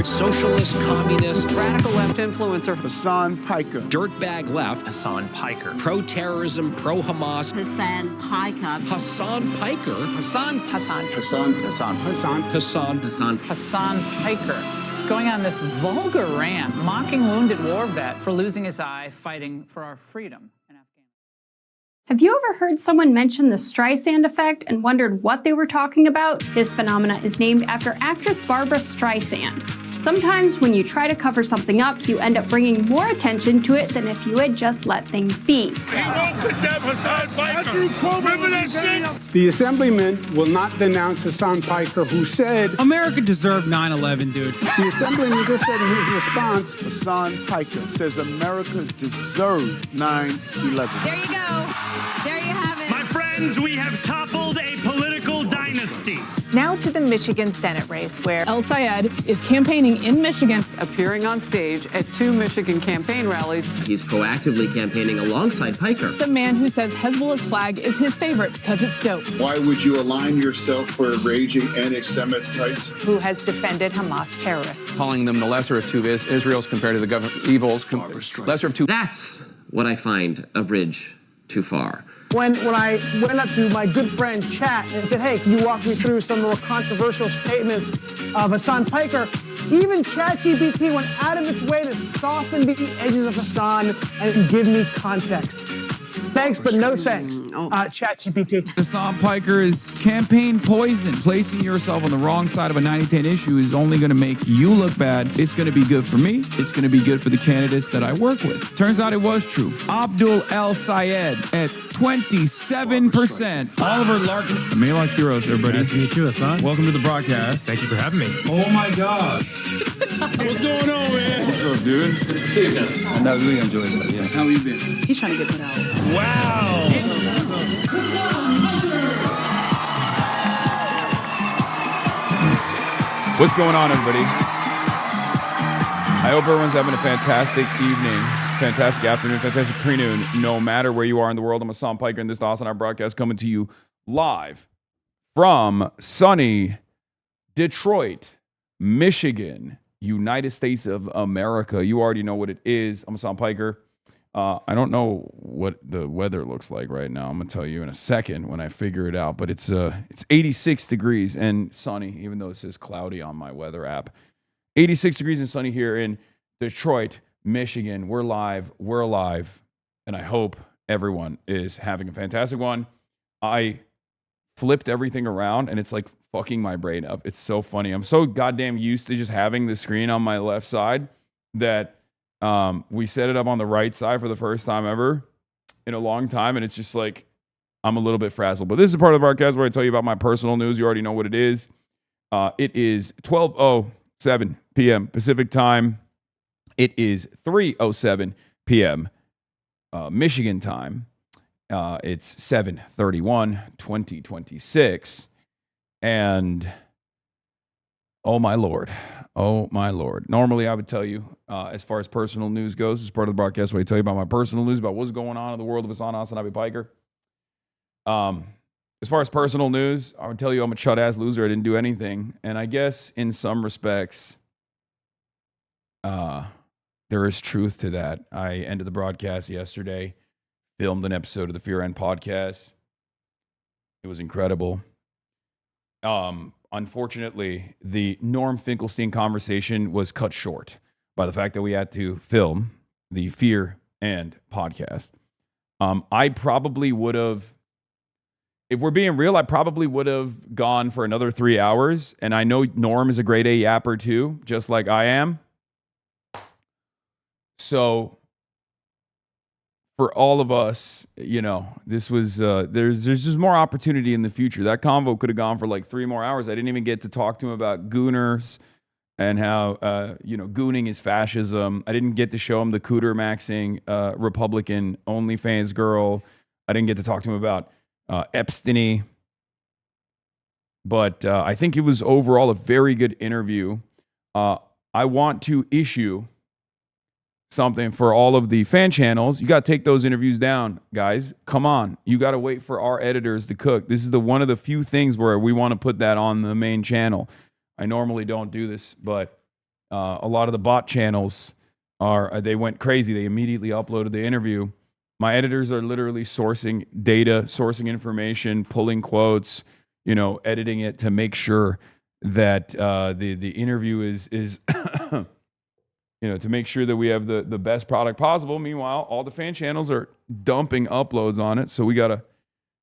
socialist, communist, radical left influencer, Hasan Piker, dirtbag left, Hasan Piker, pro-terrorism, pro-Hamas, Hasan Piker, Hasan Piker, Hasan Piker, going on this vulgar rant, mocking wounded war vet for losing his eye fighting for our freedom in Afghanistan. Have you ever heard someone mention the Streisand effect and wondered what they were talking about? This phenomena is named after actress Barbara Streisand. Sometimes when you try to cover something up, you end up bringing more attention to it than if you had just let things be. We won't condemn Hasan Piker. Remember that shit? The Assemblyman will not denounce Hasan Piker, who said, America deserved 9/11, dude. The Assemblyman just said in his response, Hasan Piker says America deserved 9/11. There you go. There you have it. My friends, we have toppled a political dynasty. Now to the Michigan Senate race, where El Sayed is campaigning in Michigan, appearing on stage at 2 Michigan campaign rallies. He's proactively campaigning alongside Piker. The man who says Hezbollah's flag is his favorite because it's dope. Why would you align yourself for raging anti-Semites? Who has defended Hamas terrorists. Calling them the lesser of two Israels compared to the government evils. Lesser of two. That's what I find a bridge too far. When I went up to my good friend Chat and said, hey, can you walk me through some more controversial statements of Hasan Piker? Even ChatGPT went out of its way to soften the edges of Hasan and give me context. Thanks, but no thanks, ChatGPT. Hasan Piker is campaign poison. Placing yourself on the wrong side of a 90-10 issue is only going to make you look bad. It's going to be good for me. It's going to be good for the candidates that I work with. Turns out it was true. Abdul El Sayed at 27%. Oliver Larkin. Melon Kuros, everybody. Nice to meet you, Hasan. Welcome to the broadcast. Thank you for having me. Oh my gosh. What's going on, man? What's up, dude? Good to see you again. And I really enjoyed that, yeah. How you been? He's trying to get put out. Wow. What's going on, everybody? I hope everyone's having a fantastic evening, fantastic afternoon, fantastic pre-noon, no matter where you are in the world. I'm Hasan Piker, and this is HasanAbi broadcast coming to you live from sunny Detroit, Michigan, United States of America. You already know what it is. I'm Hasan Piker. I don't know what the weather looks like right now. I'm going to tell you in a second when I figure it out. But it's 86 degrees and sunny, even though it says cloudy on my weather app. 86 degrees and sunny here in Detroit, Michigan. We're live. We're alive. And I hope everyone is having a fantastic one. I flipped everything around, and it's like fucking my brain up. It's so funny. I'm so goddamn used to just having the screen on my left side that we set it up on the right side for the first time ever in a long time, and it's just like I'm a little bit frazzled. But this is part of the broadcast where I tell you about my personal news. You already know what it is. It is 12:07 p.m. Pacific time. It is 3:07 p.m. Michigan time. It's 7/31/2026, and oh my lord. Oh, my Lord. Normally, I would tell you, as far as personal news goes, as part of the broadcast where I tell you about my personal news, about what's going on in the world of HasanAbi Piker. As far as personal news, I would tell you I'm a chud-ass loser. I didn't do anything. And I guess in some respects, there is truth to that. I ended the broadcast yesterday, filmed an episode of the Fear End podcast. It was incredible. Unfortunately, the Norm Finkelstein conversation was cut short by the fact that we had to film the Fear and podcast. I probably would have, if we're being real, I probably would have gone for another 3 hours. And I know Norm is a grade A yapper too, just like I am. So for all of us, you know, this was, there's just more opportunity in the future. That convo could have gone for like 3 more hours. I didn't even get to talk to him about gooners and how, gooning is fascism. I didn't get to show him the cooter maxing Republican OnlyFans girl. I didn't get to talk to him about Epstein. But I think it was overall a very good interview. I want to issue something for all of the fan channels. You got to take those interviews down, guys. Come on. You got to wait for our editors to cook. This is one of the few things where we want to put that on the main channel. I normally don't do this, but a lot of the bot channels they went crazy. They immediately uploaded the interview. My editors are literally sourcing data, sourcing information, pulling quotes, editing it to make sure that the interview is to make sure that we have the best product possible. Meanwhile, all the fan channels are dumping uploads on it, so we got to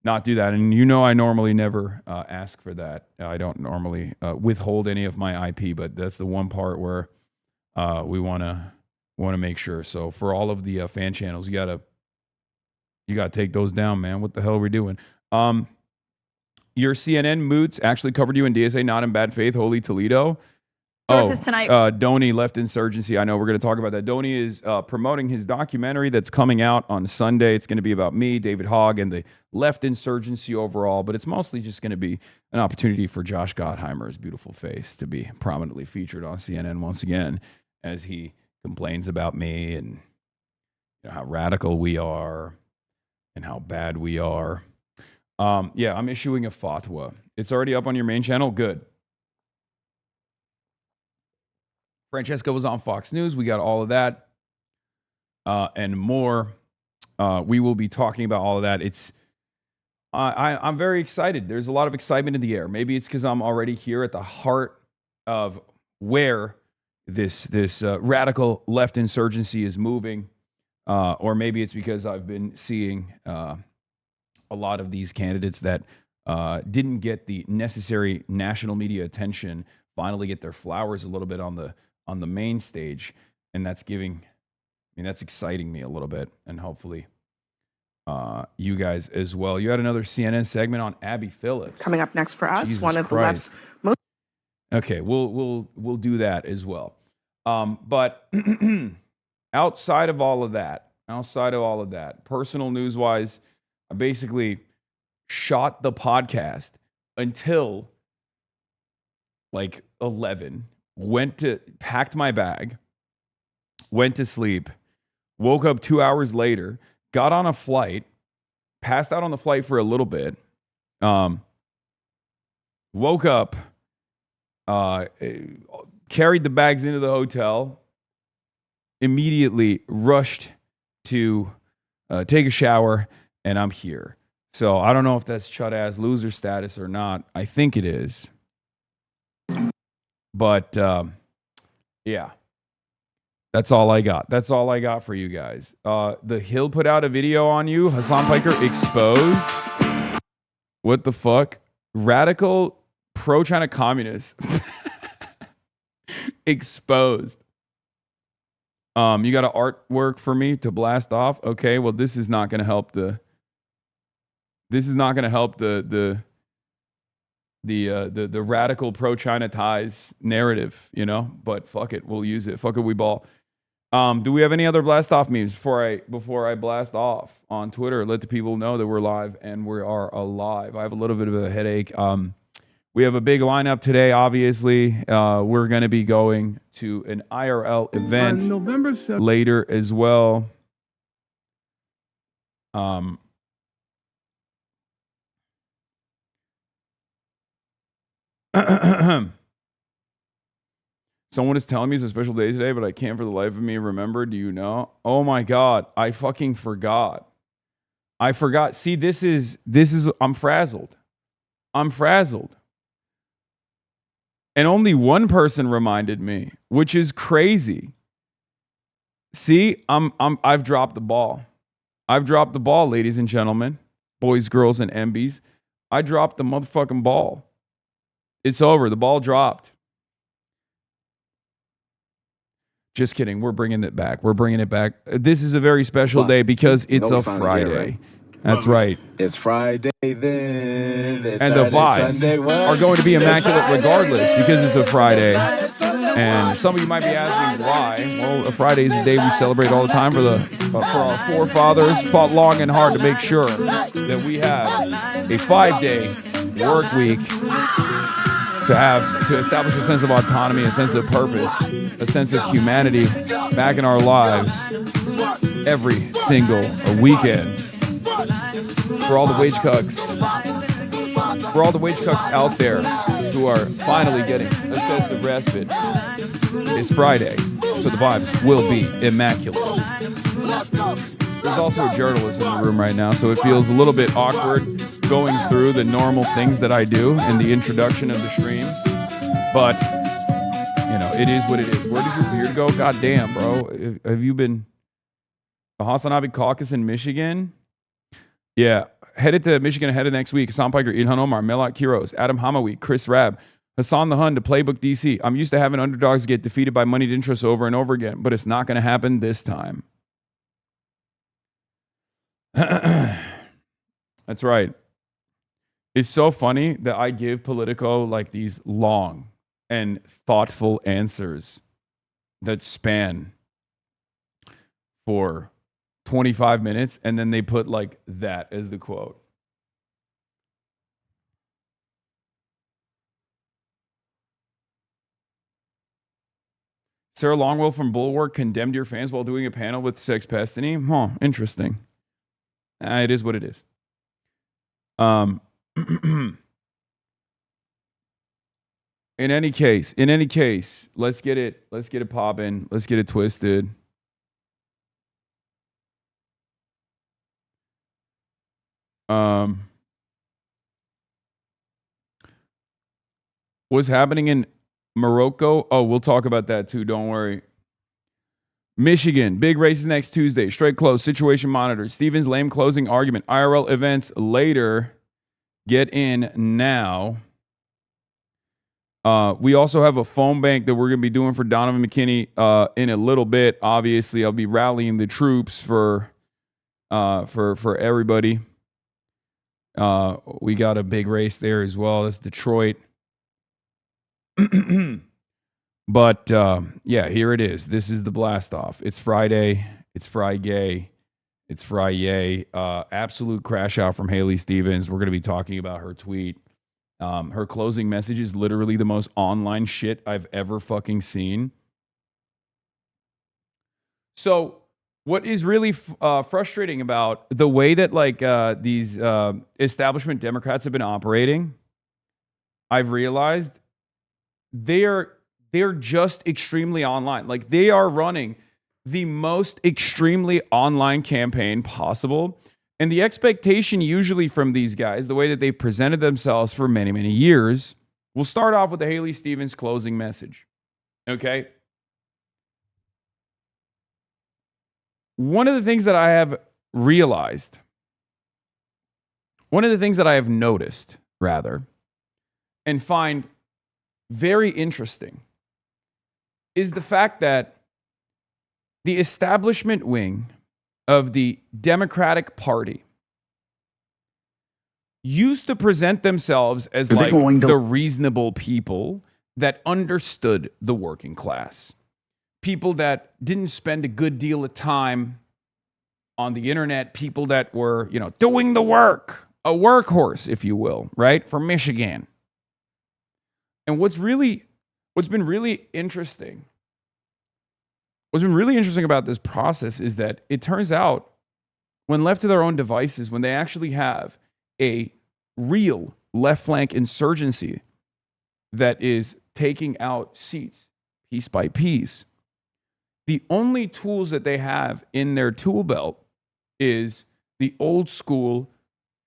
not do that. And I normally never ask for that. I don't normally withhold any of my IP, but that's the one part where we want to make sure. So for all of the fan channels, you got to take those down, man. What the hell are we doing? Your CNN moots actually covered you in DSA, not in bad faith. Holy Toledo. Sources tonight. Donnie, Left Insurgency. I know we're going to talk about that. Donnie is promoting his documentary that's coming out on Sunday. It's going to be about me, David Hogg, and the Left Insurgency overall, but it's mostly just going to be an opportunity for Josh Gottheimer's beautiful face to be prominently featured on CNN once again as he complains about me and how radical we are and how bad we are. I'm issuing a fatwa. It's already up on your main channel. Good. Francesca was on Fox News. We got all of that and more. We will be talking about all of that. I'm very excited. There's a lot of excitement in the air. Maybe it's because I'm already here at the heart of where this radical left insurgency is moving, or maybe it's because I've been seeing a lot of these candidates that didn't get the necessary national media attention finally get their flowers a little bit on the main stage, and that's exciting me a little bit, and hopefully you guys as well. You had another CNN segment on Abby Phillips coming up next for us. Jesus one of Christ. the left's most. Okay, we'll do that as well. But outside of all of that, personal news wise, I basically shot the podcast until like 11. Packed my bag, went to sleep, woke up 2 hours later, got on a flight, passed out on the flight for a little bit, woke up, carried the bags into the hotel, immediately rushed to take a shower, and I'm here. So I don't know if that's chud-ass loser status or not. I think it is. But yeah, that's all I got. That's all I got for you guys. The Hill put out a video on you. Hasan Piker exposed. What the fuck? Radical pro-China communist. Exposed. You got an artwork for me to blast off? Okay, well, this is not going to help the radical pro-China ties narrative, you know, but fuck it, we'll use it. Fuck it, we ball. Do we have any other blast off memes before I blast off on Twitter? Let the people know that we're live and we are alive. I have a little bit of a headache. We have a big lineup today, obviously. We're going to be going to an IRL event November 7th. later as well. Someone is telling me it's a special day today, but I can't for the life of me remember. Do you know? Oh my God. I fucking forgot. I forgot. See, this is, I'm frazzled. And only one person reminded me, which is crazy. See, I've dropped the ball. I've dropped the ball, ladies and gentlemen, boys, girls, and MBs. I dropped the motherfucking ball. It's over. The ball dropped. Just kidding. We're bringing it back. This is a very special day because it's a Friday. Right. That's right. It's Friday then. It's and Saturday, the vibes Sunday, are going to be immaculate regardless because it's a Friday. And some of you might be asking why. Well, a Friday is a day we celebrate all the time for our forefathers fought long and hard to make sure that we have a 5-day work week to establish a sense of autonomy, a sense of purpose, a sense of humanity back in our lives every single weekend. For all the wage cucks out there who are finally getting a sense of respite, it's Friday, so the vibes will be immaculate. There's also a journalist in the room right now, so it feels a little bit awkward going through the normal things that I do in the introduction of the stream. But, you know, it is what it is. Where did your beard go? God damn, bro. Have you been the HasanAbi caucus in Michigan? Yeah. Headed to Michigan ahead of next week. Hasan Piker, Ilhan Omar, Melat Kiros, Adam Hamawi, Chris Rabb, Hassan the Hun to Playbook DC. I'm used to having underdogs get defeated by moneyed interests over and over again, but it's not going to happen this time. That's right. It's so funny that I give Politico like these long and thoughtful answers that span for 25 minutes, and then they put like that as the quote. Sarah Longwell from Bulwark condemned your fans while doing a panel with Sex Pestiny. Huh, interesting. It is what it is. In any case, let's get it popping. Let's get it twisted. What's happening in Morocco. Oh, we'll talk about that too. Don't worry. Michigan, big races next Tuesday. Straight close, situation monitored. Stevens, lame closing argument. IRL events later. Get in now. We also have a phone bank that we're going to be doing for Donovan McKinney in a little bit. Obviously, I'll be rallying the troops for everybody. We got a big race there as well. That's Detroit. But yeah, here it is. This is the blast off. It's Friday. It's Friday. It's Friday. Absolute crash out from Haley Stevens. We're going to be talking about her tweet. Her closing message is literally the most online shit I've ever fucking seen. So what is really frustrating about the way that like these establishment Democrats have been operating, I've realized they're just extremely online. Like they are running the most extremely online campaign possible. And the expectation usually from these guys, the way that they've presented themselves for many, many years, we'll start off with the Haley Stevens closing message. Okay? One of the things that I have realized, one of the things that I have noticed, rather, and find very interesting is the fact that the establishment wing of the Democratic Party used to present themselves as like the reasonable people that understood the working class. People that didn't spend a good deal of time on the internet, people that were, you know, doing the work, a workhorse, if you will, right? For Michigan. And what's been really interesting about this process is that it turns out when left to their own devices, when they actually have a real left flank insurgency that is taking out seats piece by piece, the only tools that they have in their tool belt is the old school,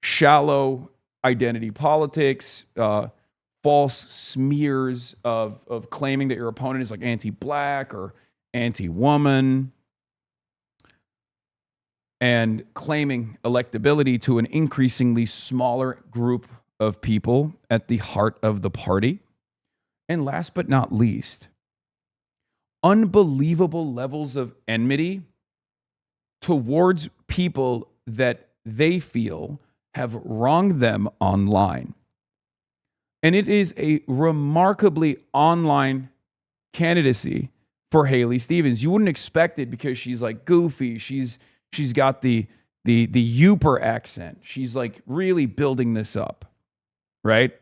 shallow identity politics, false smears of claiming that your opponent is like anti-black or anti-woman, and claiming electability to an increasingly smaller group of people at the heart of the party. And last but not least, unbelievable levels of enmity towards people that they feel have wronged them online. And it is a remarkably online candidacy for Haley Stevens. You wouldn't expect it because she's like goofy. She's got the Youper accent. She's like really building this up, right?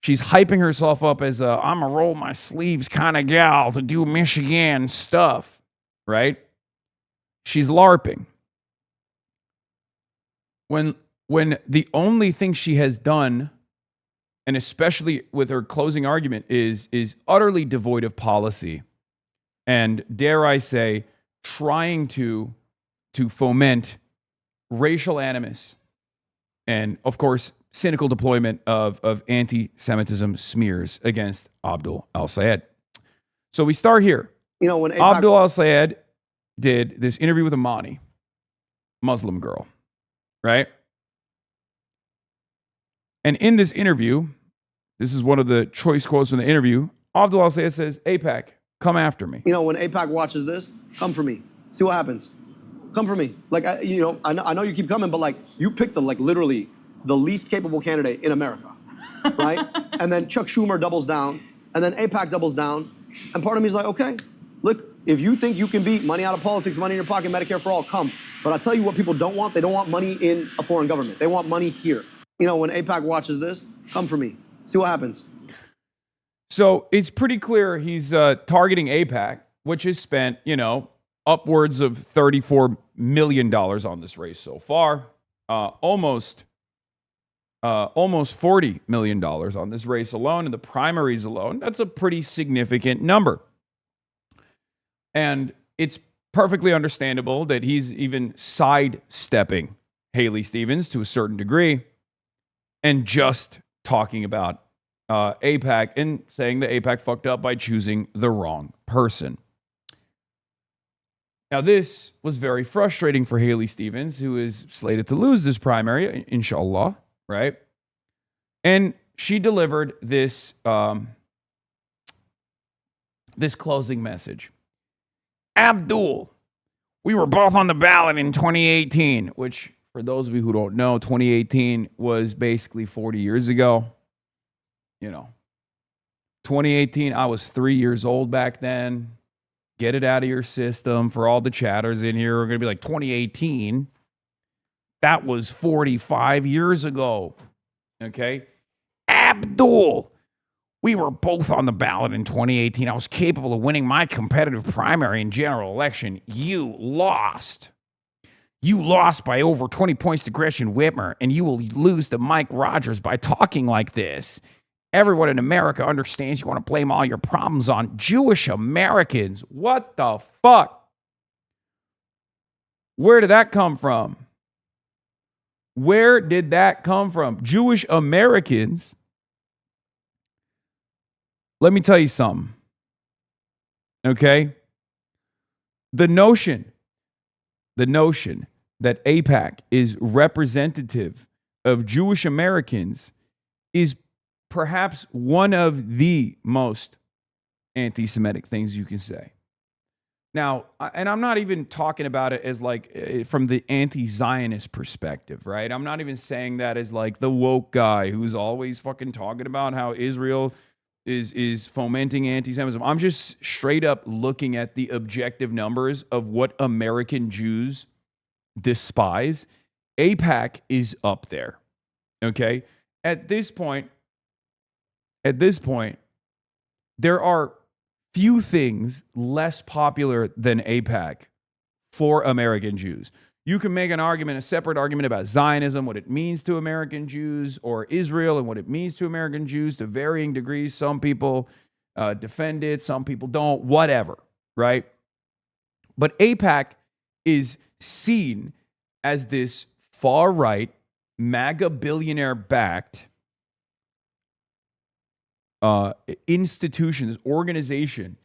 She's hyping herself up as a I'm a roll my sleeves kind of gal to do Michigan stuff, right? She's LARPing. When the only thing she has done, and especially with her closing argument, is utterly devoid of policy, and dare I say, trying to foment racial animus, and of course, cynical deployment of anti-Semitism smears against Abdul al-Sayed. So we start here. You know, when Abdul al-Sayed did this interview with Amani, Muslim girl, right? And in this interview, this is one of the choice quotes from the interview, Abdul al-Sayed says, AIPAC, come after me. You know, when AIPAC watches this, come for me. See what happens. Come for me. Like, I know you keep coming, but like, you picked literally the least capable candidate in America, right? And then Chuck Schumer doubles down, and then AIPAC doubles down, and part of me is like, okay, look, if you think you can beat money out of politics, money in your pocket, Medicare for all, come. But I'll tell you what people don't want. They don't want money in a foreign government. They want money here. You know, when AIPAC watches this, come for me. See what happens. So it's pretty clear he's targeting AIPAC, which has spent, you know, upwards of $34 million on this race so far. Almost $40 million on this race alone, in the primaries alone. That's a pretty significant number. And it's perfectly understandable that he's even sidestepping Haley Stevens to a certain degree and just talking about AIPAC and saying that AIPAC fucked up by choosing the wrong person. Now, this was very frustrating for Haley Stevens, who is slated to lose this primary, inshallah, right? And she delivered this this closing message. Abdul, we were both on the ballot in 2018, which, for those of you who don't know, 2018 was basically 40 years ago. 2018, I was 3 years old back then. Get it out of your system. For all the chatters in here, we're going to be like, 2018, that was 45 years ago. Okay? Abdul, we were both on the ballot in 2018. I was capable of winning my competitive primary and general election. You lost. You lost by over 20 points to Gretchen Whitmer, and you will lose to Mike Rogers by talking like this. Everyone in America understands you want to blame all your problems on Jewish Americans. What the fuck? Where did that come from? Where did that come from? Jewish Americans? Let me tell you something. Okay? The notion that AIPAC is representative of Jewish Americans is perhaps one of the most anti-Semitic things you can say. Now, and I'm not even talking about it as like from the anti-Zionist perspective, right? I'm not even saying that as like the woke guy who's always fucking talking about how Israel is fomenting anti-Semitism. I'm just straight up looking at the objective numbers of what American Jews despise. AIPAC is up there, okay? At this point, there are few things less popular than AIPAC for American Jews. You can make a separate argument about Zionism, what it means to American Jews, or Israel and what it means to American Jews to varying degrees. Some people defend it, some people don't, whatever, right? But AIPAC is seen as this far-right, MAGA billionaire-backed institution, this organization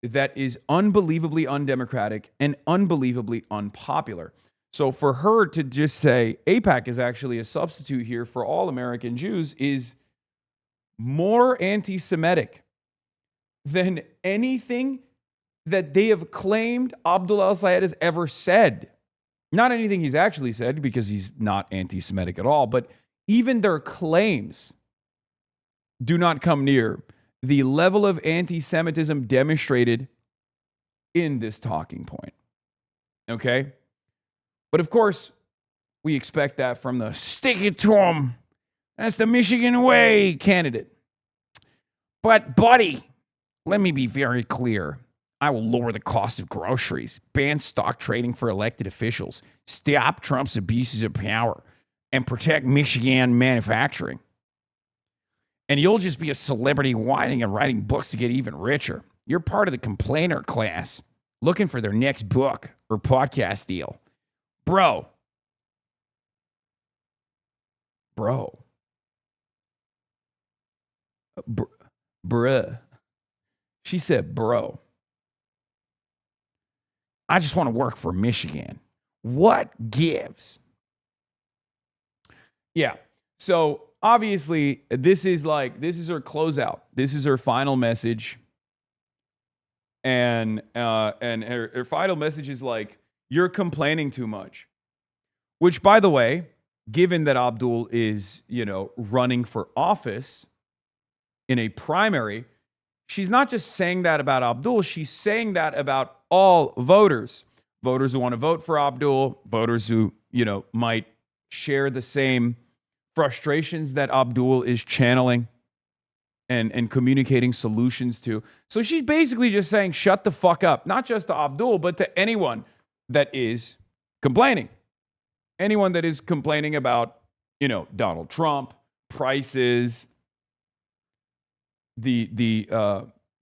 that is unbelievably undemocratic and unbelievably unpopular. So for her to just say AIPAC is actually a substitute here for all American Jews is more anti-Semitic than anything that they have claimed Abdul al-Sayed has ever said. Not anything he's actually said, because he's not anti-Semitic at all, but even their claims do not come near the level of anti-Semitism demonstrated in this talking point. Okay? But of course, we expect that from the stick it to 'em, that's the Michigan way candidate. But buddy, let me be very clear. I will lower the cost of groceries, ban stock trading for elected officials, stop Trump's abuses of power, and protect Michigan manufacturing. And you'll just be a celebrity whining and writing books to get even richer. You're part of the complainer class looking for their next book or podcast deal. Bro. Bruh. She said, bro. I just want to work for Michigan. What gives? Yeah. So obviously, this is her closeout. This is her final message. And her final message is like, you're complaining too much. Which, by the way, given that Abdul is, running for office in a primary, she's not just saying that about Abdul, she's saying that about all voters. Voters who want to vote for Abdul, voters who, might share the same frustrations that Abdul is channeling and communicating solutions to. So she's basically just saying, shut the fuck up. Not just to Abdul, but to anyone that is complaining. Anyone that is complaining about, Donald Trump, prices, the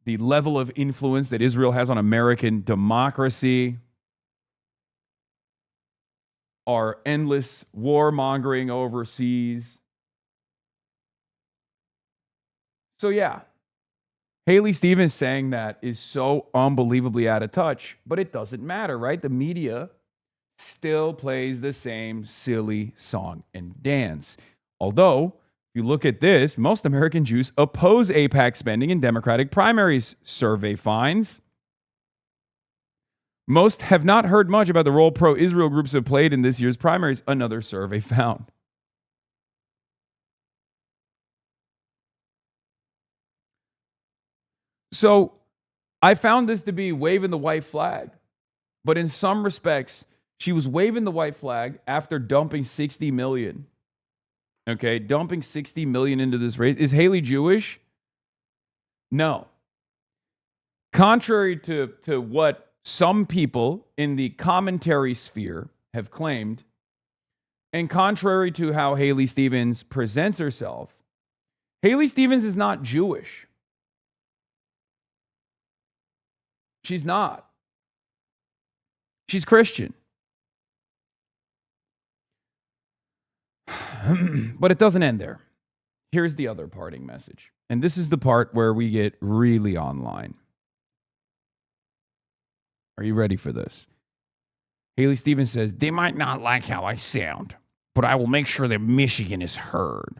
level of influence that Israel has on American democracy, our endless warmongering overseas. So yeah, Haley Stevens saying that is so unbelievably out of touch, but it doesn't matter, right? The media still plays the same silly song and dance. Although, if you look at this, most American Jews oppose AIPAC spending in Democratic primaries, survey finds. Most have not heard much about the role pro-Israel groups have played in this year's primaries, another survey found. So I found this to be waving the white flag, but in some respects, she was waving the white flag after dumping 60 million. Okay, dumping 60 million into this race. Is Haley Jewish? No. Contrary to what some people in the commentary sphere have claimed, and contrary to how Haley Stevens presents herself, Haley Stevens is not Jewish. She's not. She's Christian. But it doesn't end there. Here's the other parting message. And this is the part where we get really online. Are you ready for this? Haley Stevens says, they might not like how I sound, but I will make sure that Michigan is heard.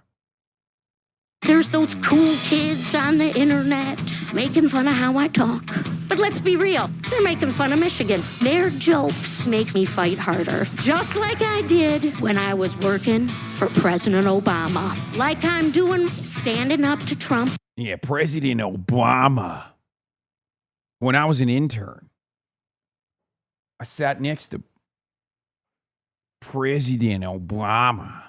There's those cool kids on the internet making fun of how I talk. But let's be real, they're making fun of Michigan. Their jokes makes me fight harder. Just like I did when I was working for President Obama. Like I'm doing standing up to Trump. Yeah, President Obama. When I was an intern, I sat next to President Obama.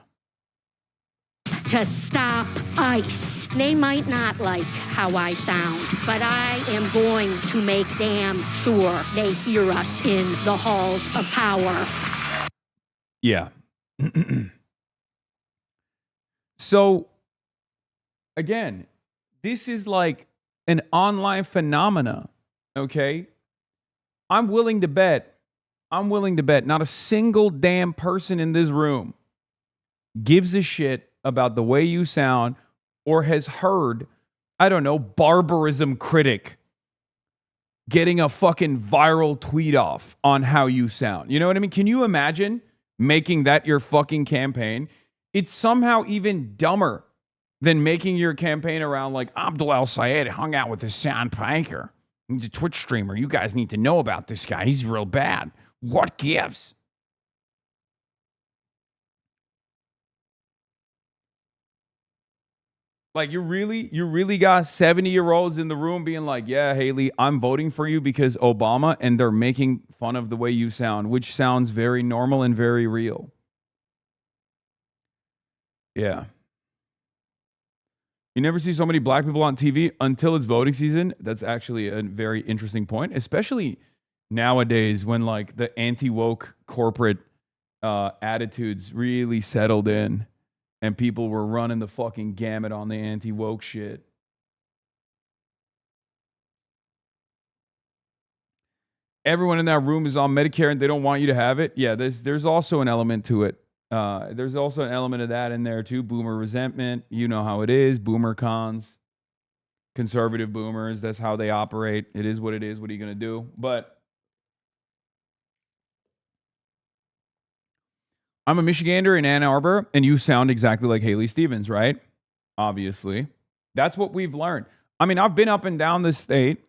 To stop ICE. They might not like how I sound, but I am going to make damn sure they hear us in the halls of power. Yeah. So, again, this is like an online phenomena, okay? I'm willing to bet not a single damn person in this room gives a shit about the way you sound or has heard, I don't know, barbarism critic getting a fucking viral tweet off on how you sound. You know what I mean? Can you imagine making that your fucking campaign? It's somehow even dumber than making your campaign around like Abdul El Sayed hung out with Hasan Piker. He's a Twitch streamer. You guys need to know about this guy. He's real bad. What gives? Like you really got 70-year-olds in the room being like, yeah, Haley, I'm voting for you because Obama, and they're making fun of the way you sound, which sounds very normal and very real. Yeah. You never see so many black people on TV until it's voting season. That's actually a very interesting point, especially nowadays when like the anti-woke corporate attitudes really settled in. And people were running the fucking gamut on the anti-woke shit. Everyone in that room is on Medicare and they don't want you to have it. Yeah, there's also an element to it. There's also an element of that in there too. Boomer resentment. You know how it is. Boomer cons. Conservative boomers. That's how they operate. It is what it is. What are you going to do? But I'm a Michigander in Ann Arbor, and you sound exactly like Haley Stevens, right? Obviously. That's what we've learned. I mean, I've been up and down this state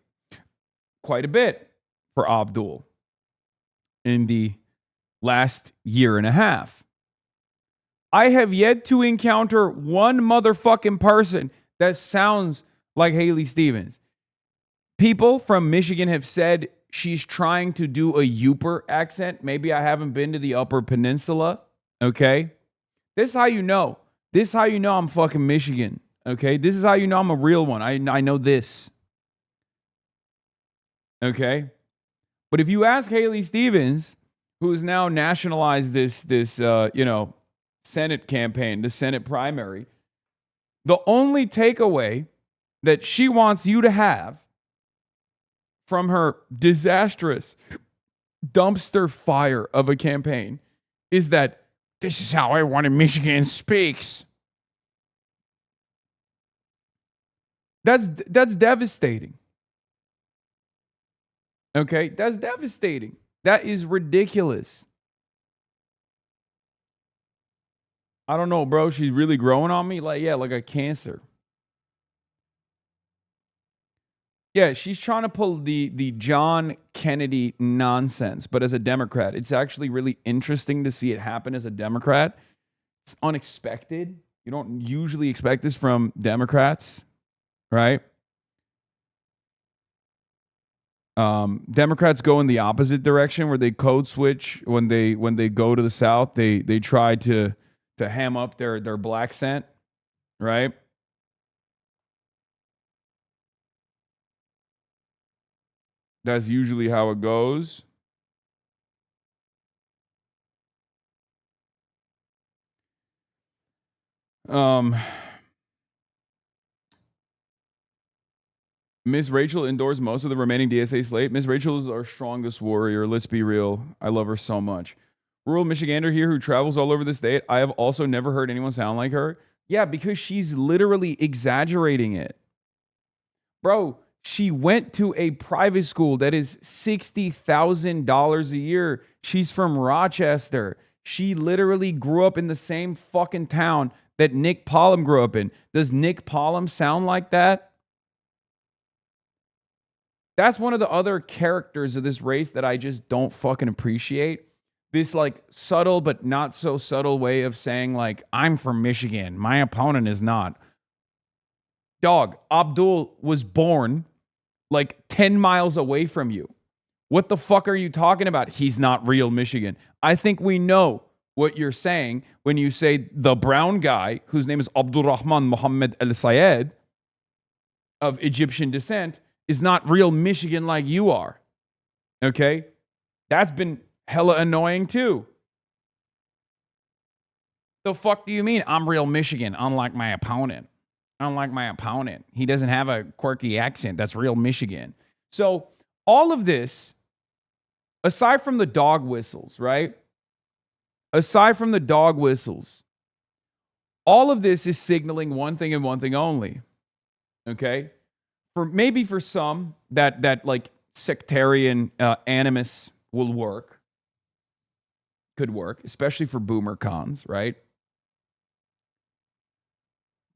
quite a bit for Abdul in the last year and a half. I have yet to encounter one motherfucking person that sounds like Haley Stevens. People from Michigan have said she's trying to do a Yooper accent. Maybe I haven't been to the Upper Peninsula. Okay? This is how you know. This is how you know I'm fucking Michigan. Okay? This is how you know I'm a real one. I know this. Okay? But if you ask Haley Stevens, who's now nationalized this Senate campaign, the Senate primary, the only takeaway that she wants you to have from her disastrous dumpster fire of a campaign is that this is how everyone in Michigan speaks. That's devastating. Okay, that's devastating. That is ridiculous. I don't know, bro. She's really growing on me. Like, yeah, like a cancer. Yeah, she's trying to pull the John Kennedy nonsense, but as a Democrat. It's actually really interesting to see it happen as a Democrat. It's unexpected. You don't usually expect this from Democrats, right? Democrats go in the opposite direction where they code switch when they go to the South. They try to ham up their black scent, right? That's usually how it goes. Miss Rachel endorses most of the remaining DSA slate. Miss Rachel is our strongest warrior. Let's be real. I love her so much. Rural Michigander here who travels all over the state. I have also never heard anyone sound like her. Yeah, because she's literally exaggerating it. Bro, she went to a private school that is $60,000 a year. She's from Rochester. She literally grew up in the same fucking town that Nick Pollum grew up in. Does Nick Pollum sound like that? That's one of the other characters of this race that I just don't fucking appreciate. This like subtle but not so subtle way of saying like, I'm from Michigan. My opponent is not. Dog, Abdul was born like 10 miles away from you. What the fuck are you talking about? He's not real Michigan. I think we know what you're saying when you say the brown guy, whose name is Abdurrahman Mohammed El Sayed, of Egyptian descent, is not real Michigan like you are. Okay? That's been hella annoying too. The fuck do you mean I'm real Michigan, unlike my opponent? Unlike my opponent. He doesn't have a quirky accent. That's real Michigan. So all of this, aside from the dog whistles, right? Aside from the dog whistles, all of this is signaling one thing and one thing only. Okay? For some, that like sectarian animus will work. Could work, especially for boomer cons, right?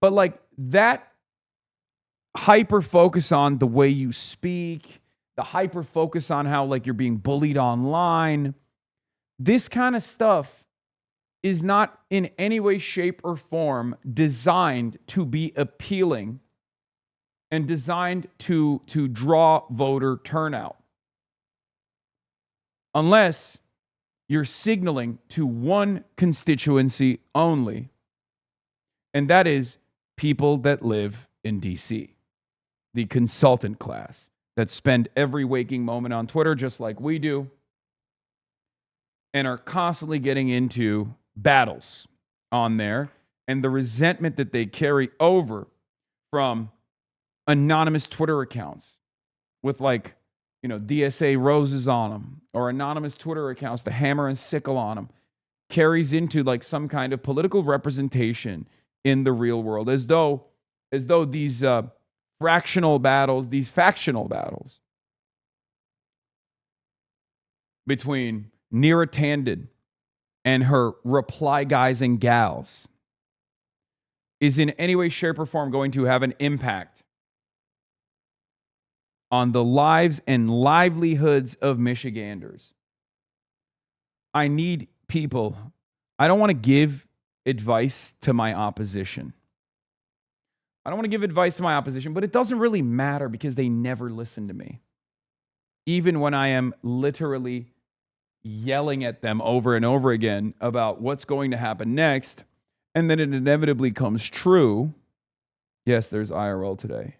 But like that hyper focus on the way you speak, the hyper focus on how like you're being bullied online, this kind of stuff is not in any way, shape, or form designed to be appealing and designed to draw voter turnout. Unless you're signaling to one constituency only, and that is people that live in DC, the consultant class that spend every waking moment on Twitter just like we do and are constantly getting into battles on there, and the resentment that they carry over from anonymous Twitter accounts with like, you know, DSA roses on them, or anonymous Twitter accounts, the hammer and sickle on them, carries into like some kind of political representation in the real world, as though these factional battles between Neera Tanden and her reply guys and gals is in any way, shape, or form going to have an impact on the lives and livelihoods of Michiganders. I need people. I don't want to give advice to my opposition. I don't want to give advice to my opposition, but it doesn't really matter because they never listen to me. Even when I am literally yelling at them over and over again about what's going to happen next, and then it inevitably comes true. Yes, there's IRL today.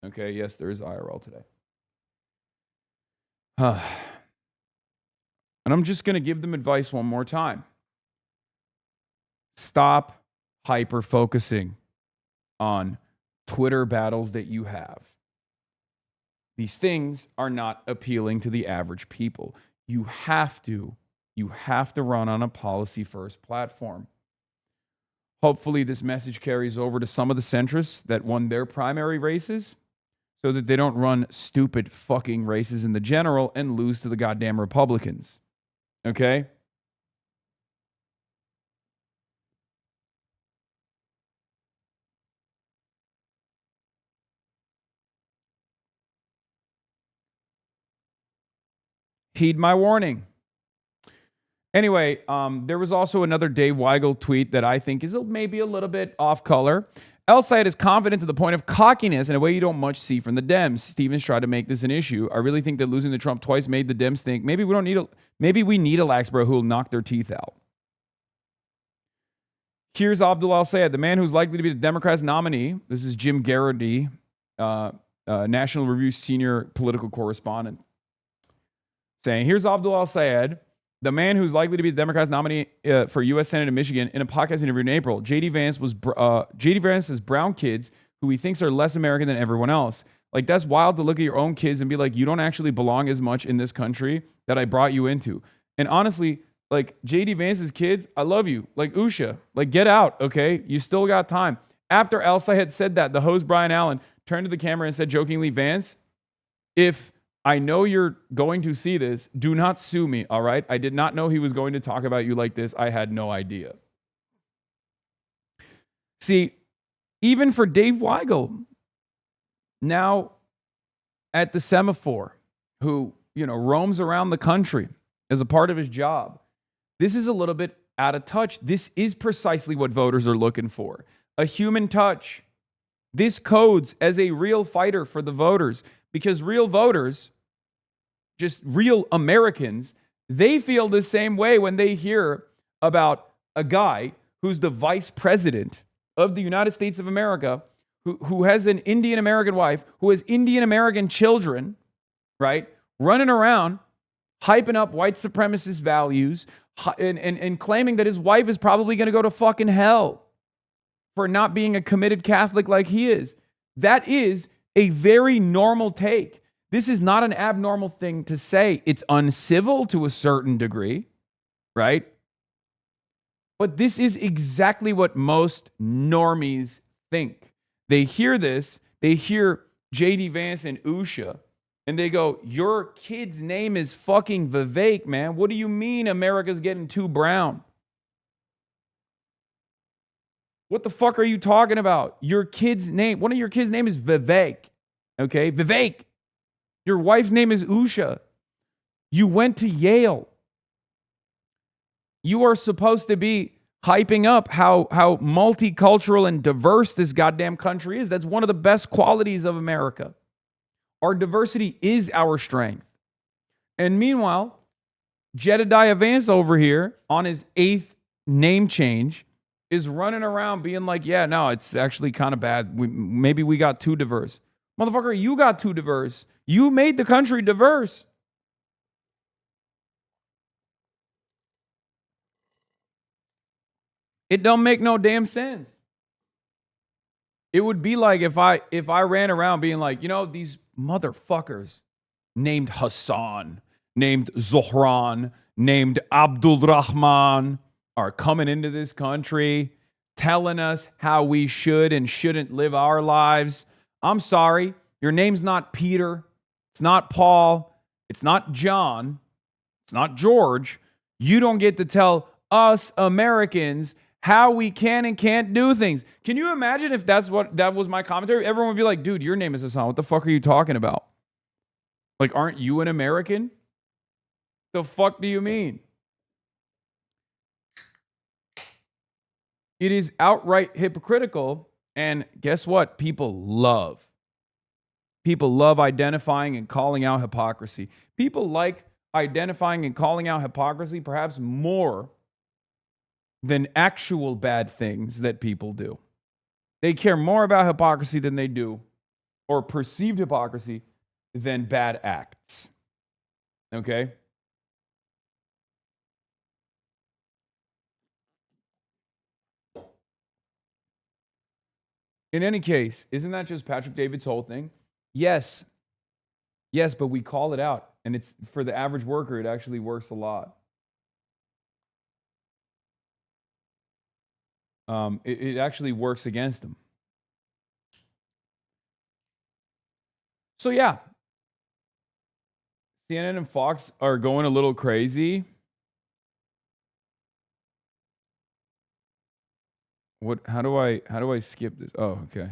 Okay, yes, there is IRL today. And I'm just going to give them advice one more time. Stop hyper-focusing on Twitter battles that you have. These things are not appealing to the average people. You have to run on a policy-first platform. Hopefully this message carries over to some of the centrists that won their primary races so that they don't run stupid fucking races in the general and lose to the goddamn Republicans. Okay? Heed my warning. Anyway, there was also another Dave Weigel tweet that I think is maybe a little bit off color. El Sayed is confident to the point of cockiness in a way you don't much see from the Dems. Stevens tried to make this an issue. I really think that losing to Trump twice made the Dems think maybe we need a Laxbro who will knock their teeth out. Here's Abdul Al Sayed, the man who's likely to be the Democrats' nominee. This is Jim Garrity, National Review senior political correspondent, saying, here's Abdul Al Sayed, the man who's likely to be the Democrats' nominee for U.S. Senate in Michigan, in a podcast interview in April. J.D. Vance has brown kids who he thinks are less American than everyone else. Like, that's wild to look at your own kids and be like, you don't actually belong as much in this country that I brought you into. And honestly, like, J.D. Vance's kids, I love you. Like, Usha, like, get out, okay? You still got time. After El Sayed said that, the host, Brian Allen, turned to the camera and said jokingly, Vance, if I know you're going to see this, do not sue me, all right? I did not know he was going to talk about you like this. I had no idea. See, even for Dave Weigel, now at the semaphore, who, roams around the country as a part of his job, this is a little bit out of touch. This is precisely what voters are looking for. A human touch. This codes as a real fighter for the voters, because real voters, just real Americans, they feel the same way when they hear about a guy who's the vice president of the United States of America, who has an Indian American wife, who has Indian American children, right? Running around, hyping up white supremacist values and claiming that his wife is probably going to go to fucking hell for not being a committed Catholic like he is. That is a very normal take. This is not an abnormal thing to say. It's uncivil to a certain degree, right? But this is exactly what most normies think. They hear this, they hear J.D. Vance and Usha, and they go, your kid's name is fucking Vivek, man. What do you mean America's getting too brown? What the fuck are you talking about? Your kid's name, one of your kids' name is Vivek, okay? Vivek. Your wife's name is Usha. You went to Yale. You are supposed to be hyping up how multicultural and diverse this goddamn country is. That's one of the best qualities of America. Our diversity is our strength. And meanwhile, Jedediah Vance over here on his 8th name change is running around being like, yeah, no, it's actually kind of bad. Maybe we got too diverse. Motherfucker, you got too diverse. You made the country diverse. It don't make no damn sense. It would be like if I ran around being like, these motherfuckers named Hasan, named Zohran, named Abdul Rahman are coming into this country telling us how we should and shouldn't live our lives. I'm sorry, your name's not Peter, it's not Paul, it's not John, it's not George. You don't get to tell us Americans how we can and can't do things. Can you imagine if that was my commentary? Everyone would be like, dude, your name is Hasan. What the fuck are you talking about? Like, aren't you an American? The fuck do you mean? It is outright hypocritical. And guess what? People love identifying and calling out hypocrisy. People like identifying and calling out hypocrisy perhaps more than actual bad things that people do. They care more about hypocrisy than they do, or perceived hypocrisy, than bad acts. Okay? In any case, isn't that just Patrick David's whole thing? Yes, but we call it out. And it's for the average worker, it actually works a lot. it actually works against them. So yeah, CNN and Fox are going a little crazy. How do I skip this? Oh, okay.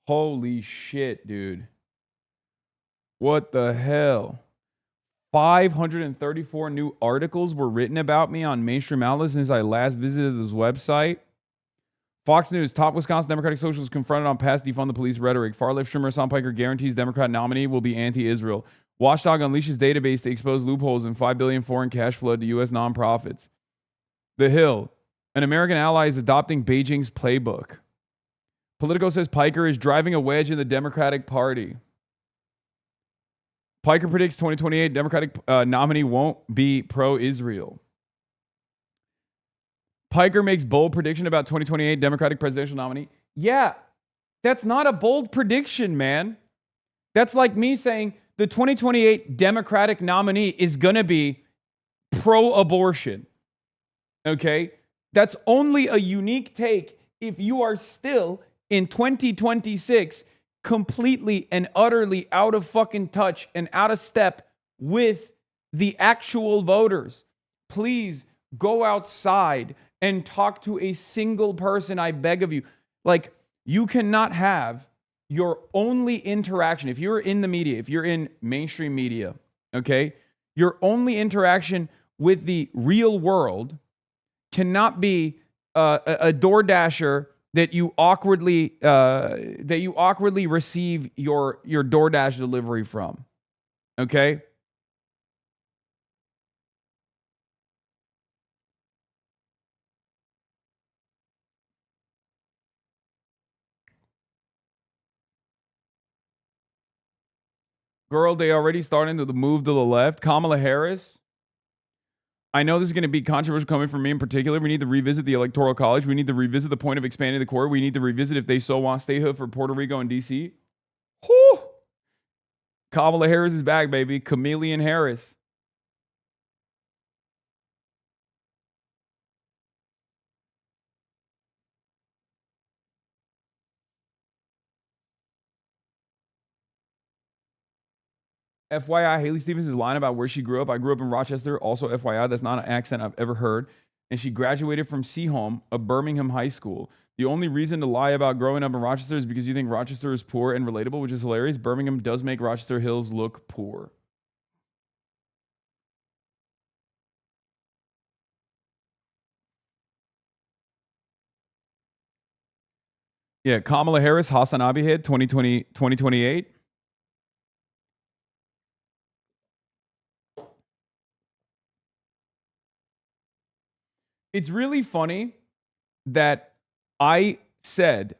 Holy shit, dude. What the hell? 534 new articles were written about me on mainstream outlets since I last visited this website. Fox News, top Wisconsin Democratic socialists confronted on past defund the police rhetoric. Far-left streamer Hasan Piker guarantees Democrat nominee will be anti-Israel. Watchdog unleashes database to expose loopholes in $5 billion foreign cash flow to U.S. nonprofits. The Hill, an American ally is adopting Beijing's playbook. Politico says Piker is driving a wedge in the Democratic Party. Piker predicts 2028 Democratic nominee won't be pro-Israel. Piker makes bold prediction about 2028 Democratic presidential nominee. Yeah, that's not a bold prediction, man. That's like me saying the 2028 Democratic nominee is going to be pro-abortion. Okay? That's only a unique take if you are still in 2026 completely and utterly out of fucking touch and out of step with the actual voters. Please go outside and talk to a single person, I beg of you. Like, you cannot have your only interaction, if you're in the media, if you're in mainstream media, okay, your only interaction with the real world cannot be a DoorDasher that you awkwardly receive your DoorDash delivery from. Okay? Girl, they already starting to the move to the left. Kamala Harris. I know this is going to be controversial coming from me in particular. We need to revisit the Electoral College. We need to revisit the point of expanding the court. We need to revisit, if they so want, statehood for Puerto Rico and D.C. Whew. Kamala Harris is back, baby. Chameleon Harris. FYI, Haley Stevens is lying about where she grew up. I grew up in Rochester. Also, FYI, that's not an accent I've ever heard. And she graduated from Seaholm, a Birmingham high school. The only reason to lie about growing up in Rochester is because you think Rochester is poor and relatable, which is hilarious. Birmingham does make Rochester Hills look poor. Yeah, Kamala Harris, HasanAbi hit 2028. It's really funny that I said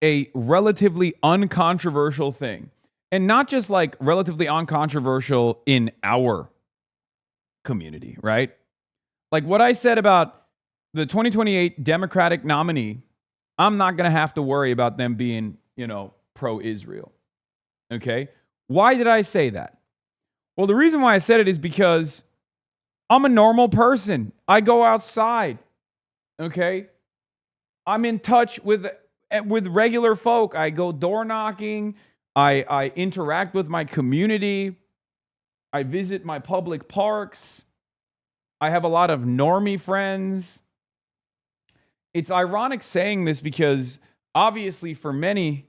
a relatively uncontroversial thing, and not just like relatively uncontroversial in our community, right? Like what I said about the 2028 Democratic nominee, I'm not going to have to worry about them being, pro-Israel. Okay? Why did I say that? Well, the reason why I said it is because I'm a normal person. I go outside. Okay? I'm in touch with regular folk. I go door knocking. I interact with my community. I visit my public parks. I have a lot of normie friends. It's ironic saying this because obviously for many,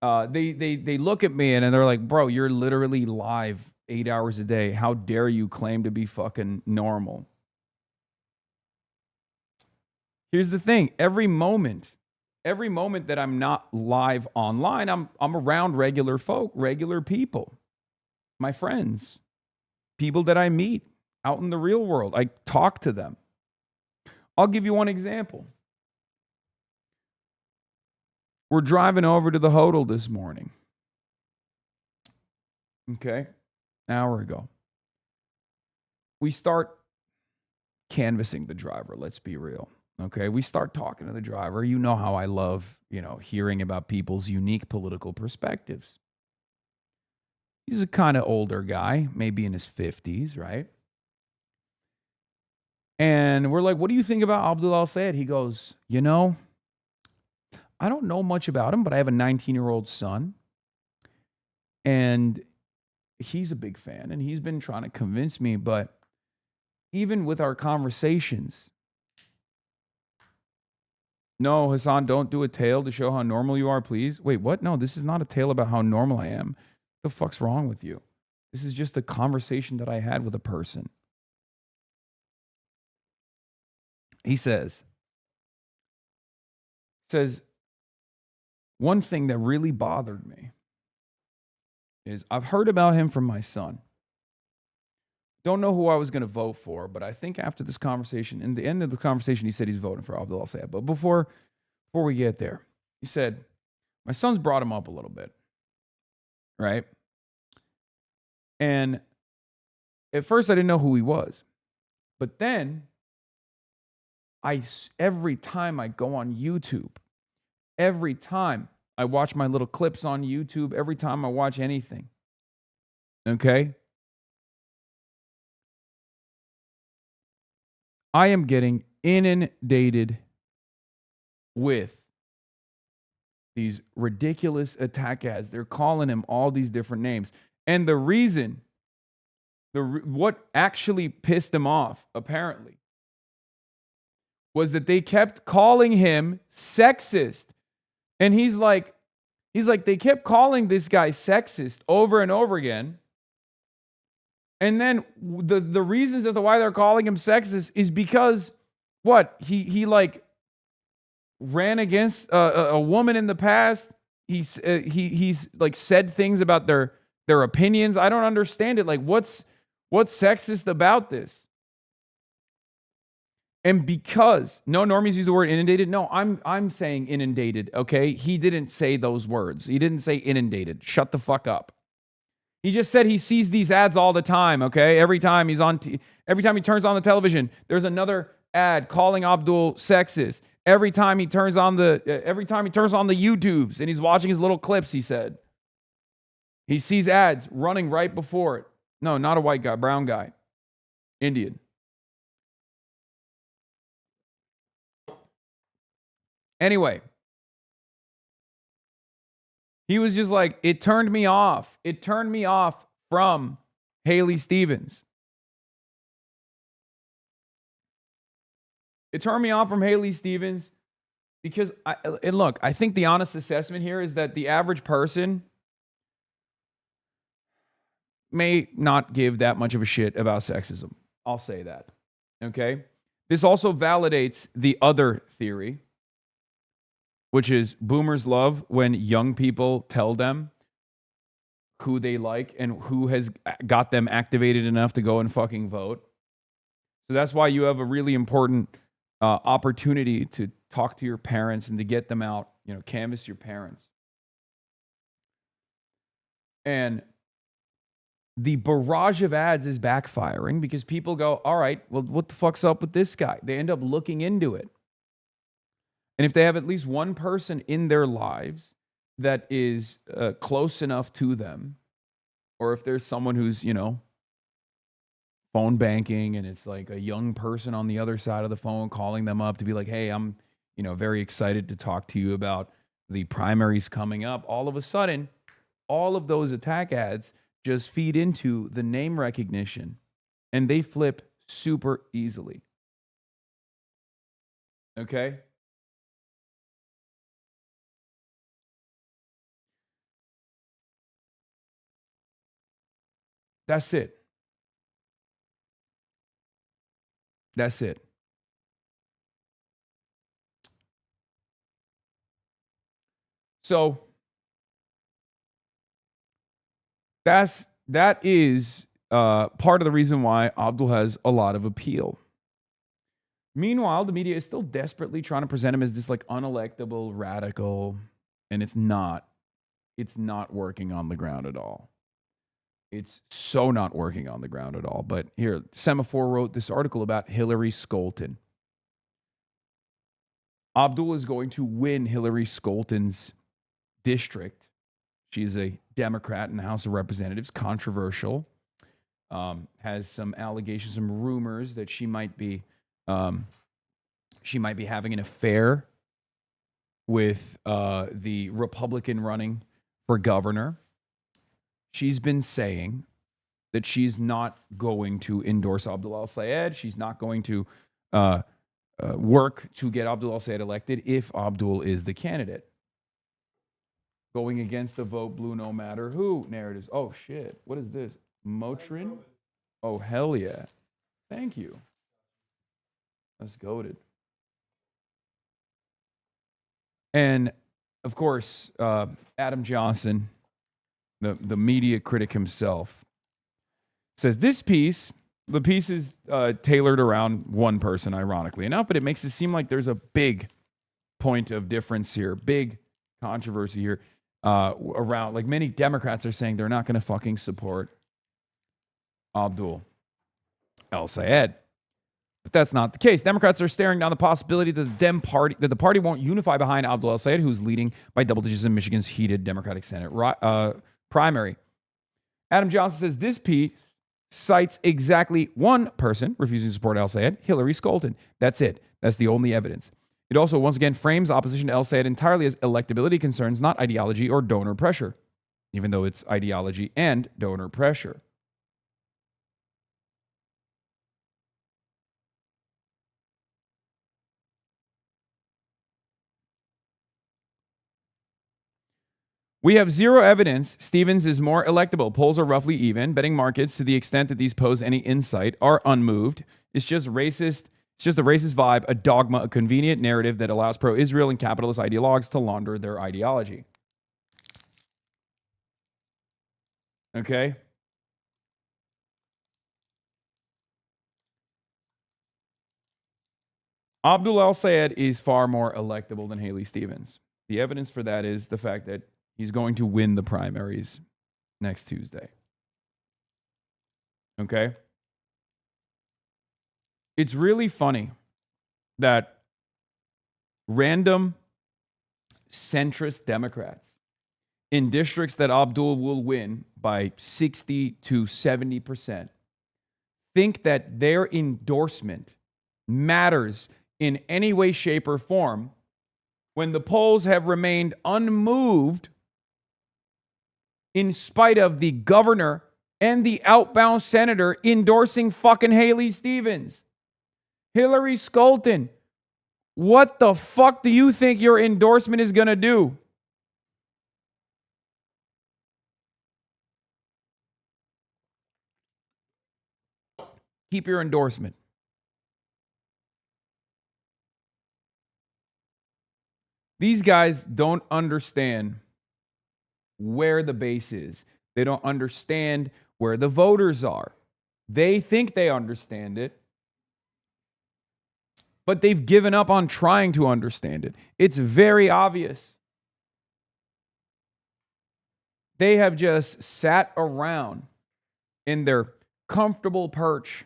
they look at me and they're like, bro, you're literally live 8 hours a day. How dare you claim to be fucking normal? Here's the thing. Every moment that I'm not live online, I'm around regular folk, regular people, my friends, people that I meet out in the real world. I talk to them. I'll give you one example. We're driving over to the hotel this morning. Okay? An hour ago. We start canvassing the driver, let's be real. Okay? We start talking to the driver. You know how I love, hearing about people's unique political perspectives. He's a kind of older guy, maybe in his 50s, right? And we're like, what do you think about Abdul Al-Sayed? He goes, you know, I don't know much about him, but I have a 19-year-old son. And he's a big fan. And he's been trying to convince me. But even with our conversations, no, Hasan, don't do a tale to show how normal you are, please. Wait, what? No, this is not a tale about how normal I am. What the fuck's wrong with you? This is just a conversation that I had with a person. He says, one thing that really bothered me is I've heard about him from my son. Don't know who I was going to vote for, but I think after this conversation, in the end of the conversation, he said he's voting for Abdul Al-Sayed. But before we get there, he said, my son's brought him up a little bit, right? And at first I didn't know who he was. But then every time I go on YouTube, every time I watch my little clips on YouTube, every time I watch anything, okay? I am getting inundated with these ridiculous attack ads. They're calling him all these different names. And the reason, what actually pissed him off, apparently, was that they kept calling him sexist. And he's like, they kept calling this guy sexist over and over again. And then the reasons as to why they're calling him sexist is because what? He like ran against a woman in the past. He's like said things about their opinions. I don't understand it. Like what's sexist about this? And because no normies use the word inundated. No, I'm saying inundated. Okay, he didn't say those words. He didn't say inundated. Shut the fuck up. He just said he sees these ads all the time. Okay, every time he turns on the television, there's another ad calling Abdul sexist. Every time he turns on the YouTubes and he's watching his little clips, he said he sees ads running right before it. No, not a white guy, brown guy, Indian. Anyway, he was just like, it turned me off. It turned me off from Haley Stevens. It turned me off from Haley Stevens because, I think the honest assessment here is that the average person may not give that much of a shit about sexism. I'll say that. Okay? This also validates the other theory, which is boomers love when young people tell them who they like and who has got them activated enough to go and fucking vote. So that's why you have a really important opportunity to talk to your parents and to get them out, canvass your parents. And the barrage of ads is backfiring because people go, all right, well, what the fuck's up with this guy? They end up looking into it. And if they have at least one person in their lives that is close enough to them, or if there's someone who's, phone banking and it's like a young person on the other side of the phone calling them up to be like, hey, I'm, very excited to talk to you about the primaries coming up. All of a sudden, all of those attack ads just feed into the name recognition and they flip super easily. Okay? That's it. That's it. So that is part of the reason why Abdul has a lot of appeal. Meanwhile, the media is still desperately trying to present him as this like unelectable radical, and it's not. It's not working on the ground at all. It's so not working on the ground at all. But here, Semaphore wrote this article about Hillary Skolton. Abdul is going to win Hillary Skolton's district. She's a Democrat in the House of Representatives, controversial, has some allegations, some rumors that she might be She might be having an affair with the Republican running for governor. She's been saying that she's not going to endorse Abdul al-Sayed. She's not going to work to get Abdul al-Sayed elected if Abdul is the candidate. Going against the vote blue no matter who narratives. Oh, shit. What is this? Motrin? Oh, hell yeah. Thank you. That's goated. And, of course, Adam Johnson, the media critic himself, says this piece, the piece is tailored around one person, ironically enough, but it makes it seem like there's a big point of difference here, big controversy here around, like many Democrats are saying they're not going to fucking support Abdul al-Sayed. But that's not the case. Democrats are staring down the possibility that the party won't unify behind Abdul al-Sayed, who's leading by double digits in Michigan's heated Democratic Senate primary. Adam Johnson says this piece cites exactly one person refusing to support al-Sayed, Hillary Scholten. That's it. That's the only evidence. It also, once again, frames opposition to al-Sayed entirely as electability concerns, not ideology or donor pressure, even though it's ideology and donor pressure. We have zero evidence Stevens is more electable. Polls are roughly even. Betting markets, to the extent that these pose any insight, are unmoved. It's just racist. It's just a racist vibe, a dogma, a convenient narrative that allows pro-Israel and capitalist ideologues to launder their ideology. Okay? Abdul al-Sayed is far more electable than Haley Stevens. The evidence for that is the fact that he's going to win the primaries next Tuesday. Okay? It's really funny that random centrist Democrats in districts that Abdul will win by 60 to 70% think that their endorsement matters in any way, shape, or form when the polls have remained unmoved in spite of the governor and the outbound senator endorsing fucking Haley Stevens. Hillary Scholten, what the fuck do you think your endorsement is going to do? Keep your endorsement. These guys don't understand where the base is. They don't understand where the voters are. They think they understand it, but they've given up on trying to understand it. It's very obvious. They have just sat around in their comfortable perch,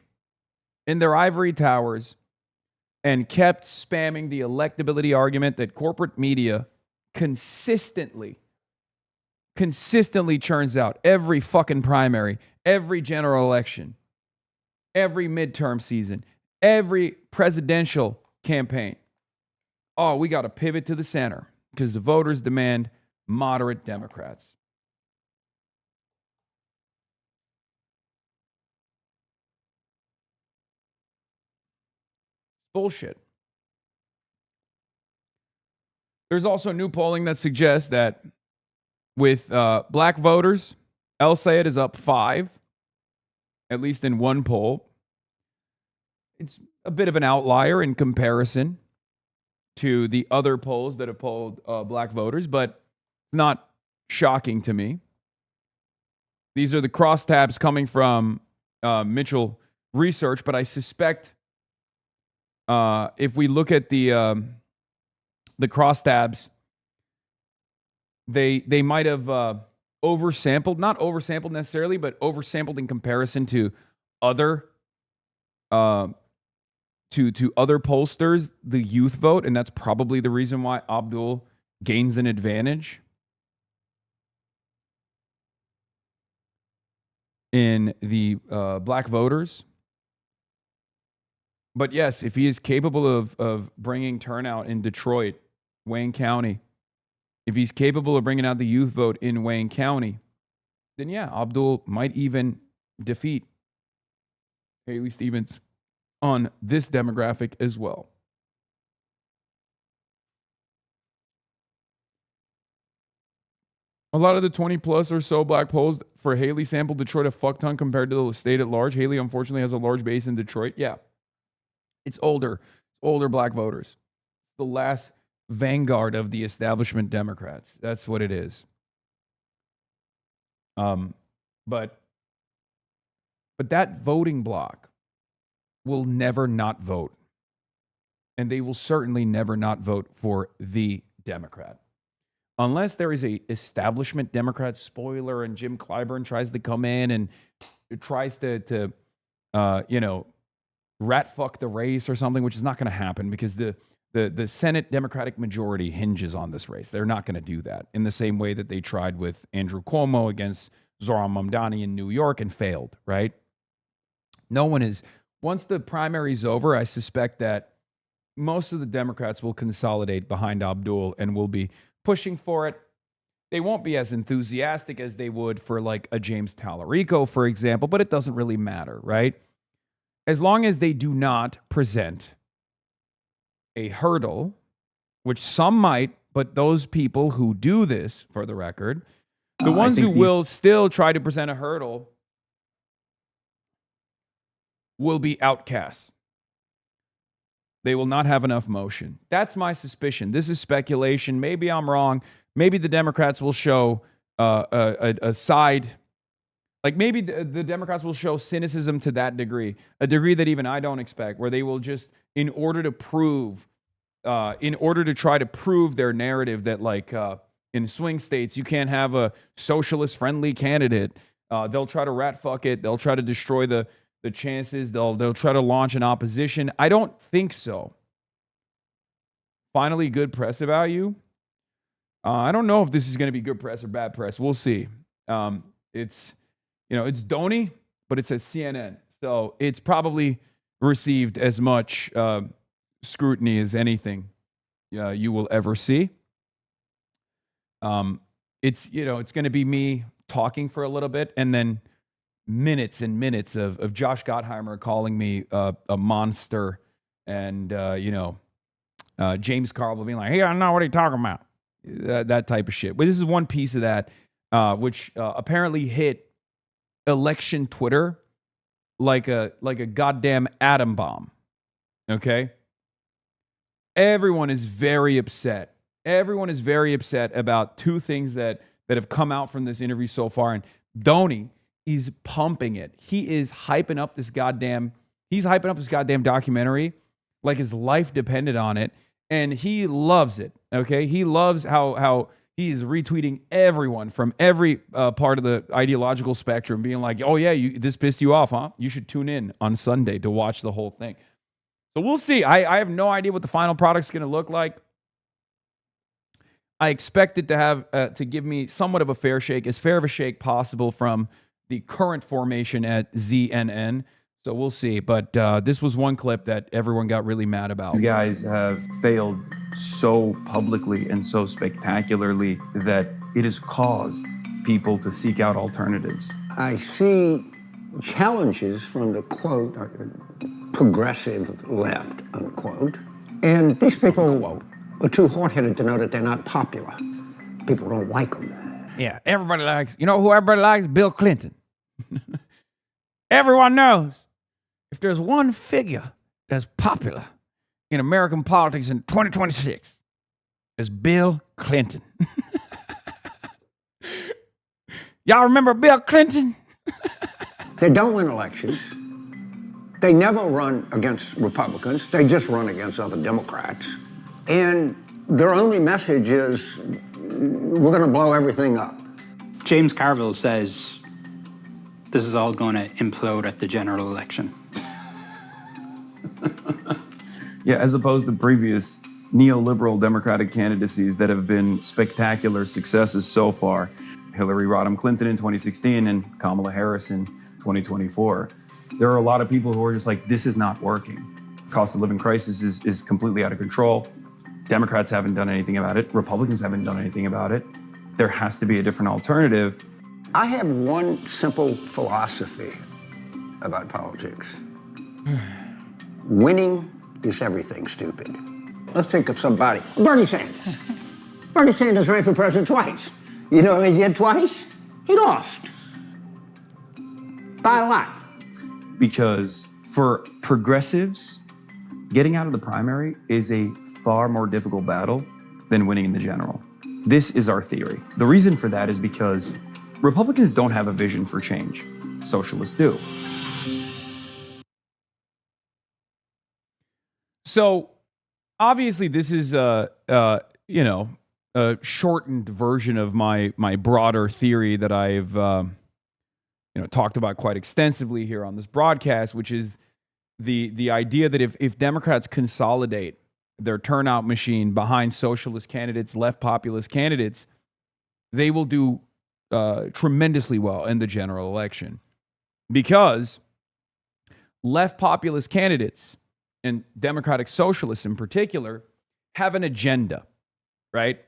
in their ivory towers, and kept spamming the electability argument that corporate media consistently churns out every fucking primary, every general election, every midterm season, every presidential campaign. Oh, we got to pivot to the center because the voters demand moderate Democrats. Bullshit. There's also new polling that suggests that with black voters, al-Sayed is up 5, at least in one poll. It's a bit of an outlier in comparison to the other polls that have polled black voters, but it's not shocking to me. These are the crosstabs coming from Mitchell Research, but I suspect if we look at the crosstabs, they might have oversampled, not oversampled necessarily, but oversampled in comparison to other to other pollsters, the youth vote, and that's probably the reason why Abdul gains an advantage in the black voters. But yes, if he is capable of bringing turnout in Detroit, Wayne County, if he's capable of bringing out the youth vote in Wayne County, then yeah, Abdul might even defeat Haley Stevens on this demographic as well. A lot of the 20 plus or so black polls for Haley sampled Detroit a fuck ton compared to the state at large. Haley unfortunately has a large base in Detroit. Yeah. It's older black voters. The last vanguard of the establishment Democrats. That's what it is. But that voting bloc will never not vote. And they will certainly never not vote for the Democrat. Unless there is a establishment Democrat spoiler and Jim Clyburn tries to come in and tries to rat fuck the race or something, which is not going to happen because the Senate Democratic majority hinges on this race. They're not going to do that in the same way that they tried with Andrew Cuomo against Zohran Mamdani in New York and failed, right? No one is. Once the primary's over, I suspect that most of the Democrats will consolidate behind Abdul and will be pushing for it. They won't be as enthusiastic as they would for like a James Tallarico, for example, but it doesn't really matter, right? As long as they do not present a hurdle, which some might, but those people who do this, for the record, the ones who will still try to present a hurdle will be outcasts. They will not have enough motion. That's my suspicion. This is speculation. Maybe I'm wrong. Maybe the Democrats will show a side. Like maybe the Democrats will show cynicism to that degree, a degree that even I don't expect, where they will just, in order to try to prove their narrative that like in swing states, you can't have a socialist-friendly candidate. They'll try to rat fuck it. They'll try to destroy the chances. They'll try to launch an opposition. I don't think so. Finally, good press value. I don't know if this is going to be good press or bad press. We'll see. It's Donny, but it's at CNN. So it's probably received as much scrutiny as anything you will ever see. It's going to be me talking for a little bit and then minutes and minutes of Josh Gottheimer calling me a monster and, James Carville being like, hey, I don't know what are you talking about. That type of shit. But this is one piece of that, which apparently hit election Twitter like a goddamn atom bomb. Okay? Everyone is very upset. Everyone is very upset about two things that have come out from this interview so far. And Donny, he's pumping it. He's hyping up this goddamn documentary like his life depended on it. And he loves it. Okay. He loves how he's retweeting everyone from every part of the ideological spectrum being like, oh yeah, this pissed you off, huh? You should tune in on Sunday to watch the whole thing. So we'll see. I have no idea what the final product's going to look like. I expect it to have to give me somewhat of a fair shake, as fair of a shake possible from the current formation at ZNN. So we'll see. But this was one clip that everyone got really mad about. These guys have failed so publicly and so spectacularly that it has caused people to seek out alternatives. I see challenges from the quote, progressive left, unquote. And these people are too hard-headed to know that they're not popular. People don't like them. Yeah, everybody likes, who everybody likes? Bill Clinton. Everyone knows if there's one figure that's popular in American politics in 2026, it's Bill Clinton. Y'all remember Bill Clinton? They don't win elections. They never run against Republicans. They just run against other Democrats. And their only message is, we're going to blow everything up. James Carville says this is all going to implode at the general election. Yeah, as opposed to previous neoliberal Democratic candidacies that have been spectacular successes so far. Hillary Rodham Clinton in 2016 and Kamala Harris in 2024. There are a lot of people who are just like, this is not working. cost of living crisis is completely out of control. Democrats haven't done anything about it. Republicans haven't done anything about it. There has to be a different alternative. I have one simple philosophy about politics. Winning is everything, stupid. Let's think of somebody. Bernie Sanders. Bernie Sanders ran for president twice. You know what he did twice? He lost. By a lot. Because for progressives, getting out of the primary is a far more difficult battle than winning in the general. This is our theory. The reason for that is because Republicans don't have a vision for change. Socialists do. So obviously this is a shortened version of my broader theory that I've talked about quite extensively here on this broadcast, which is the idea that if Democrats consolidate their turnout machine behind socialist candidates, left populist candidates, they will do tremendously well in the general election, because left populist candidates and Democratic socialists in particular have an agenda, right?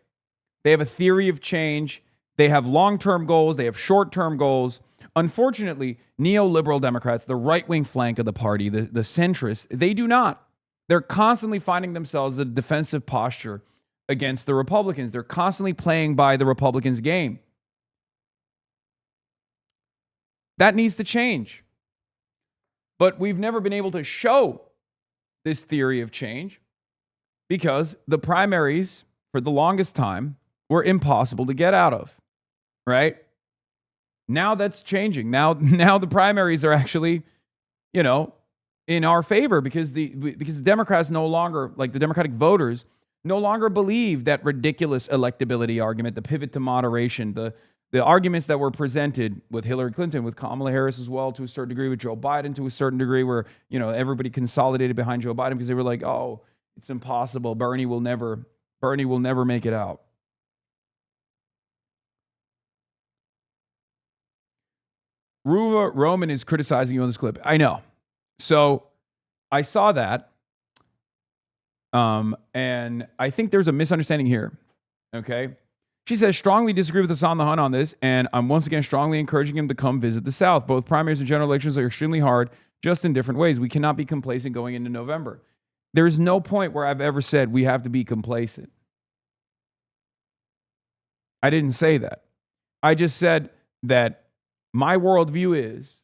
They have a theory of change. They have long-term goals. They have short-term goals. Unfortunately, neoliberal Democrats, the right-wing flank of the party, the centrists, they do not. They're constantly finding themselves in a defensive posture against the Republicans. They're constantly playing by the Republicans' game. That needs to change. But we've never been able to show this theory of change because the primaries, for the longest time, were impossible to get out of, right? Now that's changing. Now the primaries are actually, in our favor because the Democrats no longer, like the Democratic voters, no longer believe that ridiculous electability argument, the pivot to moderation, the arguments that were presented with Hillary Clinton, with Kamala Harris as well, to a certain degree, with Joe Biden to a certain degree, where, everybody consolidated behind Joe Biden because they were like, oh, it's impossible. Bernie will never make it out. Ruva Roman is criticizing you on this clip. I know. So I saw that. And I think there's a misunderstanding here. Okay. She says, strongly disagree with Hasan the Hun on this, and I'm once again strongly encouraging him to come visit the South. Both primaries and general elections are extremely hard, just in different ways. We cannot be complacent going into November. There's no point where I've ever said we have to be complacent. I didn't say that. I just said that my worldview is,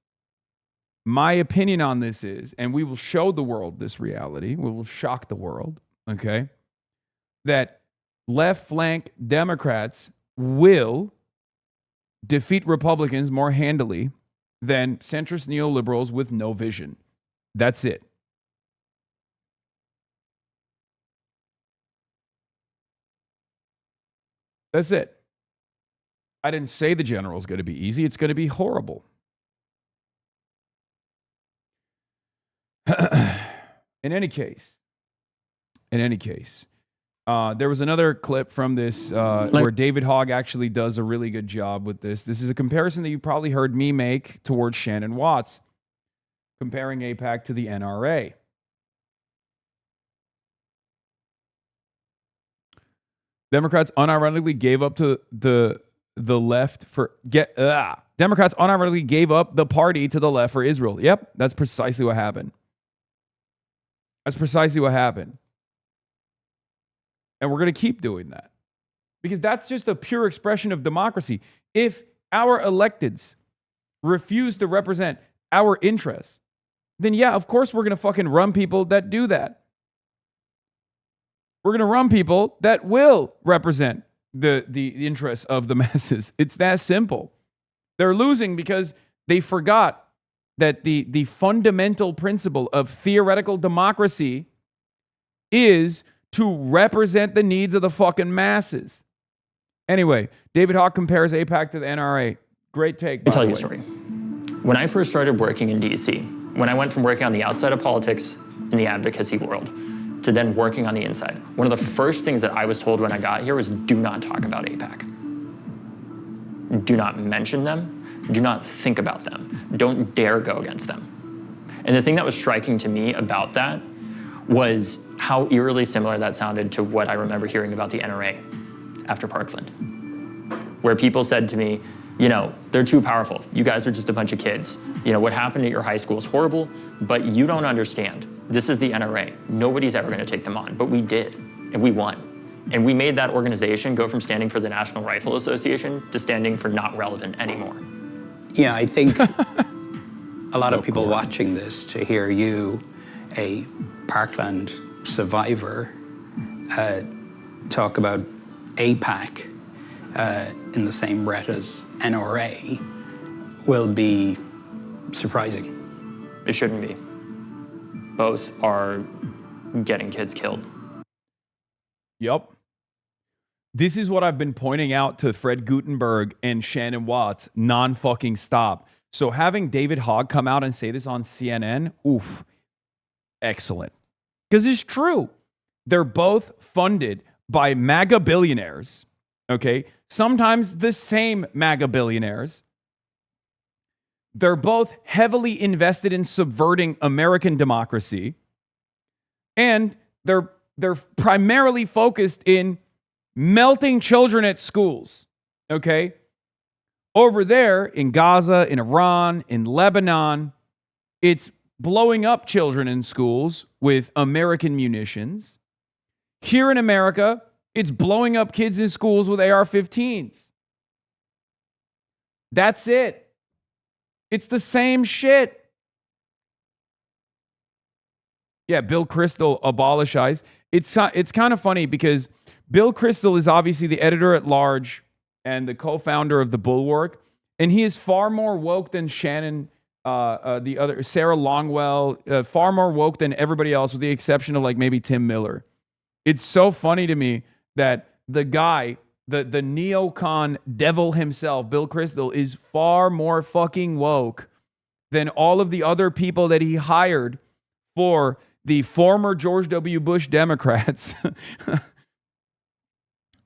my opinion on this is, and we will show the world this reality, we will shock the world, okay, that left flank Democrats will defeat Republicans more handily than centrist neoliberals with no vision. That's it. That's it. I didn't say the general is going to be easy. It's going to be horrible. In any case, there was another clip from this where David Hogg actually does a really good job with this. This is a comparison that you probably heard me make towards Shannon Watts, comparing AIPAC to the NRA. Democrats unironically gave up to the left for Democrats unironically gave up the party to the left for Israel. Yep, that's precisely what happened. That's precisely what happened. And we're going to keep doing that because that's just a pure expression of democracy. If our electeds refuse to represent our interests, then yeah, of course we're going to fucking run people that do that. We're going to run people that will represent the interests of the masses. It's that simple. They're losing because they forgot that the fundamental principle of theoretical democracy is to represent the needs of the fucking masses. Anyway, David Hogg compares AIPAC to the NRA. Great take. Let me tell you a story. When I first started working in DC, when I went from working on the outside of politics in the advocacy world to then working on the inside, one of the first things that I was told when I got here was do not talk about AIPAC. Do not mention them. Do not think about them. Don't dare go against them. And the thing that was striking to me about that was how eerily similar that sounded to what I remember hearing about the NRA after Parkland, where people said to me, you know, they're too powerful. You guys are just a bunch of kids. You know, what happened at your high school is horrible, but you don't understand. This is the NRA. Nobody's ever going to take them on, but we did, and we won. And we made that organization go from standing for the National Rifle Association to standing for not relevant anymore. Yeah, I think a lot of people watching this, to hear you, a Parkland survivor, talk about APAC in the same breath as NRA will be surprising. It shouldn't be. Both are getting kids killed. Yep. This is what I've been pointing out to Fred Gutenberg and Shannon Watts non-fucking stop. So having David Hogg come out and say this on CNN, oof, excellent. Because it's true. They're both funded by MAGA billionaires, okay? Sometimes the same MAGA billionaires. They're both heavily invested in subverting American democracy. And they're primarily focused in melting children at schools, okay? Over there in Gaza, in Iran, in Lebanon, it's blowing up children in schools with American munitions. Here in America, it's blowing up kids in schools with AR-15s. That's it. It's the same shit. Yeah, Bill Kristol abolish ICE. It's kind of funny because Bill Kristol is obviously the editor-at-large and the co-founder of The Bulwark, and he is far more woke than Shannon, the other Sarah Longwell, far more woke than everybody else, with the exception of like maybe Tim Miller. It's so funny to me that the guy, the neocon devil himself, Bill Kristol, is far more fucking woke than all of the other people that he hired for the former George W. Bush Democrats.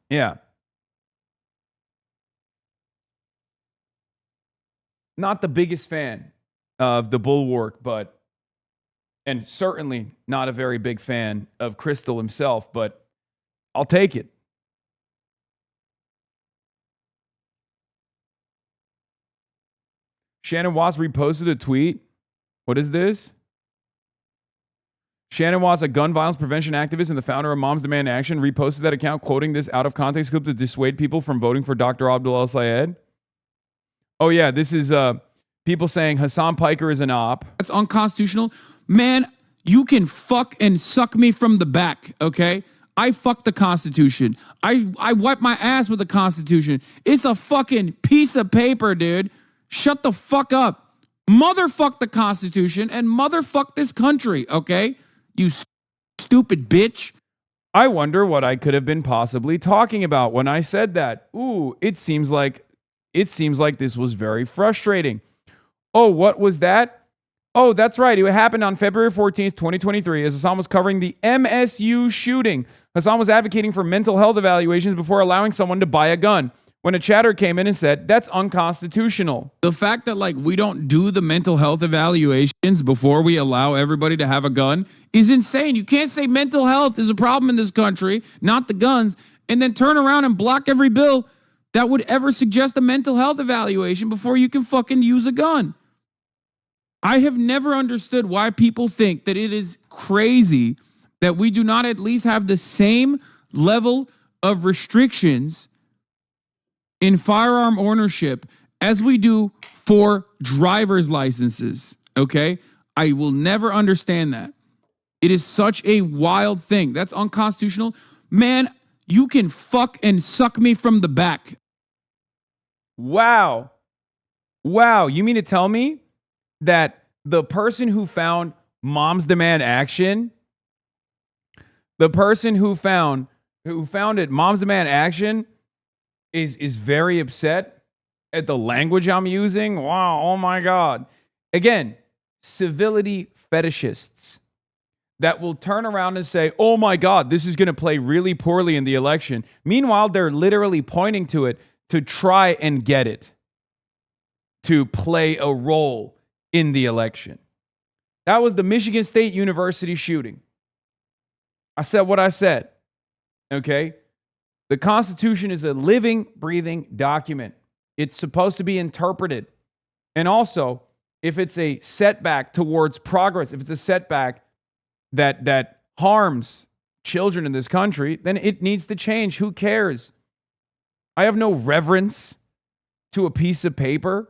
Yeah. Not the biggest fan of The Bulwark, and certainly not a very big fan of Kristol himself, but I'll take it. Shannon Watts reposted a tweet. What is this? Shannon Watts, a gun violence prevention activist and the founder of Moms Demand Action, reposted that account quoting this out of context clip to dissuade people from voting for Dr. Abdul El-Sayed. Oh yeah, this is people saying Hasan Piker is an op. That's unconstitutional. Man, you can fuck and suck me from the back, okay? I fuck the Constitution. I wipe my ass with the Constitution. It's a fucking piece of paper, dude. Shut the fuck up. Motherfuck the Constitution and motherfuck this country, okay? You stupid bitch. I wonder what I could have been possibly talking about when I said that. Ooh, it seems like this was very frustrating. Oh, what was that? Oh, that's right. It happened on February 14th, 2023, as Hasan was covering the MSU shooting. Hasan was advocating for mental health evaluations before allowing someone to buy a gun, when a chatter came in and said, that's unconstitutional. The fact that we don't do the mental health evaluations before we allow everybody to have a gun is insane. You can't say mental health is a problem in this country, not the guns, and then turn around and block every bill that would ever suggest a mental health evaluation before you can fucking use a gun. I have never understood why people think that it is crazy that we do not at least have the same level of restrictions in firearm ownership as we do for driver's licenses, okay? I will never understand that. It is such a wild thing. That's unconstitutional. Man, you can fuck and suck me from the back. Wow. Wow. You mean to tell me that the person who found Moms Demand Action, the person who founded Moms Demand Action is very upset at the language I'm using? Wow, oh my God. Again, civility fetishists that will turn around and say, oh my God, this is going to play really poorly in the election. Meanwhile, they're literally pointing to it to try and get it to play a role in the election. That was the Michigan State University shooting. I said what I said. Okay? The Constitution is a living, breathing document. It's supposed to be interpreted. And also, if it's a setback towards progress, if it's a setback that harms children in this country, then it needs to change. Who cares? I have no reverence to a piece of paper.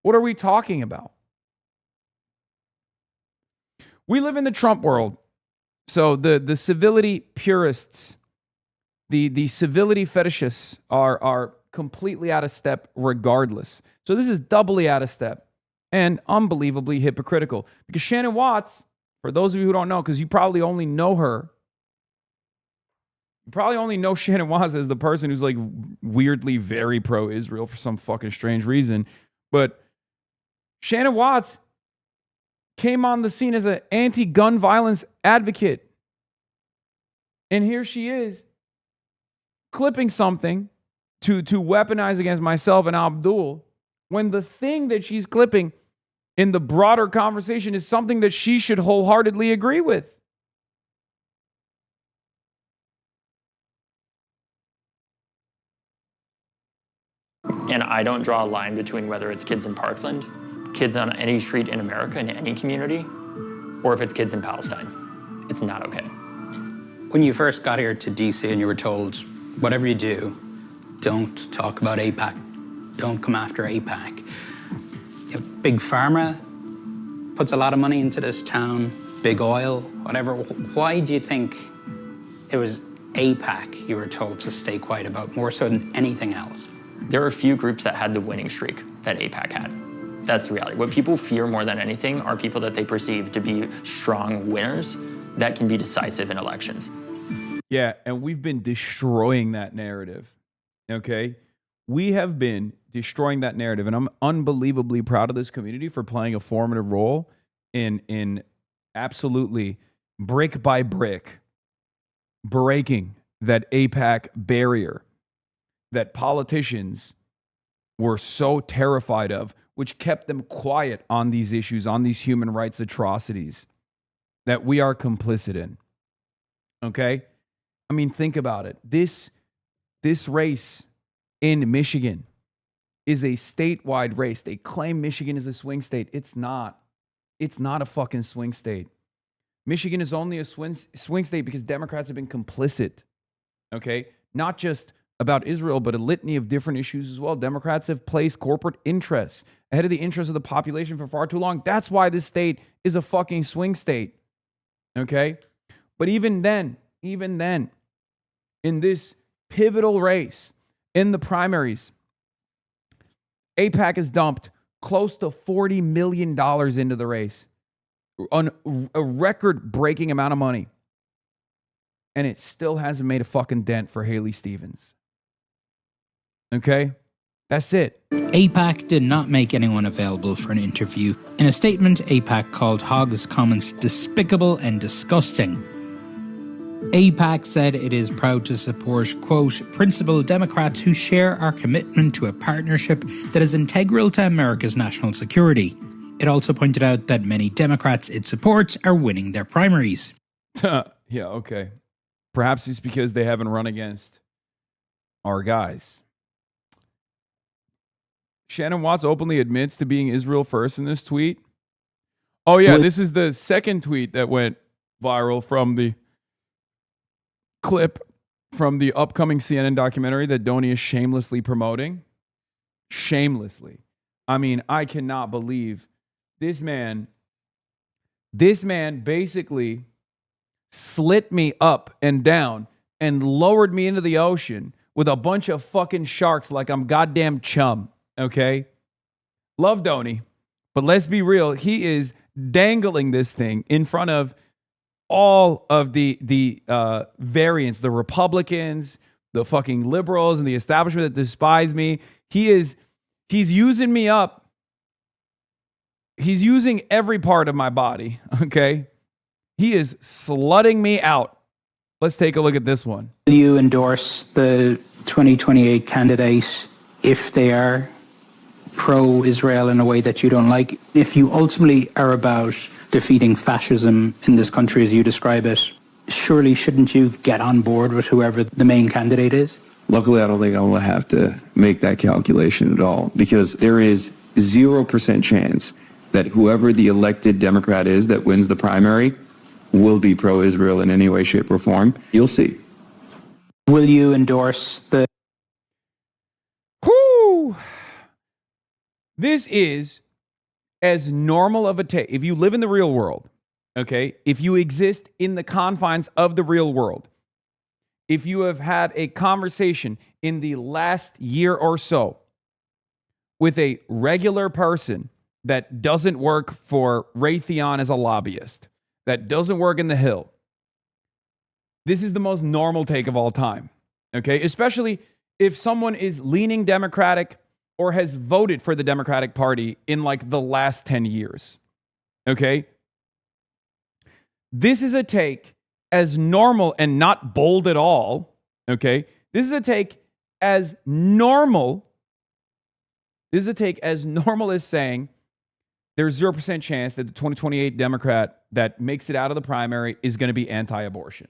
What are we talking about? We live in the Trump world. So the civility purists, the civility fetishists are completely out of step regardless. So this is doubly out of step and unbelievably hypocritical. Because Shannon Watts, for those of you who don't know, because you probably only know her, you probably only know Shannon Watts as the person who's like weirdly very pro-Israel for some fucking strange reason. But Shannon Watts came on the scene as an anti-gun violence advocate. And here she is clipping something to weaponize against myself and Abdul, when the thing that she's clipping in the broader conversation is something that she should wholeheartedly agree with. And I don't draw a line between whether it's kids in Parkland, kids on any street in America, in any community, or if it's kids in Palestine. It's not okay. When you first got here to DC and you were told, whatever you do, don't talk about AIPAC. Don't come after AIPAC. You know, Big Pharma puts a lot of money into this town, big oil, whatever. Why do you think it was AIPAC you were told to stay quiet about more so than anything else? There are a few groups that had the winning streak that AIPAC had. That's the reality. What people fear more than anything are people that they perceive to be strong winners that can be decisive in elections. Yeah, and we've been destroying that narrative, okay? We have been destroying that narrative, and I'm unbelievably proud of this community for playing a formative role in absolutely brick by brick breaking that AIPAC barrier that politicians were so terrified of, which kept them quiet on these issues, on these human rights atrocities that we are complicit in. Okay? I mean, think about it. This race in Michigan is a statewide race. They claim Michigan is a swing state. It's not. It's not a fucking swing state. Michigan is only a swing state because Democrats have been complicit. Okay? Not just about Israel, but a litany of different issues as well. Democrats have placed corporate interests ahead of the interests of the population for far too long. That's why this state is a fucking swing state. Okay? But even then, in this pivotal race, in the primaries, AIPAC has dumped close to $40 million into the race. A record-breaking amount of money. And it still hasn't made a fucking dent for Haley Stevens. Okay? That's it. AIPAC did not make anyone available for an interview. In a statement, AIPAC called Hogg's comments despicable and disgusting. AIPAC said it is proud to support, quote, principled Democrats who share our commitment to a partnership that is integral to America's national security. It also pointed out that many Democrats it supports are winning their primaries. Yeah, okay. Perhaps it's because they haven't run against our guys. Shannon Watts openly admits to being Israel first in this tweet. Oh, yeah, this is the second tweet that went viral from the clip from the upcoming CNN documentary that Donnie is shamelessly promoting. Shamelessly. I mean, I cannot believe this man basically slit me up and down and lowered me into the ocean with a bunch of fucking sharks like I'm goddamn Chum. Okay? Love Donnie, but let's be real. He is dangling this thing in front of all of the variants, the Republicans, the fucking liberals, and the establishment that despise me. He's using me up. He's using every part of my body, okay? He is slutting me out. Let's take a look at this one. Will you endorse the 2028 candidate if they are pro-Israel in a way that you don't like? If you ultimately are about defeating fascism in this country as you describe it, surely shouldn't you get on board with whoever the main candidate is? Luckily, I don't think I will have to make that calculation at all, because there is 0% chance that whoever the elected Democrat is that wins the primary will be pro-Israel in any way, shape, or form. You'll see. Will you endorse the... Whoo! This is as normal of a take. If you live in the real world, okay, if you exist in the confines of the real world, if you have had a conversation in the last year or so with a regular person that doesn't work for Raytheon as a lobbyist, that doesn't work in the Hill, this is the most normal take of all time, okay? Especially if someone is leaning Democratic or has voted for the Democratic Party in like the last 10 years, okay? This is a take as normal and not bold at all, okay? This is a take as normal. This is a take as normal as saying there's 0% chance that the 2028 Democrat that makes it out of the primary is going to be anti-abortion.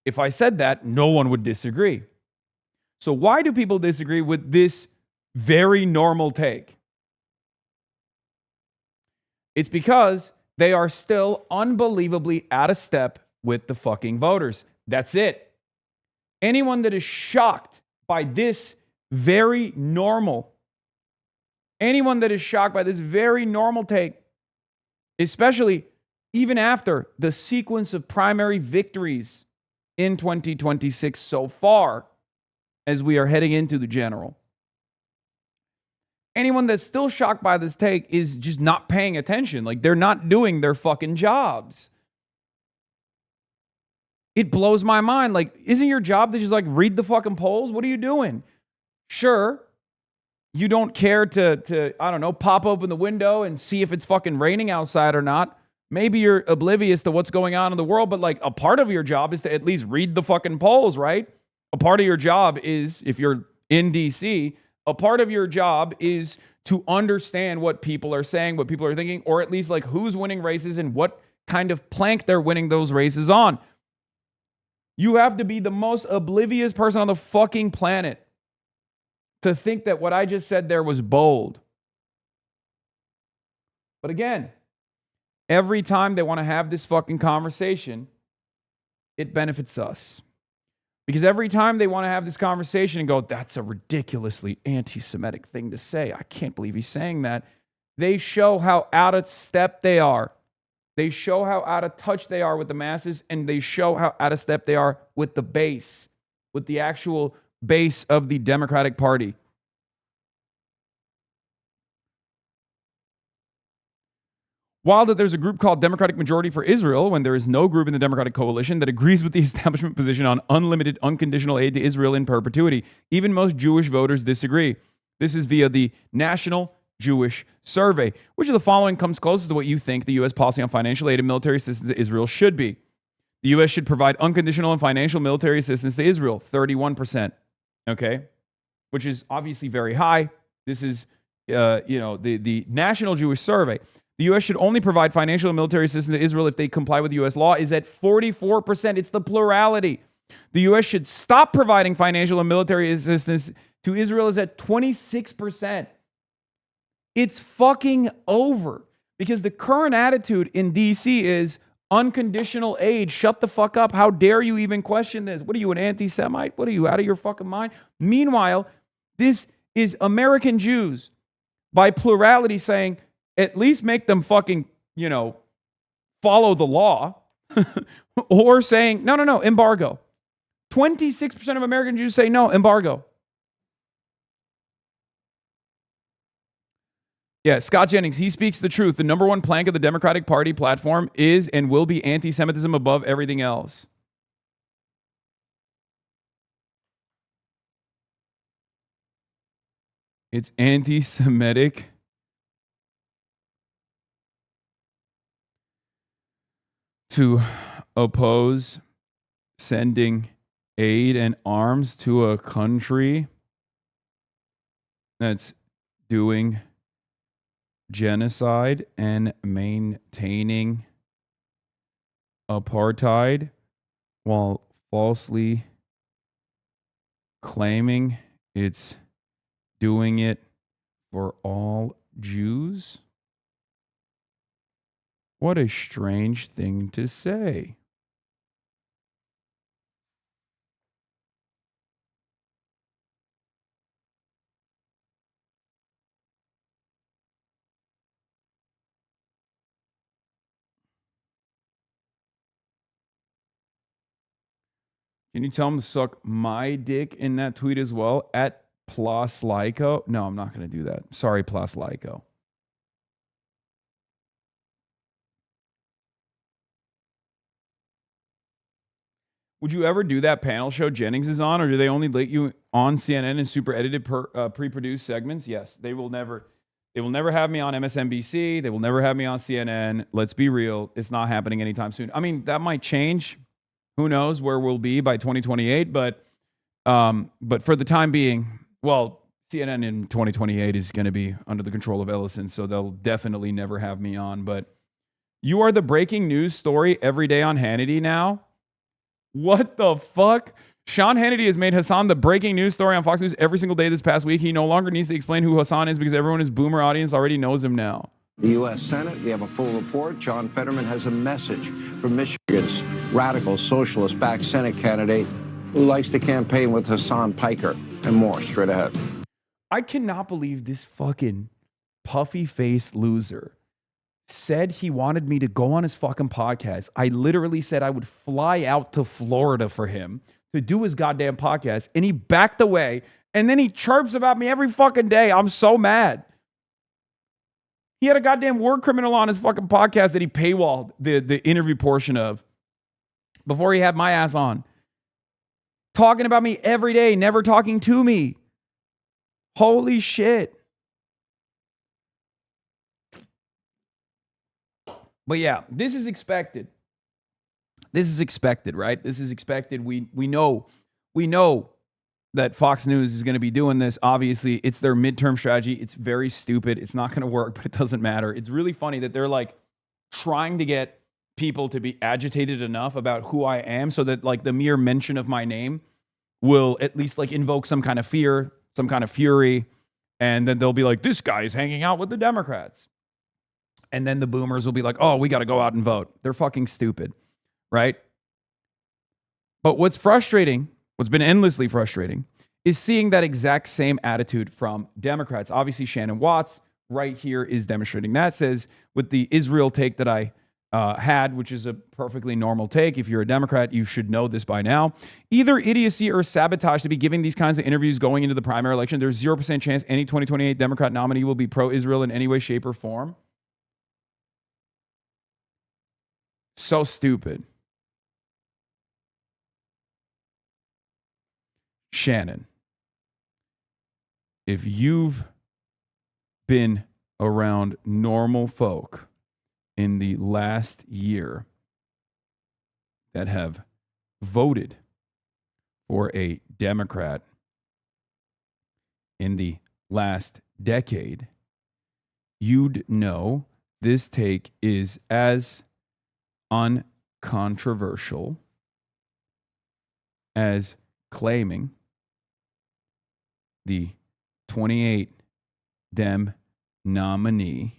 If I said that, no one would disagree. So why do people disagree with this very normal take? It's because they are still unbelievably out of step with the fucking voters. That's it. Anyone that is shocked by this very normal, take, especially even after the sequence of primary victories in 2026 so far, as we are heading into the general, anyone that's still shocked by this take is just not paying attention. Like, they're not doing their fucking jobs. It blows my mind. Like, isn't your job to just like read the fucking polls? What are you doing? Sure, you don't care to I don't know, pop open the window and see if it's fucking raining outside or not. Maybe you're oblivious to what's going on in the world, but like a part of your job is to at least read the fucking polls, right? A part of your job is, if you're in DC, a part of your job is to understand what people are saying, what people are thinking, or at least like who's winning races and what kind of plank they're winning those races on. You have to be the most oblivious person on the fucking planet to think that what I just said there was bold. But again, every time they want to have this fucking conversation, it benefits us. Because every time they want to have this conversation and go, that's a ridiculously anti-Semitic thing to say, I can't believe he's saying that, they show how out of step they are. They show how out of touch they are with the masses, and they show how out of step they are with the base, with the actual base of the Democratic Party. While that there's a group called Democratic Majority for Israel, when there is no group in the Democratic coalition that agrees with the establishment position on unlimited, unconditional aid to Israel in perpetuity, even most Jewish voters disagree. This is via the National Jewish Survey. Which of the following comes closest to what you think the U.S. policy on financial aid and military assistance to Israel should be? The U.S. should provide unconditional and financial military assistance to Israel, 31%. Okay? Which is obviously very high. This is, the National Jewish Survey. The U.S. should only provide financial and military assistance to Israel if they comply with U.S. law is at 44%. It's the plurality. The U.S. should stop providing financial and military assistance to Israel is at 26%. It's fucking over. Because the current attitude in D.C. is unconditional aid. Shut the fuck up. How dare you even question this? What are you, an anti-Semite? What are you, out of your fucking mind? Meanwhile, this is American Jews by plurality saying, at least make them fucking, follow the law. Or saying, no, embargo. 26% of American Jews say no, embargo. Yeah, Scott Jennings, he speaks the truth. The number one plank of the Democratic Party platform is and will be anti-Semitism above everything else. It's anti-Semitic to oppose sending aid and arms to a country that's doing genocide and maintaining apartheid while falsely claiming it's doing it for all Jews? What a strange thing to say. Can you tell him to suck my dick in that tweet as well? At Plaslyko? No, I'm not going to do that. Sorry, Plaslyko. Would you ever do that panel show Jennings is on, or do they only let you on CNN in super edited, pre-produced segments? Yes, they will never. They will never have me on MSNBC. They will never have me on CNN. Let's be real; it's not happening anytime soon. I mean, that might change. Who knows where we'll be by 2028? But for the time being, well, CNN in 2028 is going to be under the control of Ellison, so they'll definitely never have me on. But you are the breaking news story every day on Hannity now. What the fuck? Sean Hannity has made Hasan the breaking news story on Fox News every single day this past week. He no longer needs to explain who Hasan is because everyone in his boomer audience already knows him now. The U.S. Senate, we have a full report. John Fetterman has a message from Michigan's radical socialist-backed Senate candidate who likes to campaign with Hasan Piker, and more straight ahead. I cannot believe this fucking puffy-faced loser said he wanted me to go on his fucking podcast. I literally said I would fly out to Florida for him to do his goddamn podcast, and he backed away, and then he chirps about me every fucking day. I'm so mad. He had a goddamn war criminal on his fucking podcast that he paywalled the interview portion of before he had my ass on. Talking about me every day, never talking to me. Holy shit. But yeah, this is expected. This is expected, right? This is expected. We know that Fox News is going to be doing this. Obviously, it's their midterm strategy. It's very stupid. It's not going to work, but it doesn't matter. It's really funny that they're like trying to get people to be agitated enough about who I am so that like the mere mention of my name will at least like invoke some kind of fear, some kind of fury. And then they'll be like, this guy is hanging out with the Democrats. And then the boomers will be like, oh, we got to go out and vote. They're fucking stupid, right? But what's frustrating, what's been endlessly frustrating, is seeing that exact same attitude from Democrats. Obviously, Shannon Watts right here is demonstrating that. Says with the Israel take that I had, which is a perfectly normal take. If you're a Democrat, you should know this by now. Either idiocy or sabotage to be giving these kinds of interviews going into the primary election. There's 0% chance any 2028 Democrat nominee will be pro-Israel in any way, shape, or form. So stupid. Shannon, if you've been around normal folk in the last year that have voted for a Democrat in the last decade, you'd know this take is as uncontroversial as claiming the 28 Dem nominee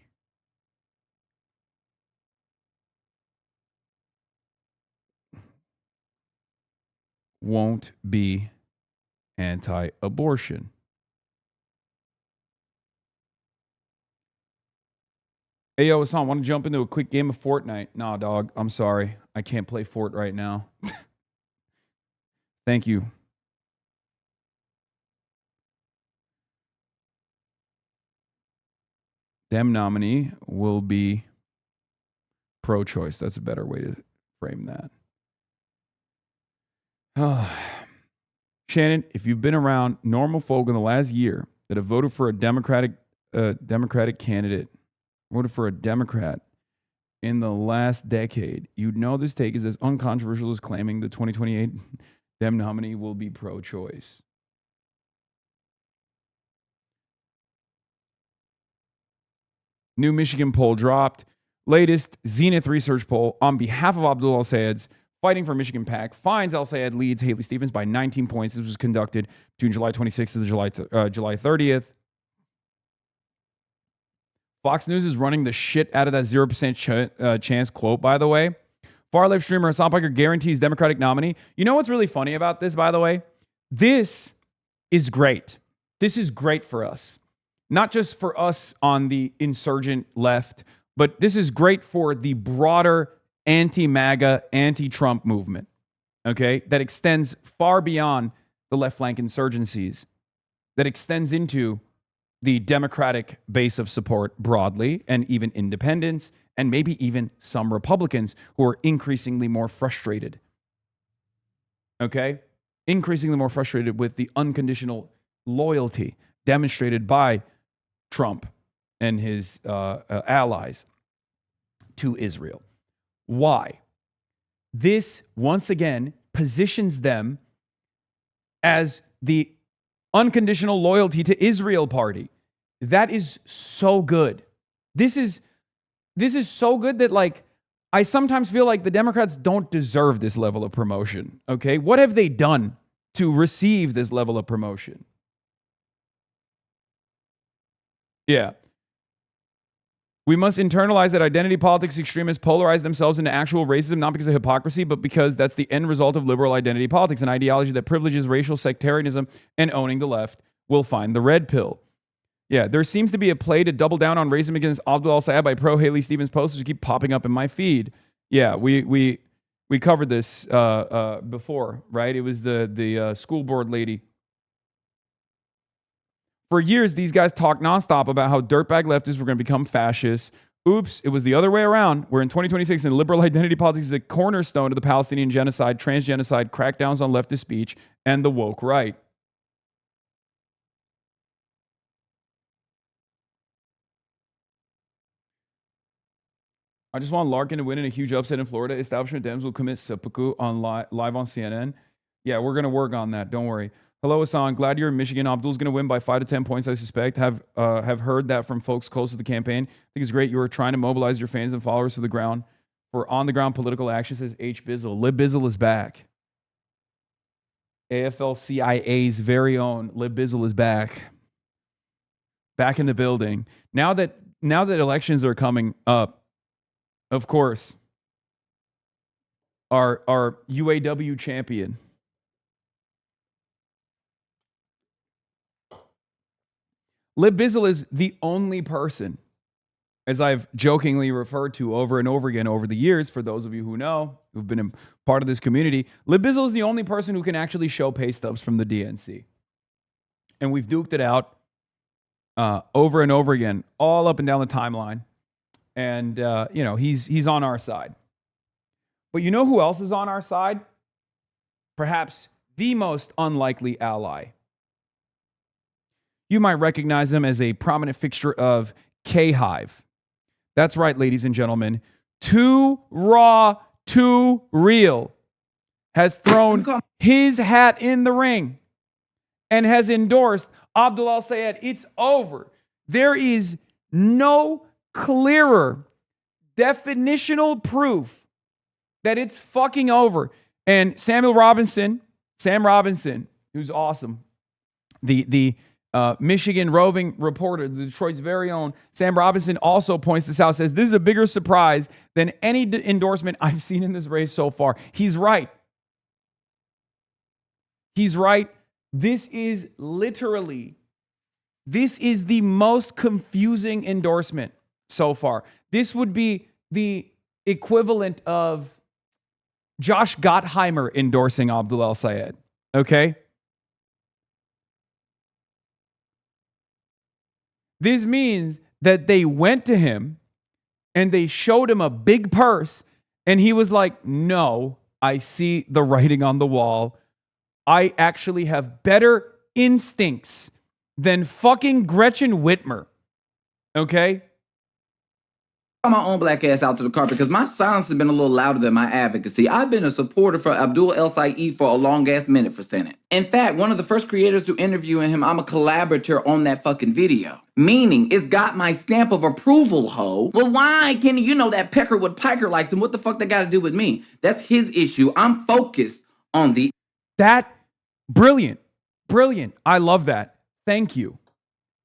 won't be anti-abortion. Hey, yo, Hasan, want to jump into a quick game of Fortnite? Nah, dog, I'm sorry. I can't play Fort right now. Thank you. Dem nominee will be pro-choice. That's a better way to frame that. Shannon, if you've been around normal folk in the last year that have voted for a Democratic candidate, voted for a Democrat in the last decade, you'd know this take is as uncontroversial as claiming the 2028 Dem nominee will be pro-choice. New Michigan poll dropped. latest Zenith research poll on behalf of Abdul al-Sayed's Fighting for Michigan PAC finds al-Sayed leads Haley Stevens by 19 points. This was conducted between July 26th to July 30th. Fox News is running the shit out of that 0% chance quote, by the way. Far-left streamer Hasan Piker guarantees Democratic nominee. You know what's really funny about this, by the way? This is great. This is great for us. Not just for us on the insurgent left, but this is great for the broader anti-MAGA, anti-Trump movement, okay? That extends far beyond the left flank insurgencies, that extends into the Democratic base of support broadly, and even independents, and maybe even some Republicans who are increasingly more frustrated, okay? Increasingly more frustrated with the unconditional loyalty demonstrated by Trump and his allies to Israel. Why? This, once again, positions them as the unconditional loyalty to Israel party. That is so good. This is so good that, like, I sometimes feel like the Democrats don't deserve this level of promotion, okay? What have they done to receive this level of promotion? Yeah. We must internalize that identity politics extremists polarize themselves into actual racism, not because of hypocrisy, but because that's the end result of liberal identity politics, an ideology that privileges racial sectarianism and owning the left will find the red pill. Yeah, there seems to be a play to double down on racism against Abdul al-Sayed by pro-Haley Stevens posters who keep popping up in my feed. Yeah, we covered this before, right? It was the school board lady. For years, these guys talked nonstop about how dirtbag leftists were going to become fascists. Oops, it was the other way around, where in 2026, and liberal identity politics is a cornerstone of the Palestinian genocide, transgenocide, crackdowns on leftist speech, and the woke right. I just want Larkin to win in a huge upset in Florida. Establishment Dems will commit seppuku on live on CNN. Yeah, we're going to work on that. Don't worry. Hello, Hasan. Glad you're in Michigan. Abdul's going to win by 5 to 10 points, I suspect. Have heard that from folks close to the campaign. I think it's great you are trying to mobilize your fans and followers for on-the-ground political action, says H. Bizzle. Lib Bizzle is back. AFL-CIA's very own Lib Bizzle is back. Back in the building. Now that elections are coming up, of course, our UAW champion, Lib Bizzle, is the only person, as I've jokingly referred to over and over again over the years, for those of you who know, who've been a part of this community, Lib Bizzle is the only person who can actually show pay stubs from the DNC. And we've duked it out over and over again, all up and down the timeline. And, he's on our side. But you know who else is on our side? Perhaps the most unlikely ally. You might recognize him as a prominent fixture of K-Hive. That's right, ladies and gentlemen. Too Raw, Too Real has thrown his hat in the ring and has endorsed Abdul al-Sayed. It's over. There is no clearer definitional proof that it's fucking over. And Sam Robinson, who's awesome, the Michigan roving reporter, the Detroit's very own Sam Robinson, also points this out, says this is a bigger surprise than any endorsement I've seen in this race so far. He's right. He's right. This is the most confusing endorsement so far. This would be the equivalent of Josh Gottheimer endorsing Abdul al-Sayed. Okay? This means that they went to him and they showed him a big purse and he was like, no, I see the writing on the wall. I actually have better instincts than fucking Gretchen Whitmer. Okay? my own black ass out to the carpet because my silence has been a little louder than my advocacy. I've been a supporter for Abdul El Saeed for a long ass minute for Senate. In fact, one of the first creators to interview him, I'm a collaborator on that fucking video. Meaning, it's got my stamp of approval, ho. Well, why, Kenny? You know that Peckerwood Piker likes him. What the fuck that got to do with me? That's his issue. I'm focused on the... That, brilliant. Brilliant. I love that. Thank you.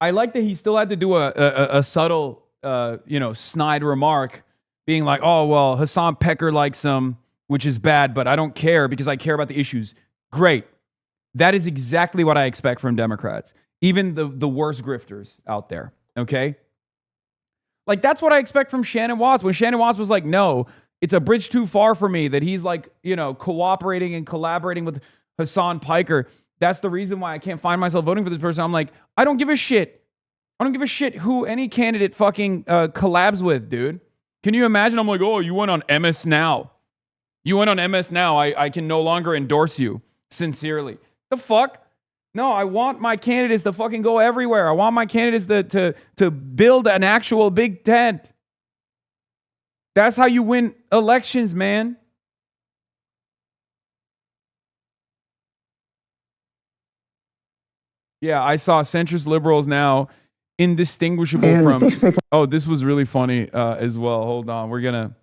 I like that he still had to do a subtle... snide remark being like, oh, well, Hasan Pecker likes him, which is bad, but I don't care because I care about the issues. Great. That is exactly what I expect from Democrats. Even the worst grifters out there. Okay. Like, that's what I expect from Shannon Watts. When Shannon Watts was like, no, it's a bridge too far for me, that he's like, cooperating and collaborating with Hasan Piker. That's the reason why I can't find myself voting for this person. I'm like, I don't give a shit. I don't give a shit who any candidate fucking collabs with, dude. Can you imagine? I'm like, oh, you went on MS Now. You went on MS Now. I can no longer endorse you. Sincerely. The fuck? No, I want my candidates to fucking go everywhere. I want my candidates to build an actual big tent. That's how you win elections, man. Yeah, I saw centrist liberals now indistinguishable from... Oh, this was really funny as well. Hold on.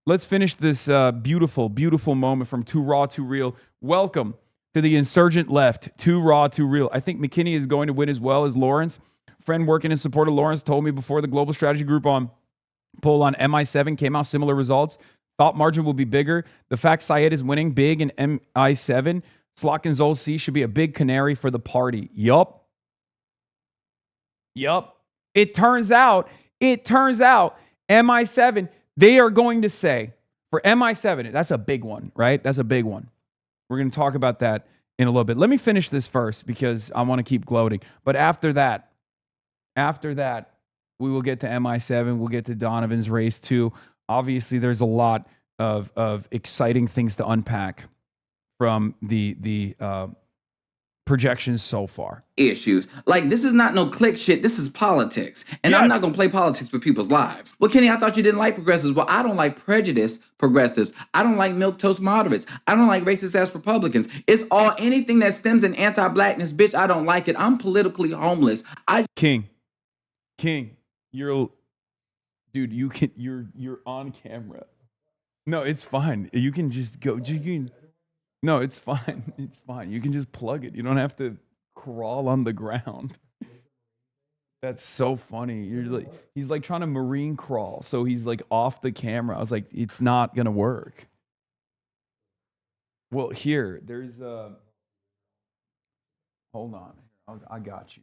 Let's finish this beautiful, beautiful moment from Too Raw, Too Real. Welcome to the insurgent left. Too Raw, Too Real. I think McKinney is going to win as well as Lawrence. Friend working in support of Lawrence told me before the Global Strategy Group poll on MI7 came out similar results. Thought margin will be bigger. The fact Syed is winning big in MI7, Slotkin's old C should be a big canary for the party. Yup. It turns out, MI7, they are going to say, for MI7, that's a big one, right? That's a big one. We're going to talk about that in a little bit. Let me finish this first because I want to keep gloating. But after that, we will get to MI7. We'll get to Donovan's race too. Obviously, there's a lot of exciting things to unpack from the projections so far. Issues. Like, this is not no click shit. This is politics. And yes. I'm not going to play politics with people's lives. Well, Kenny, I thought you didn't like progressives. Well, I don't like prejudiced progressives. I don't like milquetoast moderates. I don't like racist ass Republicans. It's all anything that stems in anti-blackness. Bitch, I don't like it. I'm politically homeless. King, you're on camera. No, it's fine. You can just go. No, it's fine. It's fine. You can just plug it. You don't have to crawl on the ground. That's so funny. He's like trying to marine crawl, so he's like off the camera. I was like, it's not gonna work. Well, here, there's hold on. I got you.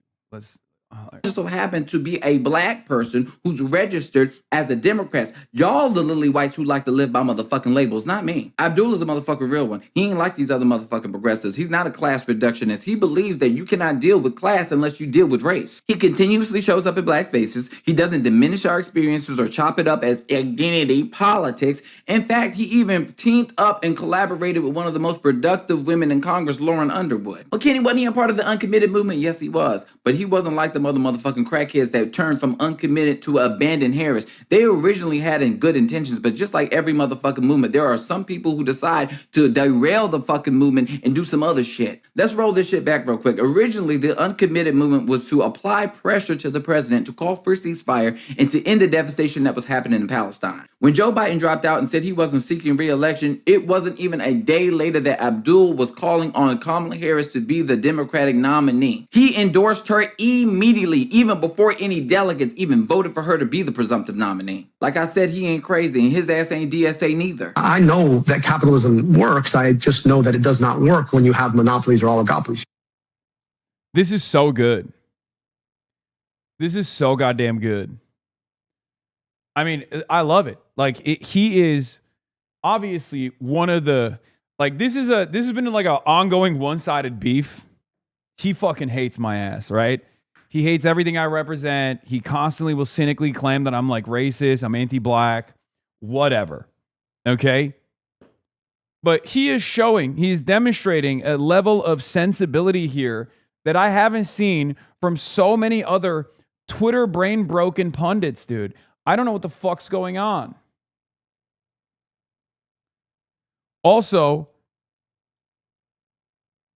Just so happen to be a black person who's registered as a Democrat. Y'all the lily whites who like to live by motherfucking labels, not me. Abdul is a motherfucking real one. He ain't like these other motherfucking progressives. He's not a class reductionist. He believes that you cannot deal with class unless you deal with race. He continuously shows up in black spaces. He doesn't diminish our experiences or chop it up as identity politics. In fact, he even teamed up and collaborated with one of the most productive women in Congress, Lauren Underwood. Well, Kenny, wasn't he a part of the uncommitted movement? Yes, he was. But he wasn't like the motherfucking crackheads that turned from uncommitted to abandoned Harris. They originally had in good intentions, but just like every motherfucking movement, there are some people who decide to derail the fucking movement and do some other shit. Let's roll this shit back real quick. Originally, the uncommitted movement was to apply pressure to the president to call for a ceasefire and to end the devastation that was happening in Palestine. When Joe Biden dropped out and said he wasn't seeking re-election, it wasn't even a day later that Abdul was calling on Kamala Harris to be the Democratic nominee. He endorsed her immediately, even before any delegates even voted for her to be the presumptive nominee. Like I said, he ain't crazy, and his ass ain't DSA neither. I know that capitalism works. I just know that it does not work when you have monopolies or oligopolies. This is so good. This is so goddamn good. I mean, I love it. Like, he is obviously one of the, like, this has been like an ongoing one-sided beef. He fucking hates my ass, right? He hates everything I represent. He constantly will cynically claim that I'm like racist, I'm anti-black, whatever. Okay? But he is demonstrating a level of sensibility here that I haven't seen from so many other Twitter brain broken pundits, dude. I don't know what the fuck's going on. Also,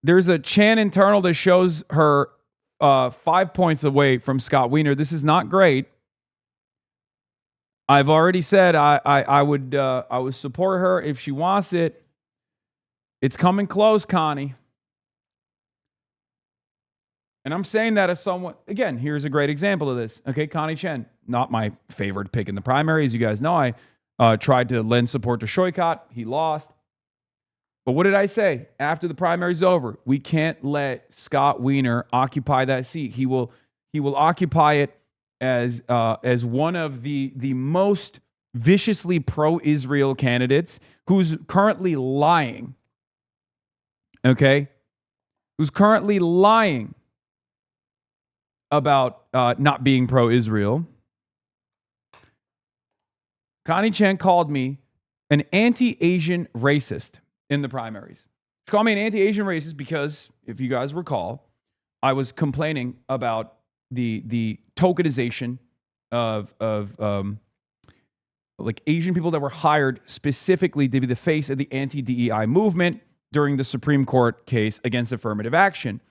there's a Chan internal that shows her 5 points away from Scott Wiener. This is not great. I've already said I would support her if she wants it. It's coming close, Connie. And I'm saying that as someone, again, here's a great example of this. Okay, Connie Chen, not my favorite pick in the primary. As you guys know, I tried to lend support to Shoykot. He lost. But what did I say? After the primary's over, we can't let Scott Wiener occupy that seat. He will occupy it as one of the most viciously pro-Israel candidates who's currently lying. Okay? Who's currently lying about not being pro-Israel. Connie Chen called me an anti-Asian racist in the primaries. She called me an anti-Asian racist because, if you guys recall, I was complaining about the tokenization of like Asian people that were hired specifically to be the face of the anti-DEI movement during the Supreme Court case against affirmative action.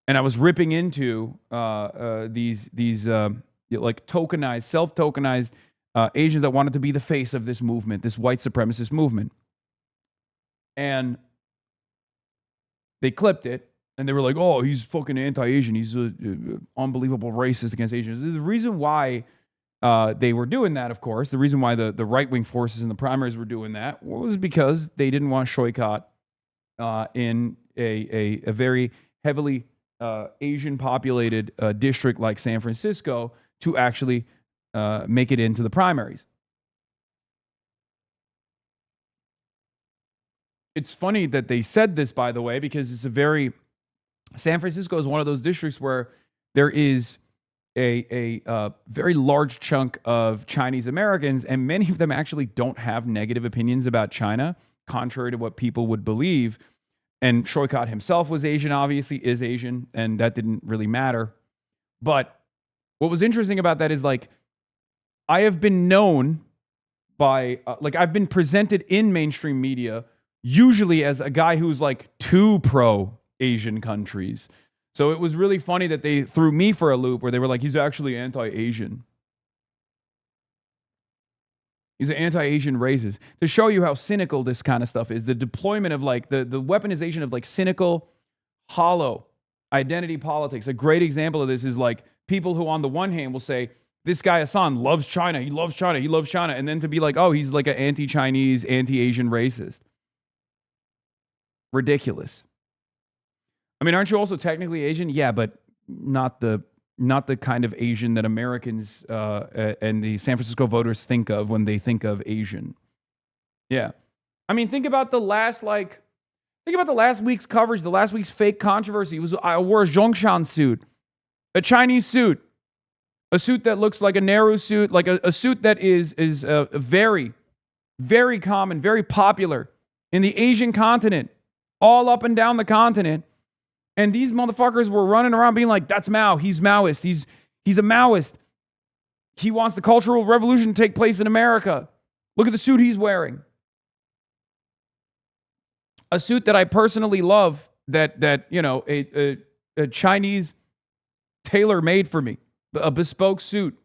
And I was ripping into these like tokenized, self-tokenized Asians that wanted to be the face of this movement, this white supremacist movement. And they clipped it, and they were like, oh, he's fucking anti-Asian. He's an unbelievable racist against Asians. The reason why they were doing that, of course, the reason why the right-wing forces in the primaries were doing that was because they didn't want Shoykot in a very heavily Asian-populated district like San Francisco to actually make it into the primaries. It's funny that they said this, by the way, because San Francisco is one of those districts where there is a very large chunk of Chinese Americans, and many of them actually don't have negative opinions about China, contrary to what people would believe. And Shoykot himself was Asian, obviously is Asian, and that didn't really matter. But what was interesting about that is, like, I have been known by, I've been presented in mainstream media usually as a guy who's like too pro-Asian countries. So it was really funny that they threw me for a loop where they were like, he's actually anti-Asian. He's an anti-Asian racist. To show you how cynical this kind of stuff is, the deployment of like the weaponization of like cynical, hollow identity politics. A great example of this is like people who on the one hand will say, this guy Hasan loves China, he loves China, he loves China. And then to be like, oh, he's like an anti-Chinese, anti-Asian racist. Ridiculous. I mean, aren't you also technically Asian? Yeah, but not the kind of Asian that Americans and the San Francisco voters think of when they think of Asian. Yeah. I mean, think about the last week's coverage, the last week's fake controversy. I wore a Zhongshan suit, a Chinese suit, a suit that looks like a Nehru suit, like a suit that is very, very common, very popular in the Asian continent, all up and down the continent. And these motherfuckers were running around being like, that's Mao. He's Maoist. He's a Maoist. He wants the Cultural Revolution to take place in America. Look at the suit he's wearing. A suit that I personally love that you know, a Chinese tailor made for me. A bespoke suit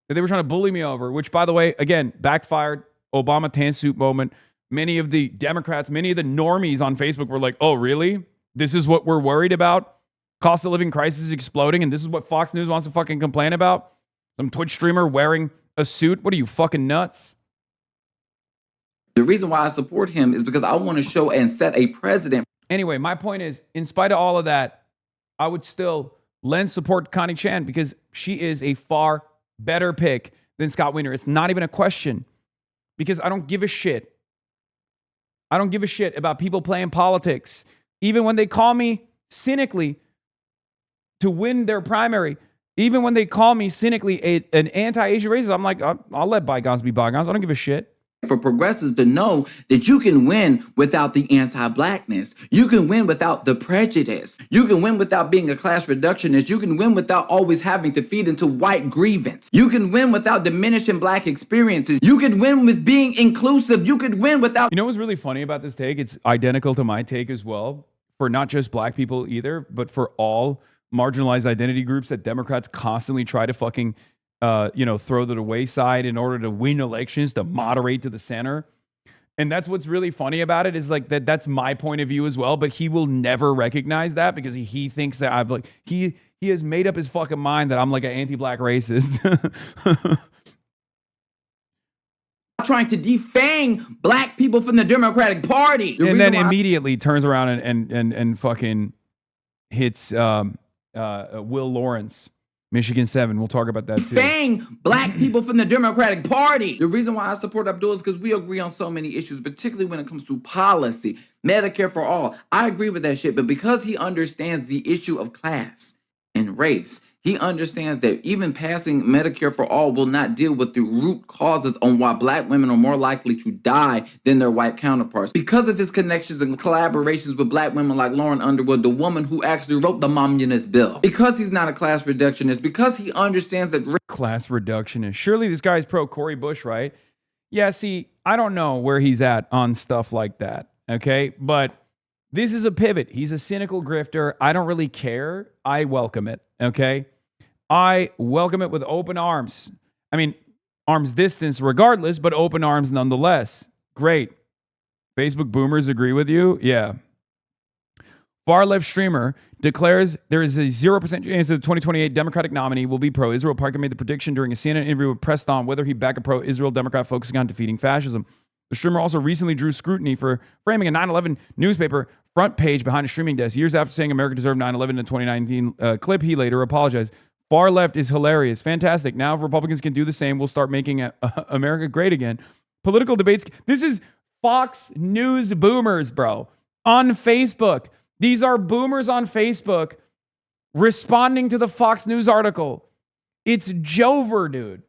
that they were trying to bully me over, which, by the way, again, backfired. Obama tan suit moment. Many of the Democrats, many of the normies on Facebook were like, oh, really? This is what we're worried about? Cost of living crisis is exploding, and this is what Fox News wants to fucking complain about? Some Twitch streamer wearing a suit? What are you, fucking nuts? The reason why I support him is because I want to show and set a precedent. Anyway, my point is, in spite of all of that, I would still lend support to Connie Chan because she is a far better pick than Scott Wiener. It's not even a question because I don't give a shit. I don't give a shit about people playing politics. Even when they call me cynically to win their primary, even when they call me cynically an anti-Asian racist, I'm like, I'll let bygones be bygones. I don't give a shit. for progressives to know that you can win without the anti-blackness. You can win without the prejudice. You can win without being a class reductionist. You can win without always having to feed into white grievance. You can win without diminishing black experiences. You can win with being inclusive. You could win without... You know what's really funny about this take? It's identical to my take as well, for not just black people either, but for all marginalized identity groups that Democrats constantly try to fucking throw to the wayside in order to win elections, to moderate to the center. And that's what's really funny about it, is like that's my point of view as well, but he will never recognize that because he thinks that I've like, he has made up his fucking mind that I'm like an anti-black racist. Trying to defang black people from the Democratic Party. And then immediately turns around and fucking hits Will Lawrence. Michigan 7. We'll talk about that too. Defang black people from the Democratic Party. The reason why I support Abdul is because we agree on so many issues, particularly when it comes to policy. Medicare for all. I agree with that shit, but because he understands the issue of class and race, he understands that even passing Medicare for all will not deal with the root causes on why black women are more likely to die than their white counterparts. Because of his connections and collaborations with black women like Lauren Underwood, the woman who actually wrote the Momunist bill. Because he's not a class reductionist, because he understands that... Class reductionist. Surely this guy's pro Cory Bush, right? Yeah, see, I don't know where he's at on stuff like that, okay? But this is a pivot. He's a cynical grifter. I don't really care. I welcome it, okay? I welcome it with open arms. I mean, arms distance regardless, but open arms nonetheless. Great. Facebook boomers agree with you? Yeah. Far left streamer declares there is a 0% chance that the 2028 Democratic nominee will be pro-Israel. Piker made the prediction during a CNN interview with Pressed On whether he'd back a pro-Israel Democrat focusing on defeating fascism. The streamer also recently drew scrutiny for framing a 9/11 newspaper front page behind a streaming desk. Years after saying America deserved 9/11 in a 2019 clip, he later apologized. Far left is hilarious. Fantastic. Now if Republicans can do the same, we'll start making America great again. Political debates. This is Fox News boomers, bro. On Facebook. These are boomers on Facebook responding to the Fox News article. It's Jover, dude.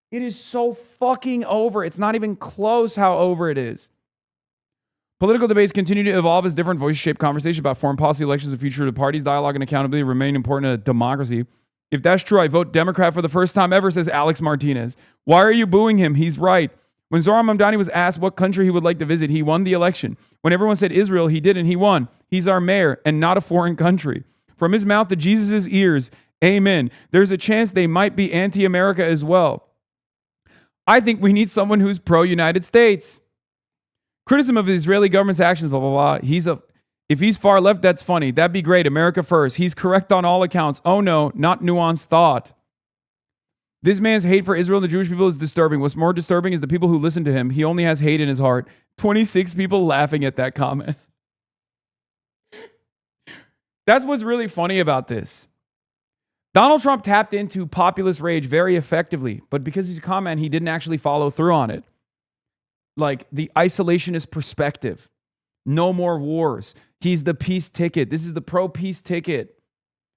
It is so fucking over. It's not even close how over it is. Political debates continue to evolve as different voices shape conversation about foreign policy, elections, the future of the parties. Dialogue and accountability remain important to a democracy. If that's true, I vote Democrat for the first time ever, says Alex Martinez. Why are you booing him? He's right. When Zohran Mamdani was asked what country he would like to visit, he won the election. When everyone said Israel, he didn't. He won. He's our mayor and not a foreign country. From his mouth to Jesus' ears, amen. There's a chance they might be anti-America as well. I think we need someone who's pro-United States. Criticism of the Israeli government's actions, blah, blah, blah. If he's far left, that's funny. That'd be great. America first. He's correct on all accounts. Oh no, not nuanced thought. This man's hate for Israel and the Jewish people is disturbing. What's more disturbing is the people who listen to him. He only has hate in his heart. 26 people laughing at that comment. That's what's really funny about this. Donald Trump tapped into populist rage very effectively, but because he's a con man, he didn't actually follow through on it. Like the isolationist perspective. No more wars. He's the peace ticket. This is the pro-peace ticket.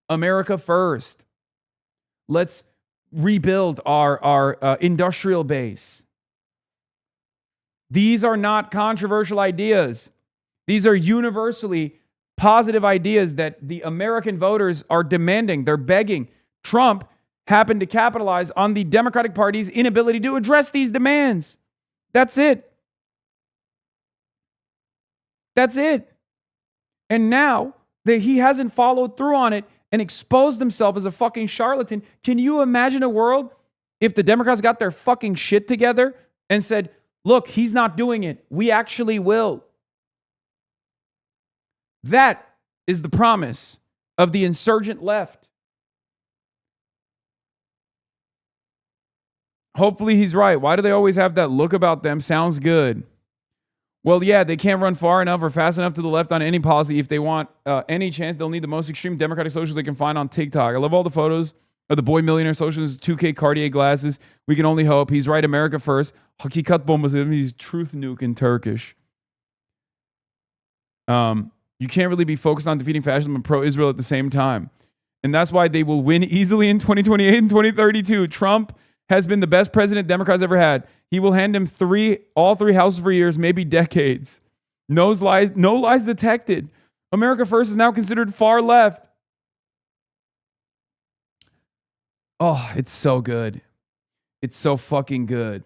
America first. Let's rebuild our industrial base. These are not controversial ideas. These are universally positive ideas that the American voters are demanding. They're begging. Trump happened to capitalize on the Democratic Party's inability to address these demands. That's it. That's it. And now that he hasn't followed through on it and exposed himself as a fucking charlatan, can you imagine a world if the Democrats got their fucking shit together and said, look, he's not doing it. We actually will. That is the promise of the insurgent left. Hopefully he's right. Why do they always have that look about them? Sounds good. Well, yeah, they can't run far enough or fast enough to the left on any policy. If they want any chance, they'll need the most extreme Democratic socialists they can find on TikTok. I love all the photos of the boy millionaire socialist, 2K Cartier glasses. We can only hope. He's right, America first. Hakikat bombasım. He's truth nuke in Turkish. You can't really be focused on defeating fascism and pro-Israel at the same time. And that's why they will win easily in 2028 and 2032. Trump has been the best president Democrats ever had. He will hand him all three houses for years, maybe decades. No lies detected. America First is now considered far left. Oh, it's so good. It's so fucking good.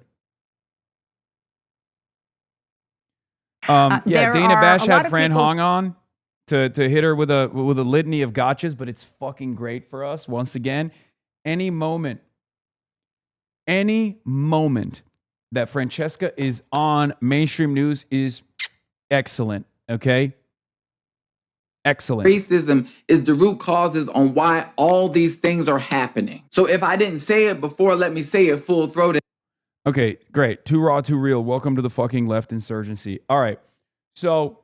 Dana Bash had Fran Hong on to hit her with a litany of gotchas, but it's fucking great for us. Once again, any moment that Francesca is on mainstream news is excellent. Okay? Excellent. Racism is the root causes on why all these things are happening. So if I didn't say it before, let me say it full throated. Okay, great. Too raw, too real. Welcome to the fucking left insurgency. All right. So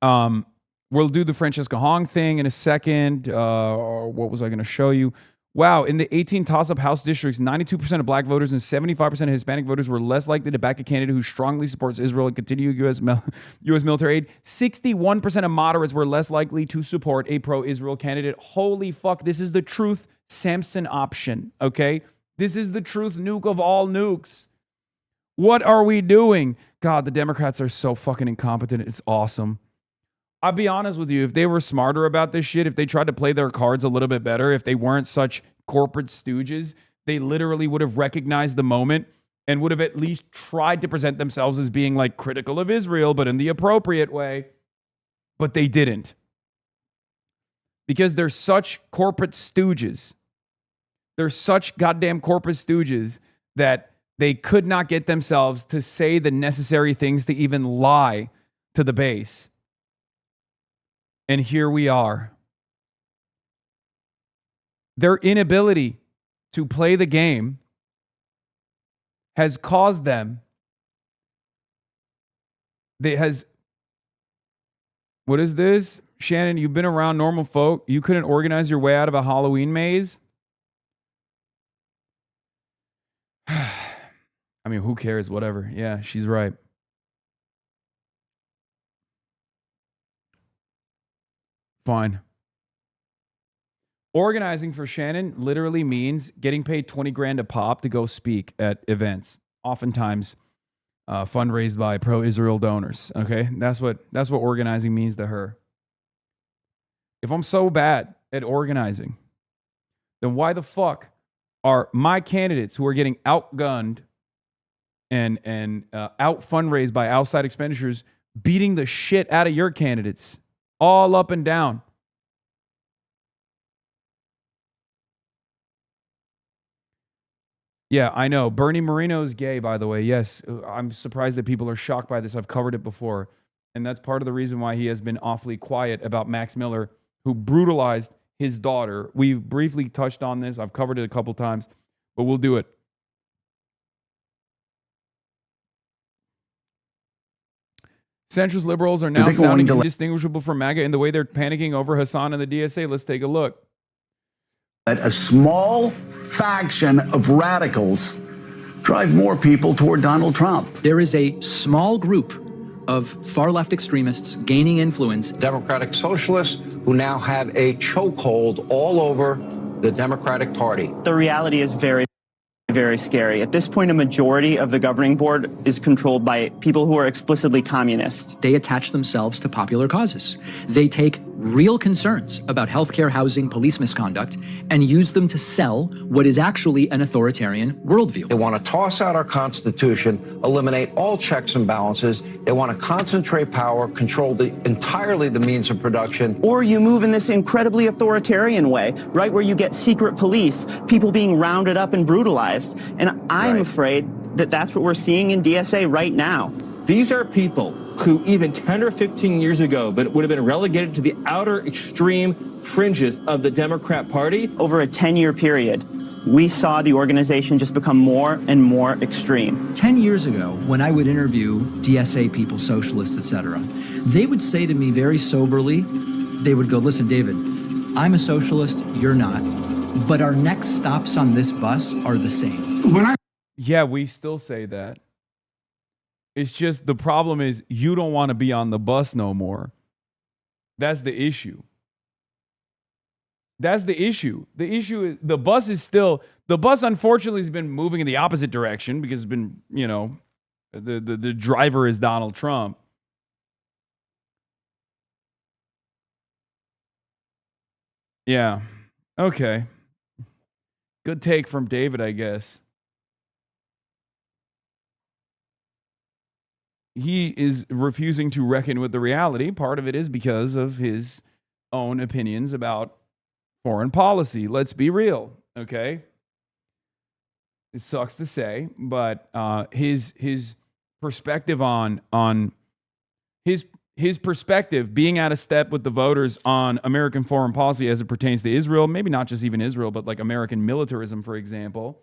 we'll do the Francesca Hong thing in a second. What was I going to show you? Wow, in the 18 toss-up House districts, 92% of black voters and 75% of Hispanic voters were less likely to back a candidate who strongly supports Israel and continued U.S. military aid. 61% of moderates were less likely to support a pro-Israel candidate. Holy fuck, this is the truth Samson option, okay? This is the truth nuke of all nukes. What are we doing? God, the Democrats are so fucking incompetent. It's awesome. I'll be honest with you. If they were smarter about this shit, if they tried to play their cards a little bit better, if they weren't such corporate stooges, they literally would have recognized the moment and would have at least tried to present themselves as being like critical of Israel, but in the appropriate way. But they didn't. Because they're such corporate stooges. They're such goddamn corporate stooges that they could not get themselves to say the necessary things to even lie to the base. And here we are. Their inability to play the game has caused them. What is this? Shannon, you've been around normal folk. You couldn't organize your way out of a Halloween maze? I mean, who cares? Whatever. Yeah, she's right. Fine. Organizing for Shannon literally means getting paid 20 grand a pop to go speak at events, oftentimes fundraised by pro-Israel donors. Okay, that's what organizing means to her. If I'm so bad at organizing, then why the fuck are my candidates who are getting outgunned and out fundraised by outside expenditures beating the shit out of your candidates? All up and down. Yeah, I know. Bernie Moreno is gay, by the way. Yes, I'm surprised that people are shocked by this. I've covered it before. And that's part of the reason why he has been awfully quiet about Max Miller, who brutalized his daughter. We've briefly touched on this. I've covered it a couple times, but we'll do it. Centrist liberals are now sounding indistinguishable from MAGA in the way they're panicking over Hasan and the DSA. Let's take a look. A small faction of radicals drive more people toward Donald Trump. There is a small group of far-left extremists gaining influence. Democratic socialists who now have a chokehold all over the Democratic Party. The reality is very, very scary. At this point, a majority of the governing board is controlled by people who are explicitly communist. They attach themselves to popular causes. They take real concerns about healthcare, housing, police misconduct, and use them to sell what is actually an authoritarian worldview. They want to toss out our Constitution, eliminate all checks and balances. They want to concentrate power, control entirely the means of production. Or you move in this incredibly authoritarian way, right, where you get secret police, people being rounded up and brutalized. And I'm afraid that that's what we're seeing in DSA right now. These are people who even 10 or 15 years ago would have been relegated to the outer extreme fringes of the Democrat Party. Over a 10-year period, we saw the organization just become more and more extreme. 10 years ago, when I would interview DSA people, socialists, etc., they would say to me very soberly, they would go, listen, David, I'm a socialist, you're not, but our next stops on this bus are the same. Yeah, we still say that. It's just the problem is you don't want to be on the bus no more. That's the issue. That's the issue. The issue is the bus unfortunately has been moving in the opposite direction because it's been, the driver is Donald Trump. Yeah. Okay. Good take from David, I guess. He is refusing to reckon with the reality. Part of it is because of his own opinions about foreign policy. Let's be real, okay? It sucks to say, but his perspective on his perspective being out of step with the voters on American foreign policy as it pertains to Israel, maybe not just even Israel, but like American militarism, for example,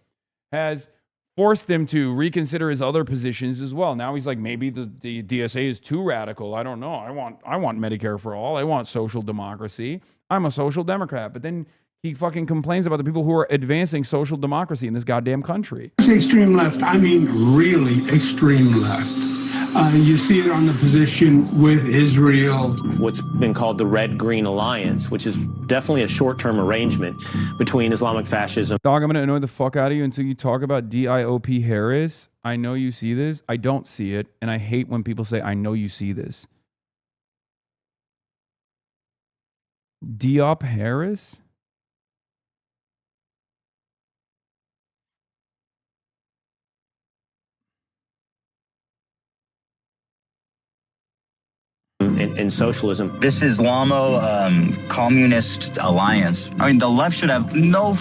has forced him to reconsider his other positions as well. Now he's like, maybe the DSA is too radical. I don't know. I want Medicare for all. I want social democracy. I'm a social democrat. But then he fucking complains about the people who are advancing social democracy in this goddamn country. Extreme left, I mean really extreme left. You see it on the position with Israel. What's been called the Red-Green Alliance, which is definitely a short-term arrangement between Islamic fascism. Dog, I'm going to annoy the fuck out of you until you talk about DIOP Harris. I know you see this. I don't see it. And I hate when people say, I know you see this. Diop Harris? In socialism. This Islamo communist alliance. I mean, the left should have no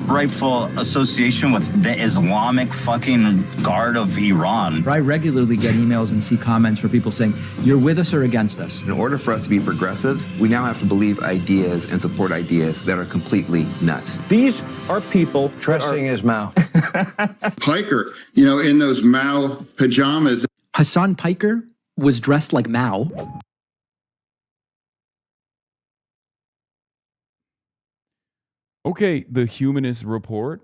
rightful association with the Islamic fucking Guard of Iran. I regularly get emails and see comments for people saying, you're with us or against us. In order for us to be progressives, we now have to believe ideas and support ideas that are completely nuts. These are people trusting his mouth. Piker, in those Mao pajamas. Hasan Piker was dressed like Mao. Okay, the Humanist Report.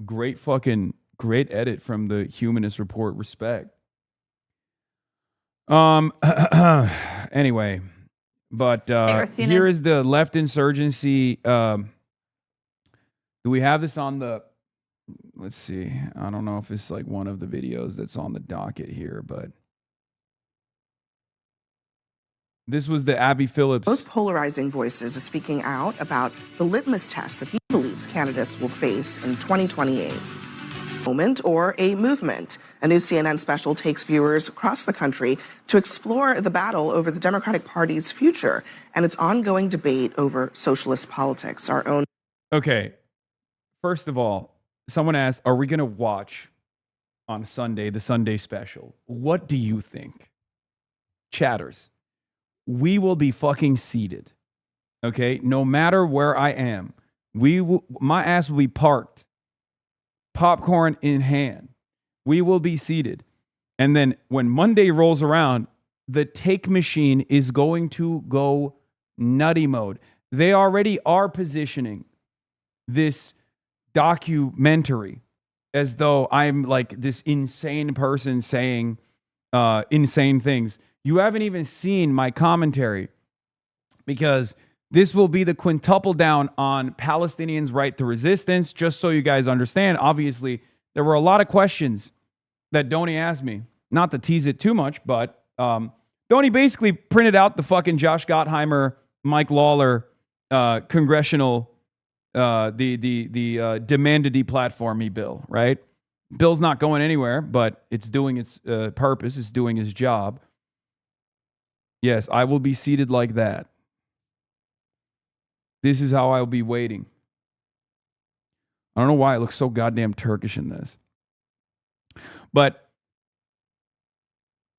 Great edit from the Humanist Report. Respect. Anyway, but here is the left insurgency. Do we have this on the... Let's see. I don't know if it's like one of the videos that's on the docket here, but this was the Abby Phillips. Most polarizing voices are speaking out about the litmus test that he believes candidates will face in 2028. Moment or a movement. A new CNN special takes viewers across the country to explore the battle over the Democratic Party's future and its ongoing debate over socialist politics. Our own. Okay. First of all, someone asked, are we going to watch on Sunday, the Sunday special? What do you think? Chatters, we will be fucking seated. Okay? No matter where I am, my ass will be parked, popcorn in hand. We will be seated. And then when Monday rolls around, the take machine is going to go nutty mode. They already are positioning this documentary as though I'm like this insane person saying insane things. You haven't even seen my commentary because this will be the quintuple down on Palestinians' right to resistance. Just so you guys understand, obviously, there were a lot of questions that Donnie asked me. Not to tease it too much, but Donnie basically printed out the fucking Josh Gottheimer, Mike Lawler congressional the demand to deplatform me bill, right? Bill's not going anywhere, but it's doing its purpose. It's doing his job. Yes, I will be seated like that. This is how I'll be waiting. I don't know why it looks so goddamn Turkish in this. But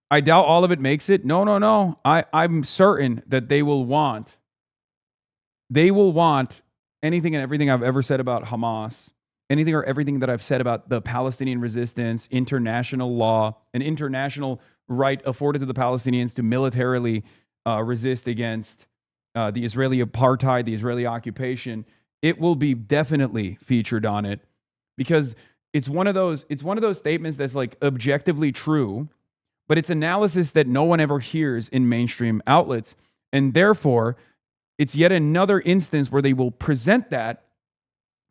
I doubt all of it makes it. No. I'm certain that they will want anything and everything I've ever said about Hamas, anything or everything that I've said about the Palestinian resistance, international law, an international right afforded to the Palestinians to militarily resist against the Israeli apartheid, the Israeli occupation. It will be definitely featured on it because it's one of those statements that's like objectively true, but it's analysis that no one ever hears in mainstream outlets. And therefore, it's yet another instance where they will present that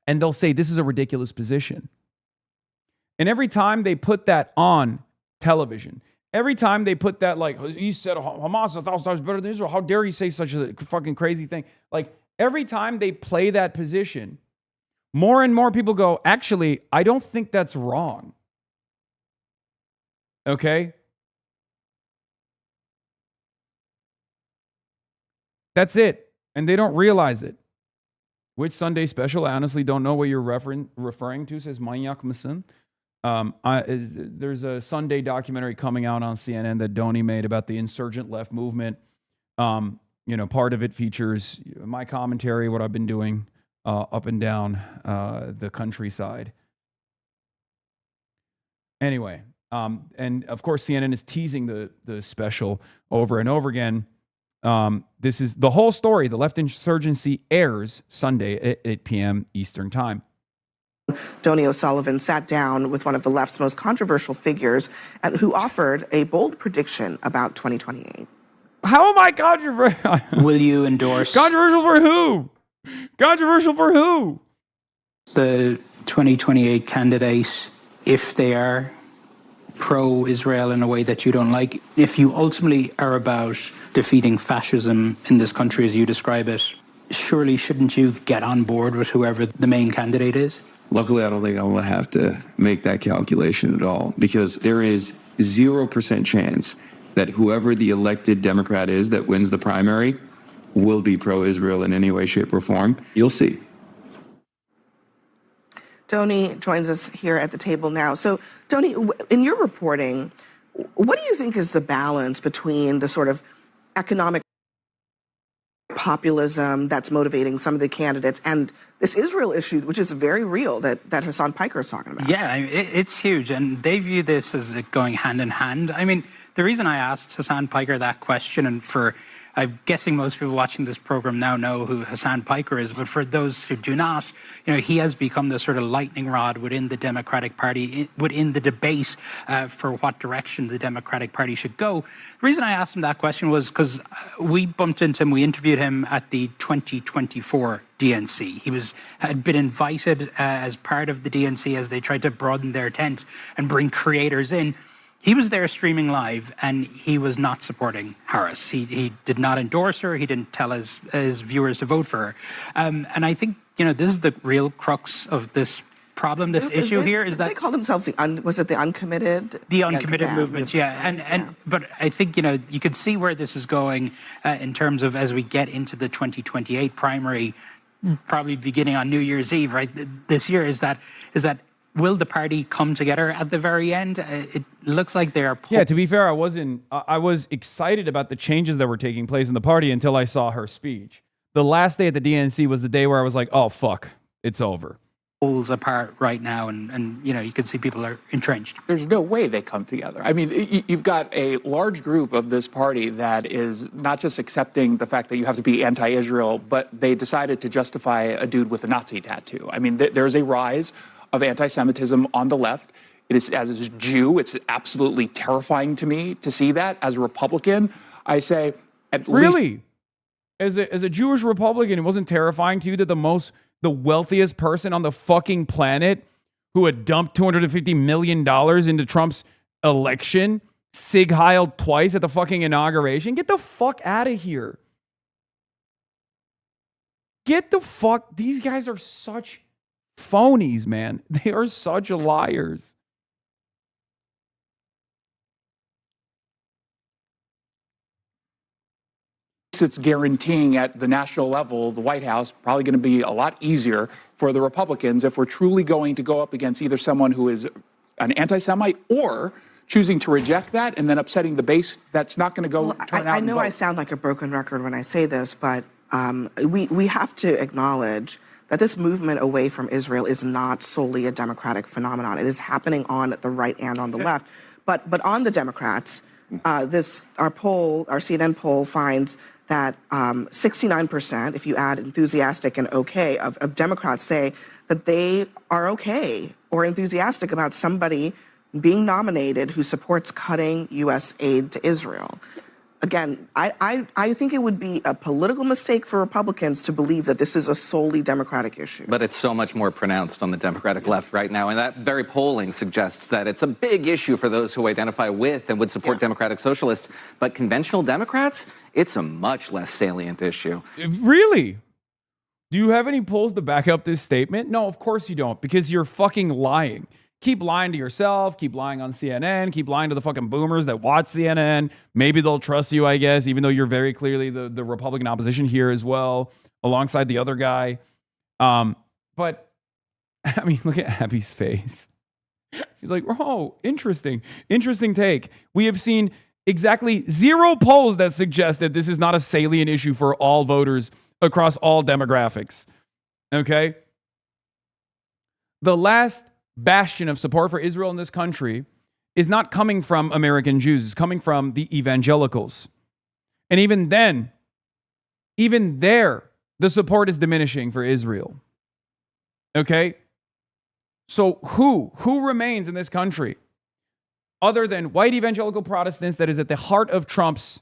and they'll say, this is a ridiculous position. And every time they put that on television, every time they put that, like, he said Hamas is 1,000 times better than Israel, how dare he say such a fucking crazy thing? Like, every time they play that position, more and more people go, actually, I don't think that's wrong. Okay? That's it. And they don't realize it. Which Sunday special? I honestly don't know what you're referring to, says Manyak Masin. There's a Sunday documentary coming out on CNN that Donnie made about the insurgent left movement. Part of it features my commentary, what I've been doing up and down the countryside. Anyway, and of course CNN is teasing the special over and over again. This is the whole story. The left insurgency airs Sunday at 8 p.m. Eastern Time. Donnie O'Sullivan sat down with one of the left's most controversial figures and who offered a bold prediction about 2028. How am I controversial? Will you endorse? Controversial for who? Controversial for who? The 2028 candidate, if they are pro-Israel in a way that you don't like, if you ultimately are about defeating fascism in this country as you describe it, surely shouldn't you get on board with whoever the main candidate is? Luckily, I don't think I'm going to have to make that calculation at all, because there is 0% chance that whoever the elected Democrat is that wins the primary will be pro-Israel in any way, shape, or form. You'll see. Donnie joins us here at the table now. So, Donnie, in your reporting, what do you think is the balance between the sort of economic populism that's motivating some of the candidates and this Israel issue, which is very real, that Hasan Piker is talking about? Yeah, it's huge, and they view this as going hand in hand. I mean, the reason I asked Hasan Piker that question, and I'm guessing most people watching this program now know who Hasan Piker is, but for those who do not, he has become the sort of lightning rod within the Democratic Party, within the debate for what direction the Democratic Party should go. The reason I asked him that question was because we bumped into him, we interviewed him at the 2024 DNC. He had been invited as part of the DNC as they tried to broaden their tent and bring creators in. He was there streaming live, and he was not supporting Harris. He did not endorse her. He didn't tell his viewers to vote for her. And I think, this is the real crux of this problem, this issue here, is that... They call themselves the uncommitted? The uncommitted movement, yeah. But I think, you could see where this is going in terms of as we get into the 2028 primary, probably beginning on New Year's Eve, right, this year, is that will the party come together at the very end? It looks like they are... Yeah, to be fair, I was excited about the changes that were taking place in the party until I saw her speech. The last day at the DNC was the day where I was like, oh, fuck, it's over. Pulls apart right now, and you can see people are entrenched. There's no way they come together. I mean, you've got a large group of this party that is not just accepting the fact that you have to be anti-Israel, but they decided to justify a dude with a Nazi tattoo. I mean, there's a rise of anti-Semitism on the left. It is, as a Jew, it's absolutely terrifying to me to see that. As a Republican, I say at least... Really? As a Jewish Republican, it wasn't terrifying to you that the wealthiest person on the fucking planet who had dumped $250 million into Trump's election, Sig Heiled twice at the fucking inauguration? Get the fuck out of here. Get the fuck... These guys are such phonies, man. They are such liars. It's guaranteeing at the national level, the White House, probably going to be a lot easier for the Republicans if we're truly going to go up against either someone who is an anti-Semite or choosing to reject that and then upsetting the base that's not going to go turn out. I know I sound like a broken record when I say this, but we have to acknowledge that this movement away from Israel is not solely a Democratic phenomenon. It is happening on the right and on the left. But on the Democrats, our CNN poll finds that 69%, if you add enthusiastic and okay, of Democrats say that they are okay or enthusiastic about somebody being nominated who supports cutting U.S. aid to Israel. Again, I think it would be a political mistake for Republicans to believe that this is a solely Democratic issue. But it's so much more pronounced on the Democratic left right now, and that very polling suggests that it's a big issue for those who identify with and would support Democratic Socialists. But conventional Democrats, it's a much less salient issue. Really? Do you have any polls to back up this statement? No, of course you don't, because you're fucking lying. Keep lying to yourself, keep lying on CNN, keep lying to the fucking boomers that watch CNN. Maybe they'll trust you, I guess, even though you're very clearly the Republican opposition here as well, alongside the other guy. But, I mean, look at Abby's face. She's like, oh, interesting. Interesting take. We have seen exactly 0 polls that suggest that this is not a salient issue for all voters across all demographics. Okay? The last bastion of support for Israel in this country is not coming from American Jews. It's coming from the evangelicals. And even then, even there, the support is diminishing for Israel. Okay? So who remains in this country other than white evangelical Protestants that is at the heart of Trump's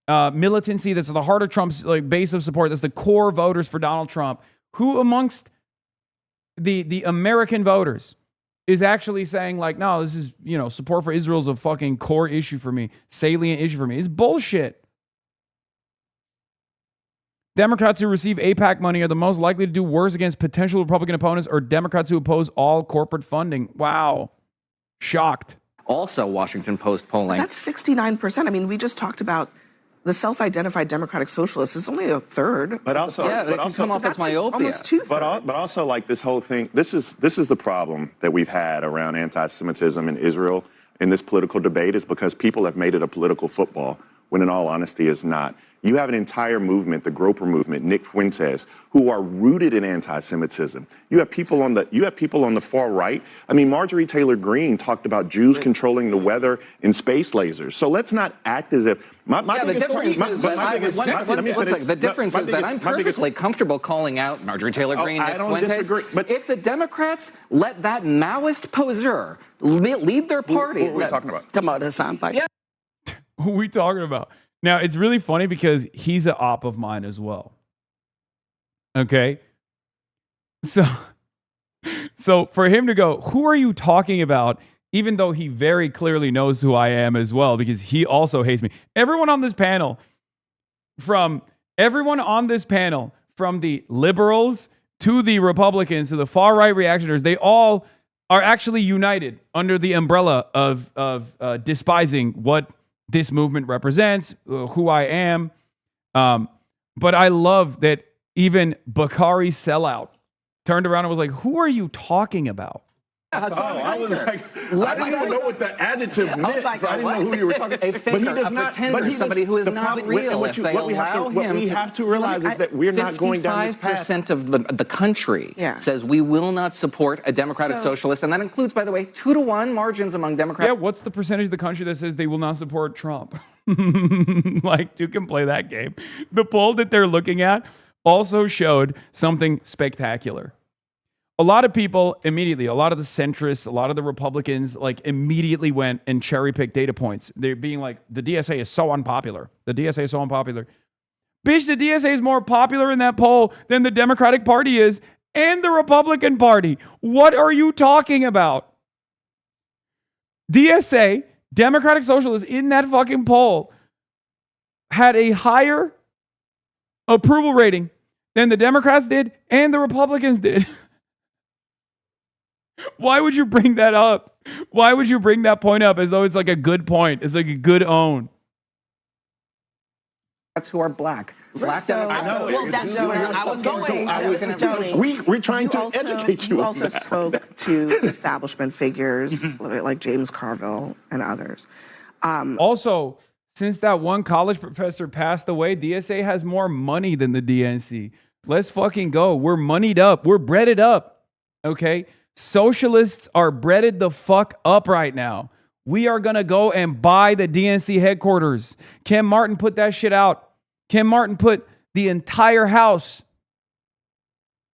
militancy, that's at the heart of Trump's base of support, that's the core voters for Donald Trump? Who amongst the American voters is actually saying no, this is, support for Israel is a fucking core issue for me, salient issue for me? It's bullshit. Democrats who receive AIPAC money are the most likely to do worse against potential Republican opponents or Democrats who oppose all corporate funding. Wow. Shocked. Also, Washington Post polling. But that's 69%. I mean, we just talked about the self-identified Democratic Socialists. It's only a third. But also, come off as myopia. Almost 2/3. But also, this whole thing. This is the problem that we've had around anti-Semitism in Israel in this political debate, is because people have made it a political football when, in all honesty, it's not. You have an entire movement, the Groper movement, Nick Fuentes, who are rooted in anti-Semitism. You have people on the far right. I mean, Marjorie Taylor Greene talked about Jews controlling the weather in space lasers. So let's not act as if the difference is that I'm perfectly comfortable calling out Marjorie Tayller Greene, Nick Fuentes. Disagree, but if the Democrats let that Maoist poseur lead their party, who are we talking about? Talking about Hasan. Yeah. Who are we talking about? Now, it's really funny because he's an op of mine as well. Okay? So for him to go, who are you talking about? Even though he very clearly knows who I am as well, because he also hates me. Everyone on this panel, from the liberals to the Republicans to the far right reactionaries, they all are actually united under the umbrella of despising what this movement represents, who I am. But I love that even Bakari Sellout turned around and was like, who are you talking about? I was like, I didn't even know what the adjective meant. I didn't know who you were talking about. But he does not. But he's somebody who is not real. What we have to realize is that we're not going down this path. 55% of the country says we will not support a Democratic Socialist, and that includes, by the way, 2-to-1 margins among Democrats. Yeah, what's the percentage of the country that says they will not support Trump? Duke can play that game. The poll that they're looking at also showed something spectacular. A lot of people immediately, a lot of the centrists, a lot of the Republicans, immediately went and cherry-picked data points. They're being like, the DSA is so unpopular. The DSA is so unpopular. Bitch, the DSA is more popular in that poll than the Democratic Party is and the Republican Party. What are you talking about? DSA, Democratic Socialists, in that fucking poll had a higher approval rating than the Democrats did and the Republicans did. Why would you bring that up? Why would you bring that point up as though it's a good point? It's a good own. That's who are black. Black Democrats. We're trying to educate you. You also spoke to establishment figures like James Carville and others. Also, since that one college professor passed away, DSA has more money than the DNC. Let's fucking go. We're moneyed up. We're breaded up. Okay? Socialists are breaded the fuck up right now. We are going to go and buy the DNC headquarters. Ken Martin put that shit out. Ken Martin put the entire house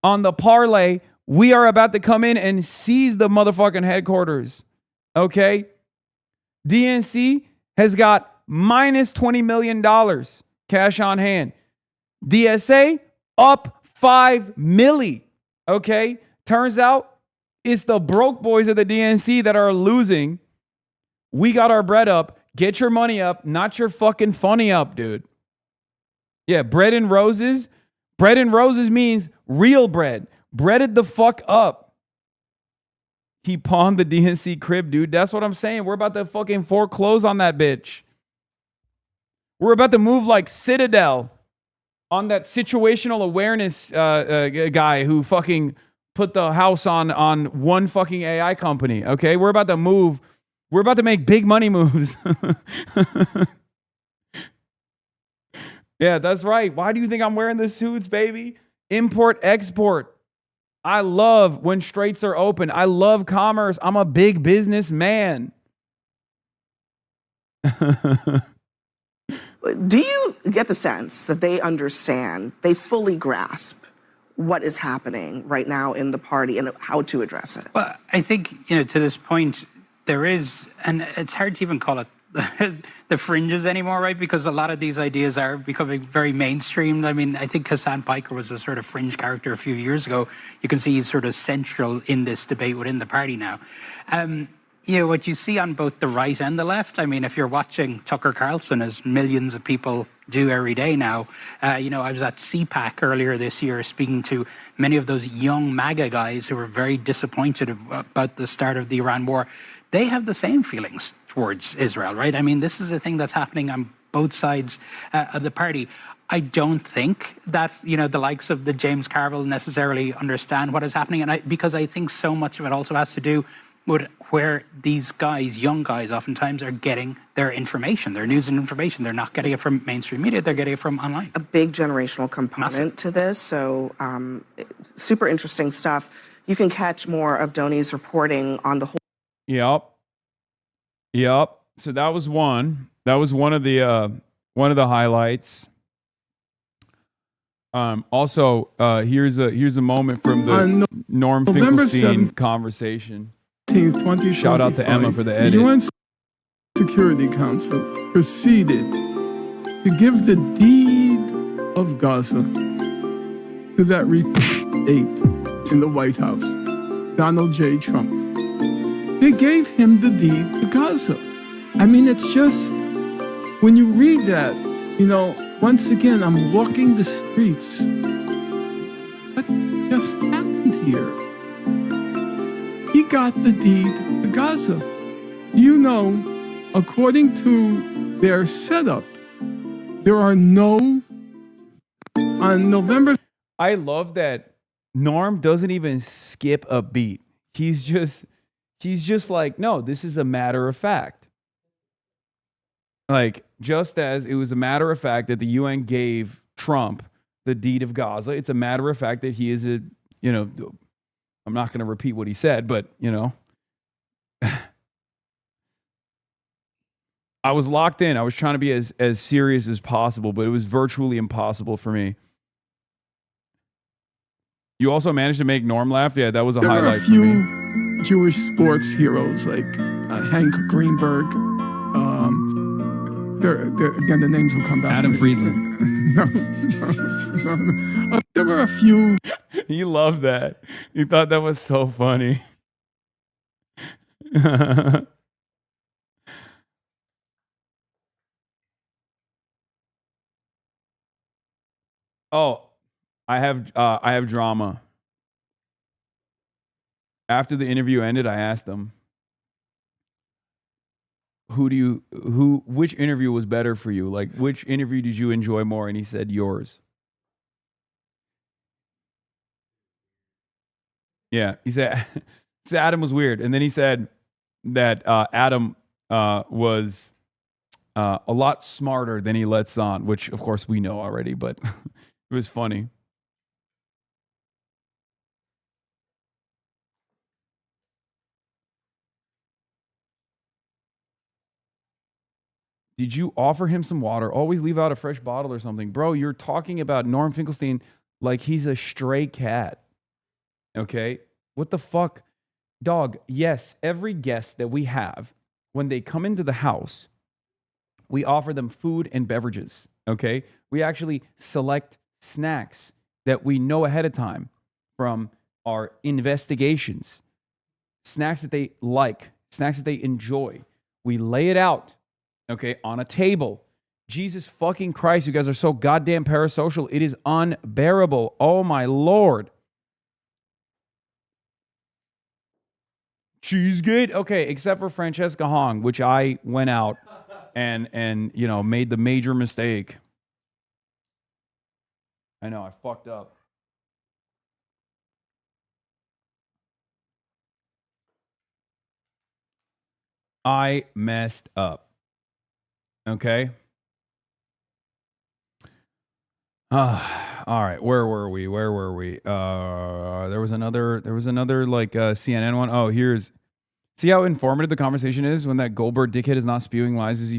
on the parlay. We are about to come in and seize the motherfucking headquarters. Okay? DNC has got minus $20 million cash on hand. DSA up $5 million. Okay? Turns out it's the broke boys of the DNC that are losing. We got our bread up. Get your money up, not your fucking funny up, dude. Yeah, bread and roses. Bread and roses means real bread. Breaded the fuck up. He pawned the DNC crib, dude. That's what I'm saying. We're about to fucking foreclose on that bitch. We're about to move like Citadel on that situational awareness guy who fucking put the house on one fucking AI company. Okay, we're about to move. We're about to make big money moves. Yeah, that's right. Why do you think I'm wearing the suits, baby? Import, export. I love when straits are open. I love commerce. I'm a big business man. Do you get the sense that they understand, they fully grasp what is happening right now in the party and how to address it? Well, I think, to this point, there is, and it's hard to even call it the fringes anymore, right? Because a lot of these ideas are becoming very mainstream. I mean, I think Hasan Piker was a sort of fringe character a few years ago. You can see he's sort of central in this debate within the party now. What you see on both the right and the left, I mean, if you're watching Tucker Carlson, as millions of people do every day now, I was at CPAC earlier this year speaking to many of those young MAGA guys who were very disappointed about the start of the Iran war. They have the same feelings towards Israel, right? I mean, this is a thing that's happening on both sides of the party. I don't think that, the likes of the James Carville necessarily understand what is happening. And because I think so much of it also has to do with where these guys, young guys, oftentimes are getting their information, their news and information. They're not getting it from mainstream media, they're getting it from online. A big generational component to this, so super interesting stuff. You can catch more of Doni's reporting on the whole. Yep. So that was one. That was one of the highlights. Also, here's a moment from the Norm Finkelstein conversation. Shout out to Emma for the edit. The UN Security Council proceeded to give the deed of Gaza to that ape in the White House, Donald J. Trump. They gave him the deed to Gaza. I mean, it's just, when you read that, once again, I'm walking the streets. What just happened here? He got the deed to Gaza. According to their setup, there are no, on November. I love that Norm doesn't even skip a beat. He's just like, no, this is a matter of fact. Like, just as it was a matter of fact that the UN gave Trump the deed of Gaza, it's a matter of fact that he is I'm not going to repeat what he said, but, I was locked in. I was trying to be as serious as possible, but it was virtually impossible for me. You also managed to make Norm laugh? Yeah, that was a highlight for me. There are a few Jewish sports heroes like Hank Greenberg. Again, the names will come back. Adam Friedland. No. There were a few. You loved that. You thought that was so funny. Oh, I have drama. After the interview ended, I asked them, which interview was better for you? Like, which interview did you enjoy more? And he said, yours. Yeah, he said Adam was weird. And then he said that Adam was a lot smarter than he lets on, which of course we know already, but it was funny. Did you offer him some water? Always leave out a fresh bottle or something. Bro, you're talking about Norm Finkelstein like he's a stray cat. Okay? What the fuck? Dog, yes, every guest that we have, when they come into the house, We offer them food and beverages, okay? We actually select snacks that we know ahead of time from our investigations. Snacks that they like, snacks that they enjoy. We lay it out, okay, on a table. Jesus fucking Christ, you guys are so goddamn parasocial. It is unbearable. Oh my Lord. Cheesegate? Okay, except for Francesca Hong, which I went out and you know, made the major mistake. I know, I fucked up. I messed up. Okay? All right, where were we? There was another like CNN one. Oh, see how informative the conversation is when that Goldberg dickhead is not spewing lies as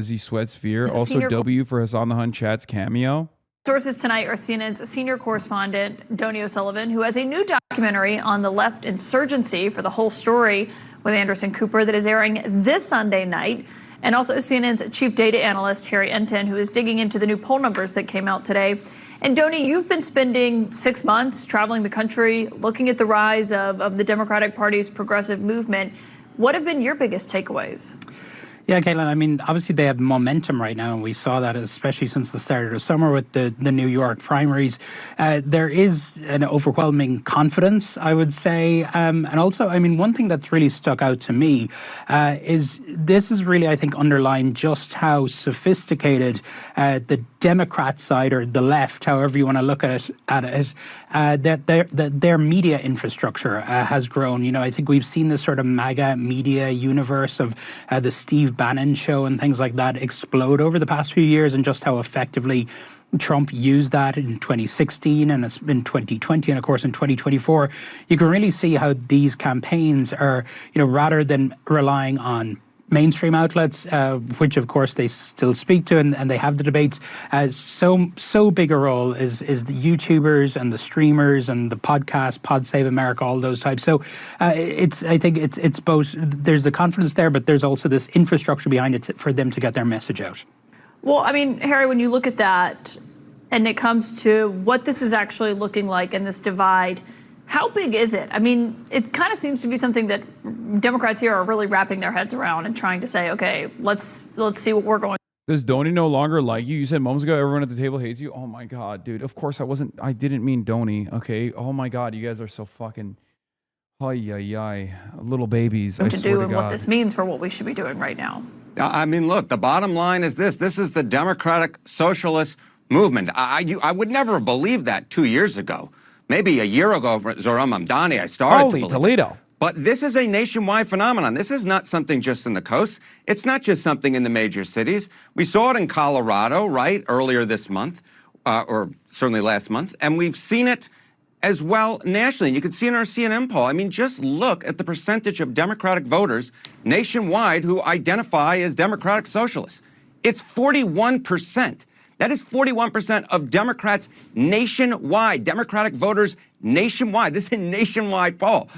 he sweats fear. Also, W for Hasan the Hun chat's cameo. Sources tonight are CNN's senior correspondent, Donny O'Sullivan, who has a new documentary on the left insurgency for the whole story with Anderson Cooper that is airing this Sunday night. And also CNN's chief data analyst, Harry Enten, who is digging into the new poll numbers that came out today. And Donny, you've been spending 6 months traveling the country, looking at the rise of the Democratic Party's progressive movement. What have been your biggest takeaways? Yeah, Caitlin, I mean, obviously they have momentum right now, and we saw that especially since the start of the summer with the New York primaries. There is an overwhelming confidence, I would say. And also, I mean, one thing that's really stuck out to me is this is really, I think, underlined just how sophisticated the Democrat side, or the left, however you want to look at it, that their media infrastructure has grown. You know, I think we've seen this sort of MAGA media universe of the Steve Bannon show and things like that explode over the past few years, and just how effectively Trump used that in 2016 and in 2020, and of course in 2024. You can really see how these campaigns are, you know, rather than relying on mainstream outlets, which of course they still speak to, and they have the debates. So big a role is the YouTubers and the streamers and the podcasts, Pod Save America, all those types. So I think it's both. There's the confidence there, but there's also this infrastructure behind it for them to get their message out. Well, I mean, Harry, when you look at that, and it comes to what this is actually looking like in this divide, how big is it? I mean, it kind of seems to be something that Democrats here are really wrapping their heads around and trying to say, okay, let's see what we're going. Does Donny no longer like you? You said moments ago everyone at the table hates you. Oh my God, dude. Of course I didn't mean Donny, okay? Oh my God, you guys are so fucking little babies. To do and what this means for what we should be doing right now. I mean, look, the bottom line is this. This is the Democratic Socialist movement. I would never have believed that 2 years ago. Maybe a year ago, Zoran Mamdani, I started to believe Toledo. But this is a nationwide phenomenon. This is not something just in the coast. It's not just something in the major cities. We saw it in Colorado, right, earlier this month, or certainly last month, and we've seen it as well nationally. You can see in our CNN poll, I mean, just look at the percentage of Democratic voters nationwide who identify as Democratic Socialists. It's 41%. That is 41% of Democrats nationwide, Democratic voters nationwide. This is a nationwide poll.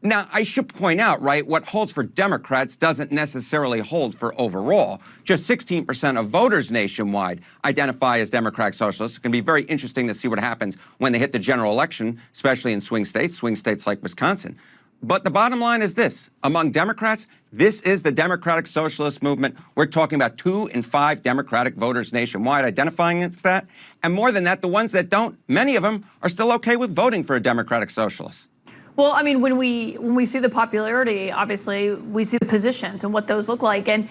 Now, I should point out, right, what holds for Democrats doesn't necessarily hold for overall. Just 16% of voters nationwide identify as Democratic Socialists. It's going to be very interesting to see what happens when they hit the general election, especially in swing states like Wisconsin. But the bottom line is this. Among Democrats, this is the Democratic Socialist movement. We're talking about 2 in 5 Democratic voters nationwide identifying as that. And more than that, the ones that don't, many of them are still okay with voting for a Democratic Socialist. Well, I mean, when we see the popularity, obviously, we see the positions and what those look like. And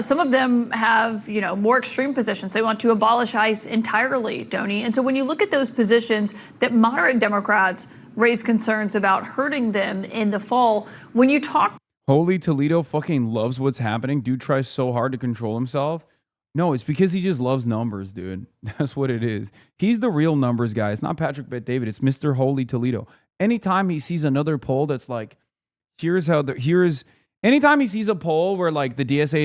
some of them have, you know, more extreme positions. They want to abolish ICE entirely, Donny. And so when you look at those positions that moderate Democrats raise concerns about hurting them in the fall, when you talk... Holy Toledo fucking loves what's happening. Dude tries so hard to control himself. No, it's because he just loves numbers, dude. That's what it is. He's the real numbers guy. It's not Patrick Bet David. It's Mr. Holy Toledo. Anytime he sees another poll that's like, anytime he sees a poll where like the DSA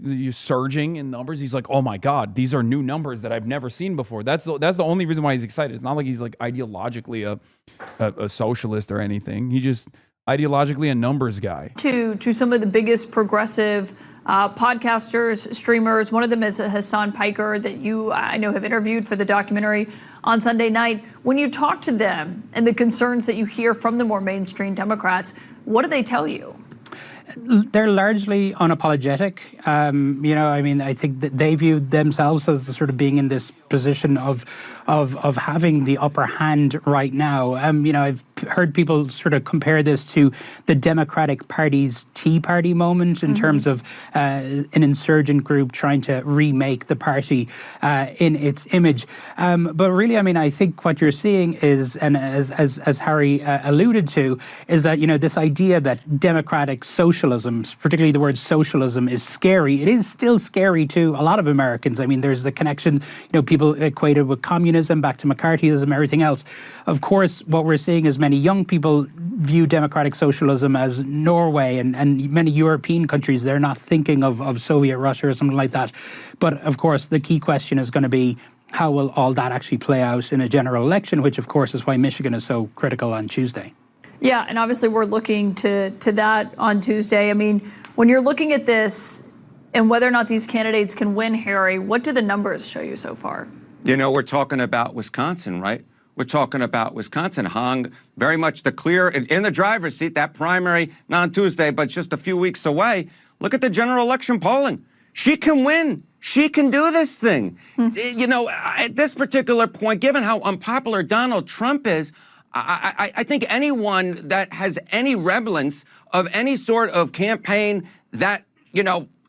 is surging in numbers, he's like, oh my God, these are new numbers that I've never seen before. That's the only reason why he's excited. It's not like he's like ideologically a socialist or anything. He just ideologically a numbers guy. To some of the biggest progressive podcasters, streamers. One of them is Hasan Piker that you, I know, have interviewed for the documentary on Sunday night. When you talk to them and the concerns that you hear from the more mainstream Democrats, what do they tell you? They're largely unapologetic. I think that they view themselves as sort of being in this position of having the upper hand right now. I've heard people sort of compare this to the Democratic Party's Tea Party moment in terms of an insurgent group trying to remake the party in its image. But really, I think what you're seeing is, and as Harry alluded to, is that, this idea that democratic socialism, particularly the word socialism, is scary. It is still scary to a lot of Americans. There's the connection, people equated with communism, back to McCarthyism, everything else. Of course, what we're seeing is many young people view democratic socialism as Norway and many European countries. They're not thinking of Soviet Russia or something like that. But of course, the key question is going to be, how will all that actually play out in a general election, which of course is why Michigan is so critical on Tuesday. Yeah, and obviously we're looking to that on Tuesday. When you're looking at this and whether or not these candidates can win, Harry, what do the numbers show you so far? We're talking about Wisconsin, right? We're talking about Wisconsin. Hong, very much the clear, in the driver's seat, that primary, not on Tuesday, but just a few weeks away. Look at the general election polling. She can win. She can do this thing. At this particular point, given how unpopular Donald Trump is, I think anyone that has any remnants of any sort of campaign that,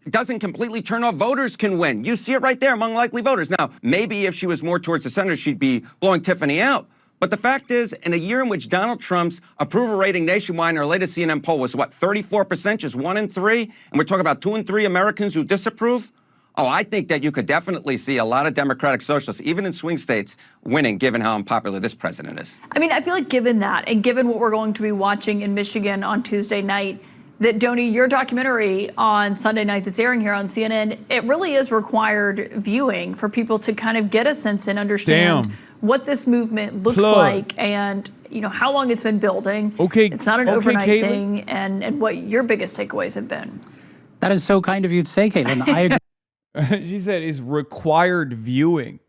doesn't completely turn off voters can win. You see it right there among likely voters. Now, maybe if she was more towards the center, she'd be blowing Tiffany out. But the fact is, in a year in which Donald Trump's approval rating nationwide in our latest CNN poll was, 34%, just 1 in 3? And we're talking about 2 in 3 Americans who disapprove? Oh, I think that you could definitely see a lot of Democratic socialists, even in swing states, winning, given how unpopular this president is. I feel like given that, and given what we're going to be watching in Michigan on Tuesday night, that, Donnie, your documentary on Sunday night that's airing here on CNN, it really is required viewing for people to kind of get a sense and understand what this movement looks like and, how long it's been building. Okay. It's not an overnight thing, and what your biggest takeaways have been. That is so kind of you to say, Caitlin. I agree. She said is required viewing.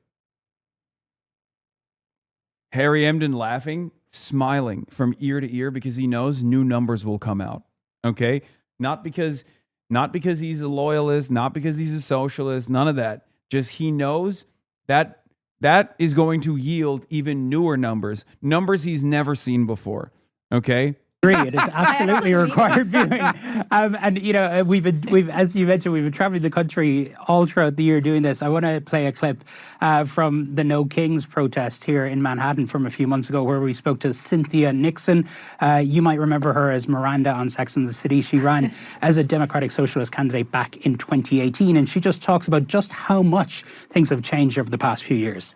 Harry Emden laughing, smiling from ear to ear because he knows new numbers will come out. Okay? Not because he's a loyalist, not because he's a socialist, none of that. Just he knows that is going to yield even newer numbers he's never seen before. Okay? It is absolutely required viewing. We've as you mentioned, we've been traveling the country all throughout the year doing this. I want to play a clip from the No Kings protest here in Manhattan from a few months ago, where we spoke to Cynthia Nixon. You might remember her as Miranda on Sex and the City. She ran as a Democratic Socialist candidate back in 2018, and she just talks about just how much things have changed over the past few years.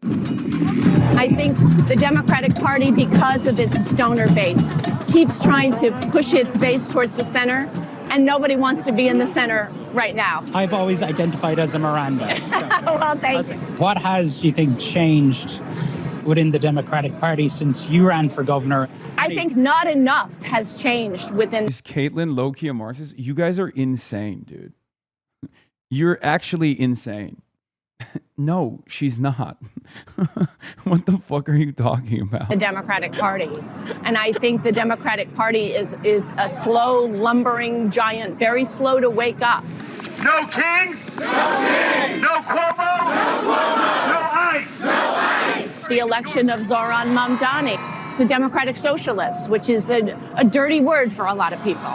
I think the Democratic Party, because of its donor base, keeps trying to push its base towards the center, and nobody wants to be in the center right now. I've always identified as a Miranda. Well, thank you. What has, do you think, changed within the Democratic Party since you ran for governor? I think not enough has changed within... Is Caitlin low-key a Marxist? You guys are insane, dude. You're actually insane. No, she's not. What the fuck are you talking about? The Democratic Party. And I think the Democratic Party is a slow, lumbering giant, very slow to wake up. No Kings! No Kings! No Cuomo! No Cuomo! No ICE! No ICE! The election of Zoran Mamdani. It's a Democratic Socialist, which is a dirty word for a lot of people.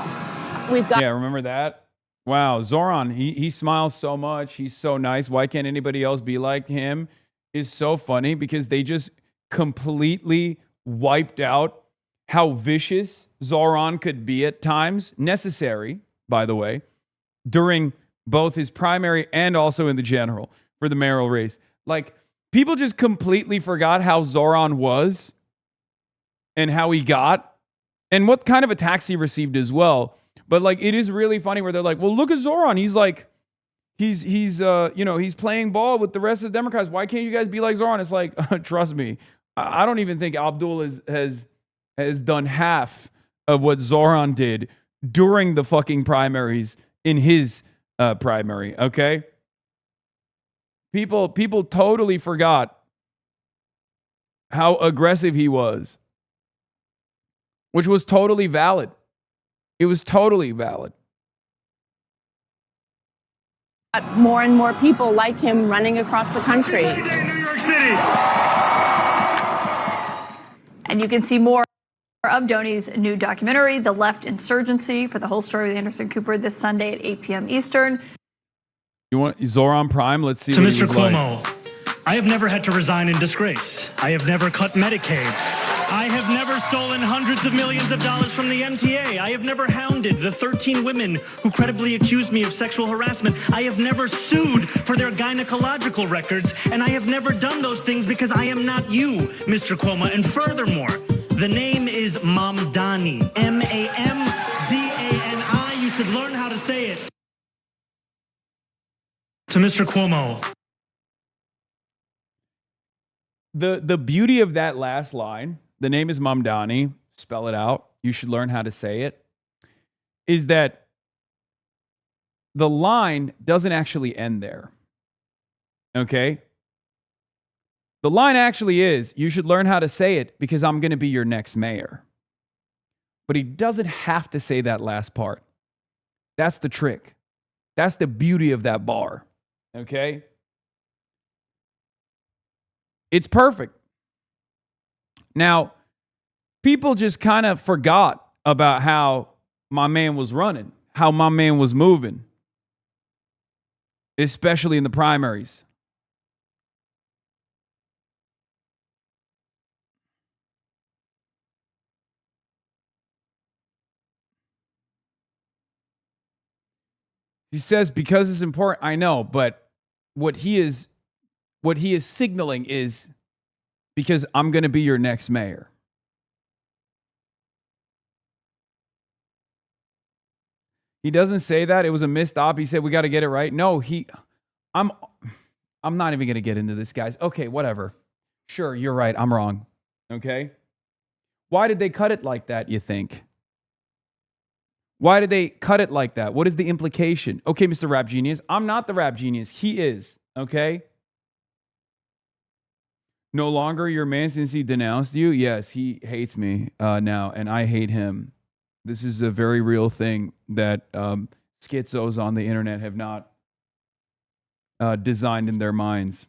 We've got... Yeah, remember that? Wow, Zoran, he smiles so much. He's so nice. Why can't anybody else be like him? Is so funny because they just completely wiped out how vicious Zoran could be at times. Necessary, by the way, during both his primary and also in the general for the mayoral race. Like, people just completely forgot how Zoran was and how he got and what kind of attacks he received as well. But like, it is really funny where they're like, well, look at Zoran. He's like, he's playing ball with the rest of the Democrats. Why can't you guys be like Zoran? It's like, trust me, I don't even think Abdul has done half of what Zoran did during the fucking primaries in his primary, okay? People totally forgot how aggressive he was, which was totally valid. It was totally valid. More and more people like him running across the country. New York City. And you can see more of Donnie's new documentary, The Left Insurgency, for the whole story with Anderson Cooper this Sunday at 8 p.m. Eastern. You want Zoran Prime? Let's see To what he Mr. was like. Cuomo, I have never had to resign in disgrace. I have never cut Medicaid. I have never stolen hundreds of millions of dollars from the MTA. I have never hounded the 13 women who credibly accused me of sexual harassment. I have never sued for their gynecological records, and I have never done those things because I am not you, Mr. Cuomo. And furthermore, the name is Mamdani, M-A-M-D-A-N-I. You should learn how to say it. To Mr. Cuomo. The beauty of that last line, the name is Mamdani, spell it out, you should learn how to say it, is that the line doesn't actually end there. Okay? The line actually is, you should learn how to say it because I'm going to be your next mayor. But he doesn't have to say that last part. That's the trick. That's the beauty of that bar. Okay? It's perfect. Now, people just kind of forgot about how my man was running, how my man was moving, especially in the primaries. He says, because it's important, I know, but what he is signaling is because I'm going to be your next mayor. He doesn't say that. It was a missed op. He said, we got to get it right. No, I'm not even going to get into this, guys. Okay, whatever. Sure, you're right. I'm wrong. Okay? Why did they cut it like that, you think? Why did they cut it like that? What is the implication? Okay, Mr. Rap Genius. I'm not the rap genius. He is. Okay? No longer your man since he denounced you? Yes, he hates me now, and I hate him. This is a very real thing that schizos on the internet have not designed in their minds.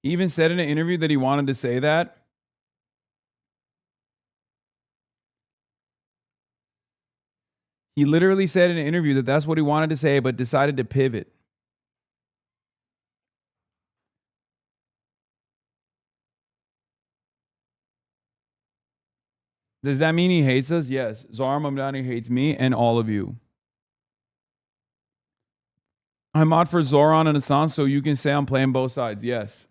He even said in an interview that he wanted to say that. He literally said in an interview that that's what he wanted to say, but decided to pivot. Does that mean he hates us? Yes. Zohar Mamdani hates me and all of you. I'm out for Zoran and Hasan, so you can say I'm playing both sides. Yes.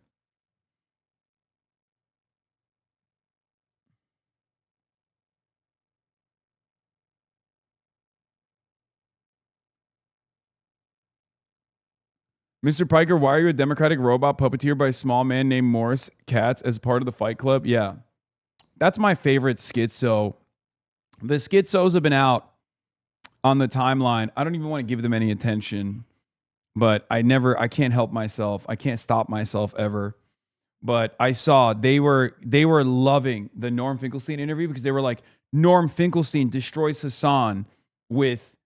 Mr. Piker, why are you a Democratic robot puppeteer by a small man named Morris Katz as part of the Fight Club? Yeah. That's my favorite schizo. The schizos have been out on the timeline. I don't even want to give them any attention, but I can't help myself. I can't stop myself ever. But I saw they were loving the Norm Finkelstein interview because they were like, Norm Finkelstein destroys Hasan with,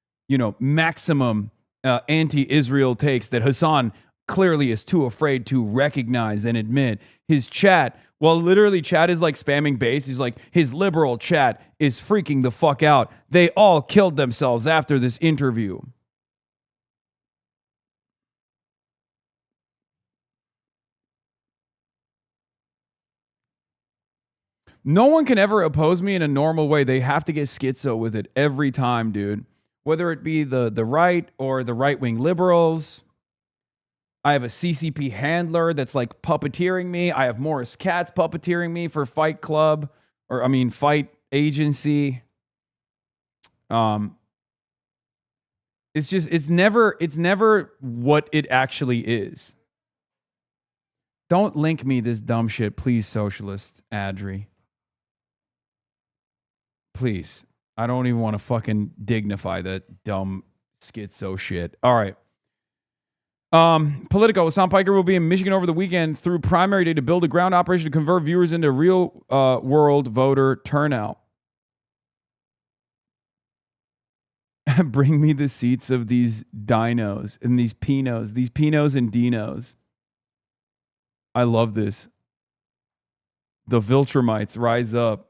maximum anti-Israel takes that Hasan clearly is too afraid to recognize and admit. His chat, well, literally chat is like spamming base. He's like, his liberal chat is freaking the fuck out. They all killed themselves after this interview. No one can ever oppose me in a normal way. They have to get schizo with it every time, dude. Whether it be the right or the right-wing liberals. I have a CCP handler that's like puppeteering me. I have Morris Katz puppeteering me for Fight Club. Fight Agency. it's never what it actually is. Don't link me this dumb shit, please, socialist Adri. Please. I don't even want to fucking dignify that dumb schizo shit. All right. Politico. Hasan Piker will be in Michigan over the weekend through primary day to build a ground operation to convert viewers into real world voter turnout. Bring me the seats of these dinos and these Pinos and Dinos. I love this. The Viltrumites rise up.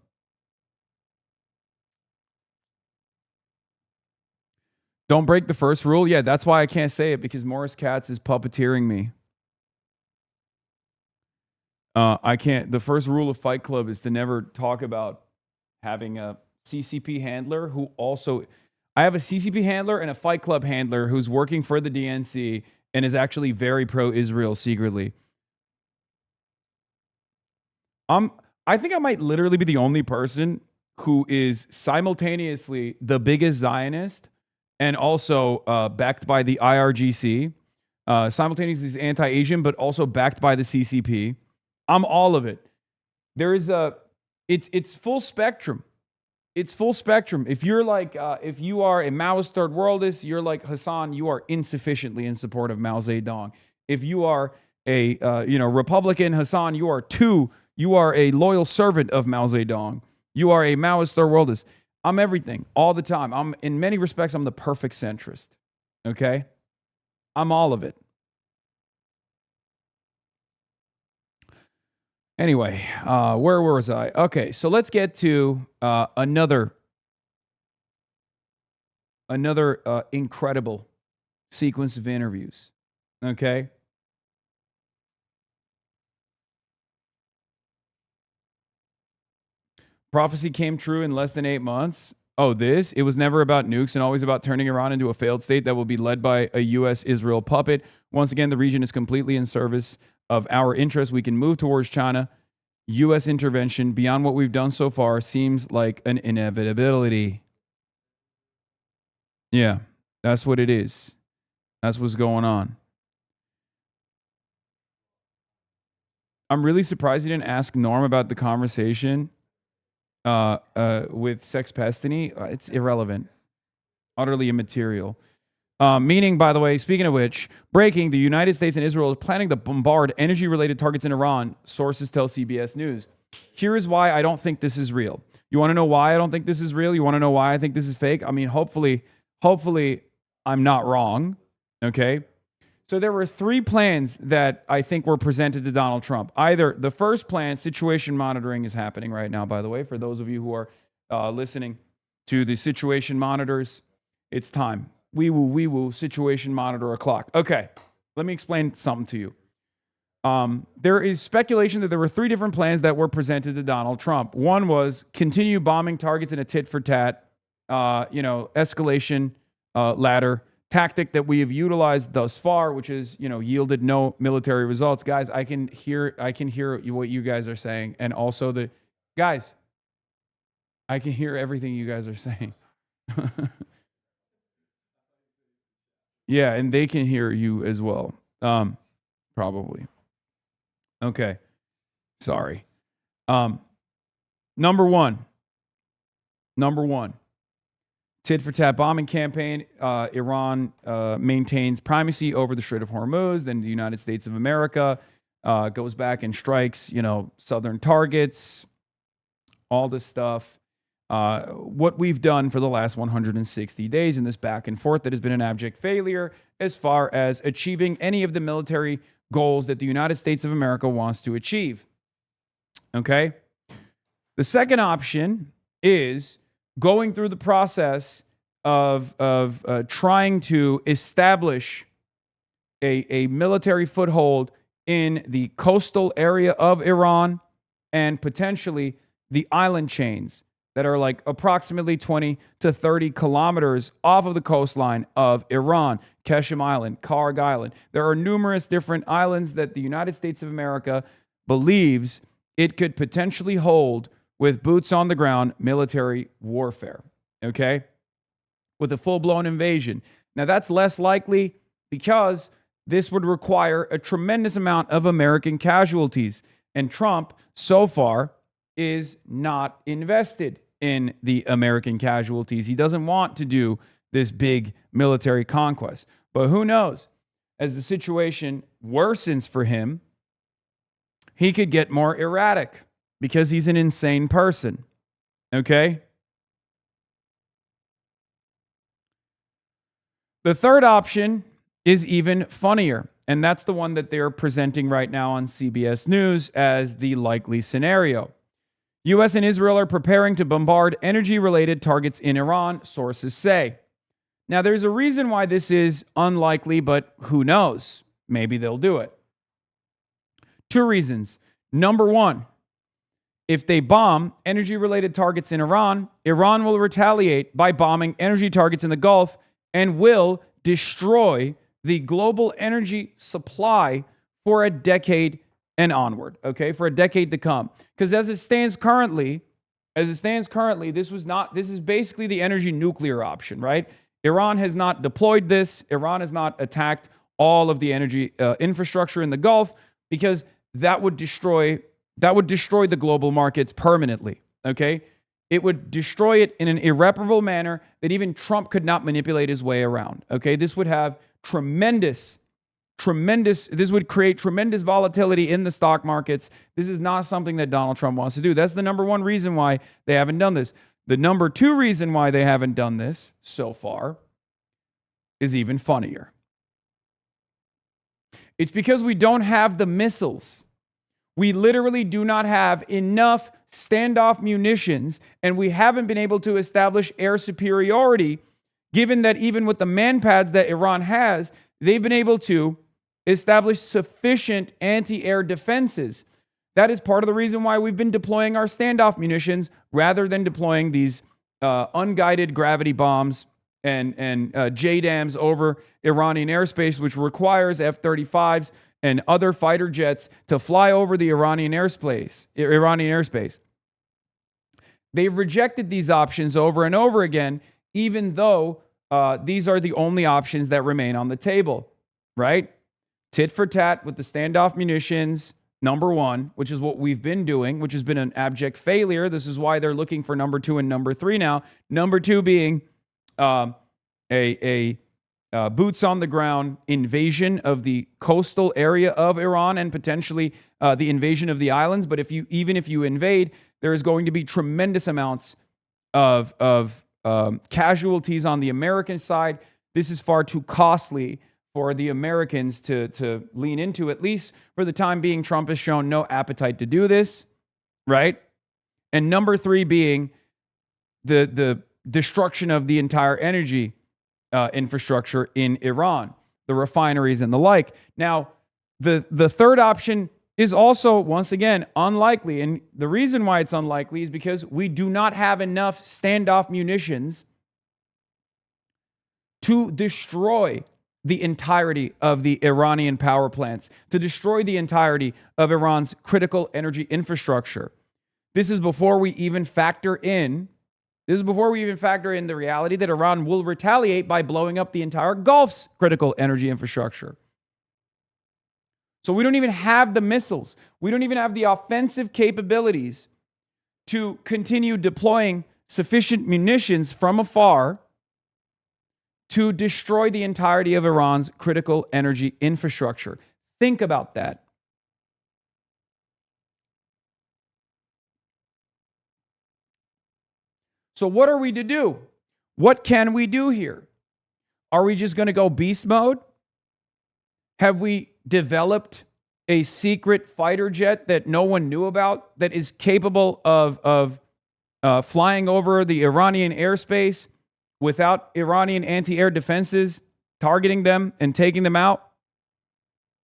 Don't break the first rule. Yeah, that's why I can't say it, because Morris Katz is puppeteering me. I can't. The first rule of Fight Club is to never talk about having a CCP handler who also... I have a CCP handler and a Fight Club handler who's working for the DNC and is actually very pro-Israel secretly. I think I might literally be the only person who is simultaneously the biggest Zionist and also backed by the IRGC, simultaneously is anti-Asian, but also backed by the CCP. I'm all of it. There is it's full spectrum. It's full spectrum. If you're like, if you are a Maoist third worldist, you're like Hasan, you are insufficiently in support of Mao Zedong. If you are a, Republican, Hasan, you are a loyal servant of Mao Zedong. You are a Maoist third worldist. I'm everything all the time. In many respects, I'm the perfect centrist. Okay? I'm all of it. Anyway, where was I? Okay, so let's get to another incredible sequence of interviews. Okay? Prophecy came true in less than 8 months. Oh, it was never about nukes and always about turning Iran into a failed state that will be led by a U.S.-Israel puppet. Once again, the region is completely in service of our interests. We can move towards China. U.S. intervention beyond what we've done so far seems like an inevitability. Yeah, that's what it is. That's what's going on. I'm really surprised you didn't ask Norm about the conversation with Sex Pestany. It's irrelevant. Utterly immaterial. Meaning, by the way, speaking of which, breaking, the United States and Israel is planning to bombard energy-related targets in Iran, sources tell CBS News. Here is why I don't think this is real. You want to know why I don't think this is real? You want to know why I think this is fake? I mean, hopefully I'm not wrong, okay? So there were 3 plans that I think were presented to Donald Trump. Either the first plan, situation monitoring is happening right now, by the way, for those of you who are listening to the situation monitors, it's time. Wee woo, situation monitor o'clock. Okay, let me explain something to you. There is speculation that there were 3 different plans that were presented to Donald Trump. One was continue bombing targets in a tit-for-tat, escalation ladder tactic that we have utilized thus far, which is, yielded no military results. Guys, I can hear what you guys are saying, and also I can hear everything you guys are saying. Yeah, and they can hear you as well. Probably. Okay. Sorry. Number one. Tit-for-tat bombing campaign. Iran maintains primacy over the Strait of Hormuz. Then the United States of America goes back and strikes, southern targets. All this stuff. What we've done for the last 160 days in this back and forth that has been an abject failure as far as achieving any of the military goals that the United States of America wants to achieve. Okay? The second option is going through the process of trying to establish a military foothold in the coastal area of Iran and potentially the island chains that are like approximately 20 to 30 kilometers off of the coastline of Iran. Keshem Island, Karg Island. There are numerous different islands that the United States of America believes it could potentially hold with boots on the ground military warfare. Okay? with a full-blown invasion. Now, that's less likely because this would require a tremendous amount of American casualties. And Trump, so far, is not invested in the American casualties. He doesn't want to do this big military conquest. But who knows? As the situation worsens for him, he could get more erratic because he's an insane person. Okay? The third option is even funnier, and that's the one that they're presenting right now on CBS News as the likely scenario. U.S. and Israel are preparing to bombard energy-related targets in Iran, sources say. Now, there's a reason why this is unlikely, but who knows? Maybe they'll do it. Two reasons. Number one, if they bomb energy-related targets in Iran, Iran will retaliate by bombing energy targets in the Gulf and will destroy the global energy supply for a decade and onward, okay? For a decade to come. Because as it stands currently, this is basically the energy nuclear option, right? Iran has not deployed this. Iran has not attacked all of the energy infrastructure in the Gulf because that would destroy the global markets permanently, okay? It would destroy it in an irreparable manner that even Trump could not manipulate his way around, okay? This would have this would create tremendous volatility in the stock markets. This is not something that Donald Trump wants to do. That's the number one reason why they haven't done this. The number two reason why they haven't done this so far is even funnier. It's because we don't have the missiles. We literally do not have enough standoff munitions, and we haven't been able to establish air superiority, given that even with the manpads that Iran has, they've been able to establish sufficient anti-air defenses. That is part of the reason why we've been deploying our standoff munitions rather than deploying these unguided gravity bombs and JDAMs over Iranian airspace, which requires F-35s and other fighter jets to fly over the Iranian airspace. They've rejected these options over and over again, even though these are the only options that remain on the table, right? Tit for tat with the standoff munitions, number one, which is what we've been doing, which has been an abject failure. This is why they're looking for number two and number three now. Number two being a boots on the ground invasion of the coastal area of Iran and potentially the invasion of the islands. But even if you invade, there is going to be tremendous amounts of casualties on the American side. This is far too costly for the Americans to lean into. At least for the time being, Trump has shown no appetite to do this, right? And number three being the destruction of the entire energy infrastructure in Iran, the refineries and the like. Now, the third option is also, once again, unlikely. And the reason why it's unlikely is because we do not have enough standoff munitions to destroy the entirety of the Iranian power plants, to destroy the entirety of Iran's critical energy infrastructure. This is before we even factor in the reality that Iran will retaliate by blowing up the entire Gulf's critical energy infrastructure. So we don't even have the missiles. We don't even have the offensive capabilities to continue deploying sufficient munitions from afar to destroy the entirety of Iran's critical energy infrastructure. Think about that. So what are we to do? What can we do here? Are we just going to go beast mode? Have we developed a secret fighter jet that no one knew about that is capable of flying over the Iranian airspace without Iranian anti-air defenses targeting them and taking them out?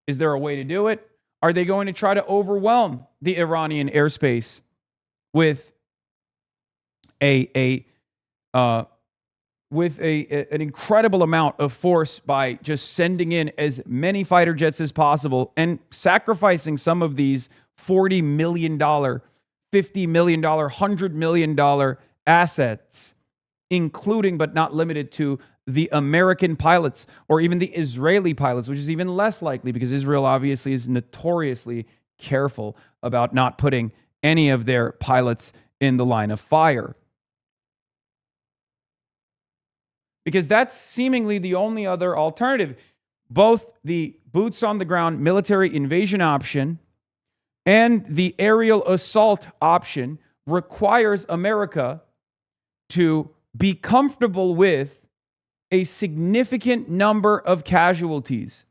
Is there a way to do it? Are they going to try to overwhelm the Iranian airspace with an incredible amount of force by just sending in as many fighter jets as possible and sacrificing some of these $40 million, $50 million, $100 million assets including but not limited to the American pilots or even the Israeli pilots, which is even less likely because Israel obviously is notoriously careful about not putting any of their pilots in the line of fire. Because that's seemingly the only other alternative. Both the boots on the ground military invasion option and the aerial assault option requires America to be comfortable with a significant number of casualties,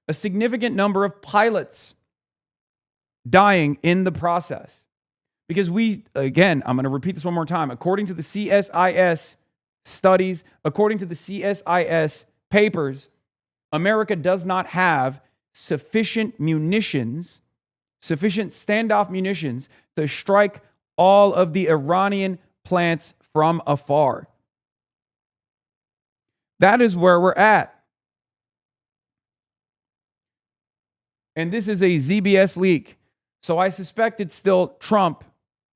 a significant number of pilots dying in the process. Because again, I'm going to repeat this one more time. According to the CSIS studies, according to the CSIS papers, America does not have sufficient munitions, sufficient standoff munitions to strike all of the Iranian plants from afar. That is where we're at. And this is a ZBS leak. So I suspect it's still Trump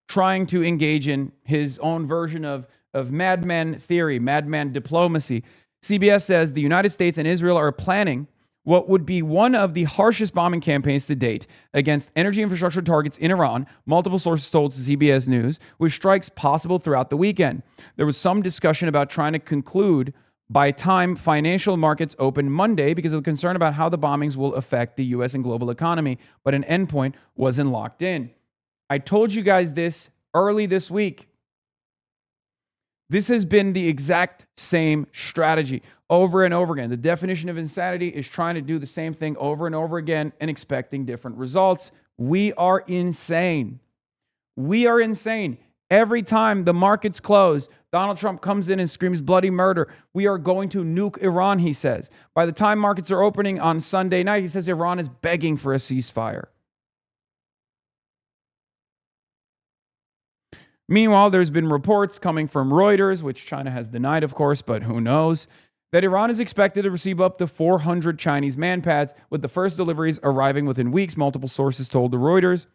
trying to engage in his own version of madman theory, madman diplomacy. CBS says the United States and Israel are planning what would be one of the harshest bombing campaigns to date against energy infrastructure targets in Iran, multiple sources told CBS News, with strikes possible throughout the weekend. There was some discussion about trying to conclude by time financial markets open Monday because of the concern about how the bombings will affect the U.S. and global economy, but an endpoint wasn't locked in. I told you guys this early this week. This has been the exact same strategy over and over again. The definition of insanity is trying to do the same thing over and over again and expecting different results. We are insane. We are insane. Every time the markets close, Donald Trump comes in and screams bloody murder. We are going to nuke Iran, he says. By the time markets are opening on Sunday night, he says Iran is begging for a ceasefire. Meanwhile, there's been reports coming from Reuters, which China has denied, of course, but who knows, that Iran is expected to receive up to 400 Chinese manpads, with the first deliveries arriving within weeks, multiple sources told the Reuters.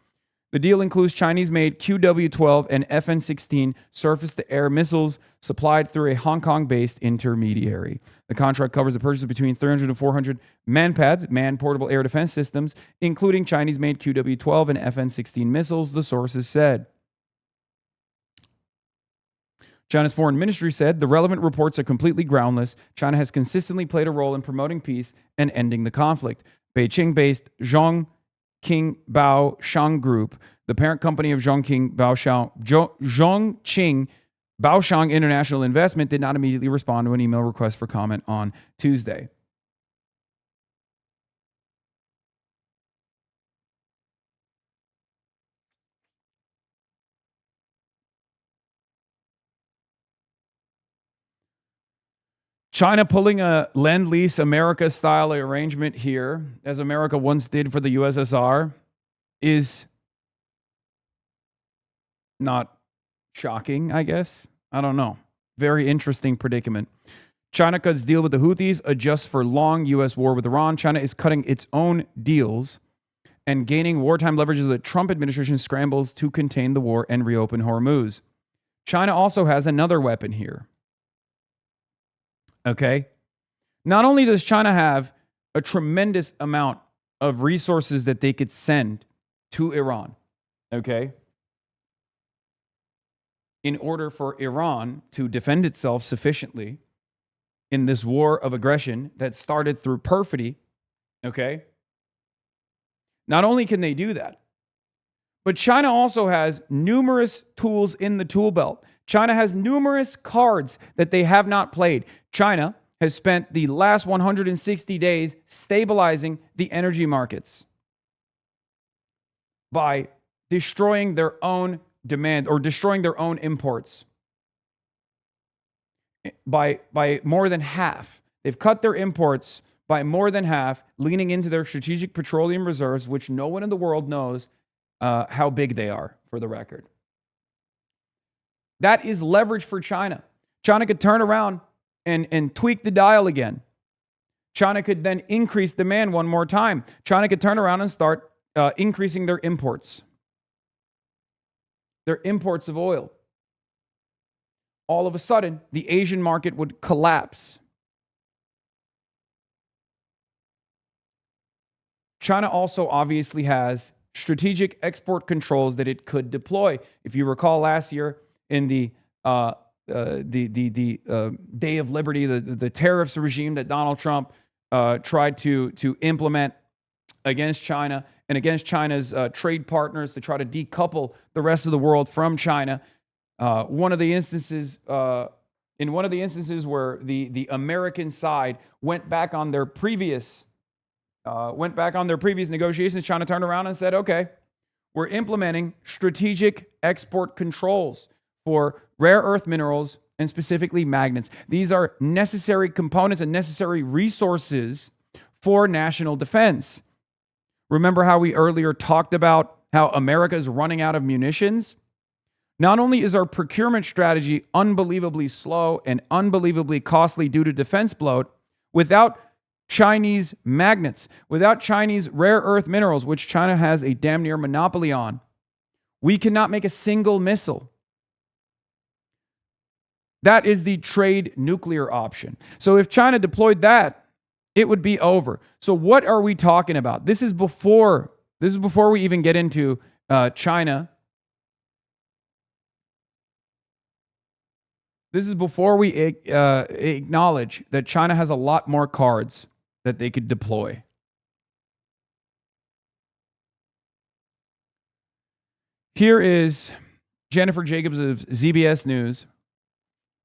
The deal includes Chinese-made QW-12 and FN-16 surface-to-air missiles supplied through a Hong Kong-based intermediary. The contract covers the purchase of between 300 and 400 manpads, man-portable air defense systems, including Chinese-made QW-12 and FN-16 missiles, the sources said. China's foreign ministry said the relevant reports are completely groundless. China has consistently played a role in promoting peace and ending the conflict. Beijing-based Zhongqing Baoshang Group, the parent company of Zhongqing Baoshang International Investment, did not immediately respond to an email request for comment on Tuesday. China pulling a Lend-Lease America-style arrangement here, as America once did for the USSR, is not shocking, I guess. I don't know. Very interesting predicament. China cuts deal with the Houthis, adjusts for long U.S. war with Iran. China is cutting its own deals and gaining wartime leverage as the Trump administration scrambles to contain the war and reopen Hormuz. China also has another weapon here. Okay? Not only does China have a tremendous amount of resources that they could send to Iran, okay, in order for Iran to defend itself sufficiently in this war of aggression that started through perfidy, okay? Not only can they do that, but China also has numerous tools in the tool belt. China has numerous cards that they have not played. China has spent the last 160 days stabilizing the energy markets by destroying their own demand or destroying their own imports by more than half. They've cut their imports by more than half, leaning into their strategic petroleum reserves, which no one in the world knows how big they are, for the record. That is leverage for China. China could turn around and tweak the dial again. China could then increase demand one more time. China could turn around and start increasing their imports. Their imports of oil. all of a sudden the Asian market would collapse. China also obviously has strategic export controls that it could deploy. If you recall last year in the Day of Liberty, the tariffs regime that Donald Trump tried to implement against China and against China's trade partners to try to decouple the rest of the world from China. In one of the instances where the American side went back on their previous negotiations, China turned around and said, okay, we're implementing strategic export controls for rare earth minerals and specifically magnets. These are necessary components and necessary resources for national defense. Remember how we earlier talked about how America is running out of munitions? Not only is our procurement strategy unbelievably slow and unbelievably costly due to defense bloat, without Chinese magnets, without Chinese rare earth minerals, which China has a damn near monopoly on, we cannot make a single missile. That is the trade nuclear option. So if China deployed that, it would be over. So what are we talking about? This is before we even get into China. This is before we acknowledge that China has a lot more cards that they could deploy. Here is Jennifer Jacobs of ZBS News.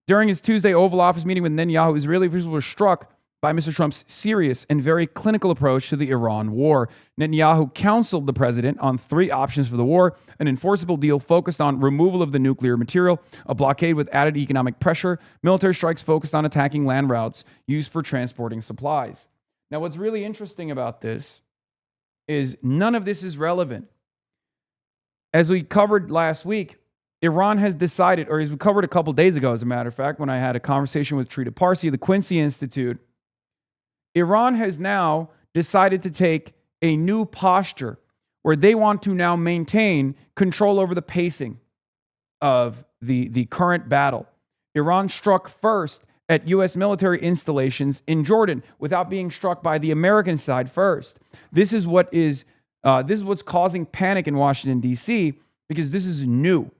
During his Tuesday Oval Office meeting with Netanyahu, Israeli officials were struck by Mr. Trump's serious and very clinical approach to the Iran war. Netanyahu counseled the president on 3 options for the war: an enforceable deal focused on removal of the nuclear material, a blockade with added economic pressure, military strikes focused on attacking land routes used for transporting supplies. Now, what's really interesting about this is none of this is relevant. As we covered last week, Iran has decided, or as we covered a couple days ago, as a matter of fact, when I had a conversation with Trita Parsi of the Quincy Institute, Iran has now decided to take a new posture where they want to now maintain control over the pacing of the current battle. Iran struck first at U.S. military installations in Jordan without being struck by the American side first. This is what's causing panic in Washington, D.C., because this is new.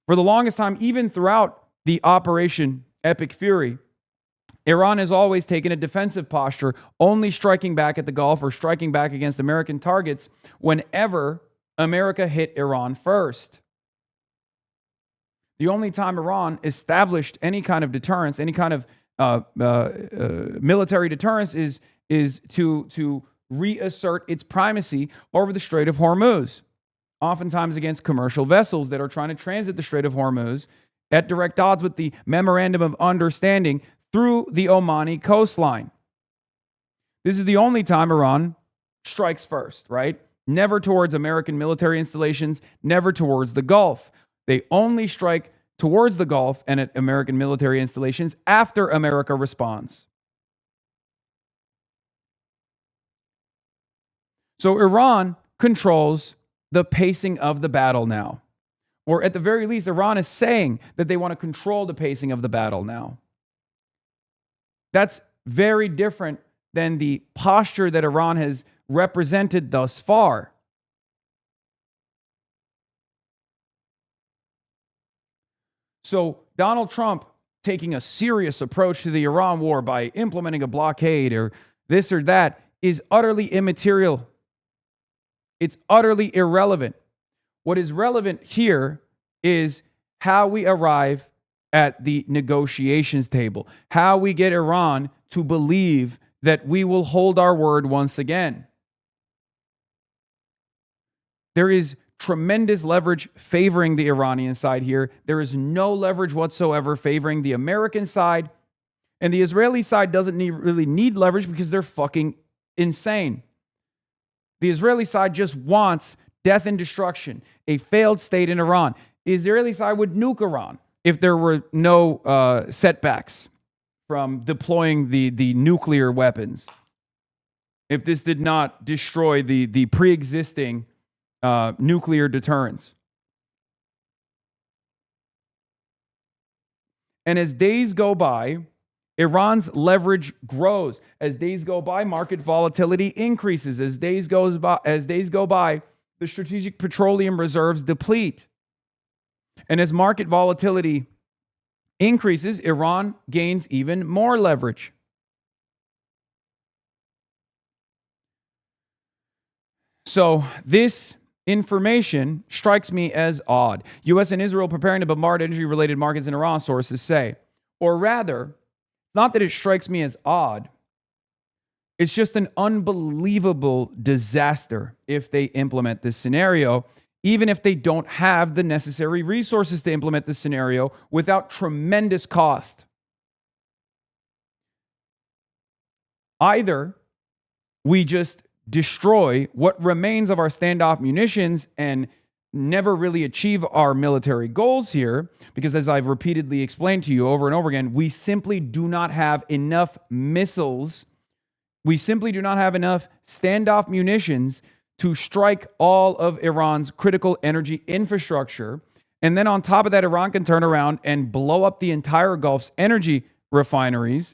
For the longest time, even throughout the Operation Epic Fury, Iran has always taken a defensive posture, only striking back at the Gulf or striking back against American targets whenever America hit Iran first. The only time Iran established any kind of deterrence, any kind of military deterrence is to reassert its primacy over the Strait of Hormuz, oftentimes against commercial vessels that are trying to transit the Strait of Hormuz at direct odds with the Memorandum of Understanding through the Omani coastline. This is the only time Iran strikes first, right? Never towards American military installations, never towards the Gulf. They only strike towards the Gulf and at American military installations after America responds. So Iran controls the pacing of the battle now. Or at the very least, Iran is saying that they want to control the pacing of the battle now. That's very different than the posture that Iran has represented thus far. So Donald Trump taking a serious approach to the Iran war by implementing a blockade or this or that is utterly immaterial. It's utterly irrelevant. What is relevant here is how we arrive at the negotiations table, how we get Iran to believe that we will hold our word once again. There is tremendous leverage favoring the Iranian side here. There is no leverage whatsoever favoring the American side. And the Israeli side doesn't really need leverage because they're fucking insane. The Israeli side just wants death and destruction, a failed state in Iran. The Israeli side would nuke Iran if there were no setbacks from deploying the nuclear weapons. If this did not destroy the pre-existing nuclear deterrence. And as days go by, Iran's leverage grows. As days go by, market volatility increases. As days go by, the strategic petroleum reserves deplete. And as market volatility increases, Iran gains even more leverage. So this information strikes me as odd. U.S. and Israel preparing to bombard energy-related markets in Iran, sources say. Or rather, not that it strikes me as odd, it's just an unbelievable disaster if they implement this scenario, even if they don't have the necessary resources to implement this scenario without tremendous cost. Either we just destroy what remains of our standoff munitions and never really achieve our military goals here, because as I've repeatedly explained to you over and over again, we simply do not have enough missiles. We simply do not have enough standoff munitions to strike all of Iran's critical energy infrastructure. And then on top of that, Iran can turn around and blow up the entire Gulf's energy refineries,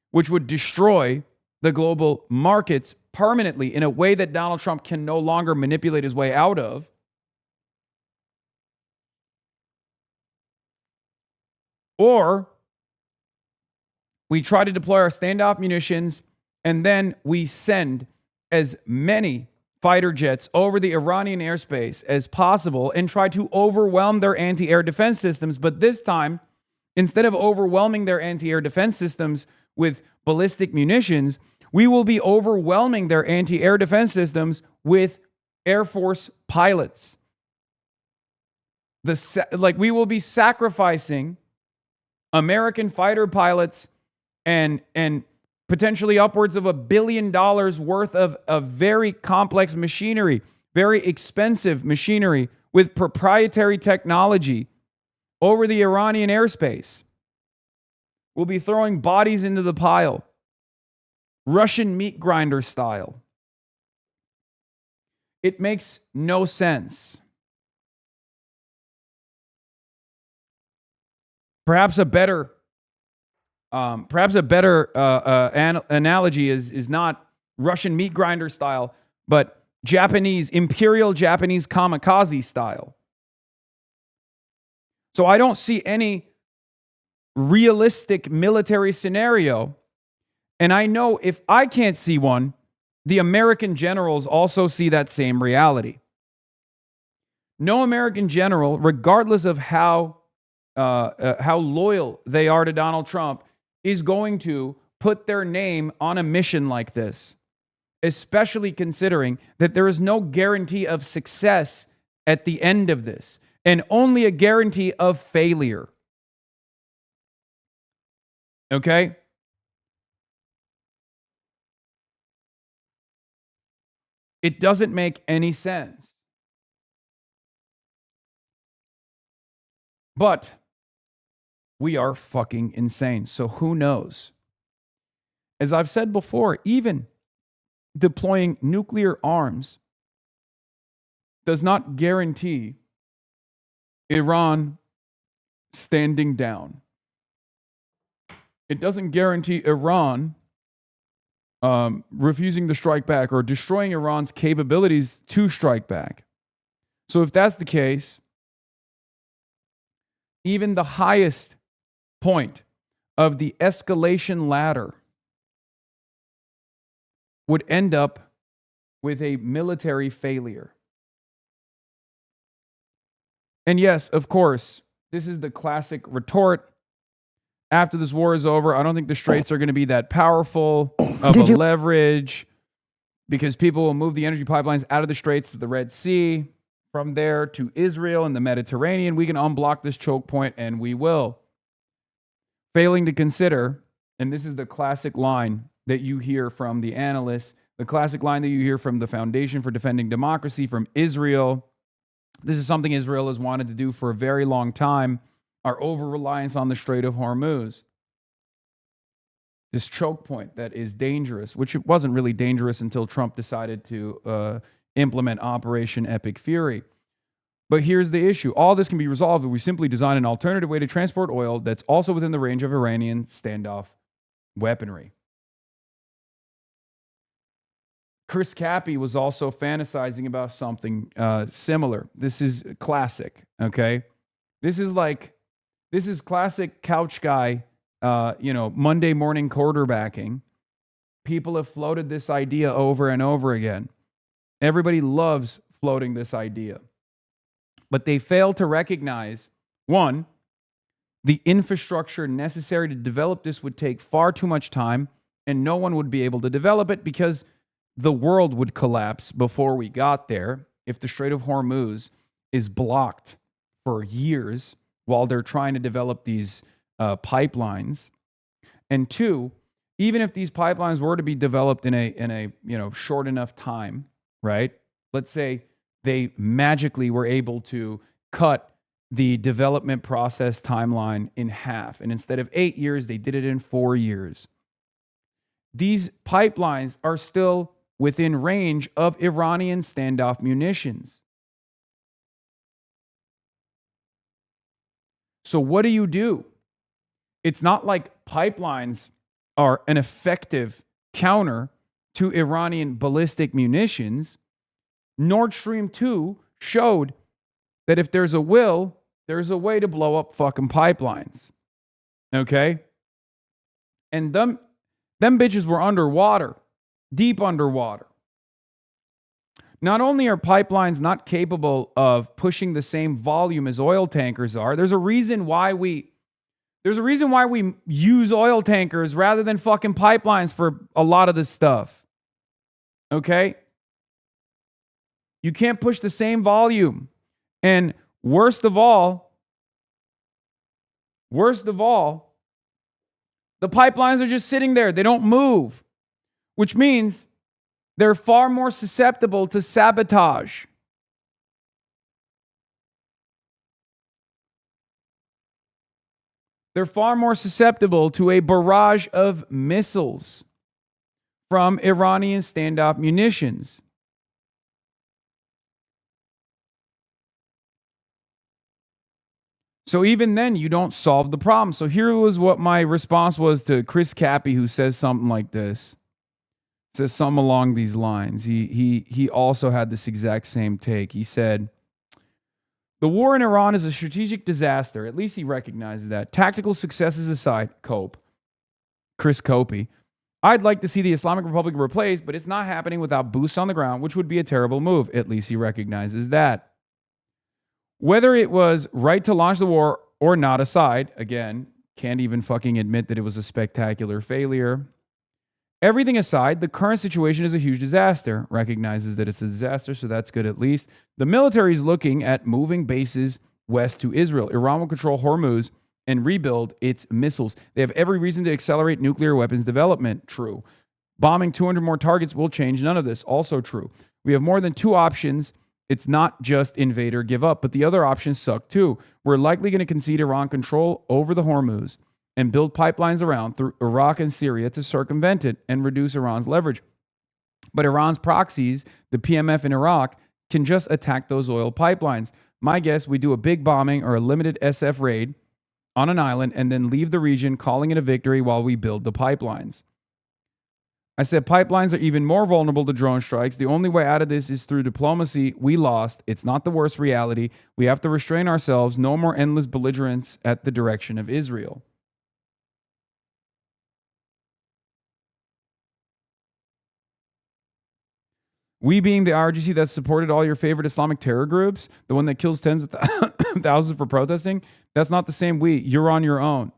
which would destroy the global markets permanently in a way that Donald Trump can no longer manipulate his way out of. Or we try to deploy our standoff munitions and then we send as many fighter jets over the Iranian airspace as possible and try to overwhelm their anti-air defense systems. But this time, instead of overwhelming their anti-air defense systems with ballistic munitions, we will be overwhelming their anti-air defense systems with Air Force pilots. We will be sacrificing American fighter pilots and potentially upwards of $1 billion worth of very complex machinery, very expensive machinery with proprietary technology over the Iranian airspace. We'll be throwing bodies into the pile, Russian meat grinder style. It makes no sense. Perhaps a better analogy is not Russian meat grinder style, but Imperial Japanese kamikaze style. So I don't see any realistic military scenario. And I know if I can't see one, the American generals also see that same reality. No American general, regardless of how loyal they are to Donald Trump, is going to put their name on a mission like this, especially considering that there is no guarantee of success at the end of this, and only a guarantee of failure. Okay? It doesn't make any sense. But we are fucking insane. So who knows? As I've said before, even deploying nuclear arms does not guarantee Iran standing down. It doesn't guarantee Iran refusing to strike back or destroying Iran's capabilities to strike back. So if that's the case, even the highest point of the escalation ladder would end up with a military failure. And yes, of course, this is the classic retort. After this war is over, I don't think the Straits are going to be that powerful of a leverage, because people will move the energy pipelines out of the Straits to the Red Sea, from there to Israel and the Mediterranean. We can unblock this choke point, and we will. Failing to consider, and this is the classic line that you hear from the analysts, the classic line that you hear from the Foundation for Defending Democracy, from Israel. This is something Israel has wanted to do for a very long time, our over-reliance on the Strait of Hormuz. This choke point that is dangerous, which it wasn't really dangerous until Trump decided to implement Operation Epic Fury. But here's the issue. All this can be resolved if we simply design an alternative way to transport oil that's also within the range of Iranian standoff weaponry. Chris Cappy was also fantasizing about something similar. This is classic, okay? This is classic couch guy, Monday morning quarterbacking. People have floated this idea over and over again. Everybody loves floating this idea. But they fail to recognize, one, the infrastructure necessary to develop this would take far too much time, and no one would be able to develop it because the world would collapse before we got there if the Strait of Hormuz is blocked for years while they're trying to develop these pipelines. And two, even if these pipelines were to be developed in a short enough time, right? Let's say they magically were able to cut the development process timeline in half, and instead of 8 years, they did it in 4 years. These pipelines are still within range of Iranian standoff munitions. So what do? It's not like pipelines are an effective counter to Iranian ballistic munitions. Nord Stream 2 showed that if there's a will, there's a way to blow up fucking pipelines. Okay? And them bitches were underwater, deep underwater. Not only are pipelines not capable of pushing the same volume as oil tankers are, there's a reason why we use oil tankers rather than fucking pipelines for a lot of this stuff. Okay? You can't push the same volume. And worst of all, the pipelines are just sitting there. They don't move, which means they're far more susceptible to sabotage. They're far more susceptible to a barrage of missiles from Iranian standoff munitions. So even then, you don't solve the problem. So here was what my response was to Chris Cappy, who says something like this. Says something along these lines. He also had this exact same take. He said, the war in Iran is a strategic disaster. At least he recognizes that. Tactical successes aside, Chris Copey, I'd like to see the Islamic Republic replaced, but it's not happening without boots on the ground, which would be a terrible move. At least he recognizes that. Whether it was right to launch the war or not aside, again, can't even fucking admit that it was a spectacular failure. Everything aside, the current situation is a huge disaster. Recognizes that it's a disaster, so that's good at least. The military is looking at moving bases west to Israel. Iran will control Hormuz and rebuild its missiles. They have every reason to accelerate nuclear weapons development. True. Bombing 200 more targets will change none of this. Also true. We have more than two options. It's not just invade or give up, but the other options suck too. We're likely going to concede Iran control over the Hormuz and build pipelines around through Iraq and Syria to circumvent it and reduce Iran's leverage. But Iran's proxies, the PMF in Iraq, can just attack those oil pipelines. My guess, we do a big bombing or a limited SF raid on an island and then leave the region calling it a victory while we build the pipelines. I said pipelines are even more vulnerable to drone strikes. The only way out of this is through diplomacy. We lost. It's not the worst reality. We have to restrain ourselves. No more endless belligerence at the direction of Israel. We being the IRGC that supported all your favorite Islamic terror groups, the one that kills tens of thousands for protesting, that's not the same we. You're on your own.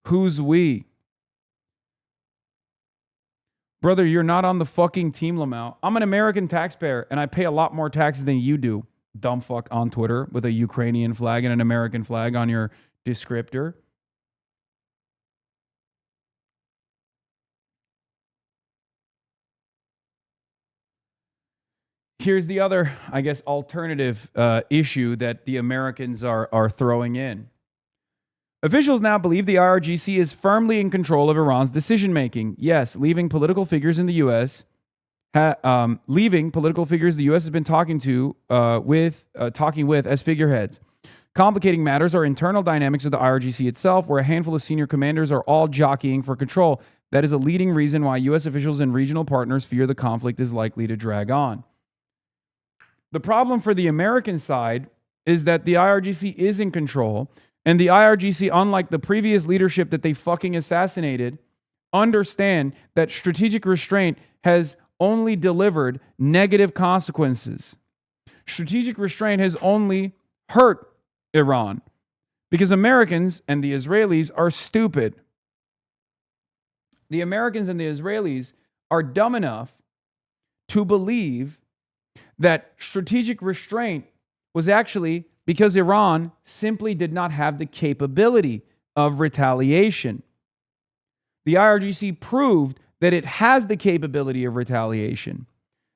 Who's we? Brother, you're not on the fucking team, Lamau. I'm an American taxpayer, and I pay a lot more taxes than you do, dumb fuck on Twitter with a Ukrainian flag and an American flag on your descriptor. Here's the other, I guess, alternative issue that the Americans are throwing in. Officials now believe the IRGC is firmly in control of Iran's decision-making. Yes, leaving political figures in the U.S. leaving political figures the U.S. has been talking with as figureheads. Complicating matters are internal dynamics of the IRGC itself, where a handful of senior commanders are all jockeying for control. That is a leading reason why U.S. officials and regional partners fear the conflict is likely to drag on. The problem for the American side is that the IRGC is in control, and the IRGC, unlike the previous leadership that they fucking assassinated, understand that strategic restraint has only delivered negative consequences. Strategic restraint has only hurt Iran because Americans and the Israelis are stupid. The Americans and the Israelis are dumb enough to believe that strategic restraint was actually because Iran simply did not have the capability of retaliation. The IRGC proved that it has the capability of retaliation.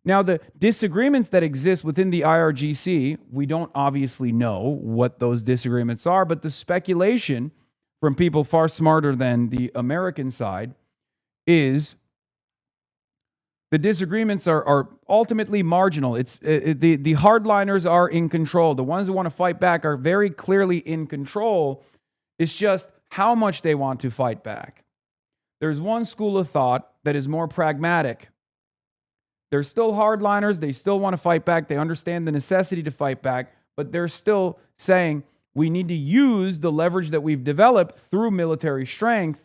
Now, the disagreements that exist within the IRGC, we don't obviously know what those disagreements are, but the speculation from people far smarter than the American side is the disagreements are ultimately marginal. The hardliners are in control. The ones who want to fight back are very clearly in control. It's just how much they want to fight back. There's one school of thought that is more pragmatic. They're still hardliners. They still want to fight back. They understand the necessity to fight back, but they're still saying we need to use the leverage that we've developed through military strength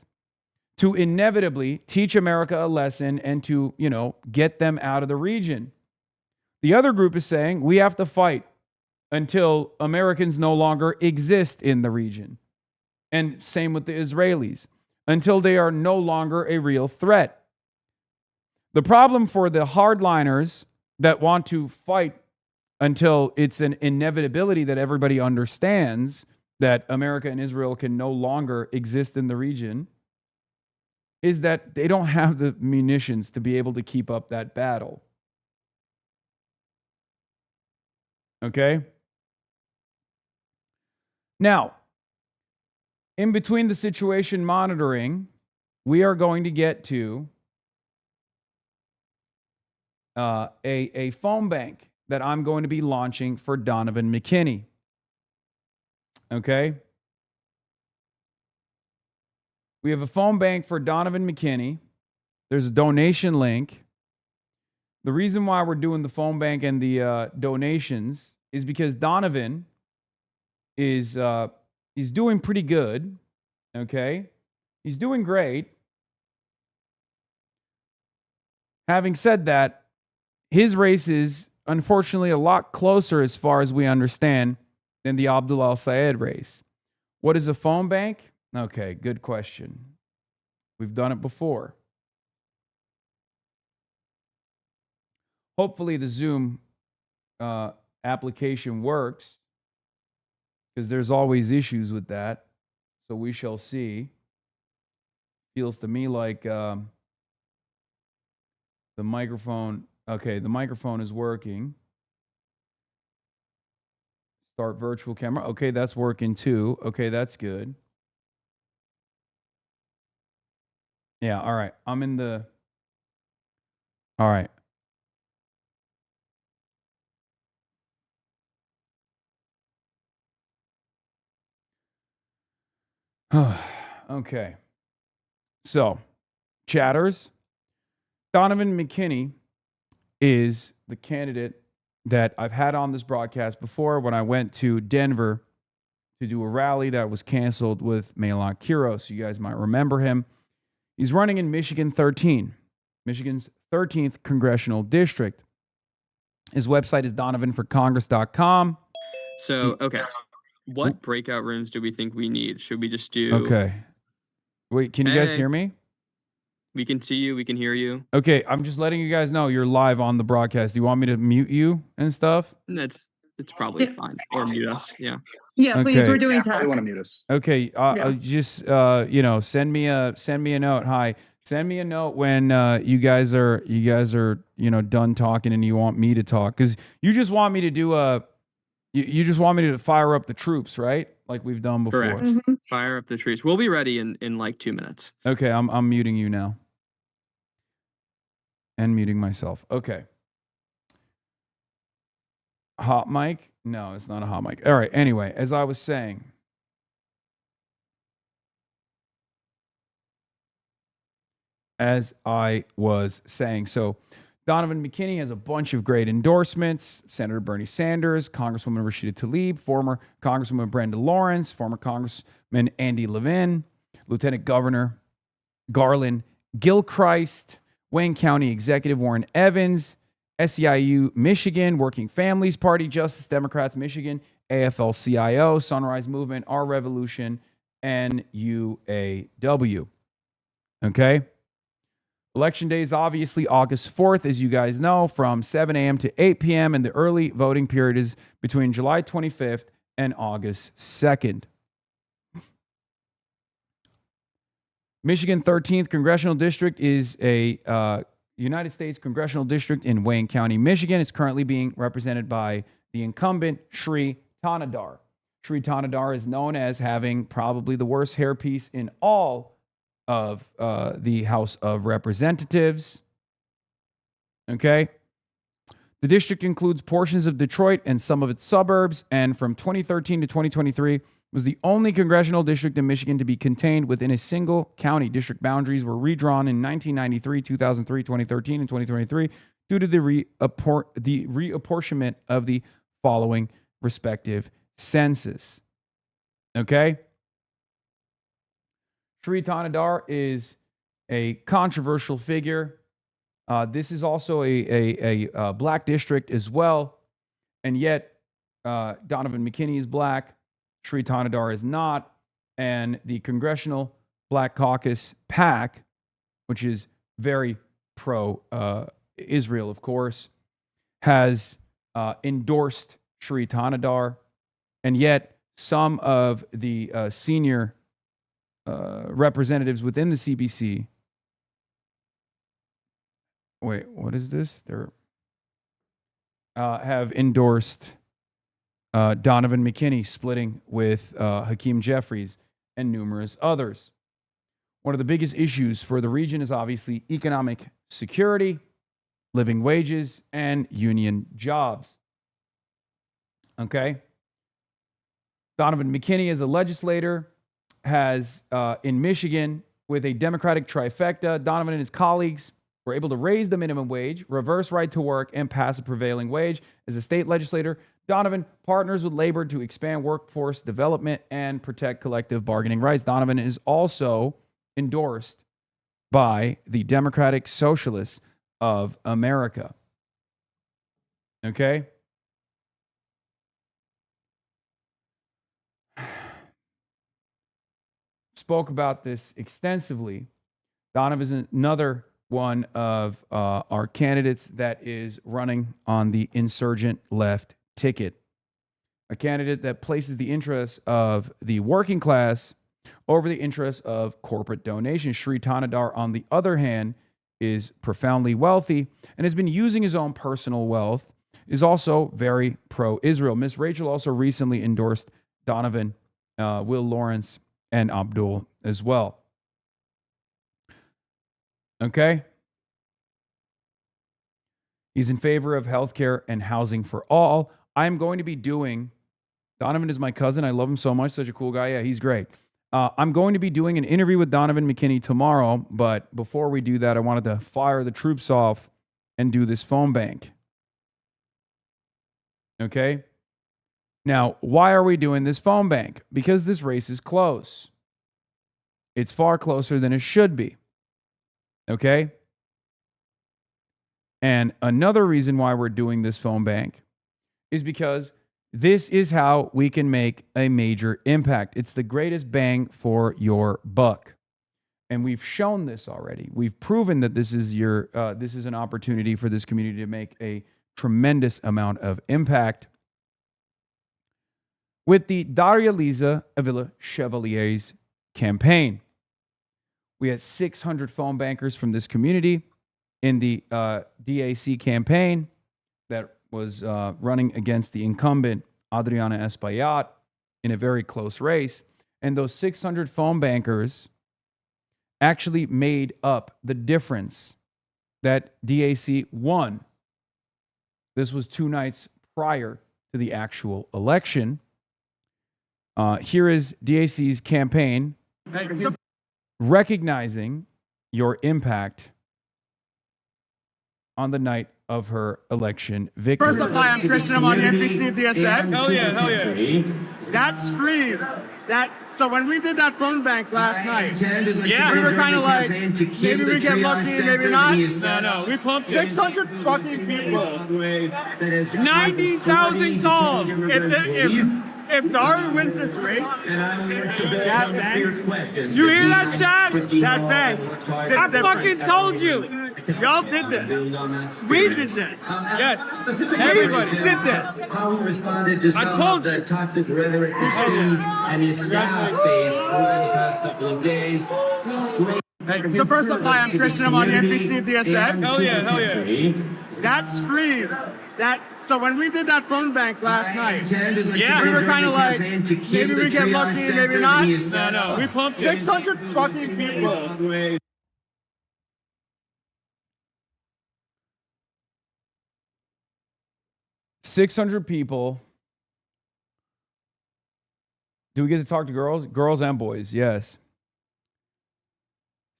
to inevitably teach America a lesson and to, get them out of the region. The other group is saying we have to fight until Americans no longer exist in the region. And same with the Israelis, until they are no longer a real threat. The problem for the hardliners that want to fight until it's an inevitability that everybody understands that America and Israel can no longer exist in the region is that they don't have the munitions to be able to keep up that battle. Okay? Now, in between the situation monitoring, we are going to get to a phone bank that I'm going to be launching for Donovan McKinney. Okay? We have a phone bank for Donovan McKinney. There's a donation link. The reason why we're doing the phone bank and the donations is because Donovan is he's doing pretty good. Okay? He's doing great. Having said that, his race is unfortunately a lot closer as far as we understand than the Abdul al-Sayed race. What is a phone bank? Okay, good question. We've done it before. Hopefully the Zoom application works because there's always issues with that. So we shall see. Feels to me like the microphone. Okay, the microphone is working. Start virtual camera. Okay, that's working too. Okay, that's good. Yeah, all right. I'm in the... All right. Okay. So, chatters, Donovan McKinney is the candidate that I've had on this broadcast before when I went to Denver to do a rally that was canceled with Maylon Quiros. You guys might remember him. He's running in Michigan 13, Michigan's 13th congressional district. His website is donovanforcongress.com. So, okay. What breakout rooms do we think we need? Should we just do... Okay. Wait, can you guys hear me? We can see you. We can hear you. Okay, I'm just letting you guys know you're live on the broadcast. Do you want me to mute you and stuff? It's probably fine. Or mute us. Yeah. Yeah, please. Okay. We're doing I tech. want to mute us. Okay, just send me a note. Hi, send me a note when you guys are done talking and you want me to talk, because you just want me to do you just want me to fire up the troops, right? Like we've done before. Correct. Fire up the trees. We'll be ready in like 2 minutes. Okay, I'm muting you now. and muting myself. Okay. Hot mic? No, it's not a hot mic. All right. Anyway, as I was saying, so Donovan McKinney has a bunch of great endorsements. Senator Bernie Sanders, Congresswoman Rashida Tlaib, former Congresswoman Brenda Lawrence, former Congressman Andy Levin, Lieutenant Governor Garland Gilchrist, Wayne County Executive Warren Evans, SEIU Michigan, Working Families Party, Justice Democrats Michigan, AFL-CIO, Sunrise Movement, Our Revolution, NUAW. Okay? Election day is obviously August 4th, as you guys know, from 7 a.m. to 8 p.m., and the early voting period is between July 25th and August 2nd. Michigan 13th Congressional District is a United States Congressional District in Wayne County, Michigan. It's currently being represented by the incumbent Sri Tanadar. Sri Tanadar is known as having probably the worst hairpiece in all of the House of Representatives. Okay? The district includes portions of Detroit and some of its suburbs, and from 2013 to 2023 was the only congressional district in Michigan to be contained within a single county. District boundaries were redrawn in 1993, 2003, 2013, and 2023 due to the reapportionment of the following respective census. Okay? Sri Tanadar is a controversial figure. This is also a black district as well, and yet Donovan McKinney is black, Sri Tanadar is not, and the Congressional Black Caucus PAC, which is very pro-Israel, of course, has endorsed Sri Tanadar, and yet some of the senior representatives within the CBC. Wait, what is this? They're have endorsed Donovan McKinney, splitting with Hakeem Jeffries and numerous others. One of the biggest issues for the region is obviously economic security, living wages, and union jobs. Okay? Donovan McKinney, as a legislator, has in Michigan, with a Democratic trifecta, Donovan and his colleagues were able to raise the minimum wage, reverse right to work, and pass a prevailing wage. As a state legislator, Donovan partners with labor to expand workforce development and protect collective bargaining rights. Donovan is also endorsed by the Democratic Socialists of America. Okay? Spoke about this extensively. Donovan is another one of our candidates that is running on the insurgent left ticket. A candidate that places the interests of the working class over the interests of corporate donations. Sri Tanadar, on the other hand, is profoundly wealthy and has been using his own personal wealth, is also very pro-Israel. Miss Rachel also recently endorsed Donovan, Will Lawrence, and Abdul as well. Okay? He's in favor of healthcare and housing for all. I'm going to be doing, Donovan is my cousin. I love him so much. Such a cool guy. Yeah, he's great. I'm going to be doing an interview with Donovan McKinney tomorrow, but before we do that, I wanted to fire the troops off and do this phone bank. Okay? Now, why are we doing this phone bank? Because this race is close. It's far closer than it should be. Okay? And another reason why we're doing this phone bank is because this is how we can make a major impact. It's the greatest bang for your buck. And we've shown this already. We've proven that this is an opportunity for this community to make a tremendous amount of impact. With the Daria Liza Avila Chevalier's campaign, we had 600 phone bankers from this community in the DAC campaign that was running against the incumbent Adriana Espaillat in a very close race. And those 600 phone bankers actually made up the difference that DAC won. This was 2 nights prior to the actual election. Here is DAC's campaign recognizing your impact on the night of her election victory. First of all, I'm Christian. I'm on the NBC DSN. Hell yeah. That stream, so when we did that phone bank last night, we were kind of like, maybe we get lucky, maybe not. No, we pumped 600 fucking people. 90,000 calls. If Darwin wins this race, that bang. You hear that, Chad? That bang. I fucking told you. Y'all did this. We did this. Yes. Everybody did this. How he responded to some of the toxic rhetoric he and his staff faced over the past couple of days. So first of all, I'm Christian. I'm on the NBC DSN. Hell yeah. That stream, so when we did that phone bank last night, we were kind of like, maybe we get lucky, maybe not. No, we pumped 600 fucking people. 600 people. Do we get to talk to girls? Girls and boys, yes.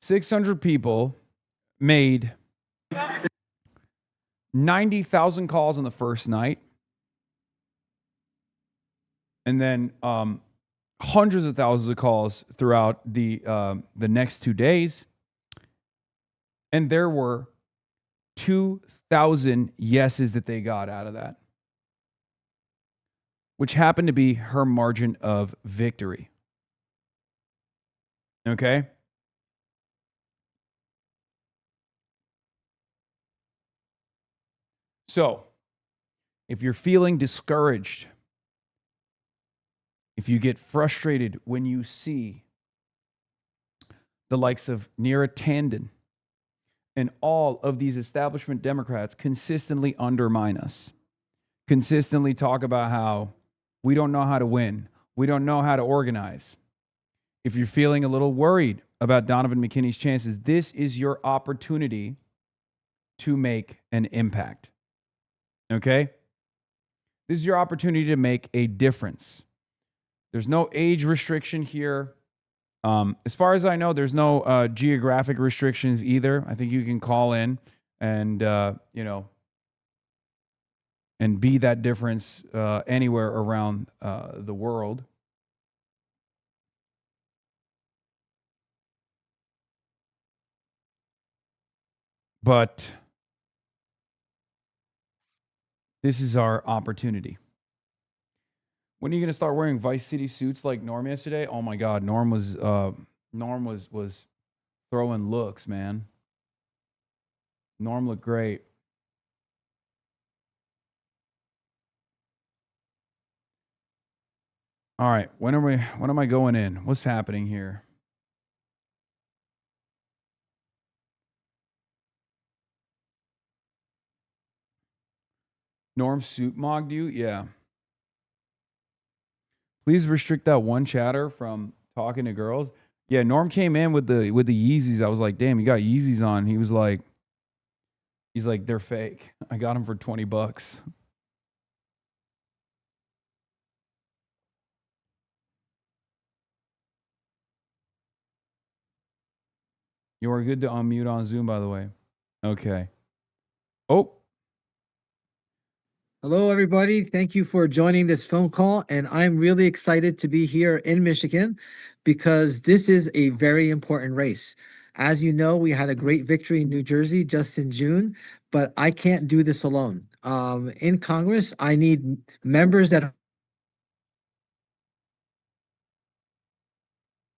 600 people made 90,000 calls on the first night. And then hundreds of thousands of calls throughout the next 2 days. And there were 2,000 yeses that they got out of that, which happened to be her margin of victory. Okay? So, if you're feeling discouraged, if you get frustrated when you see the likes of Neera Tanden and all of these establishment Democrats consistently undermine us, consistently talk about how we don't know how to win, we don't know how to organize. If you're feeling a little worried about Donovan McKinney's chances, this is your opportunity to make an impact. Okay? This is your opportunity to make a difference. There's no age restriction here. As far as I know, there's no geographic restrictions either. I think you can call in and, and be that difference anywhere around the world. But this is our opportunity. When are you going to start wearing Vice City suits like Norm yesterday? Oh my God, Norm was throwing looks, man. Norm looked great. All right, when am I going in? What's happening here? Norm suit mogged you? Yeah. Please restrict that one chatter from talking to girls. Yeah, Norm came in with the Yeezys. I was like, damn, you got Yeezys on. He's like, they're fake. I got them for $20. You are good to unmute on Zoom, by the way. Okay. Oh. Hello, everybody. Thank you for joining this phone call. And I'm really excited to be here in Michigan because this is a very important race. As you know, we had a great victory in New Jersey just in June, but I can't do this alone. In Congress, I need members that...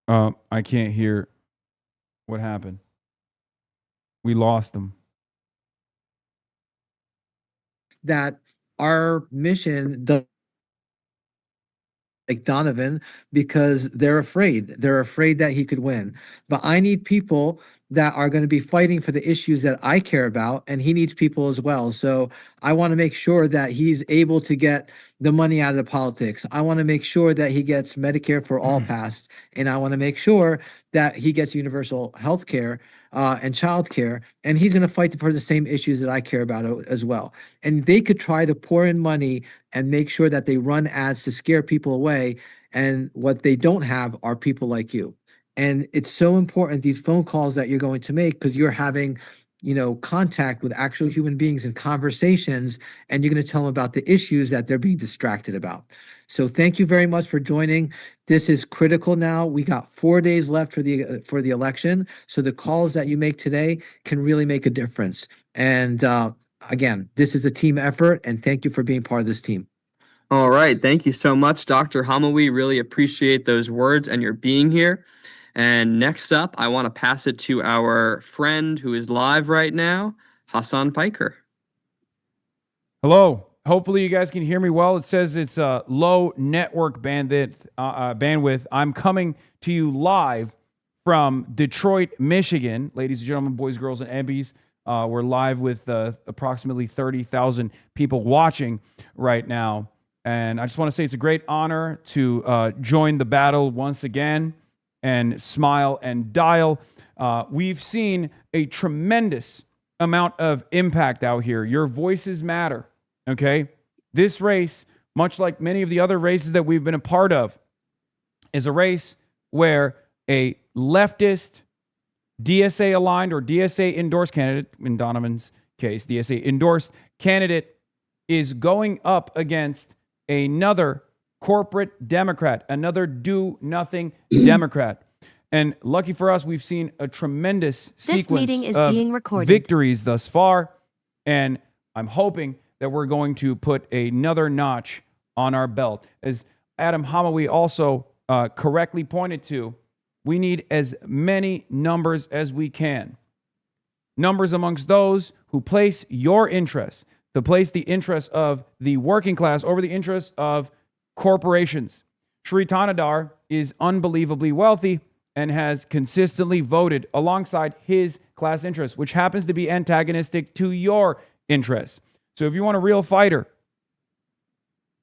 I can't hear what happened. We lost them. That our mission does like Donovan because they're afraid. They're afraid that he could win. But I need people that are going to be fighting for the issues that I care about, and he needs people as well. So I want to make sure that he's able to get the money out of the politics. I want to make sure that he gets Medicare for all passed, and I want to make sure that he gets universal health care. and childcare, and he's going to fight for the same issues that I care about as well. And they could try to pour in money and make sure that they run ads to scare people away. And what they don't have are people like you. And it's so important, these phone calls that you're going to make, because you're having, contact with actual human beings and conversations, and you're going to tell them about the issues that they're being distracted about. So thank you very much for joining. This is critical now. We got 4 days left for the election. So the calls that you make today can really make a difference. And again, this is a team effort, and thank you for being part of this team. All right. Thank you so much, Dr. HasanAbi. Really appreciate those words and your being here. And next up, I want to pass it to our friend who is live right now, Hasan Piker. Hello. Hopefully you guys can hear me well. It says it's a low network bandwidth. I'm coming to you live from Detroit, Michigan. Ladies and gentlemen, boys, girls, and Ebbies, we're live with approximately 30,000 people watching right now. And I just want to say it's a great honor to join the battle once again and smile and dial. We've seen a tremendous amount of impact out here. Your voices matter, okay? This race, much like many of the other races that we've been a part of, is a race where a leftist, DSA-aligned or DSA-endorsed candidate, in Donovan's case, DSA-endorsed candidate, is going up against another corporate Democrat, another do-nothing Democrat. And lucky for us, we've seen a tremendous sequence of victories thus far. And I'm hoping that we're going to put another notch on our belt. As Adam HasanAbi also correctly pointed to, we need as many numbers as we can. Numbers amongst those who place your interests, to place the interests of the working class over the interests of corporations. Sri Tanadar is unbelievably wealthy and has consistently voted alongside his class interests, which happens to be antagonistic to your interests. So if you want a real fighter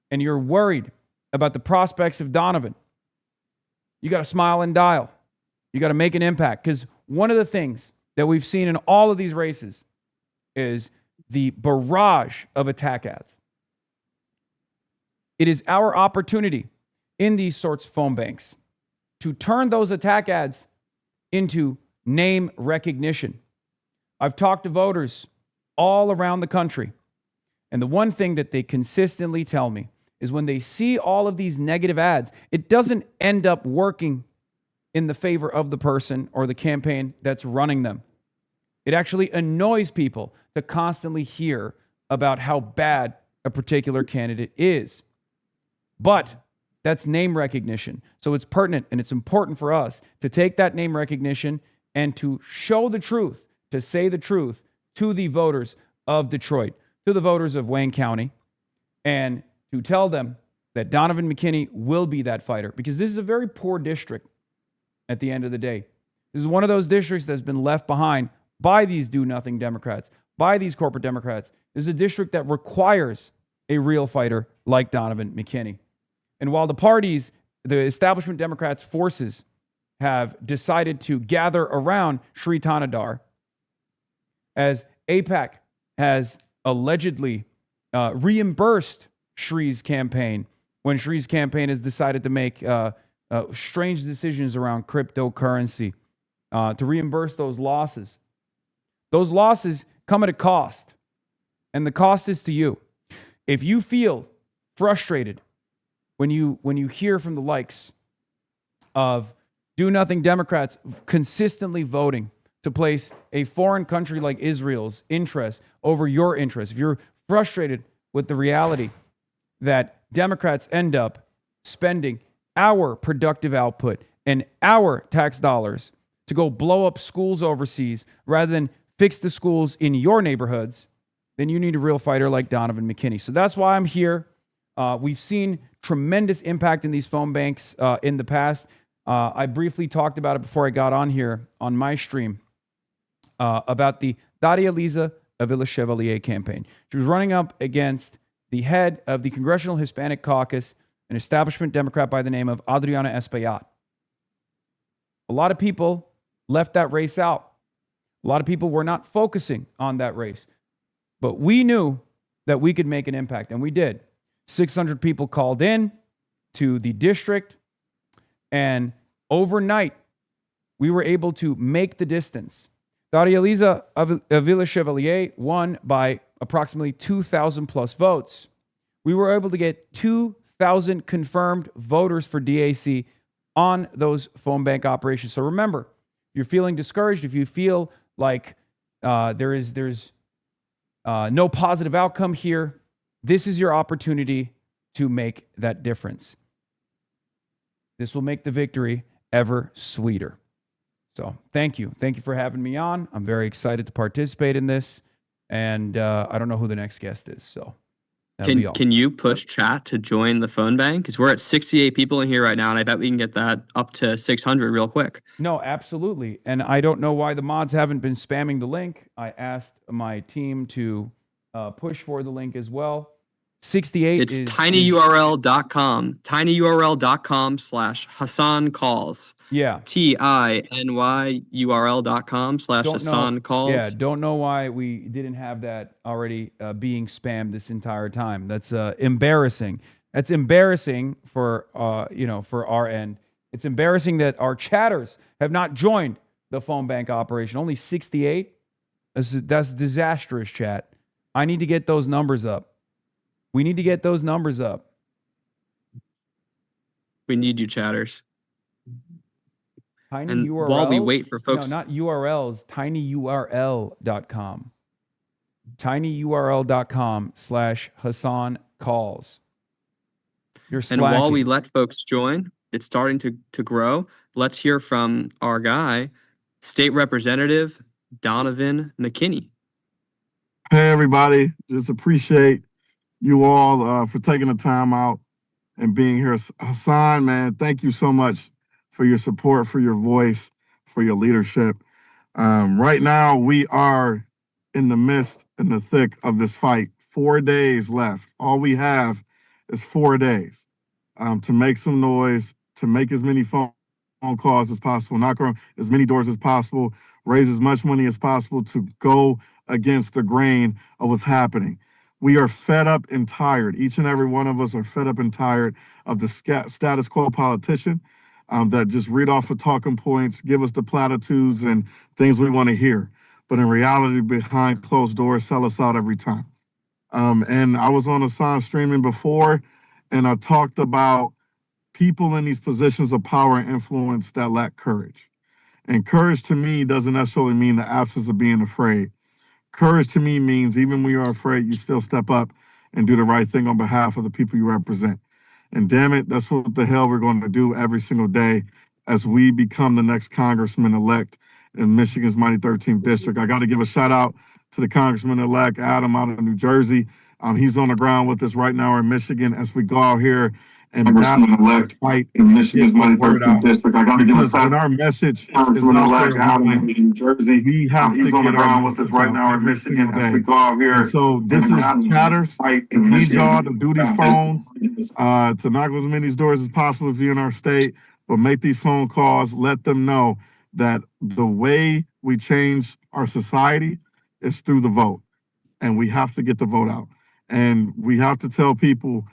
and you're worried about the prospects of Donovan, you got to smile and dial. You got to make an impact, because one of the things that we've seen in all of these races is the barrage of attack ads. It is our opportunity in these sorts of phone banks to turn those attack ads into name recognition. I've talked to voters all around the country, and the one thing that they consistently tell me is when they see all of these negative ads, it doesn't end up working in the favor of the person or the campaign that's running them. It actually annoys people to constantly hear about how bad a particular candidate is. But that's name recognition. So it's pertinent and it's important for us to take that name recognition and to show the truth, to say the truth to the voters of Detroit, to the voters of Wayne County, and to tell them that Donovan McKinney will be that fighter, because this is a very poor district at the end of the day. This is one of those districts that's been left behind by these do-nothing Democrats, by these corporate Democrats. This is a district that requires a real fighter like Donovan McKinney. And while the parties, the establishment Democrats' forces, have decided to gather around Sri Tanadar, as AIPAC has allegedly reimbursed Shri's campaign when Shri's campaign has decided to make strange decisions around cryptocurrency to reimburse those losses. Those losses come at a cost, and the cost is to you. If you feel frustrated when you hear from the likes of do-nothing Democrats consistently voting to place a foreign country like Israel's interest over your interest, if you're frustrated with the reality that Democrats end up spending our productive output and our tax dollars to go blow up schools overseas rather than fix the schools in your neighborhoods, then you need a real fighter like Donovan McKinney. So that's why I'm here. We've seen tremendous impact in these phone banks in the past. I briefly talked about it before I got on here on my stream about the Daria Liza Avila Chevalier campaign. She was running up against the head of the Congressional Hispanic Caucus, an establishment Democrat by the name of Adriana Espaillat. A lot of people left that race out. A lot of people were not focusing on that race. But we knew that we could make an impact, and we did. 600 people called in to the district, and overnight, we were able to make the distance. Daria-Liza Avila-Chevalier won by approximately 2,000 plus votes. We were able to get 2,000 confirmed voters for DAC on those phone bank operations. So remember, if you're feeling discouraged, if you feel like there's no positive outcome here, this is your opportunity to make that difference. This will make the victory ever sweeter. So thank you. Thank you for having me on. I'm very excited to participate in this. And I don't know who the next guest is. So that'll be all. Can you push chat to join the phone bank? Because we're at 68 people in here right now, and I bet we can get that up to 600 real quick. No, absolutely. And I don't know why the mods haven't been spamming the link. I asked my team to push for the link as well. 68 It's tinyurl.com. tinyurl.com/Hasan calls. Yeah. tinyurl.com/Hasan calls. Yeah, don't know why we didn't have that already being spammed this entire time. That's embarrassing. That's embarrassing for for our end. It's embarrassing that our chatters have not joined the phone bank operation. Only 68. That's disastrous, chat. I need to get those numbers up. We need to get those numbers up. We need you, chatters. Tiny and URL. while we wait for folks, no, not URLs. tinyurl.com. tinyurl.com/Hasan calls. You're slacking. And while we let folks join, it's starting to grow. Let's hear from our guy, State Representative Donovan McKinney. Hey, everybody. Just appreciate you all for taking the time out and being here. Hasan, man, thank you so much for your support, for your voice, for your leadership. Right now, we are in the midst, in the thick of this fight. 4 days left. All we have is 4 days to make some noise, to make as many phone calls as possible, knock on as many doors as possible, raise as much money as possible to go against the grain of what's happening. We are fed up and tired. Each and every one of us are fed up and tired of the status quo politician that just read off the talking points, give us the platitudes and things we want to hear. But in reality, behind closed doors, sell us out every time. And I was on Hasan streaming before, and I talked about people in these positions of power and influence that lack courage. And courage to me doesn't necessarily mean the absence of being afraid. Courage to me means even when you're afraid, you still step up and do the right thing on behalf of the people you represent. And damn it, that's what the hell we're going to do every single day as we become the next congressman-elect in Michigan's mighty 13th district. I got to give a shout out to the congressman-elect, Adam, out of New Jersey. He's on the ground with us right now in Michigan as we go out here and battle fight in Michigan's mighty 13th district. I got to give a shout out. Our message is out there. New Jersey. We have to get on with us right now in Michigan as we go out here. And so this is chatters. We need y'all to do these phones, to knock as many doors as possible if you're in our state, but make these phone calls. Let them know that the way we change our society is through the vote, and we have to get the vote out. And we have to tell people,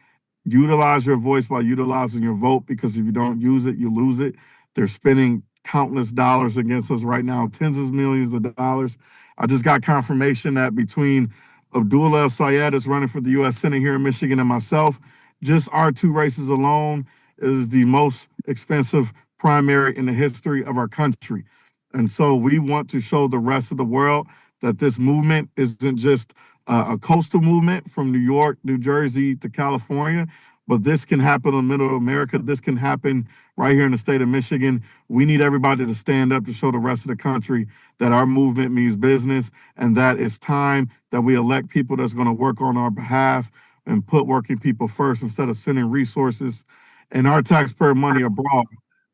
utilize your voice by utilizing your vote, because if you don't use it, you lose it. They're spending countless dollars against us right now, tens of millions of dollars. I just got confirmation that between Abdullah Syed is running for the U.S. Senate here in Michigan and myself, just our two races alone is the most expensive primary in the history of our country. And so we want to show the rest of the world that this movement isn't just a coastal movement from New York, New Jersey to California, but this can happen in the middle of America. This can happen right here in the state of Michigan. We need everybody to stand up to show the rest of the country that our movement means business, and that it's time that we elect people that's going to work on our behalf and put working people first instead of sending resources and our taxpayer money abroad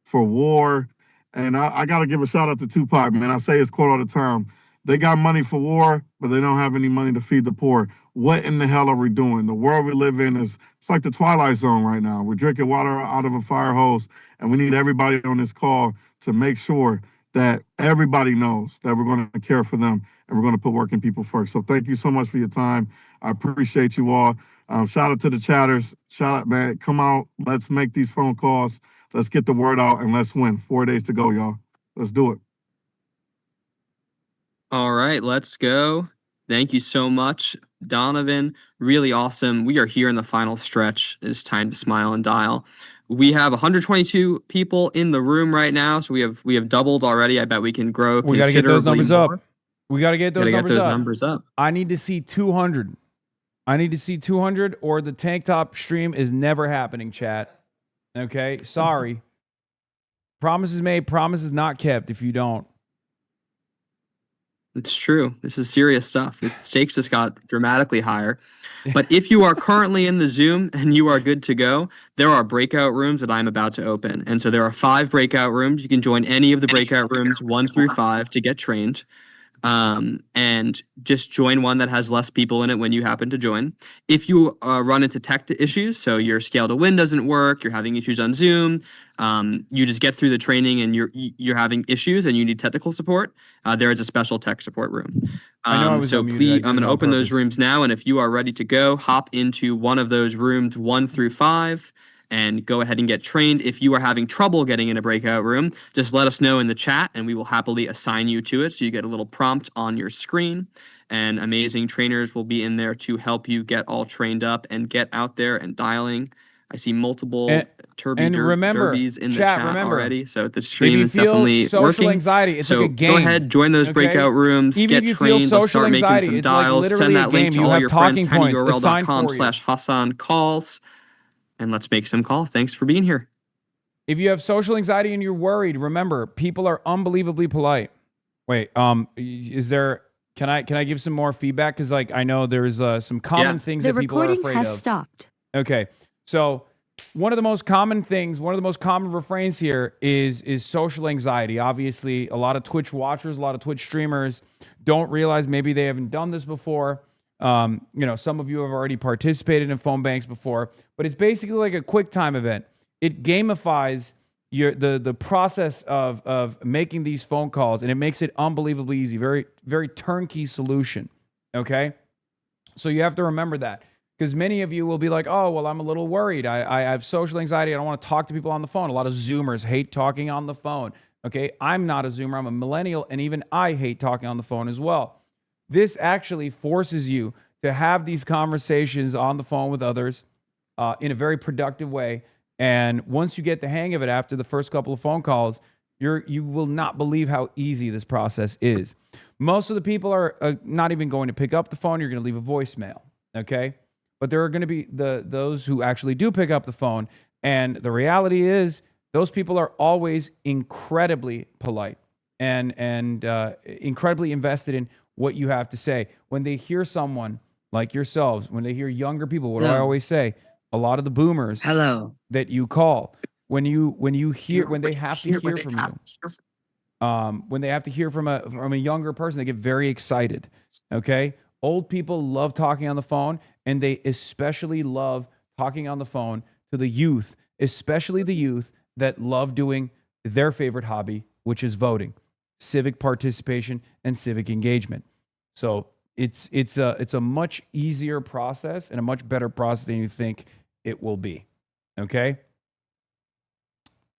for war. And I got to give a shout out to Tupac, man. I say his quote all the time. They got money for war, but they don't have any money to feed the poor. What in the hell are we doing? The world we live in it's like the Twilight Zone right now. We're drinking water out of a fire hose, and we need everybody on this call to make sure that everybody knows that we're going to care for them and we're going to put working people first. So thank you so much for your time. I appreciate you all. Shout out to the chatters. Shout out, man. Come out. Let's make these phone calls. Let's get the word out and let's win. 4 days to go, y'all. Let's do it. All right, let's go. Thank you so much, Donovan. Really awesome. We are here in the final stretch. It's time to smile and dial. We have 122 people in the room right now, so we have doubled already. I bet we can grow. We got to get those numbers more. up. We got to get those numbers up. I need to see 200. I need to see 200 or the tank top stream is never happening, chat. Okay? Sorry. Promises made, promises not kept if you don't. It's true. This is serious stuff. The stakes just got dramatically higher. But if you are currently in the Zoom and you are good to go, there are breakout rooms that I'm about to open. And so there are 5 breakout rooms. You can join any of the breakout rooms 1 through 5 to get trained. And just join one that has less people in it when you happen to join. If you run into tech issues, so your scale to win doesn't work, you're having issues on Zoom, you just get through the training and you're having issues and you need technical support, there is a special tech support room. So please, I'm going to open those rooms now, and if you are ready to go, hop into one of those rooms 1 through 5. And go ahead and get trained. If you are having trouble getting in a breakout room, just let us know in the chat and we will happily assign you to it. So you get a little prompt on your screen, and amazing trainers will be in there to help you get all trained up and get out there and dialing. I see multiple derbies in the chat already. So the stream is definitely working. Anxiety, it's so like a game. Go ahead, join those breakout rooms, Even get trained, let's start making some dials. Like Send that link to all your friends, tinyurl.com tinyurl.com/Hasan calls. And let's make some calls. Thanks for being here. If you have social anxiety and you're worried, remember, people are unbelievably polite. Wait, is there? Can I give some more feedback? Because I know there's some common things that people are afraid of. The recording has stopped. Okay, so one of the most common things, one of the most common refrains here is social anxiety. Obviously, a lot of Twitch watchers, a lot of Twitch streamers don't realize maybe they haven't done this before. Some of you have already participated in phone banks before, but it's basically like a quick time event. It gamifies the process of making these phone calls, and it makes it unbelievably easy. Very, very turnkey solution. Okay. So you have to remember that, because many of you will be like, oh, well, I'm a little worried. I have social anxiety. I don't want to talk to people on the phone. A lot of Zoomers hate talking on the phone. Okay. I'm not a Zoomer. I'm a millennial. And even I hate talking on the phone as well. This actually forces you to have these conversations on the phone with others in a very productive way. And once you get the hang of it after the first couple of phone calls, you will not believe how easy this process is. Most of the people are not even going to pick up the phone. You're going to leave a voicemail, okay? But there are going to be those who actually do pick up the phone. And the reality is those people are always incredibly polite and incredibly invested in what you have to say. When they hear someone like yourselves, when they hear younger people, what do I always say? A lot of the boomers that you call, when they have to hear from you, when they have to hear from a younger person, they get very excited. Okay, old people love talking on the phone, and they especially love talking on the phone to the youth, especially the youth that love doing their favorite hobby, which is voting, civic participation, and civic engagement. So it's a much easier process and a much better process than you think it will be. Okay?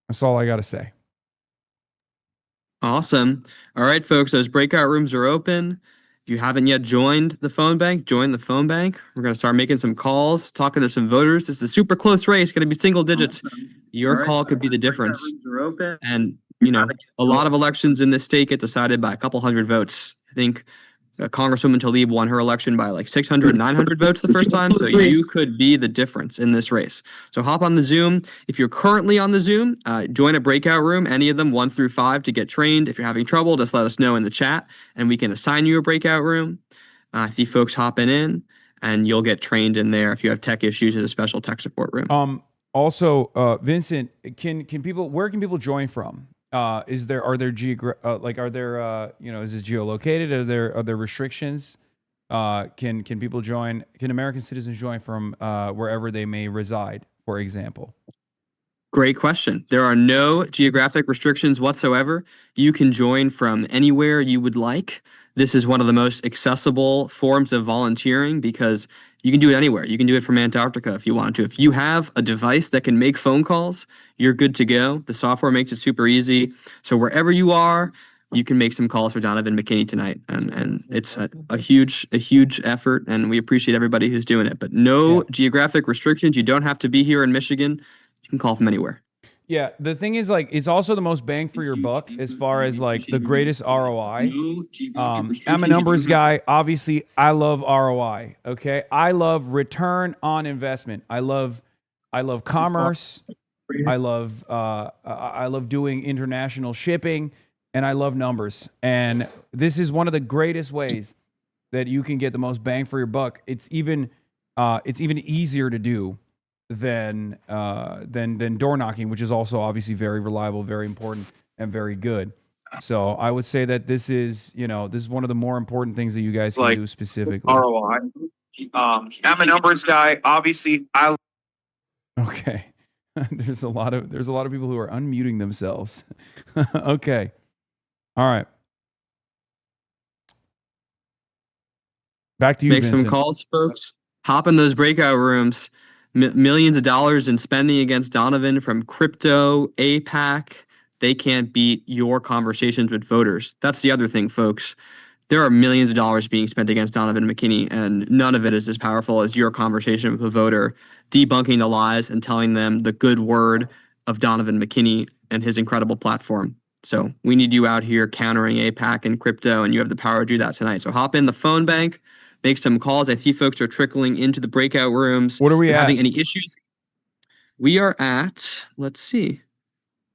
That's all I got to say. Awesome. All right, folks, those breakout rooms are open. If you haven't yet joined the phone bank, join the phone bank. We're going to start making some calls, talking to some voters. It's a super close race, going to be single digits. Your call could be the difference. And, a lot of elections in this state get decided by a couple hundred votes. I think Congresswoman Tlaib won her election by like 600, 900 votes the first time. So you could be the difference in this race. So hop on the Zoom. If you're currently on the Zoom, join a breakout room, any of them 1 through 5 to get trained. If you're having trouble, just let us know in the chat and we can assign you a breakout room. I see folks hopping in and you'll get trained in there. If you have tech issues, there's a special tech support room. Also, Vincent, where can people join from? Is there is it geolocated? Are there restrictions? Can people join? Can American citizens join from wherever they may reside, for example? Great question. There are no geographic restrictions whatsoever. You can join from anywhere you would like. This is one of the most accessible forms of volunteering because you can do it anywhere. You can do it from Antarctica if you want to. If you have a device that can make phone calls, you're good to go. The software makes it super easy. So wherever you are, you can make some calls for Donovan McKinney tonight. And it's a huge effort, and we appreciate everybody who's doing it. But no geographic restrictions. You don't have to be here in Michigan. You can call from anywhere. Yeah, the thing is, like, it's also the most bang for your buck as far as like the greatest ROI. I'm a numbers guy. Obviously, I love ROI. Okay, I love return on investment. I love commerce. I love doing international shipping, and I love numbers. And this is one of the greatest ways that you can get the most bang for your buck. It's even easier to do than door knocking, which is also obviously very reliable, very important, and very good. So I would say that this is one of the more important things that you guys can do specifically. ROI. I'm a numbers guy. Obviously, Okay. There's a lot of people who are unmuting themselves. Okay. All right. Back to you, Make Vincent. some calls, folks. Hop in those breakout rooms. Millions of dollars in spending against Donovan from crypto, APAC. They can't beat your conversations with voters. That's the other thing, folks. There are millions of dollars being spent against Donovan McKinney, and none of it is as powerful as your conversation with a voter, debunking the lies and telling them the good word of Donovan McKinney and his incredible platform. So we need you out here countering APAC and crypto, and you have the power to do that tonight. So hop in the phone bank. Make some calls. I see folks are trickling into the breakout rooms. What are we having at? any issues? We are at, let's see,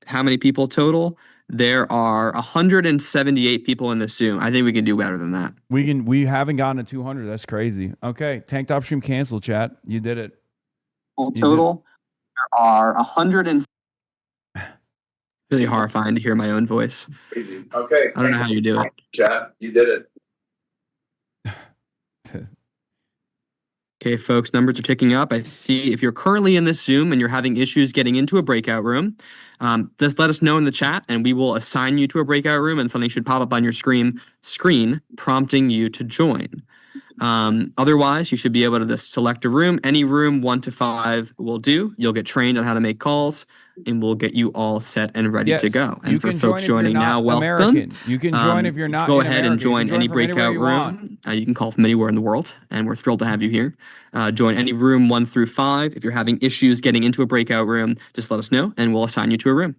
how many people total? There are 178 people in this Zoom. I think we can do better than that. We haven't gotten to 200. That's crazy. Okay, Tank Top Stream cancel, chat. You did it. Total, there are 100 and really horrifying to hear my own voice. Okay. I don't know how you do it. Chat, you did it. Okay, folks, numbers are ticking up. I see if you're currently in this Zoom and you're having issues getting into a breakout room, just let us know in the chat and we will assign you to a breakout room and something should pop up on your screen prompting you to join. Otherwise, you should be able to just select a room. Any room 1 to 5 will do. You'll get trained on how to make calls and we'll get you all set and ready to go. And for folks joining now, welcome. American. You can join if you're not Go in ahead and America. You can join any from anywhere breakout you room. want. You can call from anywhere in the world, and we're thrilled to have you here. Join any room 1 through 5. If you're having issues getting into a breakout room, just let us know, and we'll assign you to a room.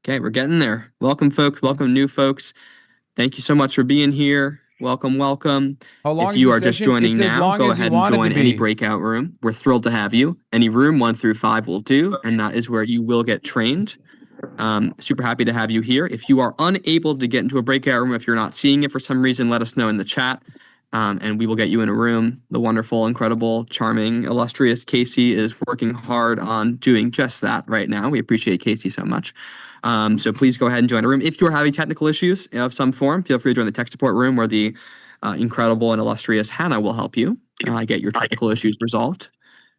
Okay, we're getting there. Welcome, folks. Welcome, new folks. Thank you so much for being here. Welcome, welcome. How long If is you the are just session? joining It's as now, long go as you ahead and want it to join any be. breakout room. We're thrilled to have you. Any room 1 through 5 will do, and that is where you will get trained. Super happy to have you here. If you are unable to get into a breakout room, if you're not seeing it for some reason, let us know in the chat, and we will get you in a room. The wonderful, incredible, charming, illustrious Casey is working hard on doing just that right now. We appreciate Casey so much. So please go ahead and join a room. If you are having technical issues of some form, feel free to join the tech support room where the incredible and illustrious Hannah will help you get your technical issues resolved.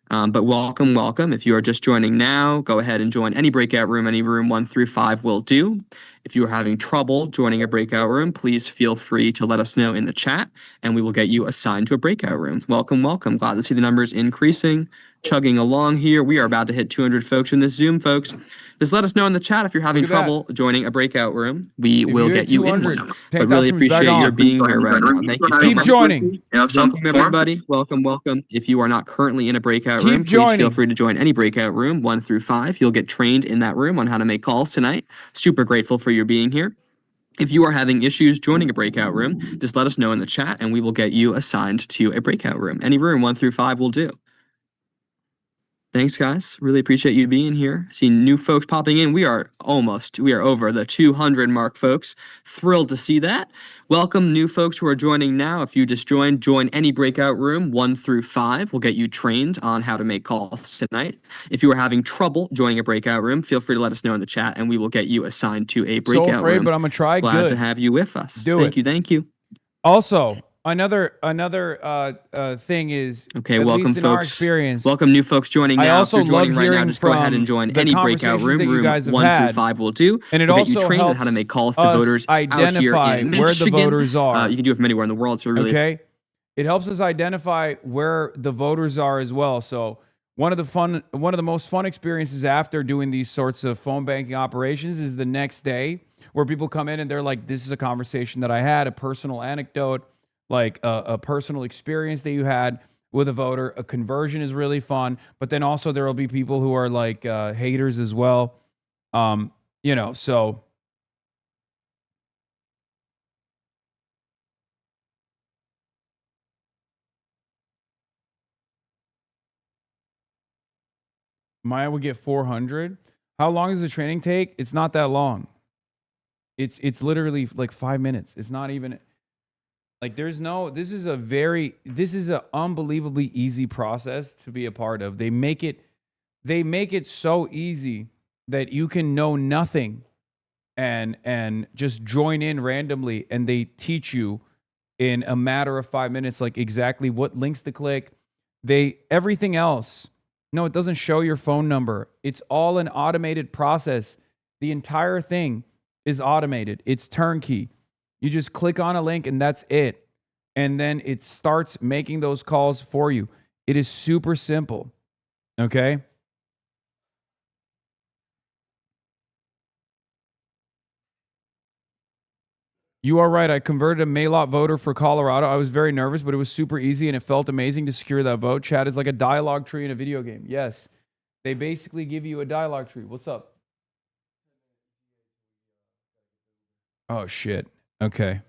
But welcome, welcome. If you are just joining now, go ahead and join any breakout room. Any room 1 through 5 will do. If you are having trouble joining a breakout room, please feel free to let us know in the chat, and we will get you assigned to a breakout room. Welcome, welcome. Glad to see the numbers increasing, chugging along here. We are about to hit 200 folks in this Zoom, folks. Just let us know in the chat if you're having trouble joining a breakout room. We will get you in one. But really appreciate your being here right now. Thank you. Keep joining. Welcome, everybody. Welcome, welcome. If you are not currently in a breakout room, please feel free to join any breakout room 1 through 5. You'll get trained in that room on how to make calls tonight. Super grateful for your being here. If you are having issues joining a breakout room, just let us know in the chat and we will get you assigned to a breakout room. Any room 1 through 5 will do. Thanks, guys. Really appreciate you being here. I see new folks popping in. We are over the 200 mark, folks. Thrilled to see that. Welcome, new folks who are joining now. If you just join any breakout room 1 through 5. We'll get you trained on how to make calls tonight. If you are having trouble joining a breakout room, feel free to let us know in the chat and we will get you assigned to a breakout room. So afraid, but I'm going to try. Glad to have you with us. Thank you. Also, another thing is, Okay, at welcome least in our folks. experience, Welcome new folks joining I now. also If you're joining love right now, hearing just go ahead and from join the any breakout conversations room. that you Room guys have 1 through had. 5 will do. And it We'll get you also trained on helps how to make calls to us voters out here identify in where the Michigan. voters are. You can do it from anywhere in the world. So really, Okay, it helps us identify where the voters are as well. So one of the most fun experiences after doing these sorts of phone banking operations is the next day, where people come in and they're like, "This is a conversation that I had, a personal anecdote, like a personal experience that you had with a voter." A conversion is really fun, but then also there will be people who are like haters as well. So. Maya would get 400. How long does the training take? It's not that long. It's literally like 5 minutes. It's not even like this is an unbelievably easy process to be a part of. They make it so easy that you can know nothing and just join in randomly, and they teach you in a matter of 5 minutes like exactly what links to click. Everything else. No, it doesn't show your phone number. It's all an automated process. The entire thing is automated. It's turnkey. You just click on a link and that's it. And then it starts making those calls for you. It is super simple. Okay? You are right. I converted a mail-out voter for Colorado. I was very nervous, but it was super easy and it felt amazing to secure that vote. Chat is like a dialogue tree in a video game. Yes. They basically give you a dialogue tree. What's up? Oh, shit. Okay.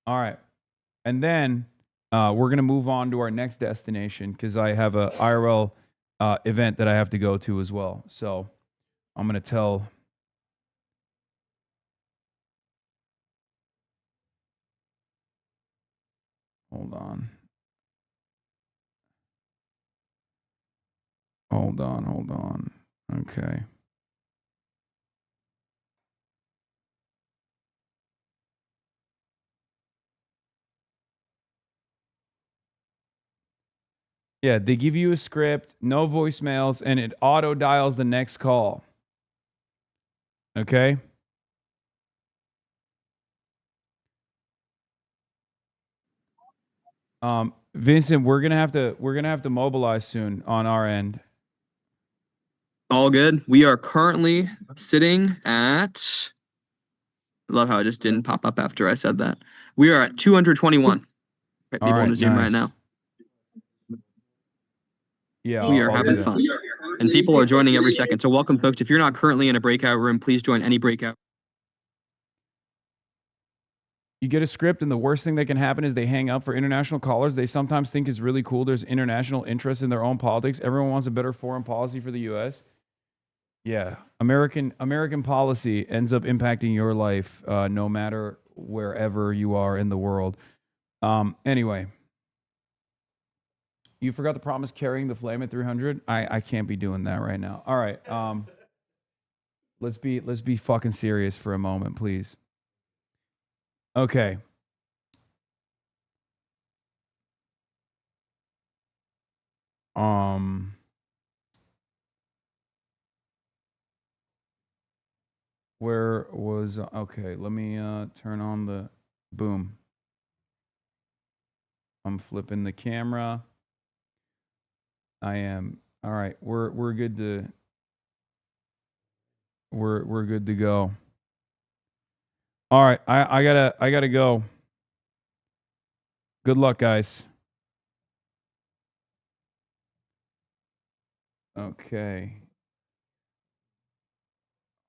All right. And then we're going to move on to our next destination because I have a IRL event that I have to go to as well. So I'm going to tell... Hold on. Okay. Yeah, they give you a script, no voicemails, and it auto dials the next call. Okay? Vincent, we're gonna have to mobilize soon on our end. all good. We are currently sitting at. I love how it just didn't pop up after I said that. We are at 221 people on the Zoom right now. Yeah, we are having fun. And people are joining every second. So welcome, folks. If you're not currently in a breakout room, please join any breakout. You get a script, and the worst thing that can happen is they hang up for international callers. They sometimes think it's really cool. There's international interest in their own politics. Everyone wants a better foreign policy for the U.S. Yeah, American policy ends up impacting your life, no matter wherever you are in the world. Anyway, you forgot to promise carrying the flame at 300. I can't be doing that right now. All right, let's be fucking serious for a moment, please. Okay. Where was okay? Let me turn on the boom. I'm flipping the camera. I am. All right. We're good to we're good to go. All right. I gotta go. Good luck, guys. Okay.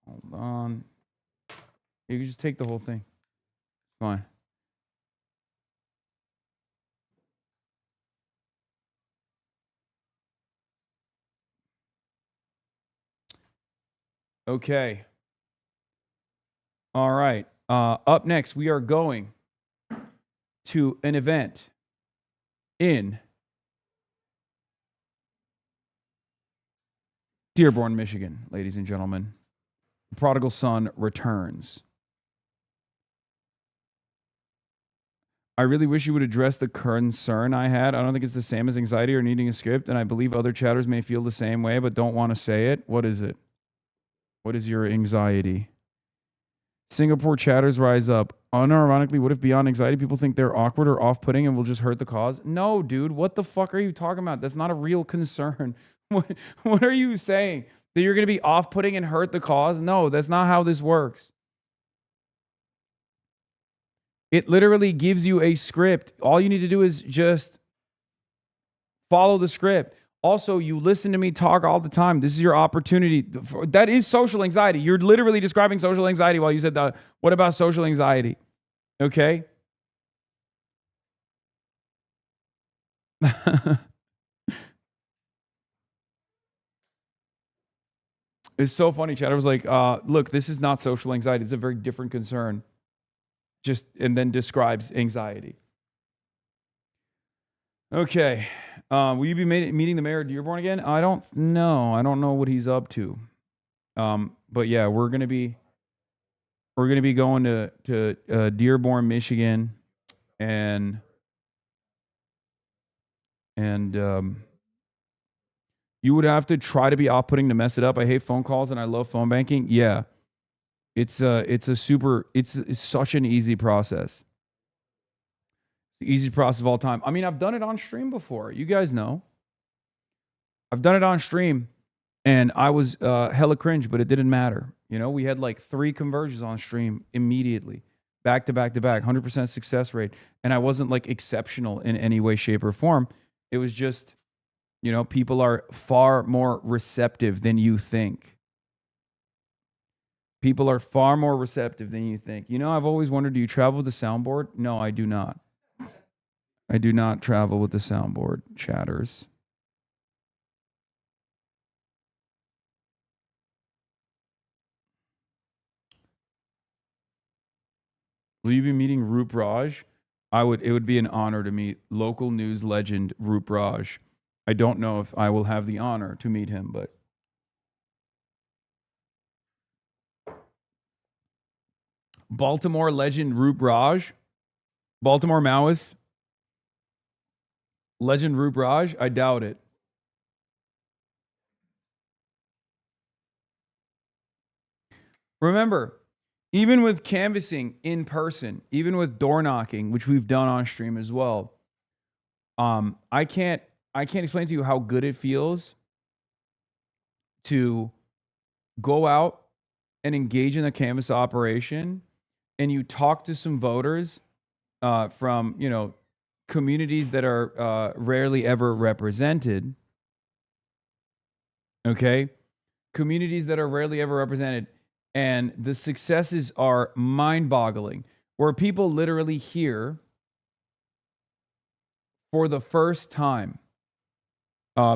Hold on. You can just take the whole thing. Fine. Okay. All right. Up next, we are going to an event in Dearborn, Michigan, ladies and gentlemen. The prodigal son returns. I really wish you would address the concern I had. I don't think it's the same as anxiety or needing a script, and I believe other chatters may feel the same way but don't want to say it. What is it? What is your anxiety? Singapore chatters rise up. Unironically, what if beyond anxiety, people think they're awkward or off-putting and will just hurt the cause? No, dude. What the fuck are you talking about? That's not a real concern. What are you saying? That you're going to be off-putting and hurt the cause? No, that's not how this works. It literally gives you a script. All you need to do is just follow the script. Also, you listen to me talk all the time. This is your opportunity. That is social anxiety. You're literally describing social anxiety while you said that. What about social anxiety? Okay? It's so funny. Chad was like, look, this is not social anxiety. It's a very different concern. And then describes anxiety. Okay. Will you be meeting the mayor of Dearborn again? I don't know. I don't know what he's up to. But yeah, we're gonna be going to Dearborn, Michigan, and you would have to try to be off-putting to mess it up. I hate phone calls and I love phone banking. Yeah. It's such an easy process. The easiest process of all time. I mean, I've done it on stream before. You guys know. I've done it on stream and I was hella cringe, but it didn't matter. You know, we had like 3 conversions on stream immediately, back to back to back, 100% success rate. And I wasn't like exceptional in any way, shape, or form. It was just, you know, people are far more receptive than you think. People are far more receptive than you think. You know, I've always wondered, do you travel with the soundboard? No, I do not. I do not travel with the soundboard, chatters. Will you be meeting Roop Raj? It would be an honor to meet local news legend Roop Raj. I don't know if I will have the honor to meet him, but Baltimore legend Roop Raj, Baltimore Maoist legend Roop Raj, I doubt it. Remember, even with canvassing in person, even with door knocking, which we've done on stream as well, I can't explain to you how good it feels to go out and engage in a canvass operation and you talk to some voters from, you know, communities that are rarely ever represented. Okay? Communities that are rarely ever represented. And the successes are mind-boggling, where people literally hear for the first time.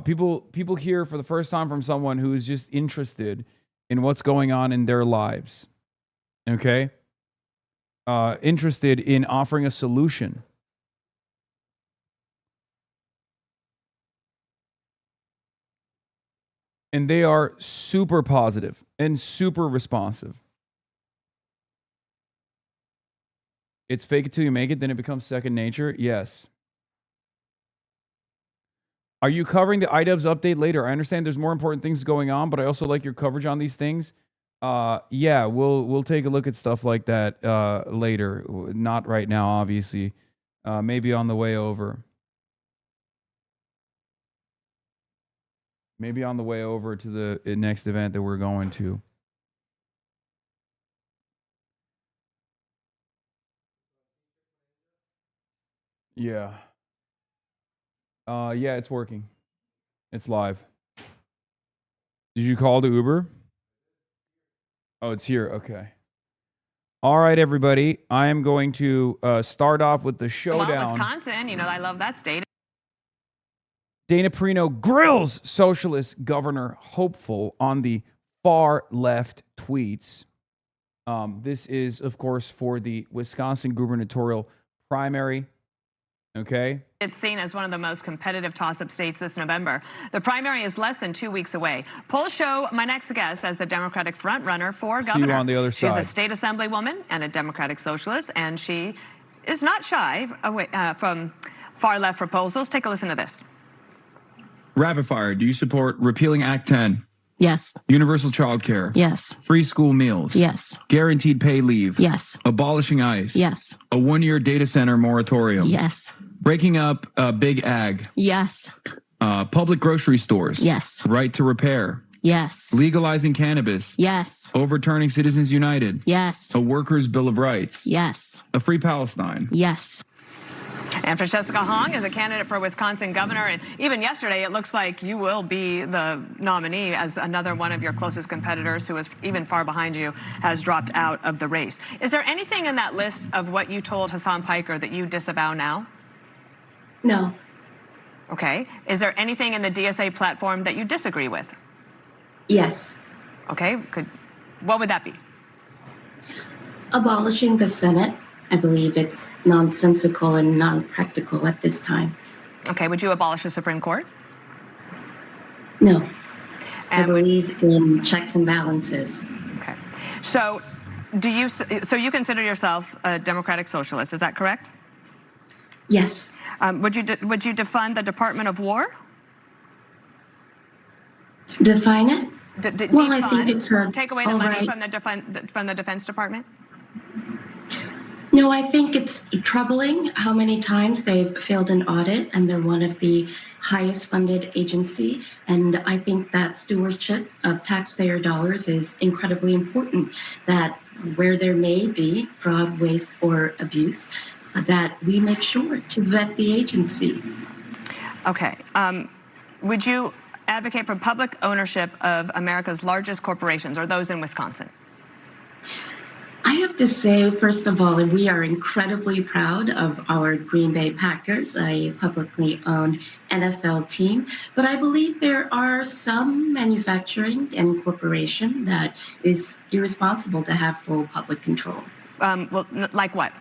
People hear for the first time from someone who is just interested in what's going on in their lives. Okay? Interested in offering a solution. And they are super positive and super responsive. It's fake it till you make it, then it becomes second nature. Yes. Are you covering the iDubbbz update later? I understand there's more important things going on, but I also like your coverage on these things. Yeah, we'll take a look at stuff like that later. Not right now, obviously. Maybe on the way over. Maybe on the way over to the next event that we're going to. Yeah. Yeah, it's working. It's live. Did you call the Uber? Oh, it's here. Okay. All right, everybody. I am going to start off with the showdown. Well, Wisconsin, you know, I love that state. Dana Perino grills socialist governor hopeful on the far left tweets. This is, of course, for the Wisconsin gubernatorial primary. Okay. It's seen as one of the most competitive toss-up states this November. The primary is less than 2 weeks away. Polls show my next guest as the Democratic frontrunner for governor. See you on the other side. She's a state assemblywoman and a Democratic socialist, and she is not shy from far-left proposals. Take a listen to this. Rapid fire. Do you support repealing Act 10? Yes. Universal child care? Yes. Free school meals? Yes. Guaranteed pay leave? Yes. Abolishing ICE? Yes. A 1-year data center moratorium? Yes. Breaking up big ag? Yes. Public grocery stores? Yes. Right to repair? Yes. Legalizing cannabis? Yes. Overturning Citizens United? Yes. A workers' bill of rights? Yes. A free Palestine? Yes. And Francesca Hong is a candidate for Wisconsin governor. And even yesterday, it looks like you will be the nominee, as another one of your closest competitors, who is even far behind you, has dropped out of the race. Is there anything in that list of what you told Hasan Piker that you disavow now? No. Okay. Is there anything in the DSA platform that you disagree with? Yes. Okay. What would that be? Abolishing the Senate. I believe it's nonsensical and non-practical at this time. Okay. Would you abolish the Supreme Court? No. I believe in checks and balances. Okay. So you consider yourself a democratic socialist, is that correct? Yes. Would you defund the Department of War? Define it? Well, I think defund, it's a take away the all money right. from the Defense Department? No, I think it's troubling how many times they've failed an audit, and they're one of the highest funded agency. And I think that stewardship of taxpayer dollars is incredibly important, that where there may be fraud, waste, or abuse, that we make sure to vet the agency. Okay. Would you advocate for public ownership of America's largest corporations, or those in Wisconsin? I have to say, first of all, we are incredibly proud of our Green Bay Packers, a publicly owned NFL team. But I believe there are some manufacturing and corporation that is irresponsible to have full public control. Well, like what?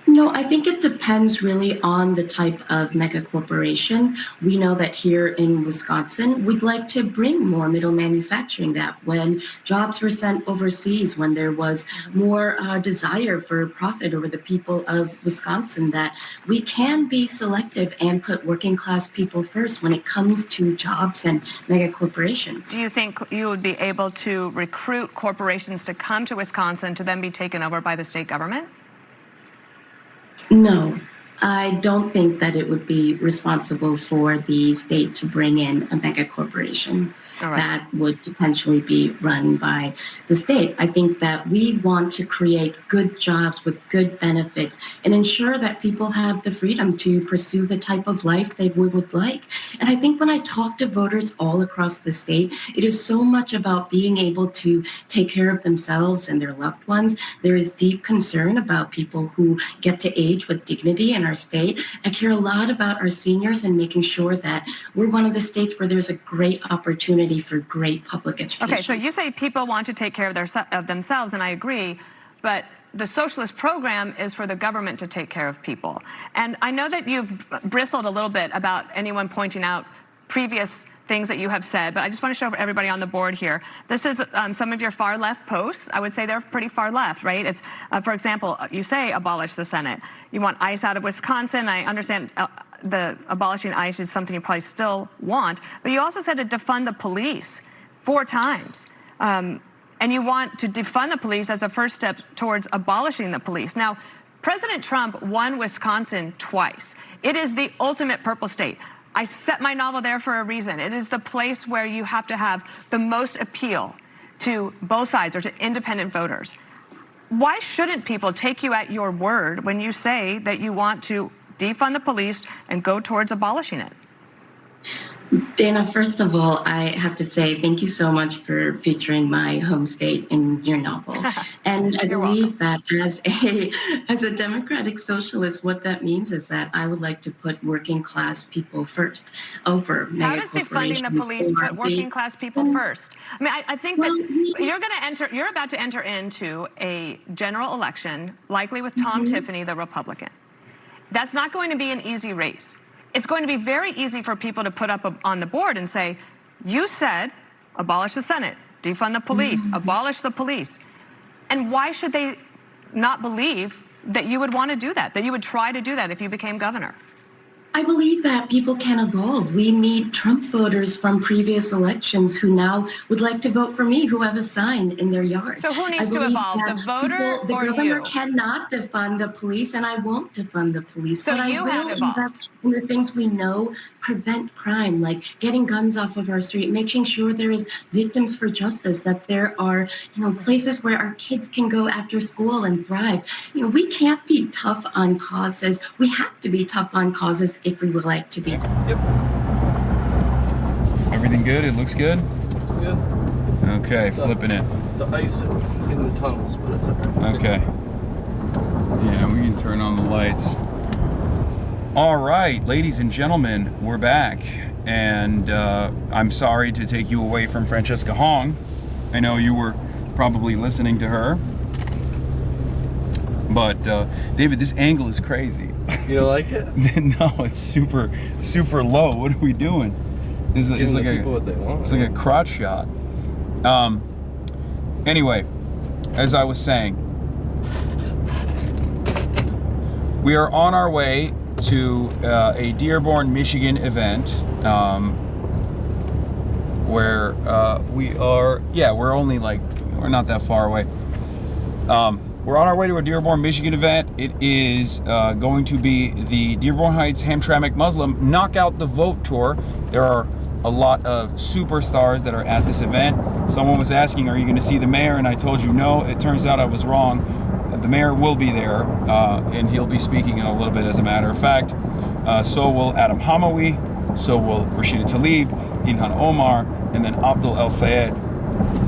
No, I think it depends really on the type of mega corporation. We know that here in Wisconsin, we'd like to bring more middle manufacturing, that when jobs were sent overseas, when there was more desire for profit over the people of Wisconsin, that we can be selective and put working class people first when it comes to jobs and mega corporations. Do you think you would be able to recruit corporations to come to Wisconsin to then be taken over by the state government? No, I don't think that it would be responsible for the state to bring in a mega corporation that would potentially be run by the state. I think that we want to create good jobs with good benefits and ensure that people have the freedom to pursue the type of life they would like. And I think when I talk to voters all across the state, it is so much about being able to take care of themselves and their loved ones. There is deep concern about people who get to age with dignity in our state. I care a lot about our seniors and making sure that we're one of the states where there's a great opportunity for great public education. Okay, so you say people want to take care of themselves, and I agree, but the socialist program is for the government to take care of people. And I know that you've bristled a little bit about anyone pointing out previous things that you have said, but I just want to show everybody on the board here. This is some of your far left posts. I would say they're pretty far left, right? It's, for example, you say abolish the Senate. You want ICE out of Wisconsin. I understand the abolishing ICE is something you probably still want, but you also said to defund the police 4 times. And you want to defund the police as a first step towards abolishing the police. Now, President Trump won Wisconsin twice. It is the ultimate purple state. I set my novel there for a reason. It is the place where you have to have the most appeal to both sides or to independent voters. Why shouldn't people take you at your word when you say that you want to defund the police and go towards abolishing it? Dana, first of all, I have to say thank you so much for featuring my home state in your novel. And I believe that as a democratic socialist, what that means is that I would like to put working class people first over mega corporations. How does defunding the police put working class people first? I mean, I think that you're about to enter into a general election, likely with Tom Tiffany, the Republican. That's not going to be an easy race. It's going to be very easy for people to put up on the board and say, you said abolish the Senate, defund the police, abolish the police. And why should they not believe that you would want to do that you would try to do that if you became governor? I believe that people can evolve. We meet Trump voters from previous elections who now would like to vote for me, who have a sign in their yard. So who needs to evolve, the voter the or governor you? cannot defund the police, and I won't defund the police. So but you I have will evolved. invest in the things we know prevent crime, like getting guns off of our street, making sure there is victims for justice, that there are, places where our kids can go after school and thrive. We can't be tough on causes. We have to be tough on causes if we would like to be. Yep. Everything good? It looks good? Looks good. Okay, flipping it. The ice in the tunnels, but it's okay. Okay. Yeah, we can turn on the lights. All right, ladies and gentlemen, we're back. And I'm sorry to take you away from Francesca Hong. I know you were probably listening to her. But, David, this angle is crazy. You don't like it? No, it's super, super low. What are we doing? It's like people what they want. It's like a crotch shot. Anyway, as I was saying, we are on our way to a Dearborn, Michigan event where we are, we're not that far away. We're on our way to a Dearborn, Michigan event. It is going to be the Dearborn Heights Hamtramck Muslim Knockout the Vote Tour. There are a lot of superstars that are at this event. Someone was asking, are you going to see the mayor? And I told you no. It turns out I was wrong. The mayor will be there, and he'll be speaking in a little bit, as a matter of fact. So will Adam Hamawi, so will Rashida Tlaib, Ilhan Omar, and then Abdul El Sayed,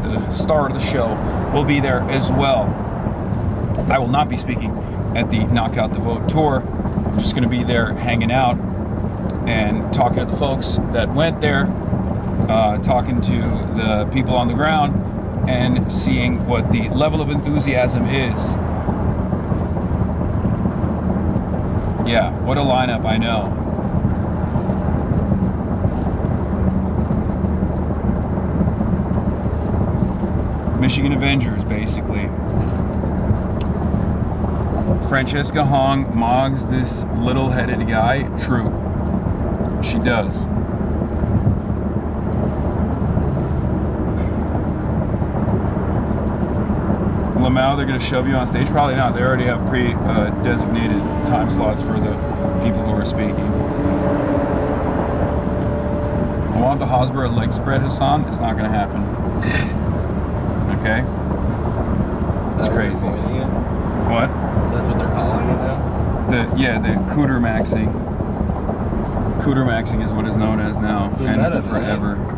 the star of the show, will be there as well. I will not be speaking at the Knockout the Vote tour. I'm just going to be there hanging out and talking to the folks that went there, talking to the people on the ground, and seeing what the level of enthusiasm is. Yeah, what a lineup, I know. Michigan Avengers, basically. Francesca Hong mogs this little-headed guy. True. She does. Lamau, they're going to shove you on stage? Probably not. They already have pre-designated time slots for the people who are speaking. I want the Hosborough leg spread, Hasan. It's not going to happen. Okay? It's crazy. What? That's what they're calling it now? The cooter maxing. Cooter maxing is what is known as now. It's the and meta, forever. Man.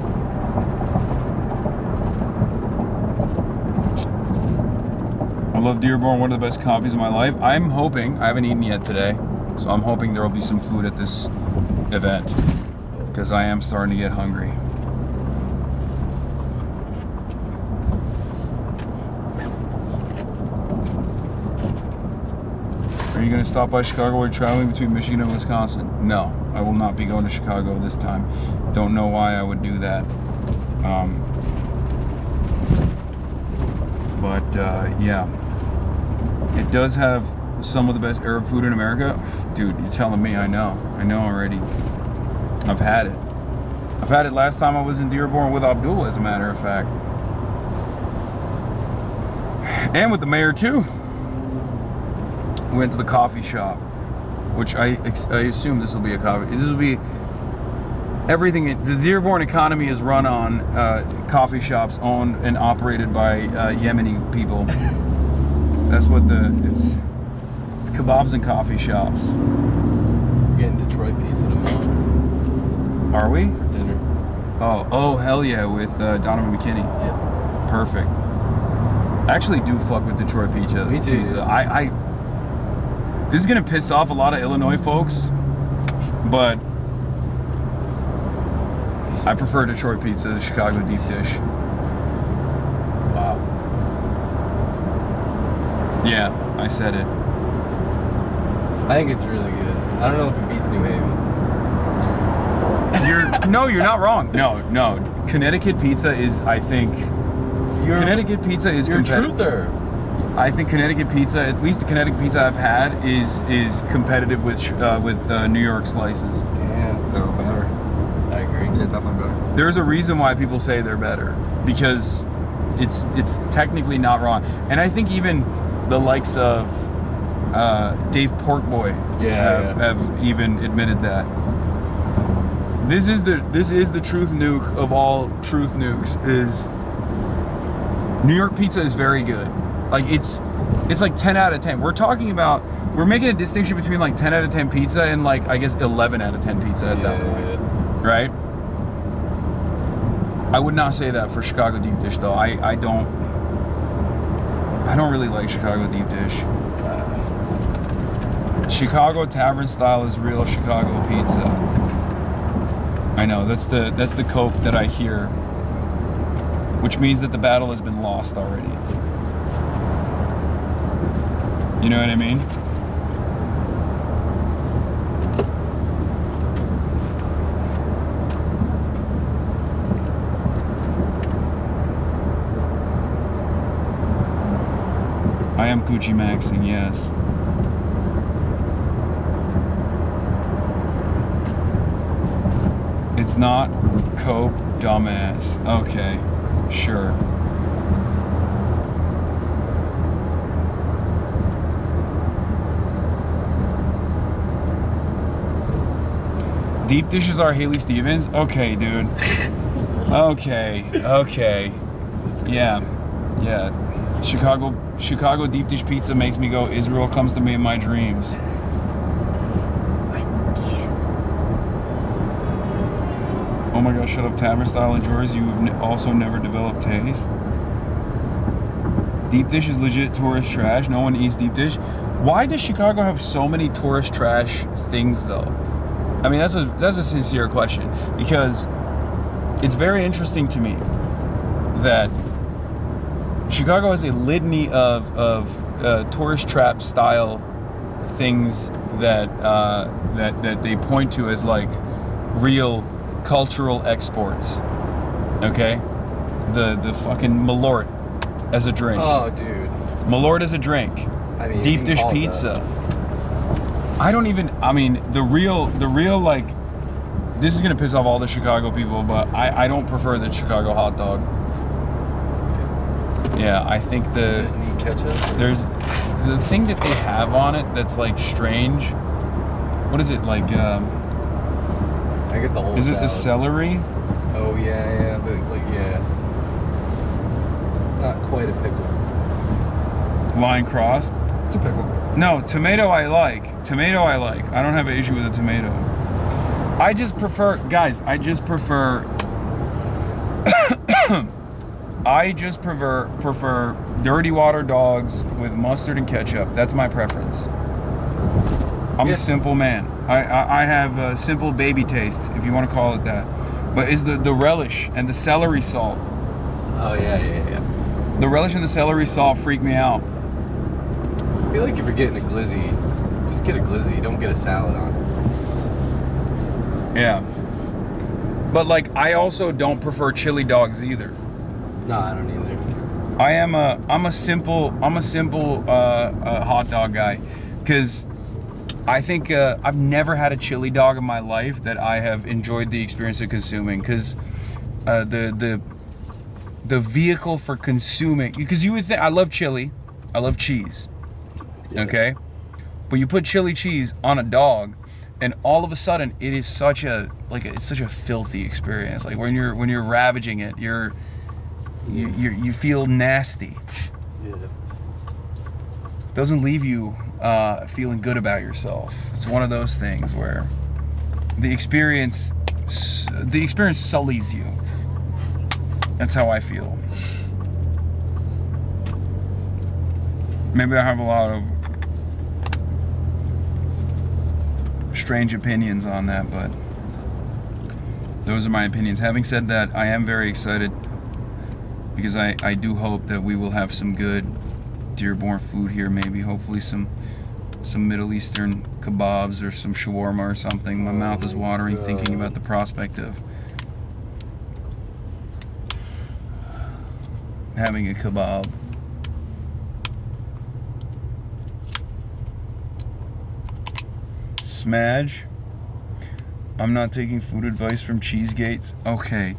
I love Dearborn, one of the best coffees of my life. I'm hoping, I haven't eaten yet today, so I'm hoping there will be some food at this event, because I am starting to get hungry. Are you going to stop by Chicago while you're traveling between Michigan and Wisconsin? No, I will not be going to Chicago this time. Don't know why I would do that. Yeah. It does have some of the best Arab food in America. Dude, you're telling me. I know already. I've had it. I've had it last time I was in Dearborn with Abdul, as a matter of fact. And with the mayor, too. We went to the coffee shop, which I assume this will be a coffee. This will be everything. The Dearborn economy is run on coffee shops owned and operated by Yemeni people. That's what it's kebabs and coffee shops. We're getting Detroit pizza tomorrow. Are we? Dinner. Oh, hell yeah, with Donovan McKinney. Yep. Perfect. I actually do fuck with Detroit pizza. Me too. Pizza. This is gonna piss off a lot of Illinois folks, but I prefer Detroit pizza to Chicago deep dish. Wow. Yeah, I said it. I think it's really good. I don't know if it beats New Haven. You're not wrong. No. Connecticut pizza is, I think, Connecticut pizza is you're competitive. a truther. I think Connecticut pizza, at least the Connecticut pizza I've had, is competitive with New York slices. Damn, they're better. I agree. Yeah, definitely better. There's a reason why people say they're better, because it's technically not wrong. And I think even the likes of Dave Porkboy have even admitted that. This is the truth nuke of all truth nukes. Is New York pizza is very good. Like it's like 10 out of 10. We're making a distinction between like 10 out of 10 pizza and like I guess 11 out of 10 pizza at that point, right? I would not say that for Chicago deep dish though. I don't really like Chicago deep dish. Chicago tavern style is real Chicago pizza. I know that's the cope that I hear, which means that the battle has been lost already. You know what I mean? I am Coochie Maxing, yes. It's not cope, dumbass. Okay, sure. Deep dishes are Haley Stevens? Okay, dude. Okay. Yeah. Chicago deep dish pizza makes me go, Israel comes to me in my dreams. Oh my gosh, shut up, tavern style in Jersey. You've also never developed taste. Deep dish is legit tourist trash. No one eats deep dish. Why does Chicago have so many tourist trash things though? I mean, that's a sincere question, because it's very interesting to me that Chicago has a litany of tourist trap style things that they point to as like real cultural exports. Okay, the fucking Malort as a drink. Oh, dude. Malort as a drink. I mean, deep dish pizza. The real like, this is gonna piss off all the Chicago people, but I don't prefer the Chicago hot dog. Yeah, I think there's the thing that they have on it that's like strange. What is it like? I get the whole. Is it the celery? Oh yeah, but like it's not quite a pickle. Line crossed. It's a pickle. No, tomato I like. I don't have an issue with a tomato. I just prefer dirty water dogs with mustard and ketchup. That's my preference. I'm a simple man. I have a simple baby taste, if you want to call it that. But is the relish and the celery salt. Oh yeah. The relish and the celery salt freak me out. I feel like if you're getting a glizzy, just get a glizzy. Don't get a salad on it. Yeah. But like, I also don't prefer chili dogs either. No, I don't either. I'm a simple hot dog guy, because I think I've never had a chili dog in my life that I have enjoyed the experience of consuming, because the vehicle for consuming, because you would think, I love chili, I love cheese, okay, but you put chili cheese on a dog, and all of a sudden it is such a filthy experience. Like when you're ravaging it, you feel nasty. Yeah. Doesn't leave you feeling good about yourself. It's one of those things where the experience sullies you. That's how I feel. Maybe I have a lot of strange opinions on that, but those are my opinions. Having said that, I am very excited, because I do hope that we will have some good Dearborn food here, maybe hopefully some Middle Eastern kebabs or some shawarma or something. My mouth is watering thinking about the prospect of having a kebab. Smudge. I'm not taking food advice from Cheesegate. Okay.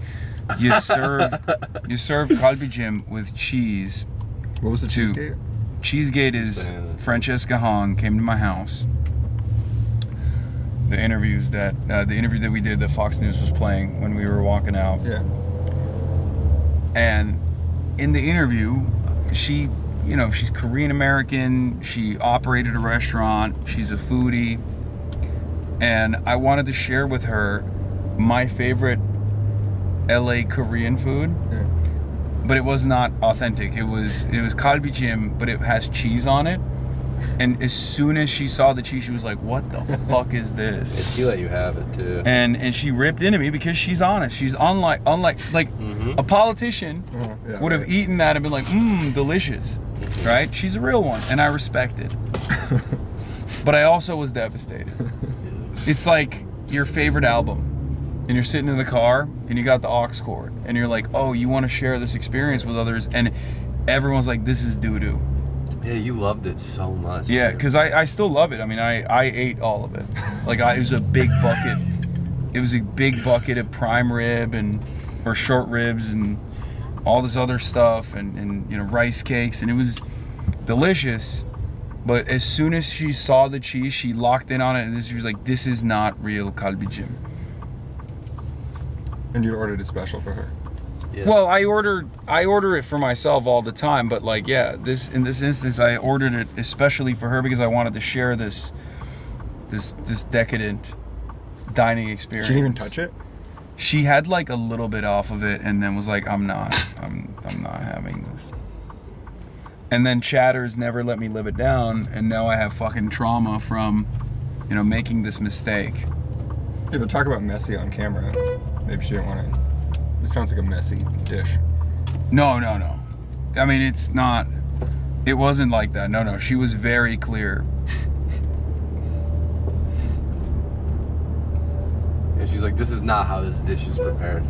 You serve kalbicim with cheese. What was the Cheesegate? Cheesegate is Francesca Hong came to my house. The interview that we did that Fox News was playing when we were walking out. Yeah. And in the interview, she, she's Korean American. She operated a restaurant. She's a foodie. And I wanted to share with her my favorite LA Korean food. Yeah. But it was not authentic. It was kalbicim, but it has cheese on it. And as soon as she saw the cheese, she was like, "What the fuck is this?" She let you have it too. And she ripped into me because she's honest. She's unlike a politician would have eaten that and been like, delicious, right? She's a real one, and I respect it. But I also was devastated. It's like your favorite album, and you're sitting in the car, and you got the aux cord, and you're like, "Oh, you want to share this experience with others," and everyone's like, "This is doo-doo." Yeah, you loved it so much. Yeah, because I still love it. I mean, I ate all of it. It was a big bucket. It was a big bucket of prime rib or short ribs and all this other stuff and rice cakes, and it was delicious. But as soon as she saw the cheese, she locked in on it, and she was like, "This is not real kalbicim." And you ordered a special for her. Yeah. Well, I order it for myself all the time, but in this instance, I ordered it especially for her because I wanted to share this decadent dining experience. She didn't even touch it? She had a little bit off of it and then was like, I'm not having this. And then Chatters never let me live it down, and now I have fucking trauma from, making this mistake. Yeah, but talk about messy on camera. Maybe she didn't want to. It sounds like a messy dish. No. I mean, it wasn't like that. No. She was very clear. And she's like, "This is not how this dish is prepared."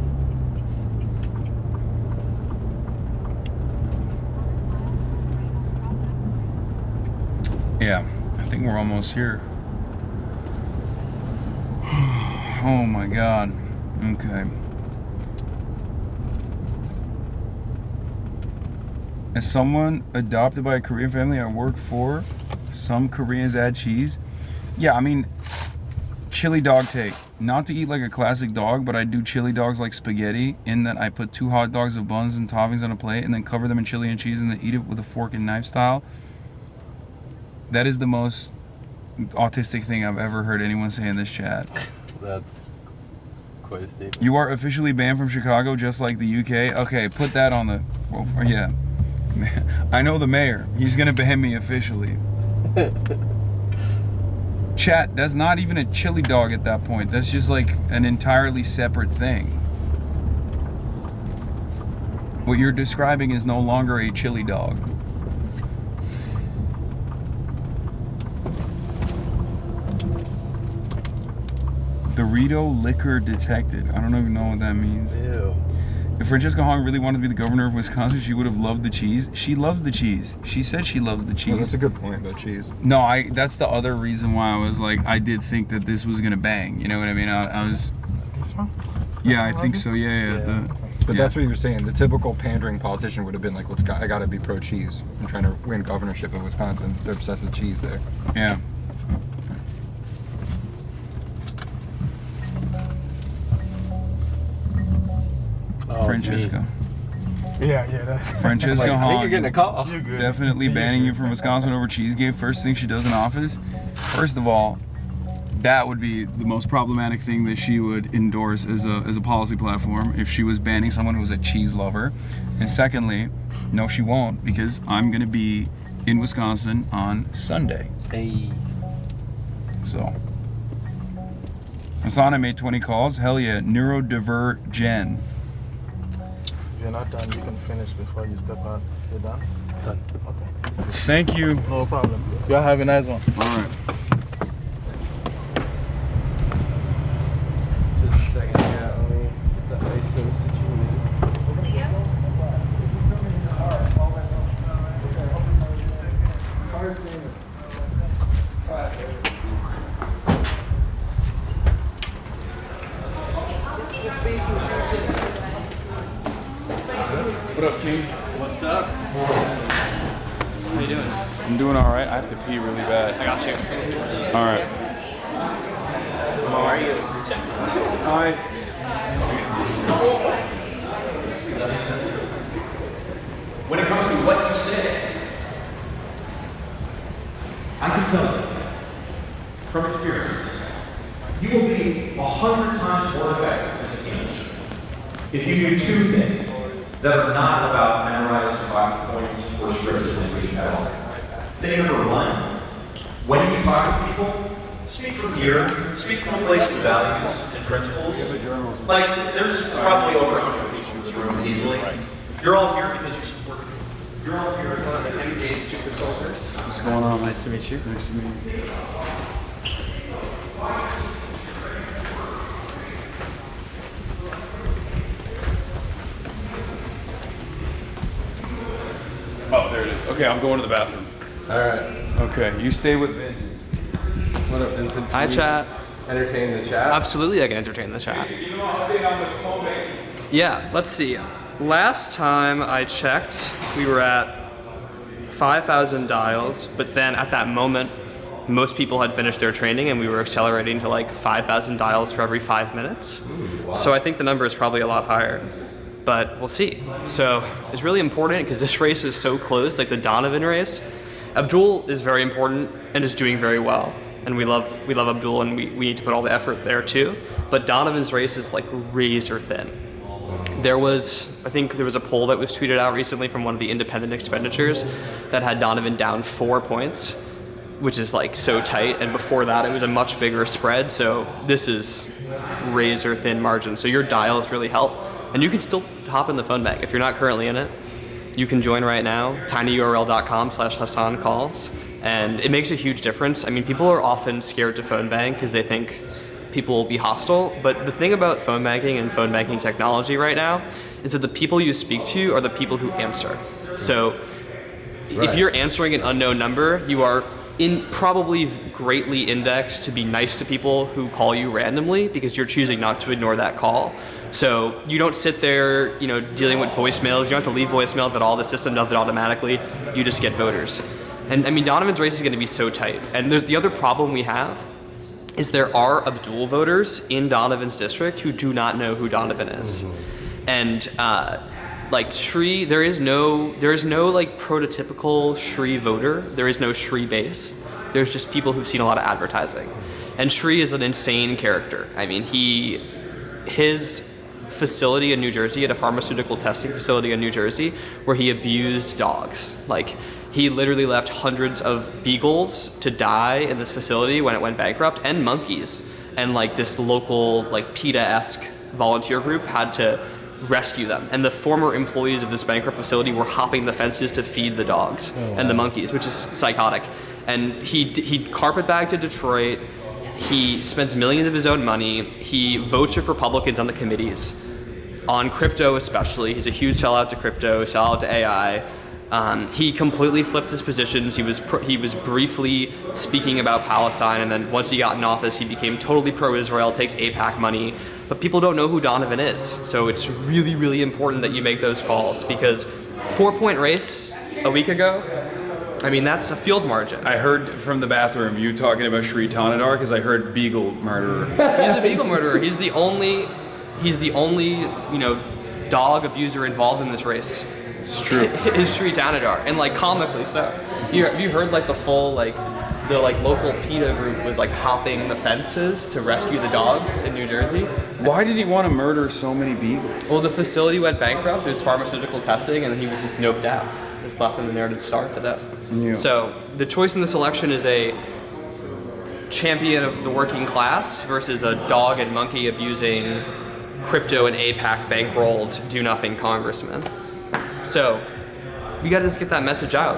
Yeah, I think we're almost here. Oh my God. Okay. As someone adopted by a Korean family I work for, some Koreans add cheese. Yeah, I mean, chili dog take. Not to eat like a classic dog, but I do chili dogs like spaghetti, in that I put 2 hot dogs of buns and toppings on a plate and then cover them in chili and cheese and then eat it with a fork and knife style. That is the most autistic thing I've ever heard anyone say in this chat. That's quite a statement. You are officially banned from Chicago, just like the UK. Okay, put that on the... yeah. I know the mayor. He's gonna ban me officially. Chat, that's not even a chili dog at that point. That's just an entirely separate thing. What you're describing is no longer a chili dog. Dorito liquor detected. I don't even know what that means. Ew. If Francesca Hong really wanted to be the governor of Wisconsin, she would have loved the cheese. She loves the cheese. She said she loves the cheese. Well, that's a good point about cheese. No, that's the other reason why I was like, I did think that this was gonna bang. You know what I mean? I was. This one? Yeah, I think so. Yeah. But that's what you were saying. The typical pandering politician would have been like, I gotta be pro-cheese. I'm trying to win governorship of Wisconsin. They're obsessed with cheese there. Yeah. Oh, Francesca. Yeah, that's Francesca I Hong think you're getting a call. definitely banning you from Wisconsin over Cheesegate. First thing she does in office. First of all, that would be the most problematic thing that she would endorse as a policy platform if she was banning someone who was a cheese lover. And secondly, no, she won't, because I'm gonna be in Wisconsin on Sunday. Hey. So. Hasan, I made 20 calls. Hell yeah, neurodivergent. If you're not done, you can finish before you step out. You're done? Done. Okay. Thank you. No problem. Y'all have a nice one. All right. Just a second, yeah. Let me get the ISO situated. What up, King? What's up? How you doing? I'm doing all right. I have to pee really bad. I got you. All right. How are you? Hi. When it comes to what you say, I can tell you from experience, you will be 100 times more effective as a teacher if you do two things that are not about memorizing talking points or scripted language at all. Thing number one, when you talk to people, speak from here, speak from a place of values and principles. Like, there's probably over 100 people in this room easily. You're all here because you support me. You're all here because of engaged super soldiers. What's going on? Nice to meet you. Nice to meet you. Oh, there it is. Okay, I'm going to the bathroom. All right. Okay, you stay with Vincent. What up, Vincent? Hi, chat. Entertain the chat? Absolutely, I can entertain the chat. Yeah, let's see. Last time I checked, we were at 5,000 dials, but then at that moment, most people had finished their training and we were accelerating to like 5,000 dials for every 5 minutes. Ooh, wow. So I think the number is probably a lot higher, but we'll see. So it's really important because this race is so close, like the Donovan race. Abdul is very important and is doing very well. And we love Abdul and we need to put all the effort there too. But Donovan's race is like razor thin. I think there was a poll that was tweeted out recently from one of the independent expenditures that had Donovan down 4 points, which is like so tight. And before that, it was a much bigger spread. So this is razor thin margin. So your dials really help. And you can still hop in the phone bank. If you're not currently in it, you can join right now, tinyurl.com/HasanCalls. And it makes a huge difference. I mean, people are often scared to phone bank because they think people will be hostile. But the thing about phone banking and phone banking technology right now is that the people you speak to are the people who answer. So if you're answering an unknown number, you are probably greatly indexed to be nice to people who call you randomly because you're choosing not to ignore that call. So you don't sit there, dealing with voicemails. You don't have to leave voicemails at all. The system does it automatically. You just get voters. And I mean, Donovan's race is going to be so tight. And there's the other problem we have is there are Abdul voters in Donovan's district who do not know who Donovan is. And like Shri, there is no like prototypical Shri voter. There is no Shri base. There's just people who've seen a lot of advertising. And Shri is an insane character. I mean, his facility in New Jersey, at a pharmaceutical testing facility in New Jersey, where he abused dogs. Like, he literally left hundreds of beagles to die in this facility when it went bankrupt, and monkeys. And like this local, like PETA-esque volunteer group had to rescue them. And the former employees of this bankrupt facility were hopping the fences to feed the dogs and the monkeys, which is psychotic. And he carpetbagged to Detroit. He spends millions of his own money. He votes with Republicans on the committees, on crypto especially. He's a huge sellout to crypto, sellout to AI. He completely flipped his positions. He was briefly speaking about Palestine, and then once he got in office, he became totally pro-Israel, takes AIPAC money. But people don't know who Donovan is. So it's really, really important that you make those calls, because 4-point race a week ago, I mean, that's a field margin. I heard from the bathroom you talking about Shri Tanadar because I heard beagle murderer. He's a beagle murderer. He's the only, dog abuser involved in this race. It's true. Is Shri Tanadar, and like comically so. Have you heard like the full the local PETA group was like hopping the fences to rescue the dogs in New Jersey? Why did he want to murder so many beagles? Well, the facility went bankrupt. It was pharmaceutical testing, and he was just noped out. Just left him in there to starve to death. Yeah. So the choice in this election is a champion of the working class versus a dog and monkey abusing crypto and AIPAC bankrolled do-nothing congressman. So we got to just get that message out.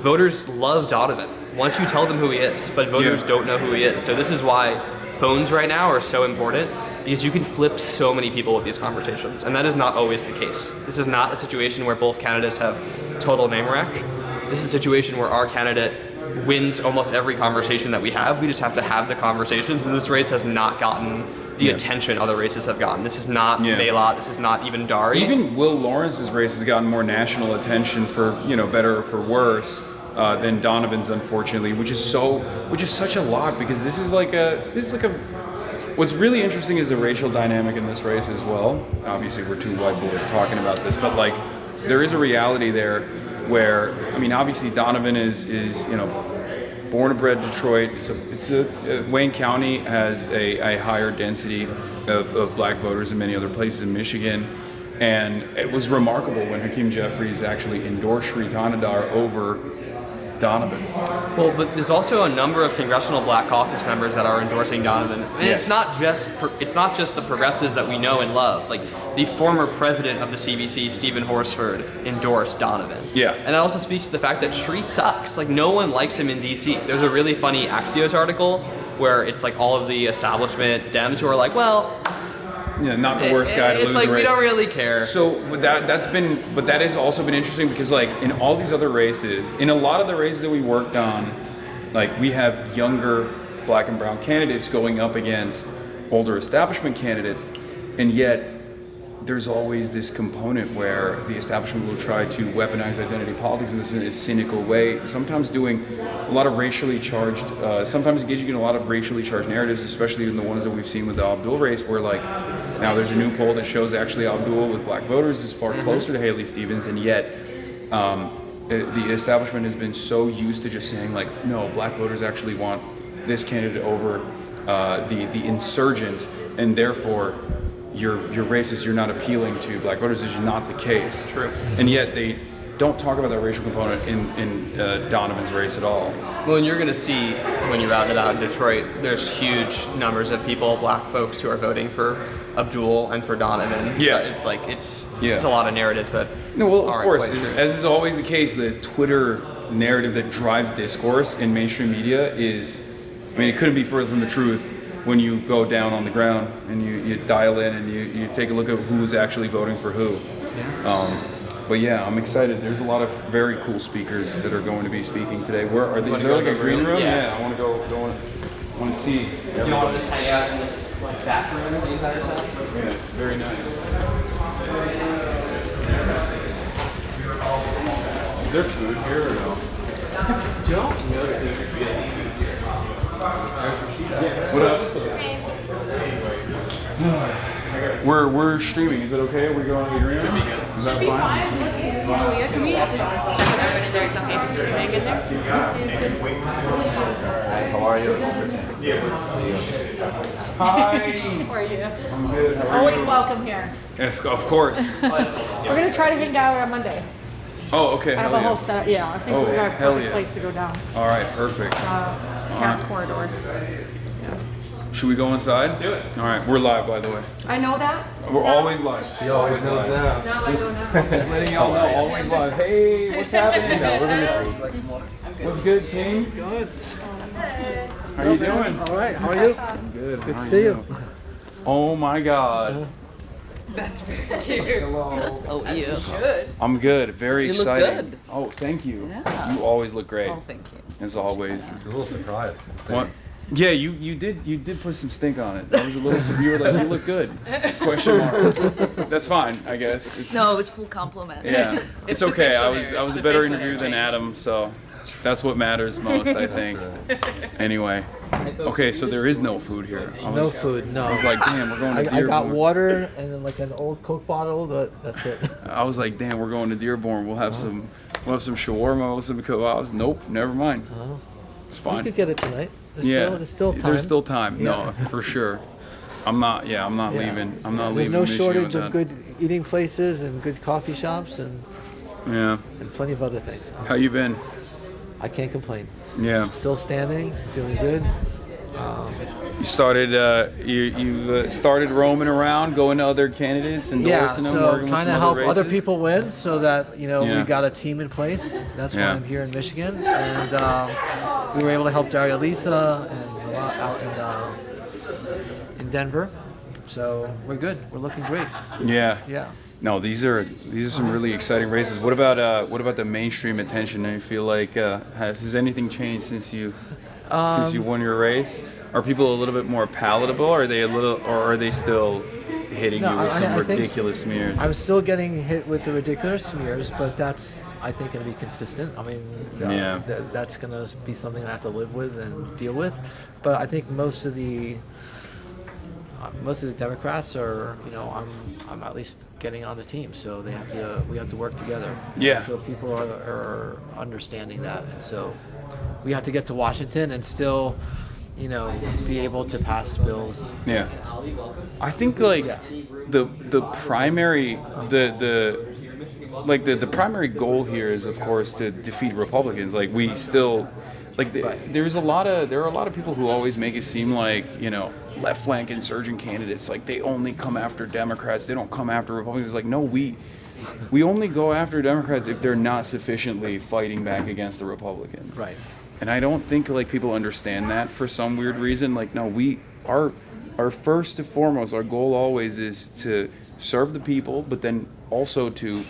Voters love Donovan once you tell them who he is, but voters don't know who he is. So this is why phones right now are so important, because you can flip so many people with these conversations, and that is not always the case. This is not a situation where both candidates have total name rec. This is a situation where our candidate wins almost every conversation that we have. We just have to have the conversations, and this race has not gotten the attention other races have gotten. This is not Maylot. This is not even Dari. Even Will Lawrence's race has gotten more national attention for better or for worse than Donovan's, unfortunately, which is such a lot because this is like a. What's really interesting is the racial dynamic in this race as well. Obviously, we're two white boys talking about this, but like there is a reality there where obviously Donovan is born and bred Detroit. Wayne County has a higher density of black voters than many other places in Michigan. And it was remarkable when Hakeem Jeffries actually endorsed Shri Thanadar over Donovan. Well, but there's also a number of Congressional Black Caucus members that are endorsing Donovan. And it's not just the progressives that we know and love. Like the former president of the CBC, Stephen Horsford, endorsed Donovan. Yeah. And that also speaks to the fact that Shri sucks. Like no one likes him in DC. There's a really funny Axios article where it's like all of the establishment Dems who are like, well, not the worst guy to lose it's like a race. we don't really care. So that has also been interesting because like in all these other races, in a lot of the races that we worked on, like we have younger black and brown candidates going up against older establishment candidates, and yet there's always this component where the establishment will try to weaponize identity politics in this cynical way, sometimes doing a lot of racially charged, sometimes engaging in a lot of racially charged narratives, especially in the ones that we've seen with the Abdul race, where like now there's a new poll that shows actually Abdul with black voters is far closer to Haley Stevens, and yet the establishment has been so used to just saying like, no, black voters actually want this candidate over the insurgent, and therefore you're racist, you're not appealing to black voters. Is not the case. True. And yet they don't talk about that racial component in Donovan's race at all. Well, and you're going to see when you're out and about in Detroit, there's huge numbers of people, black folks, who are voting for Abdul and for Donovan. Yeah. So it's a lot of narratives that No, well, of aren't course, quite true. as is always the case, the Twitter narrative that drives discourse in mainstream media is, it couldn't be further from the truth when you go down on the ground and you dial in and you take a look at who's actually voting for who. But yeah, I'm excited. There's a lot of very cool speakers that are going to be speaking today. Where are these? Is there like a green room? Yeah, I want to go. I want to see. You want to just hang out in this back room the entire time? Yeah, it's very nice. Is there food here or no? Don't know that there's really food here. What up? We're streaming. Is it okay? We're going to the green room? Should be good. Is that fine? Can we just check with everyone in there? It's okay if streaming in there? How are you? Hi. How are you? I'm good. How are Always you? welcome here. Of course. We're going to try to hang out on Monday. Oh, okay. I have Hell a whole yeah. set. Yeah, I think Oh, we got a hell perfect yeah. place to go down. All right, perfect. Cast corridor. Should we go inside? Do it. All right, we're live, by the way. I know that. We're always live. She always knows that. Now I know now. Just letting y'all know, always live. Hey, what's happening? What's good, King? Good. How you doing? All right. How are you? Good. Good How to see you. Oh my God. That's very cute. Hello. Oh, you. Good. I'm good. Very You look exciting. good. Oh, thank you. Yeah. You always look great. Oh, thank you. As always. A little surprised. What? Yeah, you did put some stink on it. That was a little. You were like, you look good. Question mark. That's fine, I guess. No, it was full compliment. Yeah, it's okay. I was a better interviewer than Adam, so that's what matters most, I think. Anyway, okay, so there is no food here. No food, no. I was like, damn, we're going to I got Dearborn. water and then like an old Coke bottle. That's it. I was like, damn, we're going to Dearborn. We'll have some shawarma, some kebabs. Nope, never mind. It's We fine. could get it tonight. There's still time. There's still time. Yeah. No, for sure. I'm not Yeah. leaving. I'm not There's leaving. no Michigan shortage with of that. good eating places and good coffee shops and Yeah. plenty of other things. How you been? I can't complain. Yeah. Still standing, doing good. You started. You started roaming around, going to other candidates, Yeah, endorsing them, so working with trying to some help other other races? people win so that, we Yeah. got a team in place. That's why Yeah. I'm here in Michigan. And we were able to help Daria Lisa and a lot out in Denver. So we're good. We're looking great. Yeah. Yeah. No, these are some really exciting races. What about the mainstream attention? Do you feel like has anything changed since you won your race? Are people a little bit more palatable? Or are they still hitting you with some ridiculous smears? I'm still getting hit with the ridiculous smears, but that's, I think, going to be consistent. I mean, that's going to be something I have to live with and deal with. But I think most of the Democrats are, I'm at least getting on the team, so we have to work together. Yeah. So people are understanding that, and so we have to get to Washington and still, be able to pass bills. Yeah. I think the primary the primary goal here is, of course, to defeat Republicans. Like, we still there are a lot of people who always make it seem like, left flank insurgent candidates, like, they only come after Democrats, they don't come after Republicans. It's like, no, we only go after Democrats if they're not sufficiently fighting back against the Republicans. Right. And I don't think people understand that for some weird reason. Like, no, our first and foremost, our goal always is to serve the people, but then also to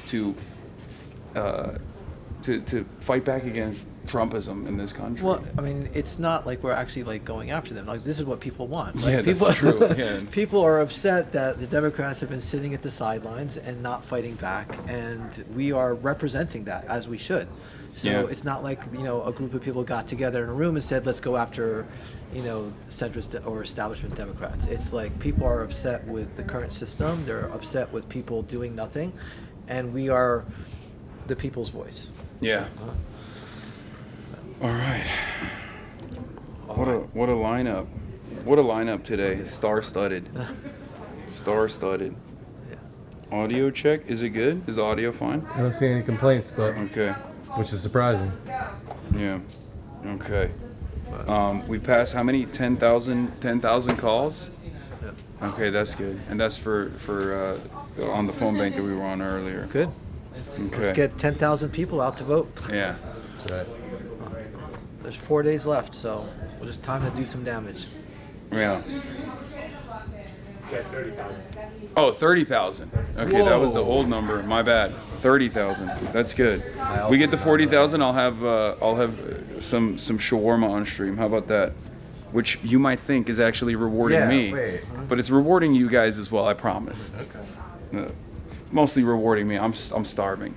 fight back against Trumpism in this country. Well, I mean, it's not like we're actually going after them. Like, this is what people want. Like, Yeah, people, that's true. Yeah. People are upset that the Democrats have been sitting at the sidelines and not fighting back, and we are representing that as we should. So it's not like, a group of people got together in a room and said, let's go after, centrist or establishment Democrats. It's like people are upset with the current system. They're upset with people doing nothing, and we are the people's voice. Yeah. All right. What a lineup. What a lineup today. Star-studded. Star-studded. Audio check. Is it good? Is the audio fine? I don't see any complaints, but okay. Which is surprising. Yeah. Okay. We passed how many? 10,000 calls? Okay, that's good. And that's for on the phone bank that we were on earlier. Good. Okay. Let's get 10,000 people out to vote. Yeah. Right. There's 4 days left, so we'll just time to do some damage. Yeah. Oh, 30,000. Okay, that was the old number. My bad. 30,000. That's good. We get to 40,000. I'll have some shawarma on stream. How about that? Which you might think is actually rewarding me, but it's rewarding you guys as well. I promise. Okay. Mostly rewarding me. I'm starving.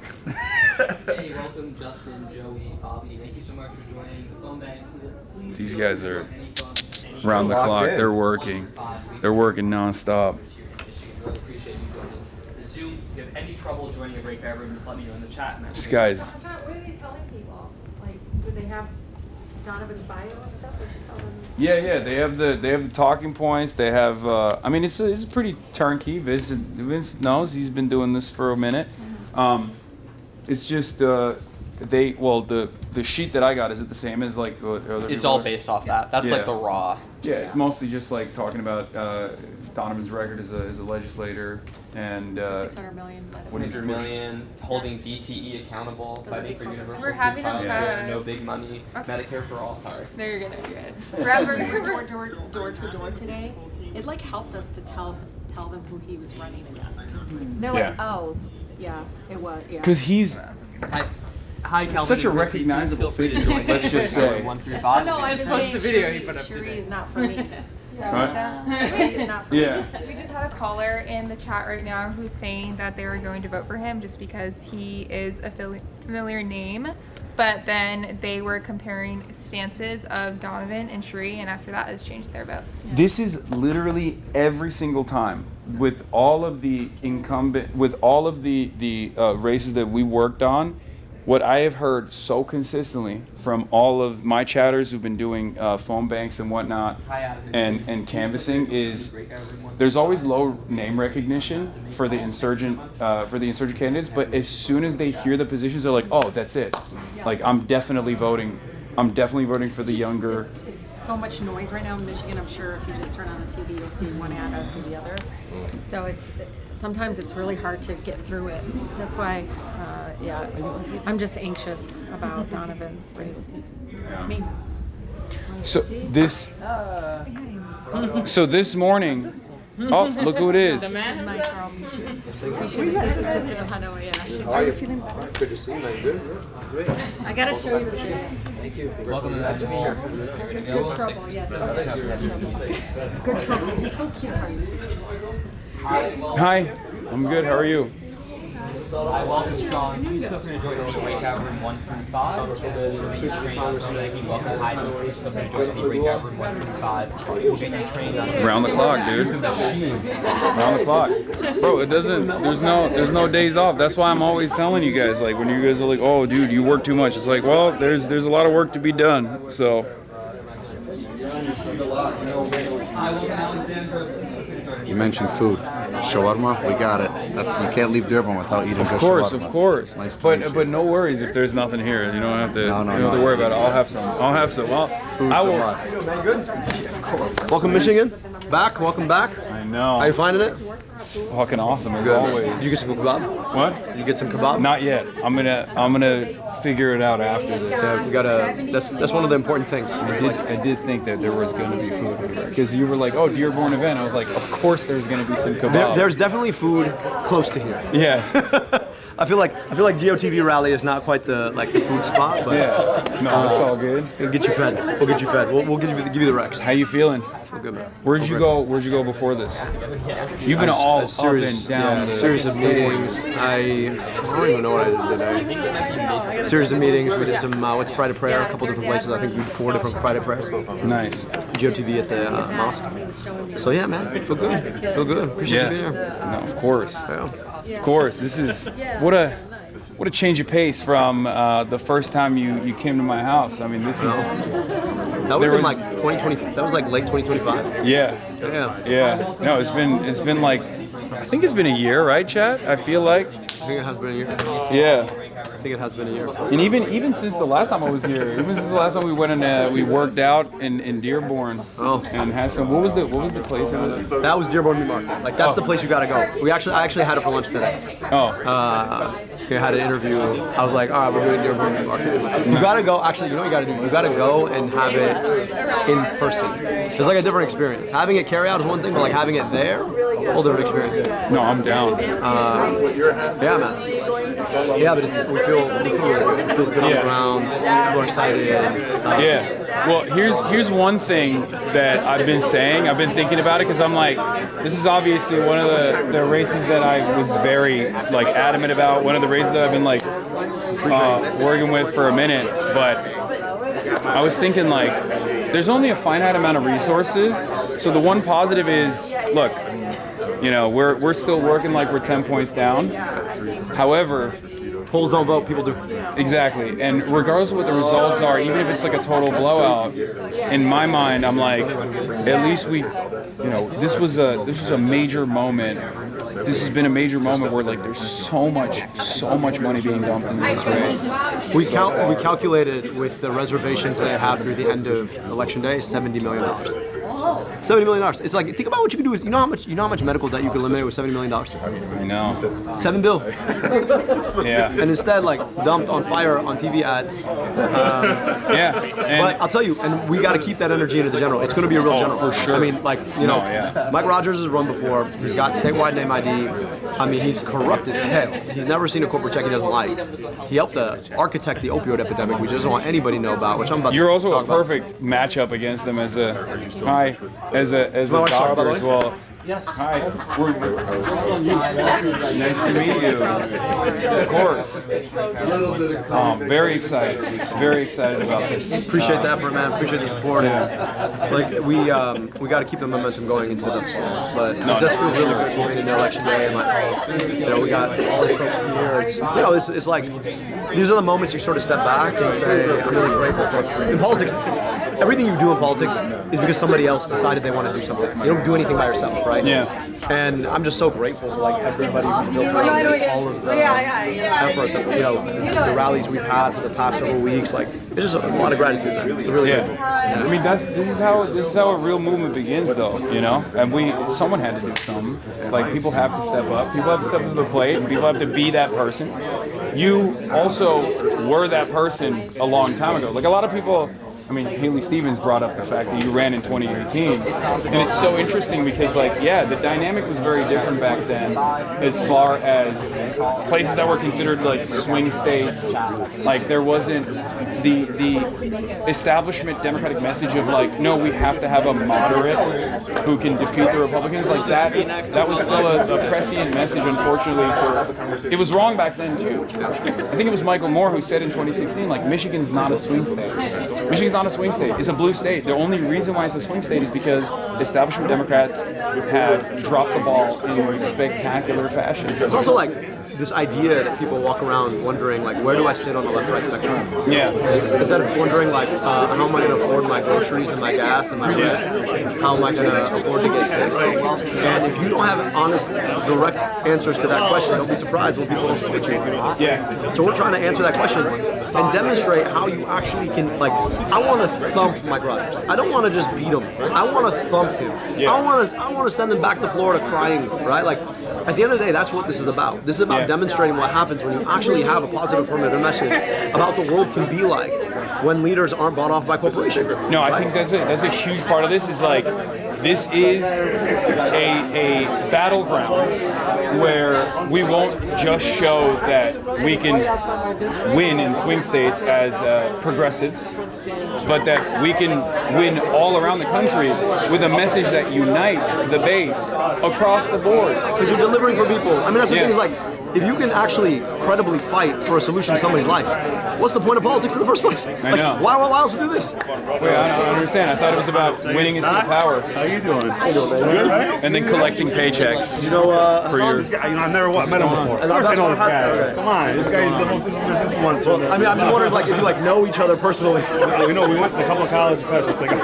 Hey, welcome Justin, Joey, Bobby. Thank you so much for joining the phone bank. These guys are round the clock. They're working. They're working nonstop. Really appreciate you joining the Zoom. If you have any trouble joining a breakout room, just let me know in the chat. These guys. What are they telling people? Like, do they have Donovan's bio and stuff? What you tell them? Yeah. They have the talking points. They have. I mean, it's a pretty turnkey. Vince knows he's been doing this for a minute. It's just the sheet that I got, is it the same as like what other It's people all are? based off that. That's like the raw. Yeah, it's mostly just like talking about Donovan's record as a legislator and 600 million. 100 million, holding DTE accountable, fighting for universal We're having food a- healthcare, no big money, Medicare for all. Sorry. There you're good. Door to door today. It helped us to tell them who he was running against. They're like, oh, yeah, it was. Yeah. Because he's Hi, Calvin. such a recognizable figure. Let's just say. 1 through 5. No, I'm just post the video he put up Cherie today. is not for me. We just had a caller in the chat right now who's saying that they were going to vote for him just because he is a familiar name, but then they were comparing stances of Donovan and Cherie, and after that has changed their vote. This is literally every single time with all of the races that we worked on. What I have heard so consistently from all of my chatters who've been doing phone banks and whatnot and canvassing is there's always low name recognition for the insurgent candidates, but as soon as they hear the positions, they're like, oh, that's it. Like, I'm definitely voting for the younger. It's so much noise right now in Michigan. I'm sure if you just turn on the TV, you'll see one ad after the other. So sometimes it's really hard to get through it. That's why, I'm just anxious about Donovan's race. So this morning, Oh, look who it is. This is my girl, Misha's assistant in Hanoi. Yeah, she's already feeling better. Good to see you, man. Good. Great. I gotta show you the video. Thank you. Welcome to that. Good trouble, yes. Good trouble. He's so cute. Hi, I'm good. How are you? I welcome Sean. Please feel free to join the breakout room 135. Welcome. Hi. Please feel free to join the breakout room 135. We'll get you trained. Round the clock, dude. Round the clock, bro. It doesn't. There's no days off. That's why I'm always telling you guys. Like when you guys are like, "Oh, dude, you work too much." It's like, well, there's a lot of work to be done. So. You mentioned food. Shawarma, we got it. You can't leave Dearborn without eating good shawarma. Of course. Nice but no worries if there's nothing here. You don't have to. You don't have to worry about it. I'll have some. Well, Food's I will. a must. Of course. Welcome, Michigan. Welcome back. I know. How you finding it? It's fucking awesome as Good. always. Did you get some kebab? What? You get some kebab? Not yet. I'm gonna figure it out after this. Yeah, we gotta. That's one of the important things. I did think that there was gonna be food because you were like, "Oh, Dearborn event." I was like, "Of course, there's gonna be some kebab." There's definitely food close to here. Yeah. I feel like GOTV rally is not quite the food spot, but yeah. No, it's all good. We'll get you fed. We'll give you the Rex. How you feeling? I feel good, man. Where'd you go before this? You've been all a series, up and down. a series of meetings. I don't even know what I did today. Series of meetings. We did some went to Friday prayer, a couple different places. I think we did 4 different Friday prayers. Nice. GOTV at the mosque. So yeah, man, feel good. Appreciate you being here. No, of course. Yeah. Of course. This is what a change of pace from the first time you came to my house. I mean, this is. That would have been like 2020. That was like late 2025. Yeah. No, it's been like, I think it's been a year, right, chat? I feel like. I think it has been a year. Yeah. I think it has been a year. And even since the last time I was here, even since the last time we went and we worked out in Dearborn. Oh. And had some. What was the place? That was Dearborn Meat Market. Like that's the place you gotta go. I actually had it for lunch today. Oh. We had an interview. I was like, all right, we're doing Dearborn Meat Market. You gotta go. Actually, you know what you gotta do? You gotta go and have it in person. It's like a different experience. Having it carry out is one thing, but like having it there, whole different experience. No, I'm down. Yeah, man. Yeah, but we feel really good. It feels good on the ground. People are excited. Yeah. Well, here's one thing that I've been saying. I've been thinking about it because I'm like, this is obviously one of the races that I was very like adamant about. One of the races that I've been like working with for a minute. But I was thinking like, there's only a finite amount of resources. So the one positive is, look, you know, we're still working like we're 10 points down. However, polls don't vote, people do. Exactly. And regardless of what the results are, even if it's like a total blowout, in my mind, I'm like, at least we, you know, this was a major moment. This has been a major moment where like there's so much money being dumped into this race. We calculated with the reservations that I have through the end of election day, $70 million. $70 million. It's like, think about what you can do with, you know how much medical debt you can eliminate with $70 million? I know. $7 billion. Yeah. And instead, like, dumped on fire on TV ads. Yeah. But I'll tell you, and we got to keep that energy into the general. It's going to be a real general. For sure. I mean, like, you know, Mike Rogers has run before. He's got statewide name ID. I mean, he's corrupt as hell. He's never seen a corporate check he doesn't like. He helped architect the opioid epidemic, which he doesn't want anybody to know about, which I'm about You're to also talk a perfect matchup against them as a doctor as well. Yes. Hi. Nice to meet you. Of course. Very excited. Very excited about this. Appreciate the effort, man. Appreciate the support. Yeah. Like we got to keep the momentum going into the fall. But it does feel really good going into election day, and like, you know, we got all the folks here. It's, you know, it's like these are the moments you sort of step back and say, I'm really grateful for. In politics, everything you do in politics is because somebody else decided they want to do something. You don't do anything by yourself, right? Yeah. And I'm just so grateful for like everybody who's built around this, all of the effort that, you know, the rallies we've had for the past several weeks. Like, it's just a lot of gratitude, man. Really grateful. Yeah. I mean, this is how a real movement begins, though. You know, and someone had to do something. Like, people have to step up. People have to step up to the plate. And people have to be that person. You also were that person a long time ago. Like, a lot of people I mean, Haley Stevens brought up the fact that you ran in 2018, and it's so interesting because, like, yeah, the dynamic was very different back then as far as places that were considered like swing states. Like, there wasn't the establishment Democratic message of like, no, we have to have a moderate who can defeat the Republicans. Like that was still a prescient message, unfortunately. It was wrong back then too. I think it was Michael Moore who said in 2016, like, Michigan's not a swing state. Michigan's not a swing state. It's a blue state. The only reason why it's a swing state is because establishment Democrats have dropped the ball in spectacular fashion. It's also like this idea that people walk around wondering, like, where do I sit on the left-right spectrum? Yeah. Instead of wondering, like, how am I going to afford my groceries and my gas and my rent? How am I going to afford to get sick? And if you don't have honest, direct answers to that question, don't be surprised when people don't support you. Yeah. So we're trying to answer that question and demonstrate how you actually can, like, I want to thump my brothers. I don't want to just beat him. I want to thump him. Yeah. I want to send him back to Florida crying, right? Like, at the end of the day, that's what this is about. This is about demonstrating what happens when you actually have a positive affirmative message about the world can be like when leaders aren't bought off by corporations. No, I think that's a huge part of this. Is like, this is a battleground where we won't just show that we can win in swing states as progressives, but that we can win all around the country with a message that unites the base across the board. Because you're delivering for people. I mean, that's the thing is, like, if you can actually credibly fight for a solution to somebody's life, what's the point of politics in the first place? I know. Why else do this? Wait, I don't understand. I thought it was about winning instead of power. How you doing? Good, right? And then collecting paychecks. You know, for your. This guy, I've never met him before. Of course I know this guy. Come on, this guy is the most interesting one. Well, I mean, I'm just wondering, like, if you like know each other personally. We know we went to a couple of college classes together.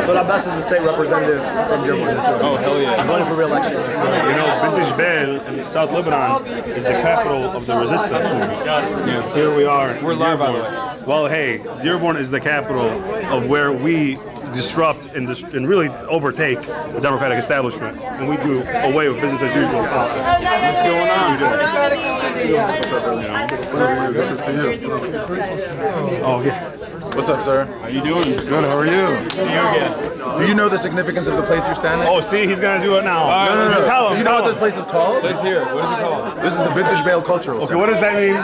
But Abbas is the state representative from Germany. So oh, hell yeah. He's running for re-election. You know, Vintage Bell in South Lebanon is the capital of the resistance movement. Yeah. Here we are. We're live, by the way. Well, hey, Dearborn is the capital of where we disrupt and really overtake the Democratic establishment, and we do away with business as usual. What's going on? Good to see you. Oh yeah. What's up, sir? How you doing? Good. How are you? See you again. Do you know the significance of the place you're standing? Oh, see, he's gonna do it now. No. Tell him. Do you know what this place is called? Let's hear it. What is it called? This is the Vintage Vale Cultural Center. Okay, what does that mean?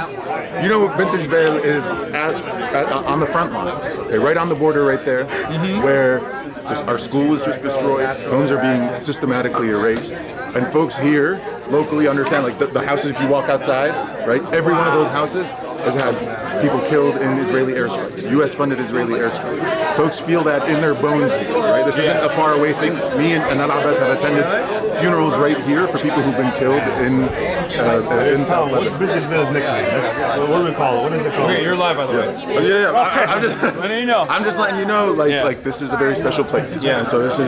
You know what Vintage Vale is on the front lines. Okay, right on the border right there, where our school was just destroyed, homes are being systematically erased, and folks here locally understand, like the houses, if you walk outside, right, every one of those houses has had people killed in Israeli airstrikes, U.S.-funded Israeli airstrikes. Folks feel that in their bones here, right? This isn't a faraway thing. Me and Abbas have attended funerals right here for people who've been killed in South Lebanon. What's Vintage Vale's nickname? What do we call it? What is it called? Okay, you're live, by the way. I'm just letting you know. I'm just letting you know, like this is a very special place. Yeah. And so this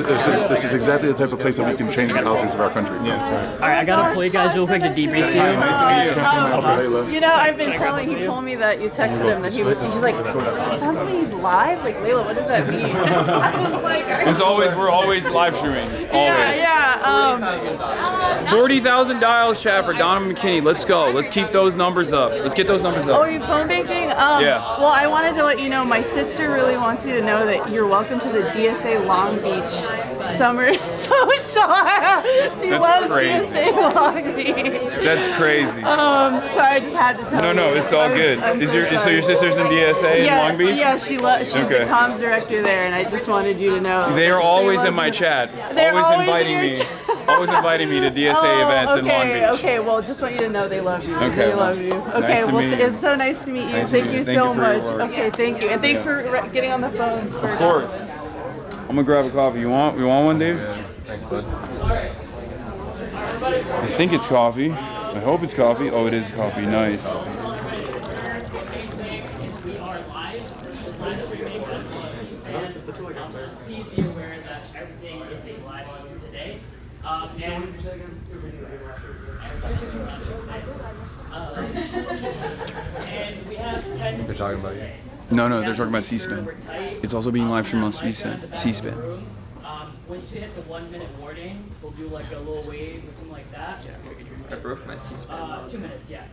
is exactly the type of place that we can change the politics of our country. Yeah, that's right. All right, I gotta pull you guys real quick to debrief you. Nice to meet you. You know, I've been telling. He told me that you texted him that he's like, it sounds to me he's live. Like, Layla, what does that mean? I was like, As always, we're always live streaming. Always. yeah. 40,000 dials, chat, for Donovan McKinney. Let's go. Let's keep those numbers up. Let's get those numbers up. Oh, you phone banking? Yeah. Well, I wanted to let you know, my sister really wants you to know that you're welcome to the DSA Long Beach Summer Social. She loves crazy. DSA Long Beach. That's crazy. So I just had to tell you. No, it's all good. So your sister's in DSA in Long Beach? Yeah, she's Okay. the comms director there, and I just wanted you to know. They are always in my chat. They're Always always inviting in me. your Always inviting me to DSA events in Long Beach. Okay, well, just want you to know they love you. Okay. They love you. Okay, Nice to well, meet you. it's so nice to meet you. Nice to Thank meet you you. Thank so you for your much. work. Okay, thank you. And thanks Yeah. for getting on the phone. Of course. I'm gonna grab a coffee. You want one, Dave? Thanks, bud. I think it's coffee. I hope it's coffee. Oh, it is coffee. Nice. They're talking about you. No, they're talking about C-SPAN. It's also being live streamed on C-SPAN. Once you hit the 1 minute warning, we'll do like a little wave or something like that. I broke my C-SPAN. 2 minutes, yeah.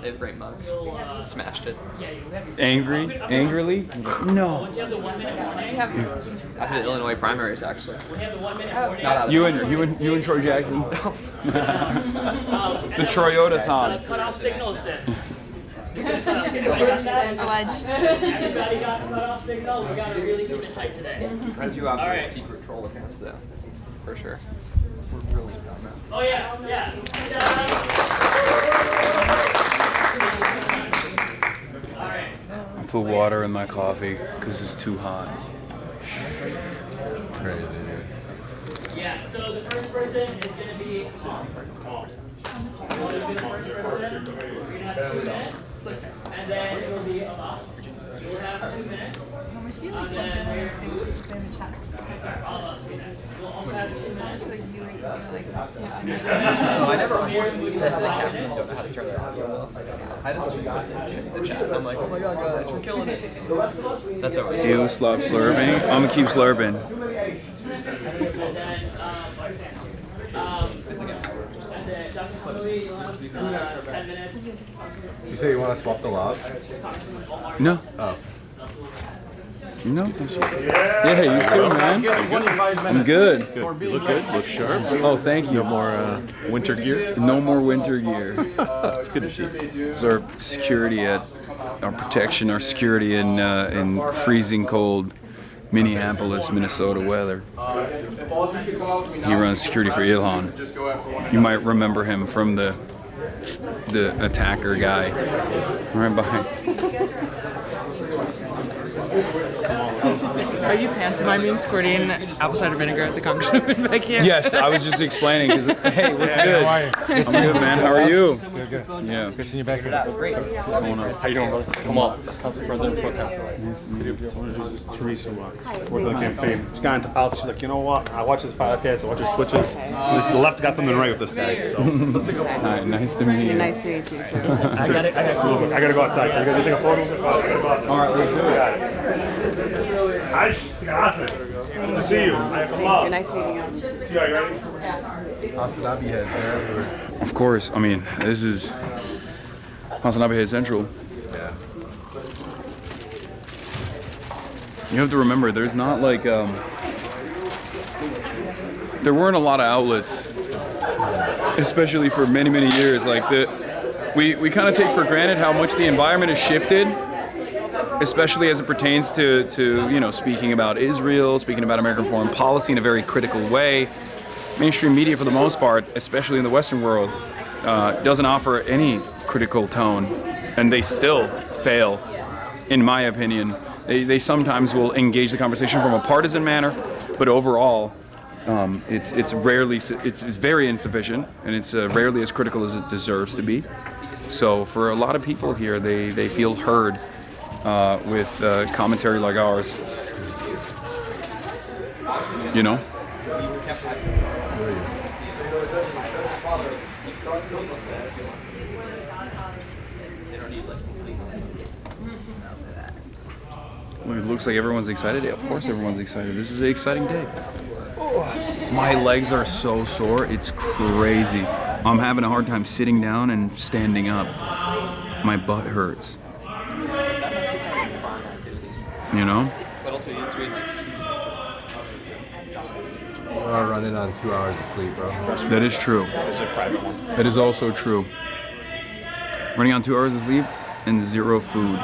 It brain bugs. Smashed it. Angrily? No. After the Illinois primaries, actually. You and Troy Jackson. The Troyota-thon. Cut off signal is this. Alleged. Everybody got cut off signal. We gotta really keep it tight today. As you operate secret troll accounts, though, for sure. We're really done now. Oh yeah. All right. I put water in my coffee because it's too hot. Crazy, dude. Yeah. So the first person is gonna be. You want to be the first person? We're gonna have 2 minutes, and then it will be of us. We'll have 2 minutes. And then all of us will be next. We'll also have 2 minutes. I never warned you that the captain don't know how to turn their audio off. I just put in the chat. I'm like, oh my god, guys, we're killing it. That's always. You stop slurping. I'm gonna keep slurping. And then Dr. Sully, you'll have 10 minutes. You say you want to swap the lob? No. Oh. No. Yeah, you too, man. I'm good. You look good. Look sharp. Oh, thank you. No more winter gear? No more winter gear. It's good to see. It's our security our protection, our security in freezing cold Minneapolis, Minnesota weather. He runs security for Ilhan. You might remember him from the attacker guy. Right behind. Are you pantomiming squirting apple cider vinegar at the congresswoman back here? Yes, I was just explaining. Hey, what's good? How are you? I'm good, man. How are you? Good. Yeah. Good seeing you back here. Great. What's going on? How you doing, brother? Come on. Council President Pro Tem. Teresa worked on the campaign. She got into politics. She's like, you know what? I watch his podcast. I watch his Twitches. The left got them in right with this guy. So let's take a photo. Hi, nice to meet you. Nice to meet you too. I gotta go outside. So you guys take a photo? All right, let's do it. Good to see you. Come on. Nice meeting you. See you ready? HasanAbi head there. Of course. I mean, this is HasanAbi head central. Yeah. You have to remember, there's not like there weren't a lot of outlets, especially for many years. Like we kind of take for granted how much the environment has shifted, especially as it pertains to speaking about Israel, speaking about American foreign policy in a very critical way. Mainstream media, for the most part, especially in the Western world, doesn't offer any critical tone, and they still fail, in my opinion. They sometimes will engage the conversation from a partisan manner, but overall, it's very insufficient, and it's rarely as critical as it deserves to be. So for a lot of people here, they feel heard with commentary like ours. You know? It looks like everyone's excited. Of course everyone's excited. This is an exciting day. My legs are so sore, it's crazy. I'm having a hard time sitting down and standing up. My butt hurts. You know? We're running on 2 hours of sleep, bro. That is true. It's a private one. That is also true. Running on 2 hours of sleep and 0 food.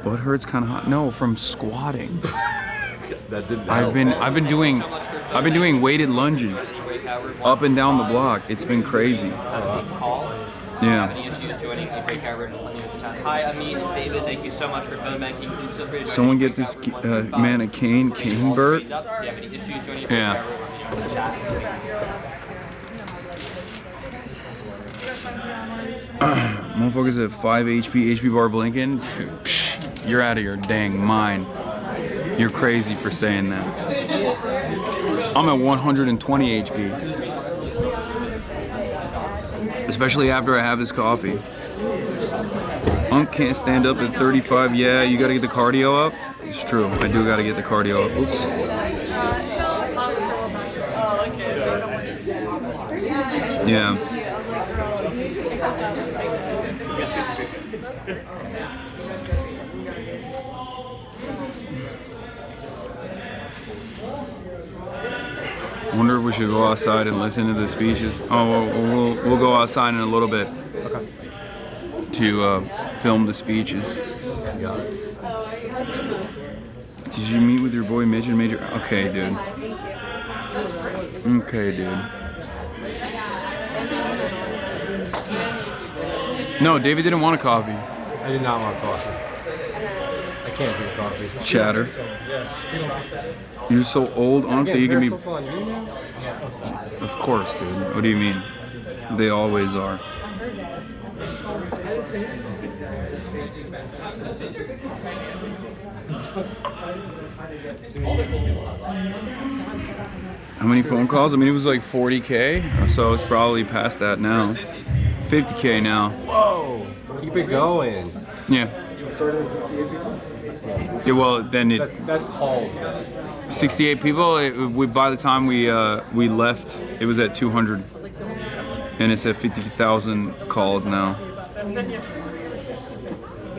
Butt hurts kind of hot. No, from squatting. I've been doing weighted lunges up and down the block. It's been crazy. Yeah. Hi, Amin and David. Thank you so much for phone banking. Please feel free to Someone get this man a cane Bert. Yeah. Motherfuckers at 5 HP bar blinking. You're out of your dang mind. You're crazy for saying that. I'm at 120 HP. Especially after I have this coffee. Unk can't stand up at 35. Yeah, you gotta get the cardio up. It's true. I do gotta get the cardio up. Oops. Yeah. I wonder if we should go outside and listen to the speeches. Oh, we'll go outside in a little bit to film the speeches. Did you meet with your boy Midge and Major? Okay, dude. Okay, dude. No, David didn't want a coffee. I did not want coffee. I can't drink coffee. Chatter. You're so old, aren't they? You can be. Of course, dude. What do you mean? They always are. How many phone calls? I mean, it was like 40K, so it's probably past that now. 50K now. Whoa! Keep it going. Yeah. You started with 68 people? Yeah, well, then it. That's called. 68 people. By the time we left, it was at 200, and it's at 50,000 calls now.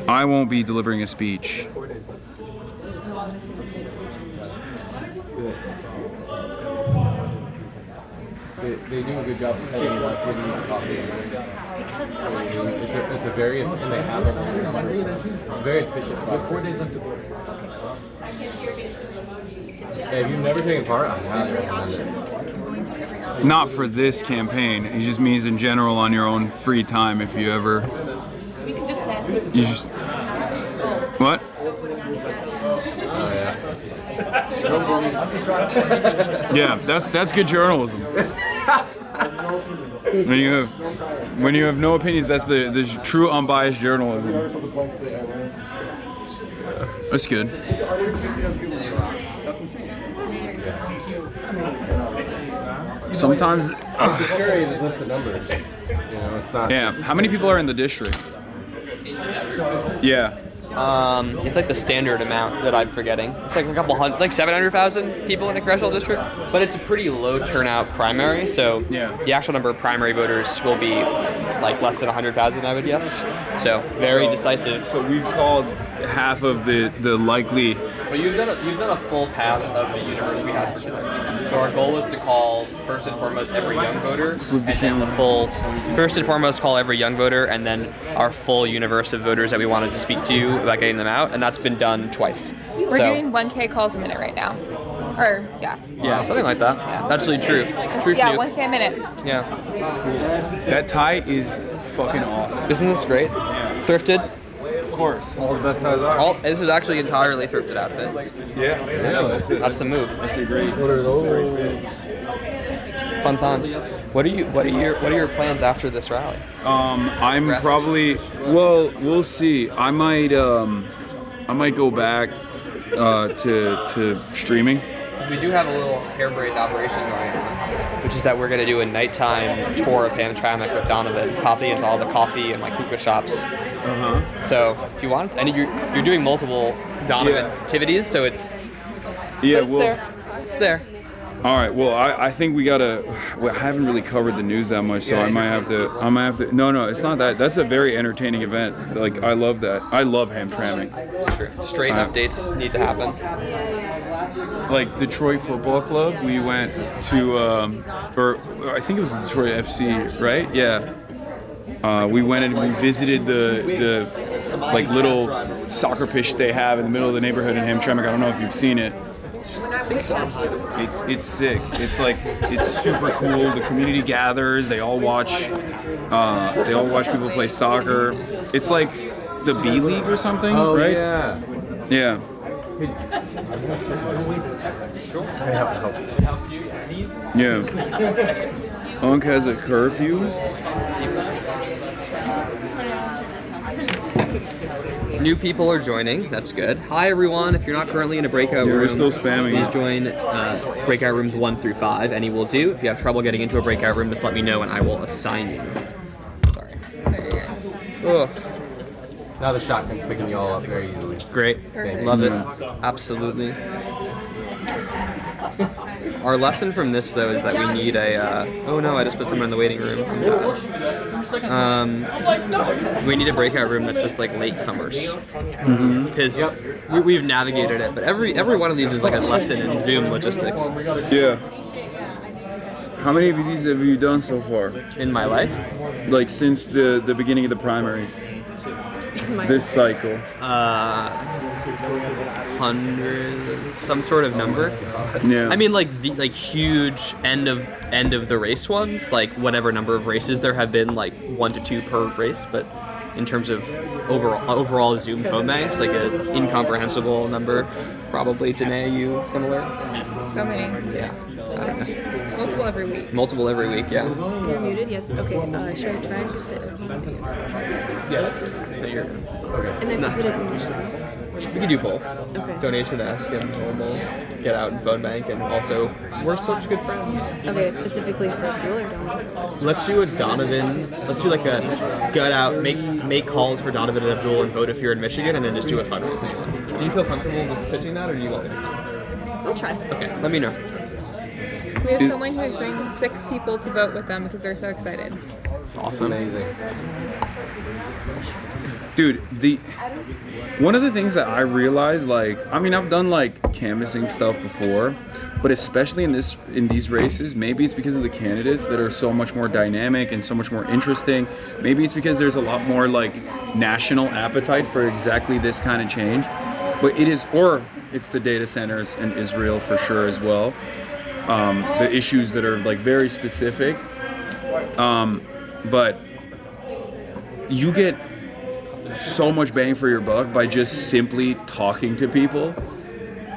I won't be delivering a speech. They do a good job setting you up, giving you the coffee. It's a very, and they have it's very efficient. We have 4 days left to board. Hey, if you've never taken part, I highly recommend it. Not for this campaign. It just means in general on your own free time. If you ever, you just what? Oh yeah. Yeah, that's good journalism. When you have no opinions, that's the true unbiased journalism. That's good. Sometimes. List the numbers. It's not. Yeah. How many people are in the district? Yeah. It's like the standard amount that I'm forgetting. It's like a couple hundred, like 700,000 people in the congressional district. But it's a pretty low turnout primary, so the actual number of primary voters will be like less than 100,000, I would guess. So very decisive. So we've called half of the likely. But you've done a full pass of the universe we had for today. So our goal was to call first and foremost every young voter, and then the full first and foremost call every young voter, and then our full universe of voters that we wanted to speak to about getting them out, and that's been done twice. We're doing 1K calls a minute right now. Or, yeah. Yeah, something like that. Yeah. That's really true. Yeah, 1K a minute. Yeah. That tie is fucking awesome. Isn't this great? Yeah. Thrifted? Of course. All the best ties are. This is actually entirely thrifted outfit. Yeah. That's it. That's the move. That's a great. What are those? Fun times. What are your plans after this rally? I'm Rest? probably. Well, we'll see. I might go back to streaming. We do have a little harebrained operation going on, which is that we're going to do a nighttime tour of Hamtramck with Donovan, popping into all the coffee and like hookah shops. So if you want, and you're doing multiple Donovan activities, so it's there. All right. Well, I think we gotta. Well, I haven't really covered the news that much, so I might have to. No, it's not that. That's a very entertaining event. Like I love that. I love Hamtramck. Sure. Straight updates need to happen. Like Detroit Football Club, we went to, or I think it was Detroit FC, right? Yeah. We went and we visited the like little soccer pitch they have in the middle of the neighborhood in Hamtramck. I don't know if you've seen it. It's sick. It's like it's super cool. The community gathers. They all watch people play soccer. It's like the B League or something, right? Yeah. Yeah. Yeah. Unk has a curfew. New people are joining. That's good. Hi everyone. If you're not currently in a breakout room, we're still spamming. Please join breakout rooms 1 through 5. Any will do. If you have trouble getting into a breakout room, just let me know and I will assign you. Sorry. Ugh. Now the shotgun's picking you all up very easily. Great. Love it. Absolutely. Our lesson from this, though, is that we need oh no, I just put someone in the waiting room. We need a breakout room that's just like latecomers. Because we've navigated it, but every one of these is like a lesson in Zoom logistics. Yeah. How many of these have you done so far? In my life? Like since the beginning of the primaries? This cycle? 100, some sort of number. Yeah. I mean, like huge end of the race ones, like whatever number of races there have been, like 1 to 2 per race. But in terms of overall Zoom phone banks, like an incomprehensible number. Probably. Danae, you similar? So many. Yeah. I don't know. Multiple every week. Multiple every week. Yeah. You're muted. Yes. Okay. Should I try and get the? Yeah. And then is it a donation ask? We can do both. Okay. Donation ask and we'll get out and phone bank, and also we're such good friends. Okay, specifically for Abdul or Donovan? Let's do a Donovan. Let's do like a gut out, make calls for Donovan and Abdul and vote if you're in Michigan, and then just do a fundraising one. Do you feel comfortable just pitching that, or do you want me to come? I'll try. Okay, let me know. We have someone who's bringing 6 people to vote with them because they're so excited. It's awesome. Amazing. Dude, one of the things that I realized, like, I mean, I've done like canvassing stuff before, but especially in these races, maybe it's because of the candidates that are so much more dynamic and so much more interesting. Maybe it's because there's a lot more like national appetite for exactly this kind of change. But or it's the data centers in Israel for sure as well. The issues that are like very specific. But you get so much bang for your buck by just simply talking to people,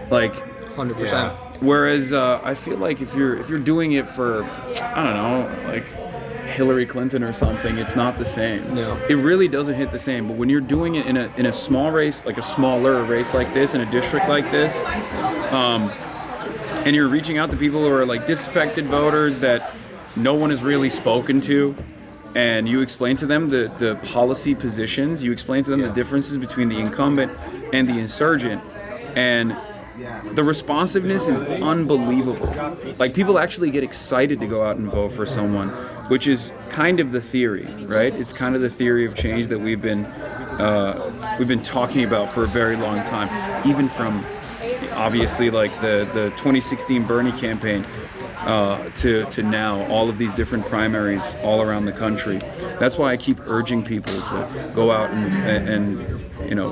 like 100%. Whereas I feel like if you're doing it for, I don't know, like Hillary Clinton or something, it's not the same. No. It really doesn't hit the same. But when you're doing it in a small race, like a smaller race like this, in a district like this, and you're reaching out to people who are like disaffected voters that no one has really spoken to, and you explain to them the policy positions, you explain to them the differences between the incumbent and the insurgent, and the responsiveness is unbelievable. Like, people actually get excited to go out and vote for someone, which is kind of the theory, right? It's kind of the theory of change that we've been talking about for a very long time, even from obviously like the 2016 Bernie campaign to now, all of these different primaries all around the country. That's why I keep urging people to go out and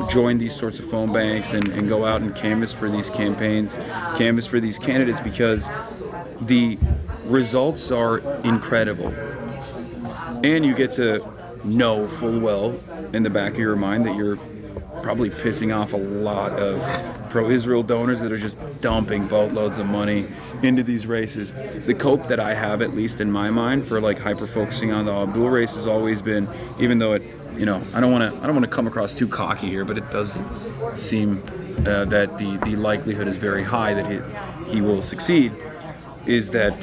join these sorts of phone banks and go out and canvass for these campaigns, canvass for these candidates, because the results are incredible. And you get to know full well in the back of your mind that you're probably pissing off a lot of pro-Israel donors that are just dumping boatloads of money into these races. The cope that I have, at least in my mind, for like hyper-focusing on the Abdul race has always been, even though it, I don't want to come across too cocky here, but it does seem that the likelihood is very high that he will succeed, is that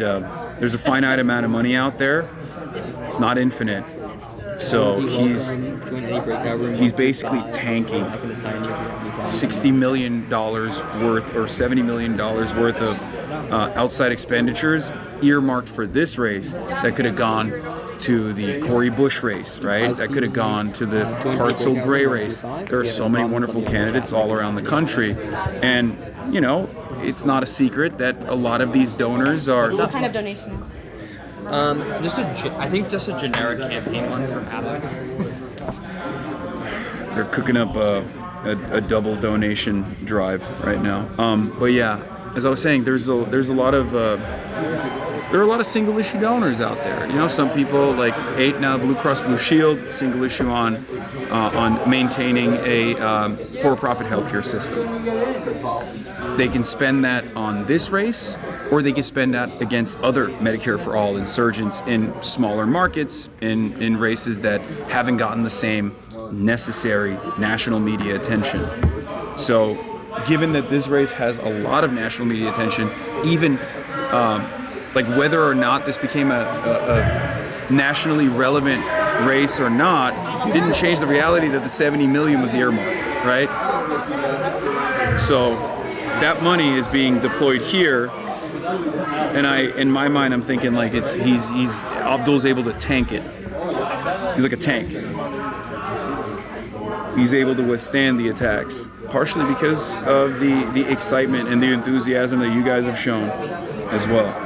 there's a finite amount of money out there. It's not infinite. So he's basically tanking $60 million worth or $70 million worth of outside expenditures earmarked for this race that could have gone to the Cori Bush race, right? That could have gone to the Hartzell Gray race. There are so many wonderful candidates all around the country. And, it's not a secret that a lot of these donors are... What kind of donations? I think just a generic campaign one for ABBA. They're cooking up a double donation drive right now. But yeah, as I was saying, there are a lot of single issue donors out there. Some people like 8 now, Blue Cross Blue Shield, single issue on maintaining a for-profit healthcare system. They can spend that on this race, or they can spend that against other Medicare for All insurgents in smaller markets, in races that haven't gotten the same necessary national media attention. So, given that this race has a lot of national media attention, even like whether or not this became a nationally relevant race or not, didn't change the reality that the 70 million was earmarked, right? So that money is being deployed here And in my mind, I'm thinking like he's Abdul's able to tank it. He's like a tank. He's able to withstand the attacks, partially because of the excitement and the enthusiasm that you guys have shown as well.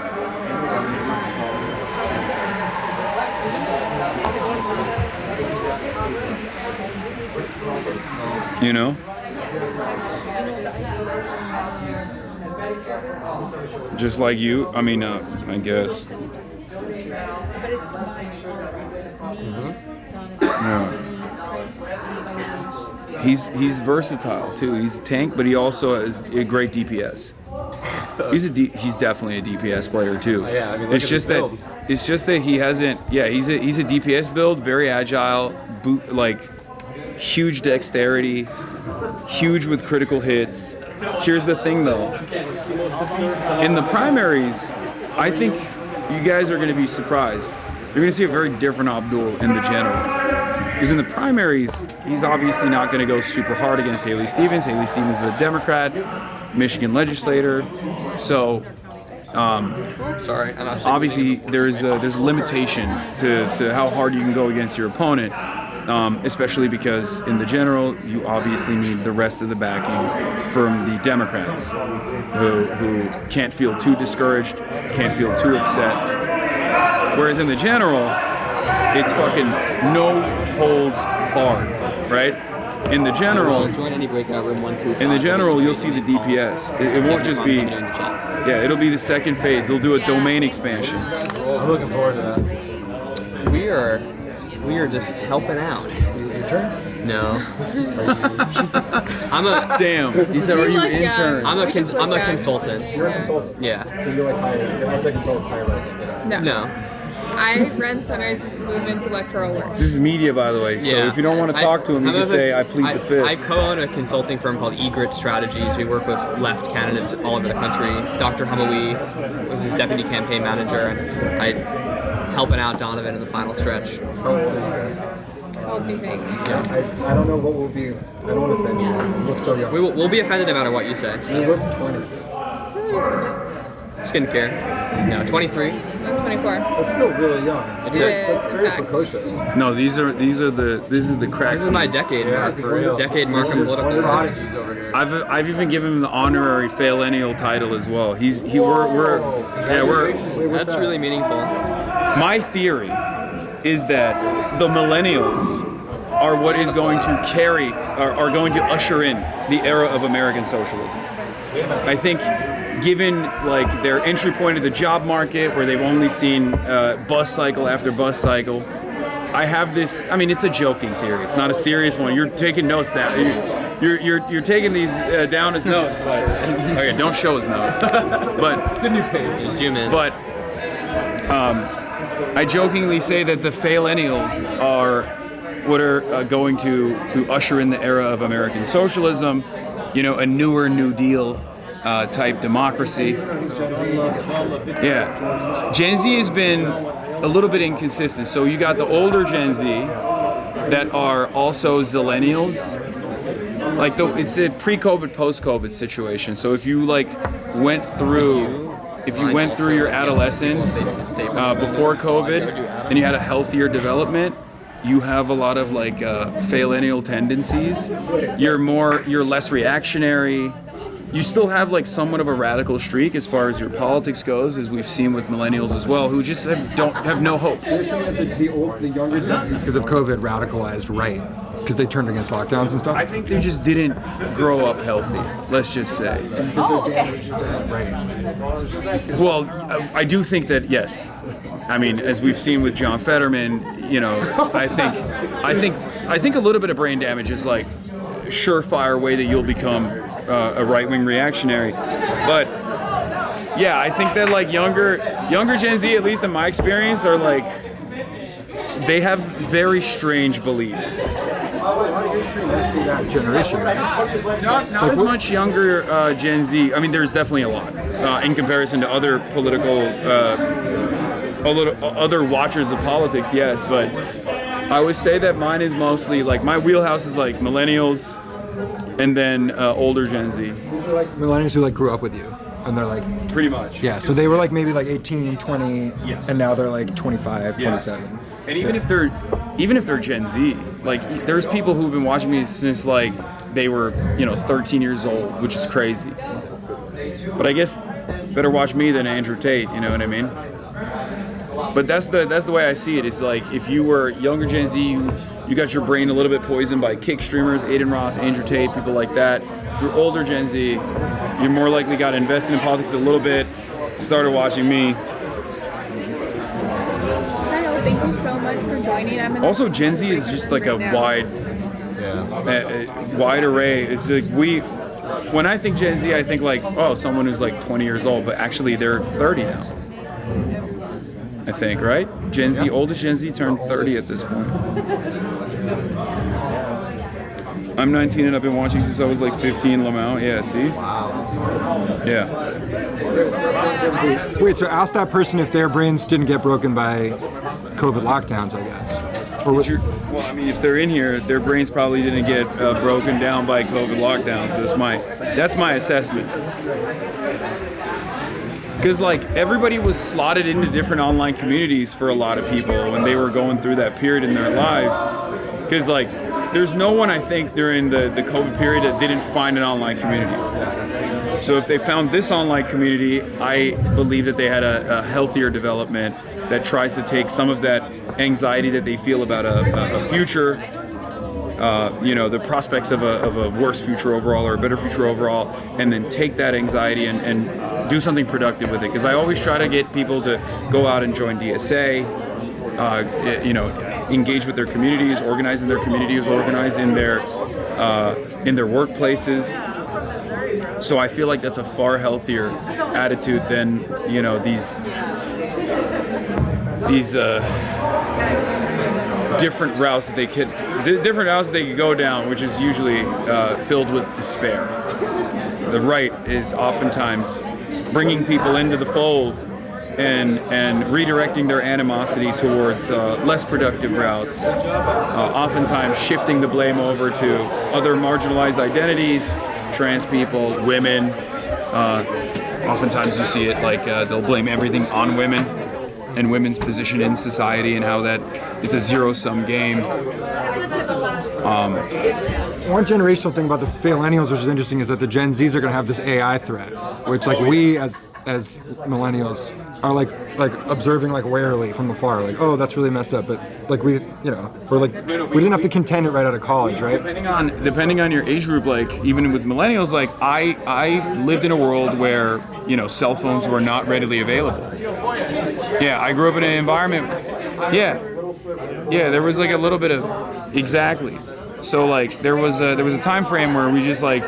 You know? Just like you, I mean, I guess. Yeah. He's versatile too. He's a tank, but he also is a great DPS. He's definitely a DPS player too. Yeah, I mean, it's just that he hasn't. Yeah, he's a DPS build, very agile, huge dexterity, huge with critical hits. Here's the thing though. In the primaries, I think you guys are going to be surprised. You're going to see a very different Abdul in the general. Because in the primaries, he's obviously not going to go super hard against Haley Stevens. Haley Stevens is a Democrat, Michigan legislator. So, obviously there's a limitation to how hard you can go against your opponent. Especially because in the general, you obviously need the rest of the backing from the Democrats, who can't feel too discouraged, can't feel too upset. Whereas in the general, it's fucking no holds barred, right? In the general, join any breakout room 1 through 5. In the general, you'll see the DPS. It won't just be, yeah, it'll be the second phase. They'll do a domain expansion. I'm looking forward to that. We are just helping out. You interns? No. I'm a damn. He said, "Are you intern?" I'm a young. consultant. You're a consultant. Yeah. So you're like hired. Once a consultant hired. No. I run Sunrise Movement's electoral work. This is media, by the way. So if you don't want to talk to him, you can say, I plead the fifth. I co-own a consulting firm called Egret Strategies. We work with left candidates all over the country. Dr. HasanAbi was his deputy campaign manager, and I helping out Donovan in the final stretch. How old are you guys? How old do you think? Yeah, I don't know what will be. I don't want to offend you. You look so young. We'll be offended no matter what you say. You look 20s. Skincare. No, 23. I'm 24. That's still really young. That's very precocious. No, this is the crack. This is my decade mark. Decade mark of political prodigies over here. I've even given him the honorary Faillennial title as well. That's really meaningful. My theory is that the millennials are what is going to are going to usher in the era of American socialism. I think, given like their entry point to the job market, where they've only seen bus cycle after bus cycle, I have this. I mean, it's a joking theory. It's not a serious one. You're taking notes now. You're taking these down as notes, but okay, don't show as notes. But the new page. Just zoom in. But I jokingly say that the Faillennials are what are going to usher in the era of American socialism. You know, a newer New Deal type democracy. Yeah, Gen Z has been a little bit inconsistent. So you got the older Gen Z that are also Zillennials. Like it's a pre-COVID, post-COVID situation. So if you went through your adolescence before COVID and you had a healthier development, you have a lot of Faillennial tendencies. You're less reactionary. You still have somewhat of a radical streak as far as your politics goes, as we've seen with millennials as well, who just have no hope. You're saying that the younger Gen Zs, because of COVID, radicalized right, because they turned against lockdowns and stuff? I think they just didn't grow up healthy, let's just say. Well, I do think that, yes. I mean, as we've seen with John Fetterman, I think a little bit of brain damage is a surefire way that you'll become a right-wing reactionary. But yeah, I think that younger Gen Z, at least in my experience, are they have very strange beliefs. That generation, not as much younger Gen Z. I mean, there's definitely a lot in comparison to other political, other watchers of politics. Yes, but I would say that mine is mostly my wheelhouse is millennials, and then older Gen Z. These are millennials who grew up with you. And they're like... Pretty much. Yeah, so they were like maybe like 18, 20, and now they're like 25, 27. And even if they're Gen Z, like there's people who've been watching me since like they were, 13 years old, which is crazy. But I guess better watch me than Andrew Tate, you know what I mean? But that's the way I see it. It's like if you were younger Gen Z, you got your brain a little bit poisoned by kick streamers, Aiden Ross, Andrew Tate, people like that. If you're older Gen Z, you're more likely got to invest in politics a little bit, started watching me. Thank you so much for joining. Also, Gen Z is just like a wide array. It's like when I think Gen Z, I think like, oh, someone who's like 20 years old, but actually they're 30 now. I think, right? Gen Z, oldest Gen Z turned 30 at this point. I'm 19 and I've been watching since I was like 15, Lamau. Yeah, see? Wow. Yeah. Wait, so ask that person if their brains didn't get broken by COVID lockdowns, I guess. Or well, I mean, if they're in here, their brains probably didn't get broken down by COVID lockdowns. That's my assessment. Because like everybody was slotted into different online communities for a lot of people when they were going through that period in their lives. Because like there's no one I think during the COVID period that didn't find an online community. So if they found this online community, I believe that they had a healthier development that tries to take some of that anxiety that they feel about a future, the prospects of a worse future overall or a better future overall, and then take that anxiety and do something productive with it. Because I always try to get people to go out and join DSA, engage with their communities, organize in their communities, organize in their workplaces. So I feel like that's a far healthier attitude than these different routes that they could go down, which is usually filled with despair. The right is oftentimes bringing people into the fold and redirecting their animosity towards less productive routes, oftentimes shifting the blame over to other marginalized identities, trans people, women. Oftentimes you see it like they'll blame everything on women and women's position in society and how that it's a zero-sum game. One generational thing about the millennials, which is interesting, is that the Gen Zs are going to have this AI threat, which like we as millennials are like observing like warily from afar, like, oh, that's really messed up. But like we're like we didn't have to contend it right out of college, right? Depending on your age group, like even with millennials, like I lived in a world where cell phones were not readily available. Yeah, I grew up in an environment. Yeah, there was like a little bit of exactly. So like there was a time frame where we just like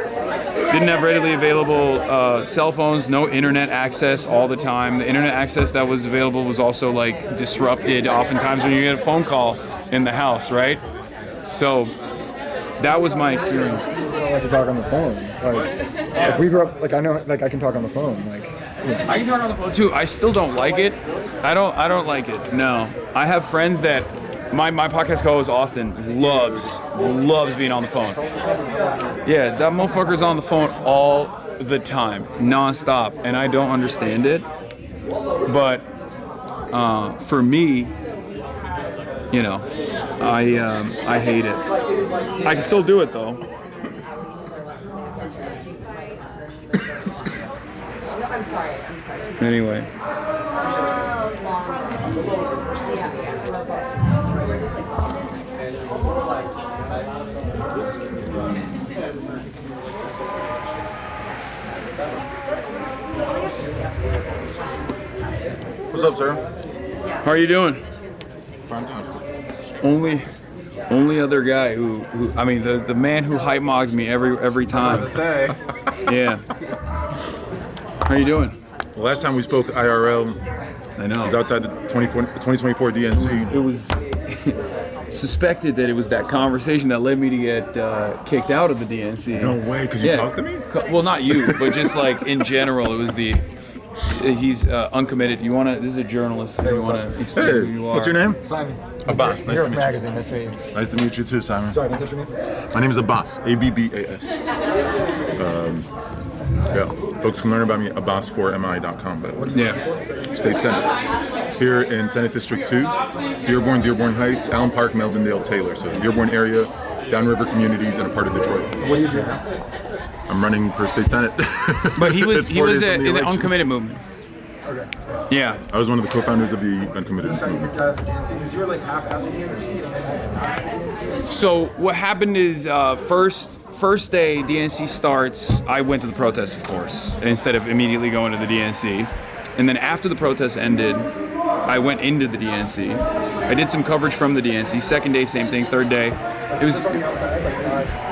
didn't have readily available cell phones, no internet access all the time. The internet access that was available was also like disrupted oftentimes when you get a phone call in the house, right? So that was my experience. I don't like to talk on the phone. Like we grew up, like I know, like I can talk on the phone. Like I can talk on the phone too. I still don't like it. I don't like it. No, I have friends that my podcast co-host Austin loves being on the phone. Yeah, that motherfucker's on the phone all the time, nonstop, and I don't understand it. But for me, I hate it. I can still do it though. I'm sorry. Anyway. What's up, sir? How are you doing? Fantastic. Only other guy who I mean the man who hype mogs me every time. Yeah. How are you doing? The last time we spoke IRL, I know. It was outside the 2024 DNC. It was suspected that it was that conversation that led me to get kicked out of the DNC. No way, because you talked to me? Well, not you, but just like in general, it was he's uncommitted. This is a journalist. You want to explain who you are? What's your name? Simon. Abbas, nice to meet you. Magazine, nice to meet you. Nice to meet you too, Simon. Sorry, didn't get your name? My name is Abbas, Abbas. Yeah. Folks can learn about me at abbas4mi.com, by the way. Yeah. State Senate. Here in Senate District 2, Dearborn Heights, Allen Park, Melvindale, Taylor. So the Dearborn area, downriver communities, and a part of Detroit. What do you do now? I'm running for state Senate. But he was It's 4 days from in the election. uncommitted movement. Okay. Yeah. I was one of the co-founders of the uncommitted Got you movement. kicked out of the DNC because you were like half out of the DNC. So what happened is first day DNC starts, I went to the protest, of course, instead of immediately going to the DNC. And then after the protest ended, I went into the DNC. I did some coverage from the DNC. Second day, same thing. Third day, it was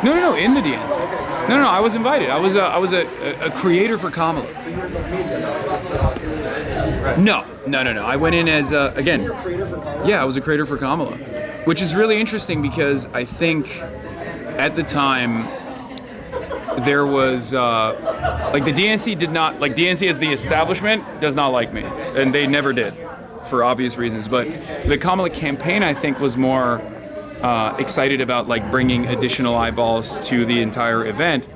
no, in the DNC. No, I was invited. I was a creator for Kamala. No. I went in as again. Yeah, I was a creator for Kamala, which is really interesting because I think at the time there was like the DNC did not like DNC as the establishment does not like me, and they never did for obvious reasons. But the Kamala campaign, I think, was more excited about like bringing additional eyeballs to the entire event,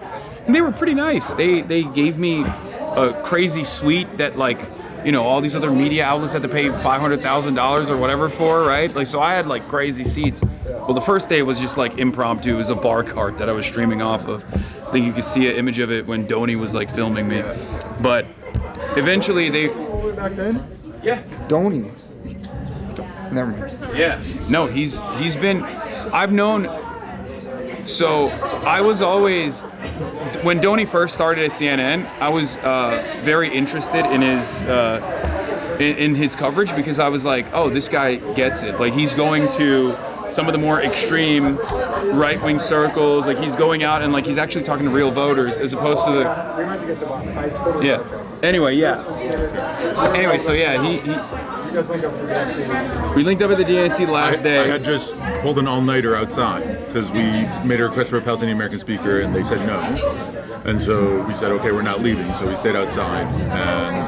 and they were pretty nice. They gave me a crazy suite that like, you know, all these other media outlets had to pay $500,000 or whatever for, right? Like, so I had like crazy seats. Well, the first day was just like impromptu. It was a bar cart that I was streaming off of. I think you could see an image of it when Donnie was like filming me. But eventually they. Back then? Yeah. Donnie. Never mind. Yeah. No, he's been. I've known. So I was always. When Donnie first started at CNN, I was very interested in his coverage because I was like, oh, this guy gets it. Like he's going to some of the more extreme right-wing circles. Like he's going out and like he's actually talking to real voters as opposed to the. We might have to get to boss. I totally. Yeah. Anyway, yeah. Anyway, so yeah, he. You guys linked up with the DNC. We linked up at the DNC last day. I had just pulled an all-nighter outside because we made a request for a Palestinian American speaker and they said no. And so we said, okay, we're not leaving. So we stayed outside and...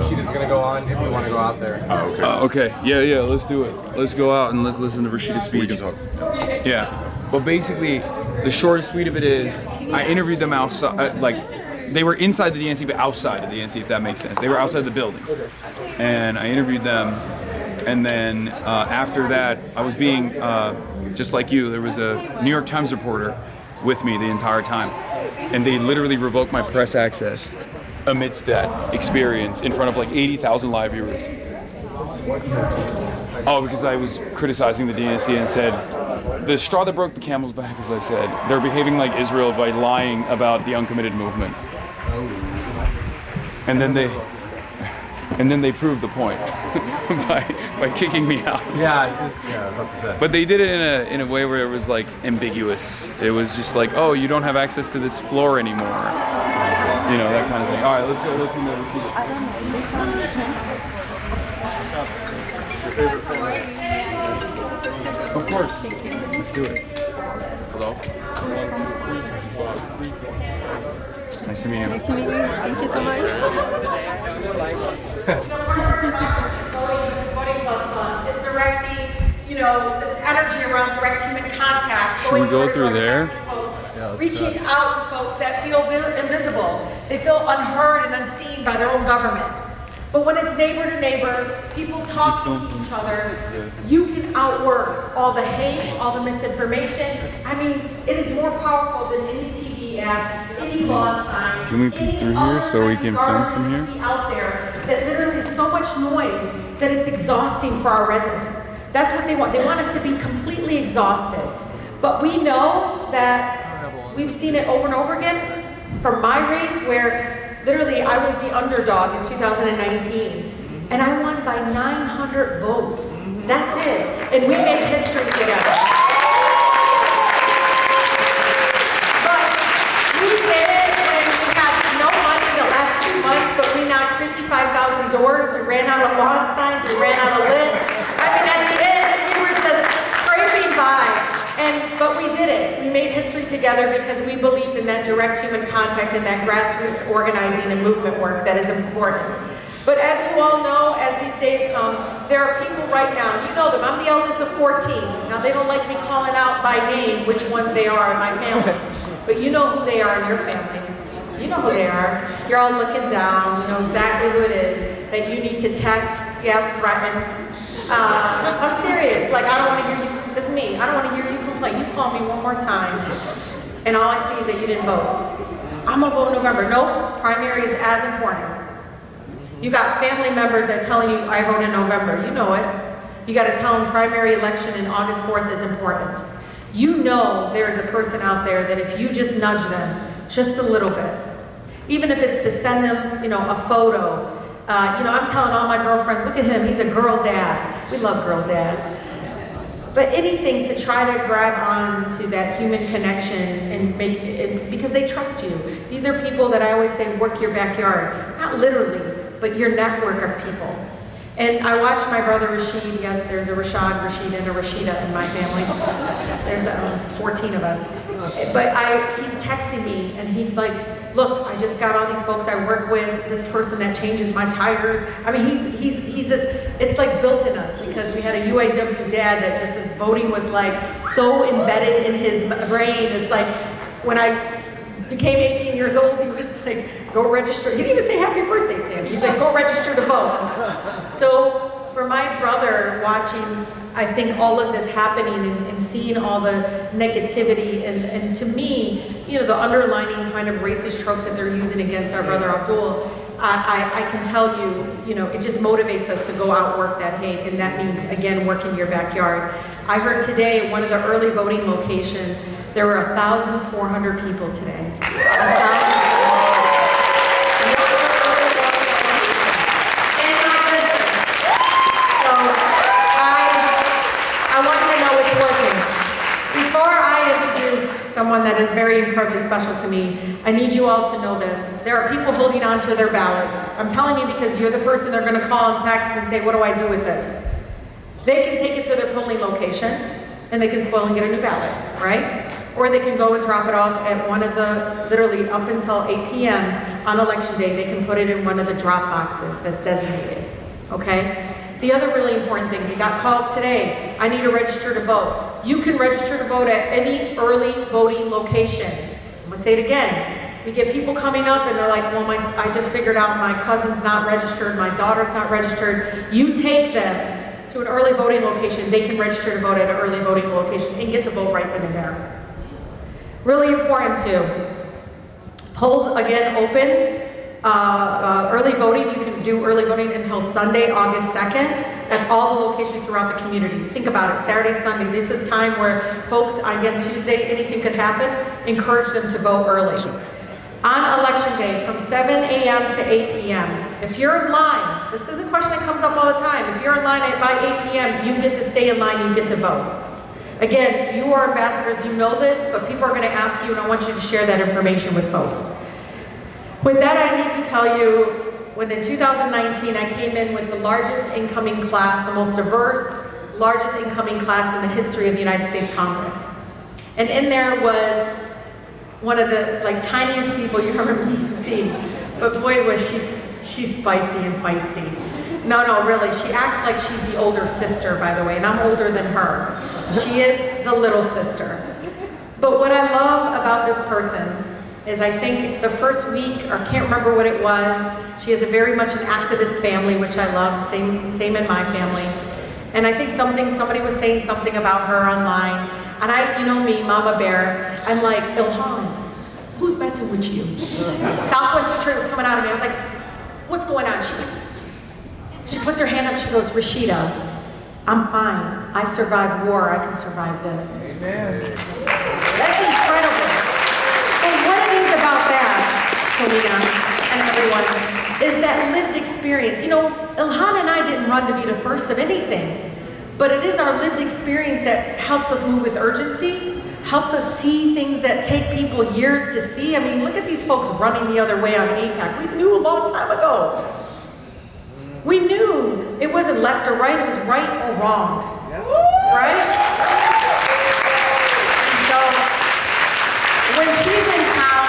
She's going to go on if we want to go out there. Oh, okay. Okay. Yeah, let's do it. Let's go out and let's listen to Rashida's speech. We can talk. Yeah. But basically, the short and sweet of it is, I interviewed them outside, they were inside the DNC, but outside of the DNC, if that makes sense. They were outside the building. And I interviewed them, and then after that, I was being, just like you, there was a New York Times reporter with me the entire time. And they literally revoked my press access amidst that experience in front of like 80,000 live viewers. Oh, because I was criticizing the DNC and said, the straw that broke the camel's back, as I said, they're behaving like Israel by lying about the uncommitted movement. And then they proved the point by kicking me out. Yeah, about to say. But they did it in a way where it was like ambiguous. It was just like, oh, you don't have access to this floor anymore. You know, that kind of thing. All right, let's go listen to Your favorite film? Of course. Thank you. Let's do it. Hello. Nice to meet you. Nice to meet you. Thank you so much. It's directing, this energy around direct human contact. Should we go through there? Reaching out to folks that feel invisible. They feel unheard and unseen by their own government. But when it's neighbor to neighbor, people talking to each other, you can outwork all the hate, all the misinformation. I mean, it is more powerful than any TV ad, any lawn sign. Can we peek through here so we can film from here? Out there that literally is so much noise that it's exhausting for our residents. That's what they want. They want us to be completely exhausted. But we know that we've seen it over and over again from my race where literally I was the underdog in 2019 and I won by 900 votes. That's it. And we made history together. But we did it when we had no money the last 2 months, but we knocked 55,000 doors, we ran out of lawn signs, we ran out of lit. I mean, at the end, we were just scraping by. But we did it. We made history together because we believed in that direct human contact and that grassroots organizing and movement work that is important. But as you all know, as these days come, there are people right now, you know them, I'm the eldest of 14. Now they don't like me calling out by name which ones they are in my family, but you know who they are in your family. You know who they are. You're all looking down. You know exactly who it is that you need to text. Yeah, threaten. I'm serious. Like, I don't want to hear you. This is me. I don't want to hear you complain. You call me one more time, and all I see is that you didn't vote. I'm gonna vote in November. Nope. Primary is as important. You got family members that telling you I vote in November. You know it. You got to tell them primary election in August 4th is important. You know there is a person out there that if you just nudge them just a little bit, even if it's to send them, you know, a photo. I'm telling all my girlfriends, look at him, he's a girl dad. We love girl dads. But anything to try to grab on to that human connection and make it, because they trust you. These are people that I always say work your backyard. Not literally, but your network of people. And I watched my brother Rashid. Yes, there's a Rashad, Rashid, and a Rashida in my family. It's 14 of us. But he's texting me, and he's like, look, I just got all these folks I work with, this person that changes my tires. I mean, he's this, it's like built in us, because we had a UAW dad that just his voting was like so embedded in his brain. It's like, when I became 18 years old, he was like, go register. He didn't even say happy birthday, Sam. He's like, go register to vote. So for my brother watching, I think all of this happening and seeing all the negativity and to me, you know, the underlining kind of racist tropes that they're using against our brother Abdul, I can tell you, you know, it just motivates us to go out work that hate, and that means, again, work in your backyard. I heard today at one of the early voting locations, there were 1,400 people today. 1,000. Someone that is very incredibly special to me. I need you all to know this. There are people holding on to their ballots. I'm telling you because you're the person they're going to call and text and say, what do I do with this? They can take it to their polling location and they can spoil and get a new ballot, right? Or they can go and drop it off at one of the, literally up until 8 p.m. on election day, they can put it in one of the drop boxes that's designated, okay? The other really important thing, we got calls today, I need to register to vote. You can register to vote at any early voting location. I'm gonna say it again. We get people coming up and they're like, well, I just figured out my cousin's not registered, my daughter's not registered. You take them to an early voting location, they can register to vote at an early voting location and get to vote right then and there. Really important too. Polls, again, open. Early voting, you can do early voting until Sunday, August 2nd at all the locations throughout the community. Think about it, Saturday, Sunday, this is time where folks, again, Tuesday, anything could happen, encourage them to vote early. On election day, from 7 a.m. to 8 p.m., if you're in line, this is a question that comes up all the time, if you're in line by 8 p.m., you get to stay in line, you get to vote. Again, you are ambassadors, you know this, but people are gonna ask you, and I want you to share that information with folks. With that, I need to tell you, when in 2019, I came in with the largest incoming class, the most diverse, largest incoming class in the history of the United States Congress. And in there was one of the tiniest people you ever seen. But boy, was she's spicy and feisty. No, really, she acts like she's the older sister, by the way, and I'm older than her. She is the little sister. But what I love about this person is I think the first week, or can't remember what it was, she has a very much an activist family, which I love, same in my family. And I think somebody was saying something about her online, and I, you know me, Mama Bear, I'm like, Ilhan, who's messing with you? Southwest Detroit was coming out of me, I was like, what's going on? She's like, she puts her hand up, she goes, Rashida, I'm fine, I survived war, I can survive this. Amen. That's incredible. And what it is about that, Talina and everyone, is that lived experience. You know, Ilhan and I didn't run to be the first of anything, but it is our lived experience that helps us move with urgency, helps us see things that take people years to see. I mean, look at these folks running the other way on APAC. We knew a long time ago. We knew it wasn't left or right, it was right or wrong, right? When she's in town,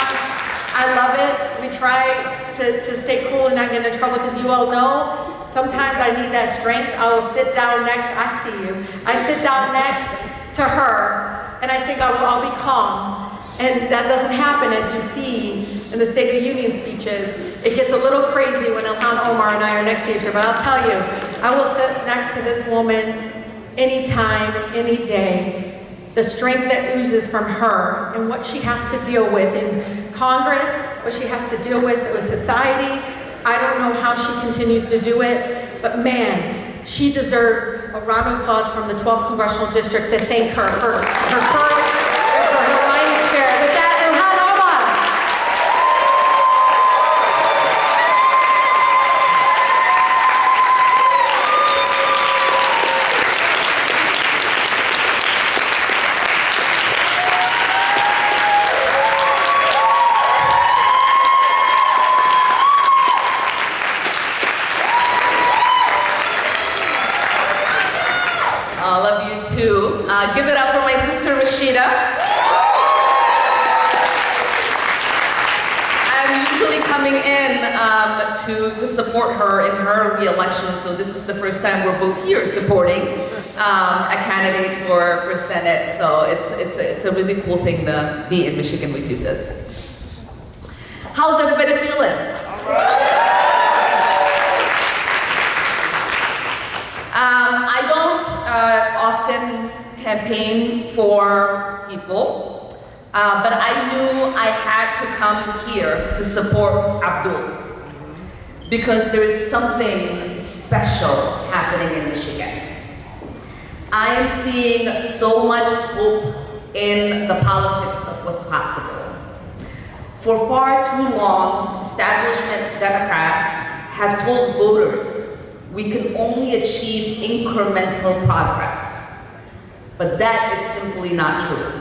I love it. We try to stay cool and not get into trouble, because you all know, sometimes I need that strength. I will sit down next, I see you. I sit down next to her, and I think I'll be calm. And that doesn't happen, as you see in in the State of the Union speeches. It gets a little crazy when Ilhan Omar and I are next to each other, but I'll tell you, I will sit next to this woman anytime, any day. The strength that oozes from her and what she has to deal with in Congress, what she has to deal with society. I don't know how she continues to do it, but man, she deserves a round of applause from the 12th Congressional District to thank her for her courage and for her fighting spirit. With that, Ilhan Omar. I love you too. Give it up for my sister Rashida. I'm usually coming in to support her in her re-election, so this is the first time we're both here supporting a candidate for Senate. So it's a really cool thing to be in Michigan with you, sis. How's everybody feeling? I don't often campaign for people, but I knew I had to come here to support Abdul because there is something special happening in Michigan. I am seeing so much hope in the politics of what's possible. For far too long, establishment Democrats have told voters we can only achieve incremental progress. But that is simply not true.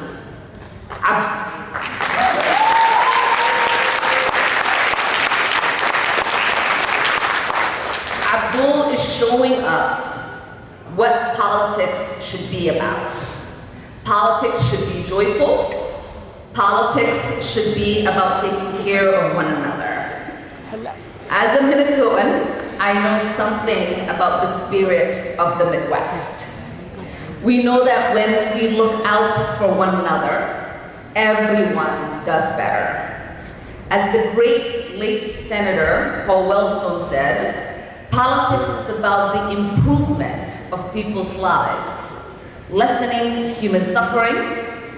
Abdul is showing us what politics should be about. Politics should be joyful. Politics should be about taking care of one another. As a Minnesotan, I know something about the spirit of the Midwest. We know that when we look out for one another, everyone does better. As the great late Senator Paul Wellstone said, politics is about the improvement of people's lives, lessening human suffering,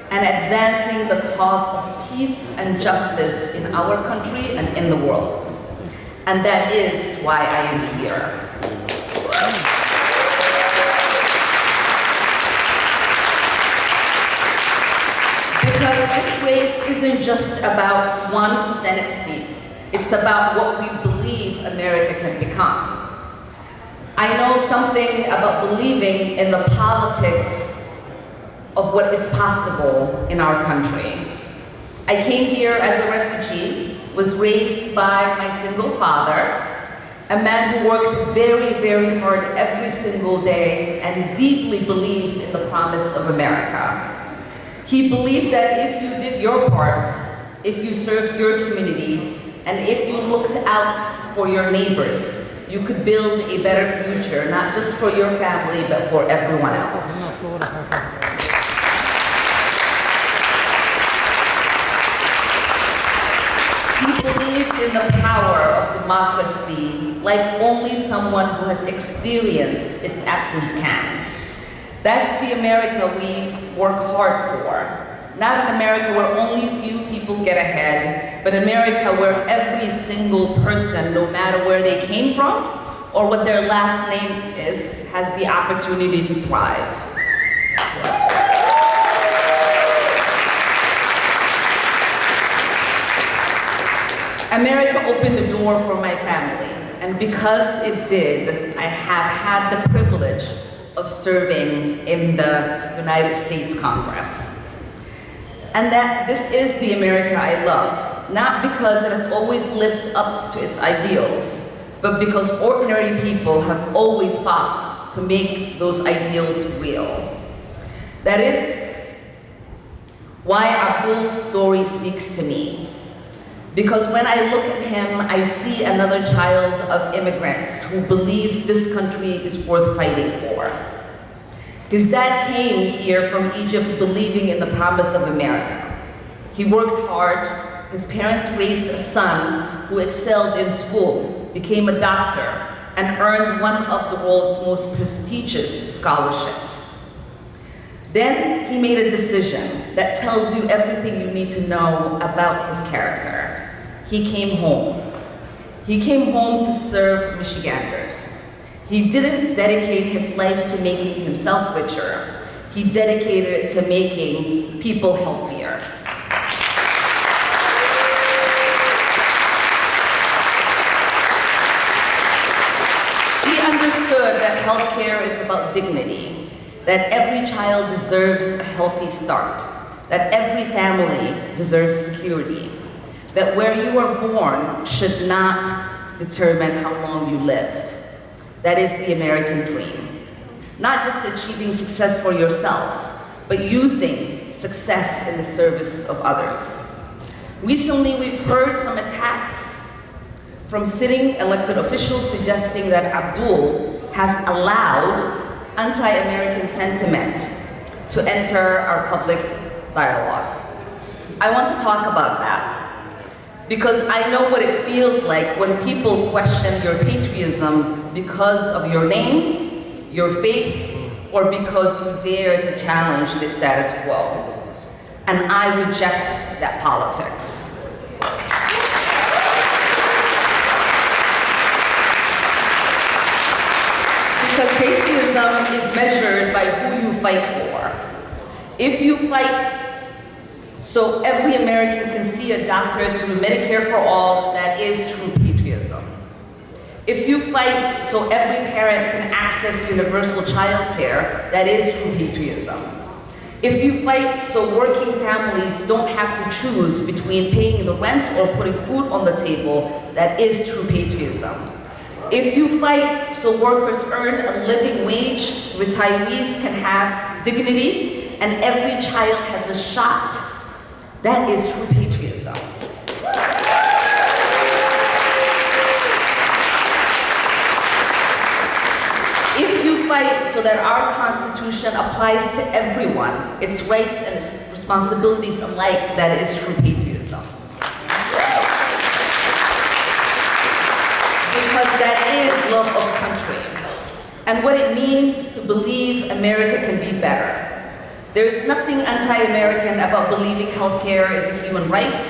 and advancing the cause of peace and justice in our country and in the world. And that is why I am here. Because this race isn't just about one Senate seat. It's about what we believe America can become. I know something about believing in the politics of what is possible in our country. I came here as a refugee, was raised by my single father, a man who worked very, very hard every single day and deeply believed in the promise of America. He believed that if you did your part, if you served your community, and if you looked out for your neighbors, you could build a better future, not just for your family, but for everyone else. He believed in the power of democracy like only someone who has experienced its absence can. That's the America we work hard for. Not an America where only few people get ahead, but America where every single person, no matter where they came from or what their last name is, has the opportunity to thrive. America opened the door for my family, and because it did, I have had the privilege of serving in the United States Congress. And that this is the America I love, not because it has always lived up to its ideals, but because ordinary people have always fought to make those ideals real. That is why Abdul's story speaks to me. Because when I look at him, I see another child of immigrants who believes this country is worth fighting for. His dad came here from Egypt believing in the promise of America. He worked hard, his parents raised a son who excelled in school, became a doctor, and earned one of the world's most prestigious scholarships. Then he made a decision that tells you everything you need to know about his character. He came home. He came home to serve Michiganders. He didn't dedicate his life to making himself richer. He dedicated it to making people healthier. He understood that healthcare is about dignity, that every child deserves a healthy start, that every family deserves security, that where you are born should not determine how long you live. That is the American dream. Not just achieving success for yourself, but using success in the service of others. Recently, we've heard some attacks from sitting elected officials suggesting that Abdul has allowed anti-American sentiment to enter our public dialogue. I want to talk about that because I know what it feels like when people question your patriotism because of your name, your faith, or because you dare to challenge the status quo. And I reject that politics. Because patriotism is measured by who you fight for. If you fight so every American can see a doctor through Medicare for all, that is true patriotism. If you fight so every parent can access universal child care, that is true patriotism. If you fight so working families don't have to choose between paying the rent or putting food on the table, that is true patriotism. If you fight so workers earn a living wage, retirees can have dignity, and every child has a shot, that is true patriotism. If you fight so that our Constitution applies to everyone, its rights and its responsibilities alike, that is true patriotism. Because that is love of country and what it means to believe America can be better. There is nothing anti-American about believing healthcare is a human right.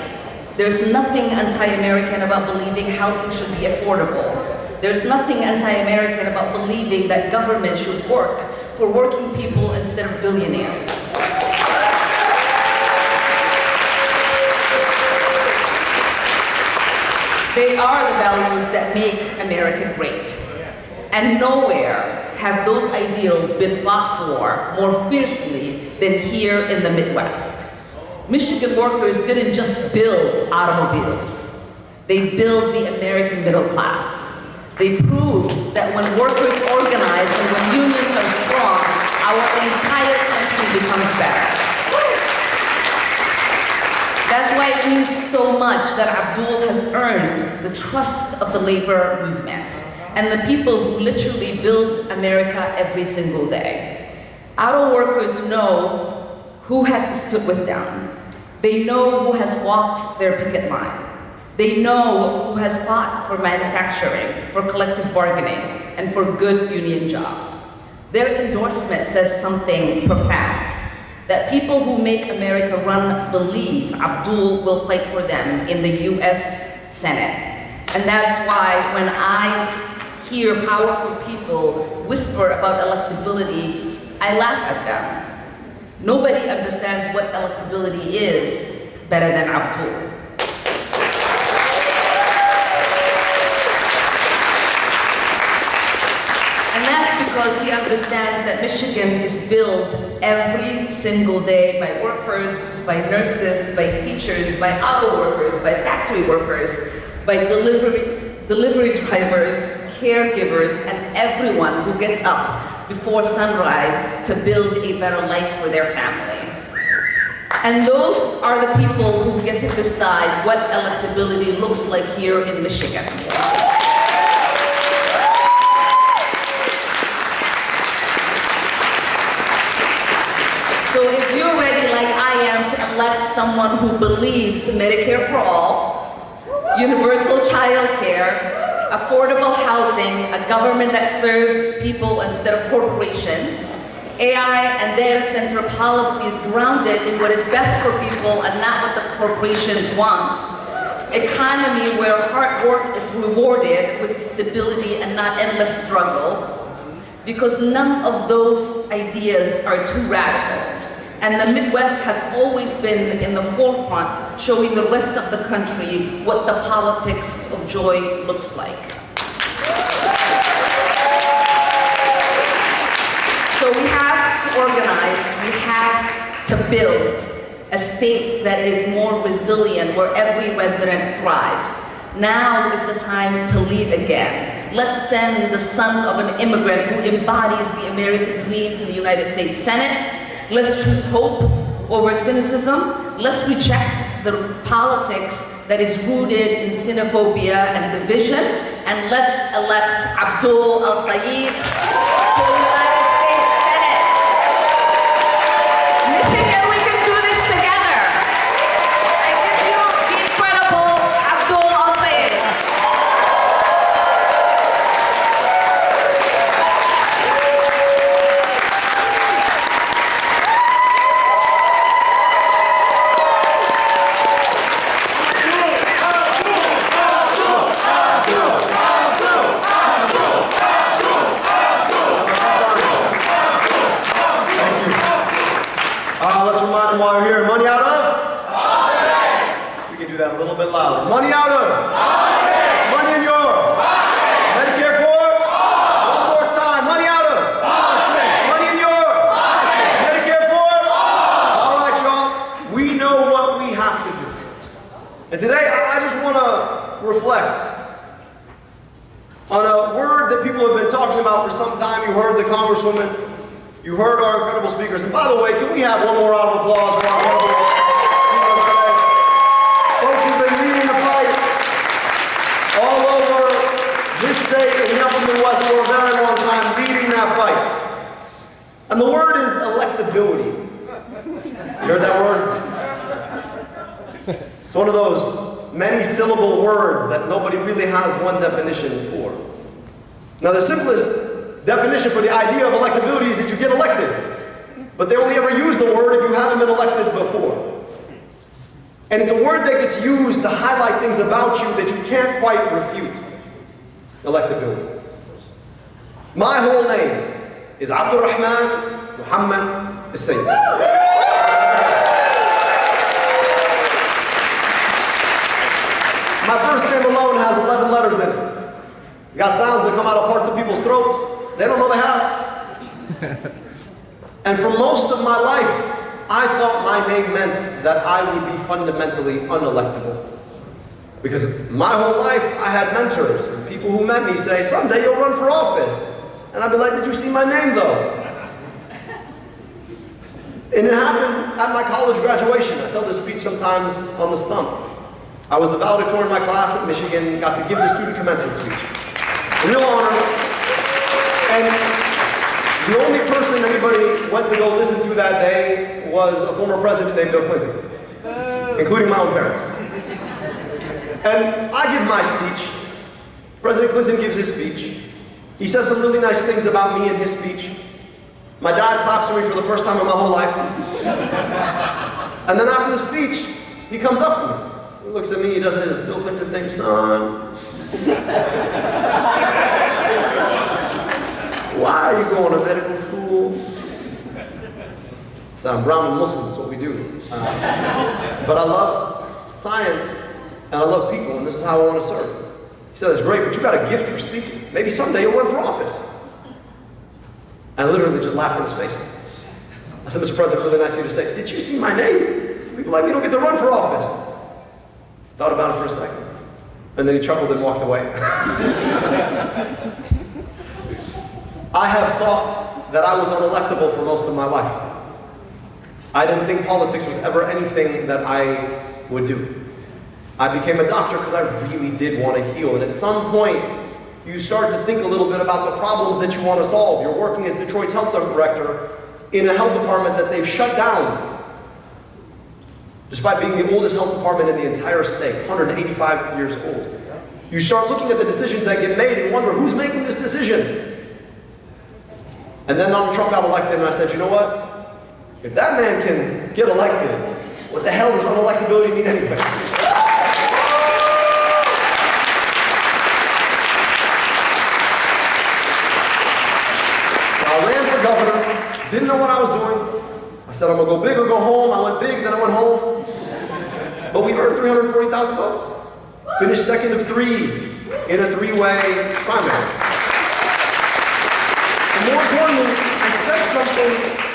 There's nothing anti-American about believing housing should be affordable. There's nothing anti-American about believing that government should work for working people instead of billionaires. They are the values that make America great. And nowhere have those ideals been fought for more fiercely than here in the Midwest. Michigan workers didn't just build automobiles. They built the American middle class. They proved that when workers organize and when unions are strong, our entire country becomes better. That's why it means so much that Abdul has earned the trust of the labor movement and the people who literally build America every single day. Auto workers know who has stood with them. They know who has walked their picket line. They know who has fought for manufacturing, for collective bargaining, and for good union jobs. Their endorsement says something profound, that people who make America run believe Abdul will fight for them in the US Senate. And that's why when I hear powerful people whisper about electability, I laugh at them. Nobody understands what electability is better than Abdul. And that's because he understands that Michigan is built every single day by workers, by nurses, by teachers, by auto workers, by factory workers, by delivery drivers, caregivers, and everyone who gets up before sunrise to build a better life for their family. And those are the people who get to decide what electability looks like here in Michigan. So if you're ready, like I am, to elect someone who believes Medicare for all, universal child care, affordable housing, a government that serves people instead of corporations, AI and data center policies grounded in what is best for people and not what the corporations want, economy where hard work is rewarded with stability and not endless struggle, because none of those ideas are too radical. And the Midwest has always been in the forefront, showing the rest of the country what the politics of joy looks like. So we have to organize, we have to build a state that is more resilient, where every resident thrives. Now is the time to lead again. Let's send the son of an immigrant who embodies the American dream to the United States Senate. Let's choose hope over cynicism. Let's reject the politics that is rooted in xenophobia and division. And let's elect Abdul El-Sayed to the United States Senate. Michigan, we can do this together. I give you the incredible Abdul El-Sayed. Let's remind them while we're here. Money out of? Politics. We can do that a little bit louder. Money out of? Politics. Money in your? Politics. Medicare for? Politics. One more time. Money out of? Politics. Money in your? Politics. Medicare for? Politics. All right, y'all. We know what we have to do. And today, I just want to reflect on a word that people have been talking about for some time. You heard the Congresswoman. You heard our incredible speakers. And by the way, can we have one more round of applause for our incredible speakers today? Folks who've been leading the fight all over this state and the upper Midwest for a very long time, leading that fight. And the word is electability. You heard that word? It's one of those many syllable words that nobody really has one definition for. Now, the simplest definition for the idea of electability is that you get elected. But they only ever use the word if you haven't been elected before. And it's a word that gets used to highlight things about you that you can't quite refute. Electability. My whole name is Abdurrahman Muhammad Al-Sayyid. My first name alone has 11 letters in it. You got sounds that come out of parts of people's throats they don't know they have. And for most of my life, I thought my name meant that I would be fundamentally unelectable. Because my whole life, I had mentors and people who met me say, someday you'll run for office. And I'd be like, did you see my name though? And it happened at my college graduation. I tell this speech sometimes on the stump. I was the valedictorian in my class at Michigan, got to give the student commencement speech. A real honor. And the only person anybody went to go listen to that day was a former president named Bill Clinton, including my own parents. And I give my speech. President Clinton gives his speech. He says some really nice things about me in his speech. My dad claps for me for the first time in my whole life. And then after the speech, he comes up to me. He looks at me, he does his Bill Clinton thing, son. Why are you going to medical school? I said, I'm brown and Muslim, that's what we do. But I love science and I love people, and this is how I want to serve. He said, that's great, but you got a gift for speaking. Maybe someday you'll run for office. And I literally just laughed in his face. I said, Mr. President, really nice of you to say, did you see my name? People like me don't get to run for office. Thought about it for a second. And then he chuckled and walked away. I have thought that I was unelectable for most of my life. I didn't think politics was ever anything that I would do. I became a doctor because I really did want to heal. And at some point, you start to think a little bit about the problems that you want to solve. You're working as Detroit's health director in a health department that they've shut down. despite being the oldest health department in the entire state, 185 years old. You start looking at the decisions that get made and wonder, who's making these decisions? And then Donald Trump got elected, and I said, you know what? If that man can get elected, what the hell does unelectability mean anyway? So I ran for governor, didn't know what I was doing. I said, I'm gonna go big or go home. I went big, then I went home. But we earned 340,000 votes. Finished second of 3 in a 3-way primary. And more importantly, I said something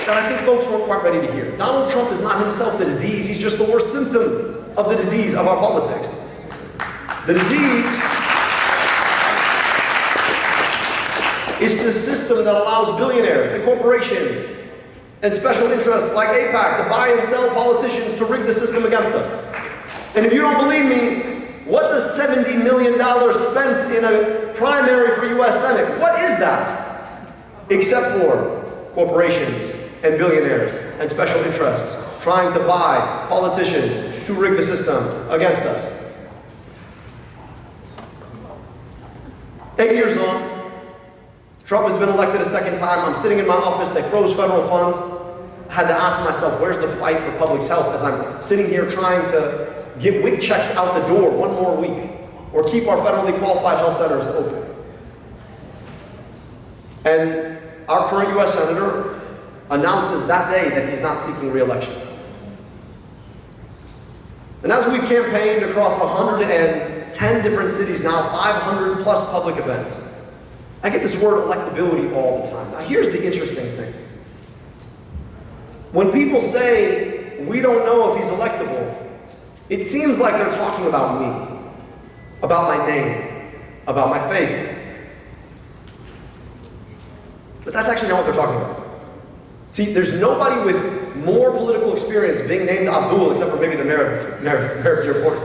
that I think folks weren't quite ready to hear. Donald Trump is not himself the disease, he's just the worst symptom of the disease of our politics. The disease is the system that allows billionaires and corporations and special interests like AIPAC to buy and sell politicians to rig the system against us. And if you don't believe me, what does $70 million spent in a primary for US Senate, what is that? Except for corporations and billionaires and special interests trying to buy politicians to rig the system against us. 8 years on, Trump has been elected a second time. I'm sitting in my office, they froze federal funds. I had to ask myself, where's the fight for public health as I'm sitting here trying to get WIC checks out the door one more week, or keep our federally qualified health centers open. And our current US Senator announces that day that he's not seeking re-election. And as we've campaigned across 110 different cities now, 500 plus public events, I get this word electability all the time. Now here's the interesting thing. When people say, we don't know if he's electable, it seems like they're talking about me, about my name, about my faith. But that's actually not what they're talking about. See, there's nobody with more political experience being named Abdul, except for maybe the mayor of Dearport,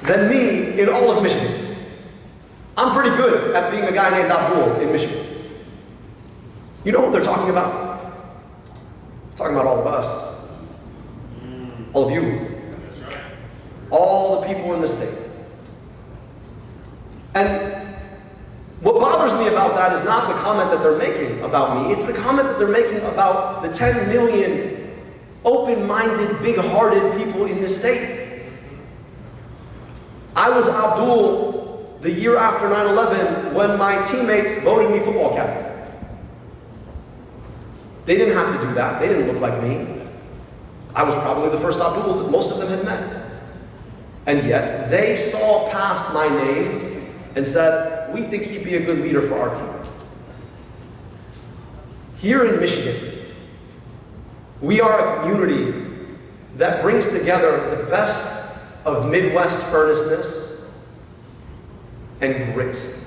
than me in all of Michigan. I'm pretty good at being a guy named Abdul in Michigan. You know what they're talking about? They're talking about all of us. All of you. All the people in the state. And what bothers me about that is not the comment that they're making about me, it's the comment that they're making about the 10 million open-minded, big-hearted people in this state. I was Abdul the year after 9/11 when my teammates voted me football captain. They didn't have to do that. They didn't look like me. I was probably the first Abdul that most of them had met. And yet, they saw past my name and said, we think he'd be a good leader for our team. Here in Michigan, we are a community that brings together the best of Midwest earnestness and grit.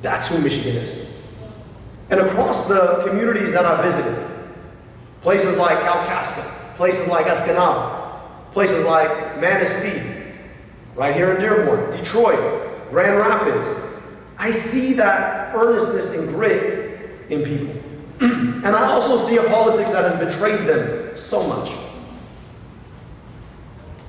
That's who Michigan is. And across the communities that I visited, places like Kalkaska, places like Escanaba, places like Manistee, right here in Dearborn, Detroit, Grand Rapids, I see that earnestness and grit in people. And I also see a politics that has betrayed them so much.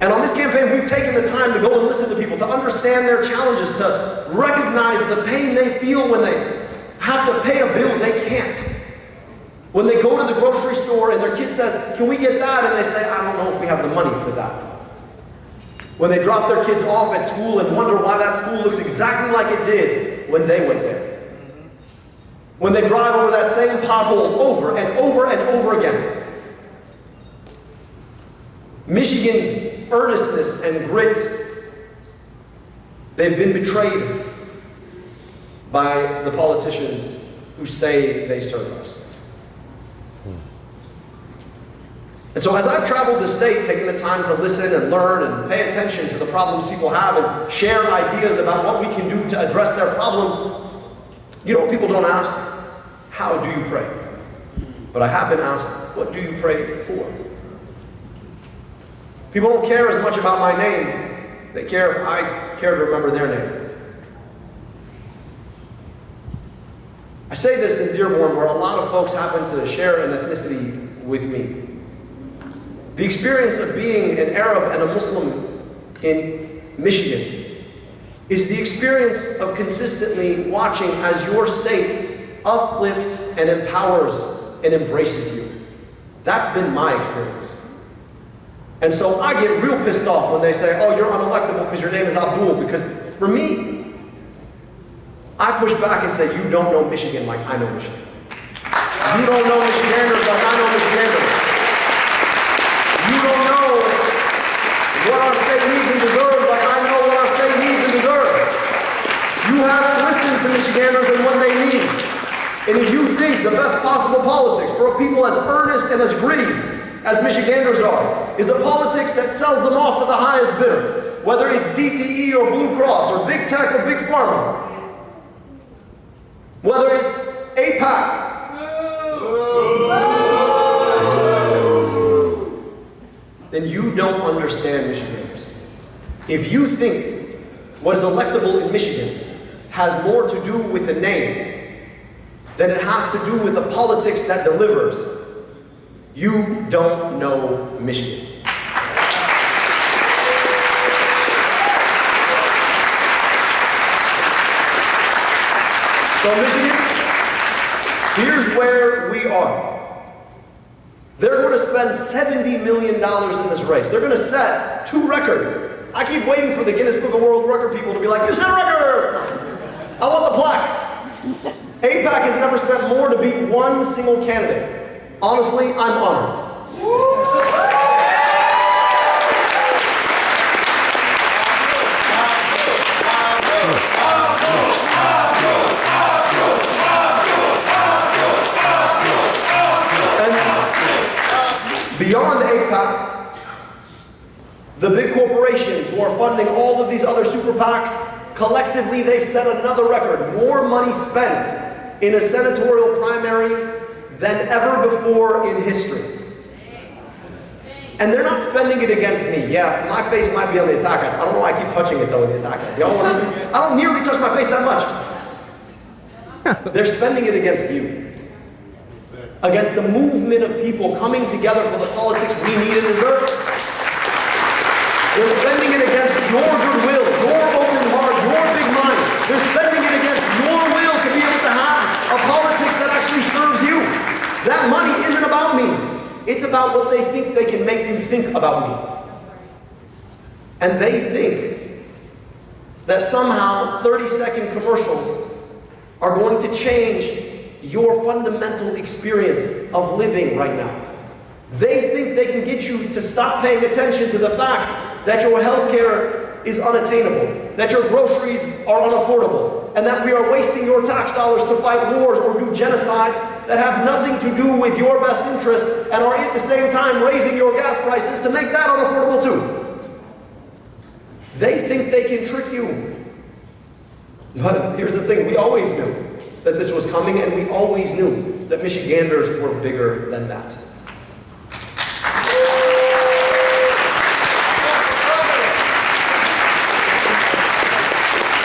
And on this campaign, we've taken the time to go and listen to people, to understand their challenges, to recognize the pain they feel when they have to pay a bill they can't. When they go to the grocery store and their kid says, can we get that? And they say, I don't know if we have the money for that. When they drop their kids off at school and wonder why that school looks exactly like it did when they went there. When they drive over that same pothole over and over and over again. Michigan's earnestness and grit, they've been betrayed by the politicians who say they serve us. And so as I've traveled the state, taking the time to listen and learn and pay attention to the problems people have and share ideas about what we can do to address their problems, you know what people don't ask? How do you pray? But I have been asked, what do you pray for? People don't care as much about my name. They care if I care to remember their name. I say this in Dearborn, where a lot of folks happen to share an ethnicity with me. The experience of being an Arab and a Muslim in Michigan is the experience of consistently watching as your state uplifts and empowers and embraces you. That's been my experience. And so I get real pissed off when they say, oh, you're unelectable because your name is Abdul, because for me, I push back and say, you don't know Michigan like I know Michigan. You don't know Michiganders like I know Michiganders. You don't know what our state needs and deserves like I know what our state needs and deserves. You haven't listened to Michiganders and what they need. And if you think the best possible politics for a people as earnest and as gritty as Michiganders are is a politics that sells them off to the highest bidder, whether it's DTE or Blue Cross or Big Tech or Big Pharma, whether it's APAC, then you don't understand Michiganders. If you think what is electable in Michigan has more to do with a name than it has to do with a politics that delivers, you don't know Michigan. So Michigan, here's where we are. They're going to spend $70 million in this race. They're going to set 2 records. I keep waiting for the Guinness Book of World Record people to be like, you set a record! I want the plaque. APAC has never spent more to beat one single candidate. Honestly, I'm honored. Beyond APAC, the big corporations who are funding all of these other super PACs, collectively they've set another record. More money spent in a senatorial primary than ever before in history. And they're not spending it against me. Yeah, my face might be on the attack ads. I don't know why I keep touching it though in the attack ads. Y'all want to, I don't nearly touch my face that much. They're spending it against you. Against the movement of people coming together for the politics we need and deserve. They're spending it against your goodwill, your open heart, your big mind. They're spending it against your will to be able to have a politics that actually serves you. That money isn't about me. It's about what they think they can make you think about me. And they think that somehow 30-second commercials are going to change your fundamental experience of living right now. They think they can get you to stop paying attention to the fact that your health care is unattainable, that your groceries are unaffordable, and that we are wasting your tax dollars to fight wars or do genocides that have nothing to do with your best interest and are at the same time raising your gas prices to make that unaffordable too. They think they can trick you. But here's the thing, we always knew that this was coming, and we always knew that Michiganders were bigger than that.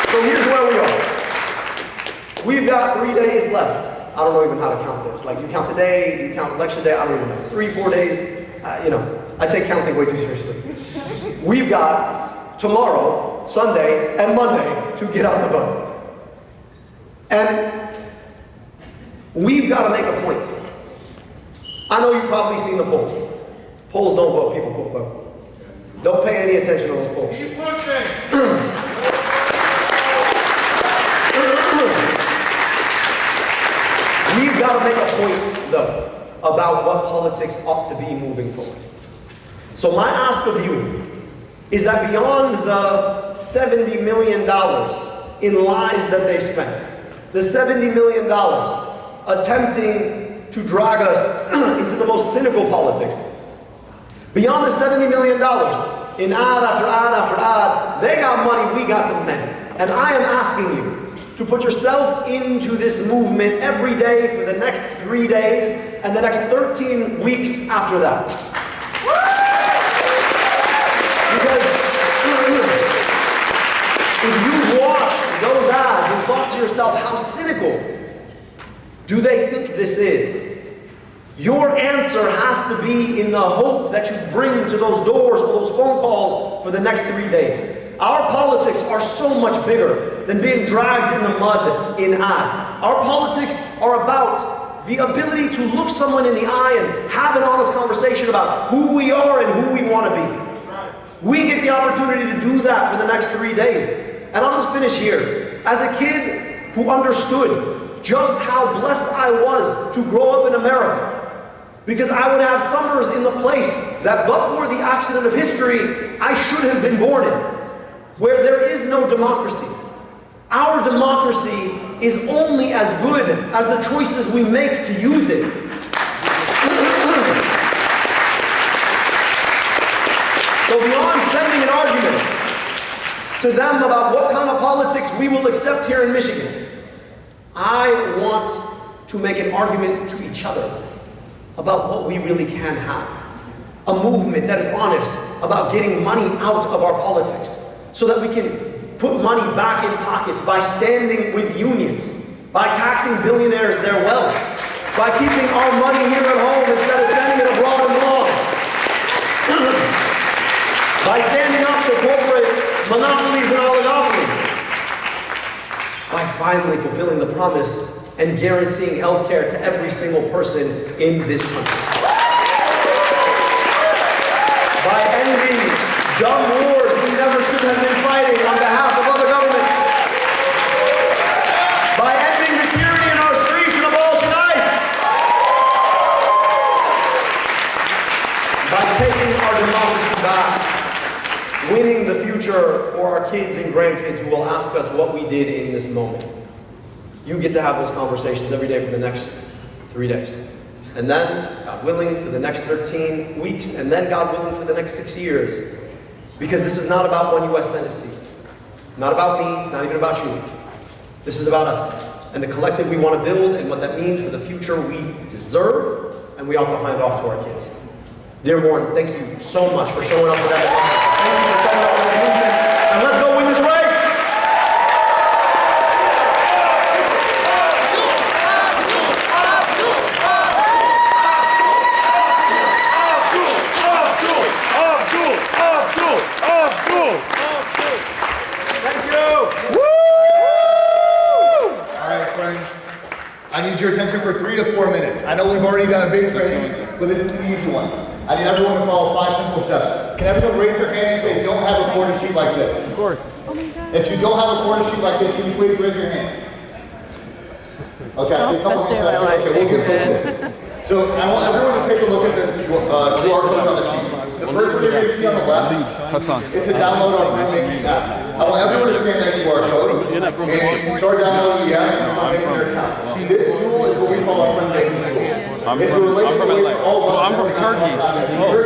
So here's where we are. We've got 3 days left. I don't know even how to count this. Like, you count today, you count election day, I don't even know. It's 3-4 days. You know, I take counting way too seriously. We've got tomorrow, Sunday, and Monday to get out the vote. And we've got to make a point. I know you've probably seen the polls. Polls don't vote, people vote. Don't pay any attention to those polls. Keep pushing. We've got to make a point, though, about what politics ought to be moving forward. So my ask of you is that beyond the $70 million in lies that they spent, the $70 million attempting to drag us into the most cynical politics. Beyond the $70 million in ad after ad after ad, they got money, we got the men. And I am asking you to put yourself into this movement every day for the next 3 days and the next 13 weeks after that. Because if you watch those ads and thought to yourself, how cynical do they think this is? Your answer has to be in the hope that you bring to those doors or those phone calls for the next 3 days. Our politics are so much bigger than being dragged in the mud in ads. Our politics are about the ability to look someone in the eye and have an honest conversation about who we are and who we want to be. We get the opportunity to do that for the next 3 days. And I'll just finish here. As a kid who understood just how blessed I was to grow up in America, because I would have summers in the place that, but for the accident of history, I should have been born in, where there is no democracy. Our democracy is only as good as the choices we make to use it. So beyond sending an argument to them about what kind of politics we will accept here in Michigan, I want to make an argument to each other about what we really can have. A movement that is honest about getting money out of our politics so that we can put money back in pockets by standing with unions, by taxing billionaires their wealth, by keeping our money here at home instead of sending it abroad in bonds, by standing up to corporate monopolies and oligopolies, by finally fulfilling the promise and guaranteeing health care to every single person in this country. By ending dumb wars we never should have been fighting on behalf of other governments. By ending the tyranny in our streets and abolishing ICE. By taking our democracy back, winning the future for our kids and grandkids who will ask us what we did in this moment. You get to have those conversations every day for the next 3 days. And then, God willing, for the next 13 weeks, and then, God willing, for the next 6 years. Because this is not about one U.S. Senate seat. Not about me, it's not even about you. This is about us, and the collective we want to build, and what that means for the future we deserve, and we ought to hand off to our kids. Dear Warren, thank you so much for showing up for that. Thank you for showing up for this movement, and let's go win this race! I need your attention for 3 to 4 minutes. I know we've already done a big training, but this is an easy one. I need everyone to follow 5 simple steps. Can everyone raise their hand if they don't have a quarter sheet like this? Of course. If you don't have a quarter sheet like this, can you please raise your hand? Okay, I see a couple of hands. Okay, we'll give folks this. So I want everyone to take a look at the QR codes on the sheet. The first one you're going to see on the left Hasan. is to download our phone banking app. I want everyone to scan that QR code and start downloading the app and start making your account. This tool is what we call our phone banking tool. It's a relation way for all of us. I'm from Turkey.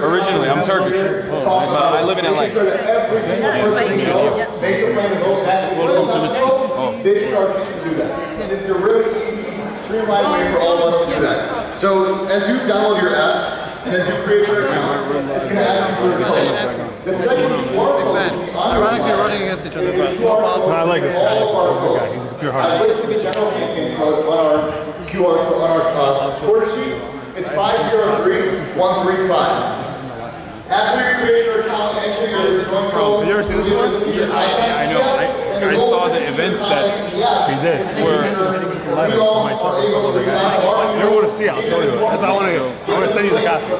Originally, I'm Turkish. I live in LA. Making sure that every single person you know makes a plan to vote and actually lives on the control. This is our chance to do that. This is a really easy, streamlined way for all of us to do that. So as you download your app, and as you create your account, it's going to ask you for your code. The second QR code you see on your file is a QR code for all of our votes. I listed the general campaign code on our QR code, on our quarter sheet. It's 503135. After you create your account and enter your phone code, you'll be able to see your contact. I know. I saw the events that he did where we all are able to reach out to our You want to see it, I'll show you it. That's what I want to do. I want to send you the copy. The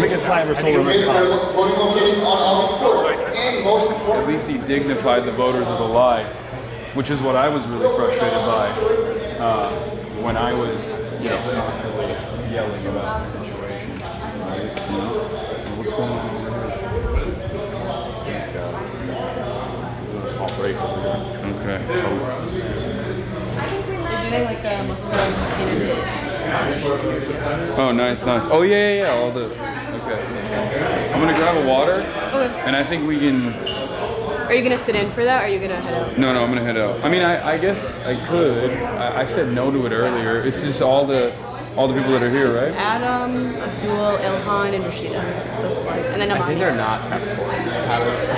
biggest time ever sold in voting location on all these sports. And most important, at least he dignified the voters of the lie, which is what I was really frustrated by when I was, constantly yelling about the situation. What's going on over here? Small break over here. Okay. They're doing like a Muslim internet. Oh, nice. Oh, yeah. All the. Okay. I'm gonna grab a water. Okay. And I think we can. Are you gonna sit in for that, or are you gonna head out? No, I'm gonna head out. I mean, I guess I could. I said no to it earlier. It's just all the people that are here, right? Adam, Abdul, Ilhan, and Rashida. Those four. And then Amani. I think they're not prepped for it.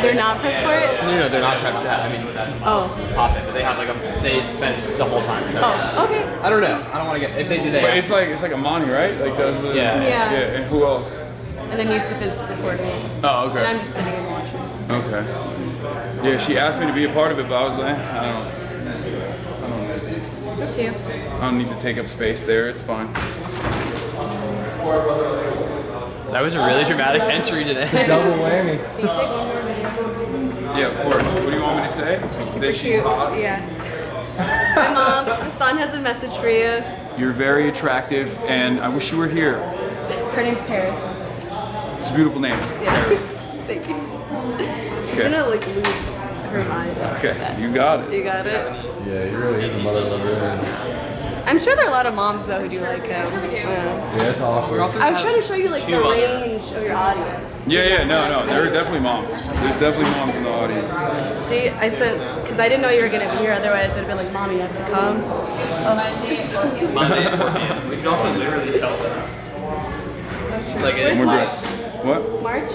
They're not prepped for it? No, they're not prepped to have. I mean, that's pop it. But they have like they spend the whole time. So. Oh, okay. I don't know. I don't want to get if they do that. But it's like a Monty, right? Like does the Yeah. Yeah. And who else? And then Yusuf is recording. Oh, okay. And I'm just sitting and watching. Okay. Yeah, she asked me to be a part of it, but I was like, I don't Up to you. I don't need to take up space there. It's fine. That was a really dramatic entry today. Double whammy. Can you take one more video? Yeah, of course. What do you want me to say? That she's hot? Yeah. Hi, Mom. Hasan has a message for you. You're very attractive, and I wish you were here. Her name's Paris. It's a beautiful name. Yeah. Thank you. She's Okay. gonna like lose her mind. after Okay, that. you got it. You got it. Yeah, he really is a mother lover. I'm sure there are a lot of moms though who do like Yeah, it's awkward. I was trying to show you like the range of your audience. Yeah, no. There are definitely moms. There's definitely moms in the audience. I said, because I didn't know you were gonna be here. Otherwise, I'd have been like, Mom, you have to come. You're so cute. Monday at 4 p.m. We can also literally tell them. Like Where's We're March? good. What? March?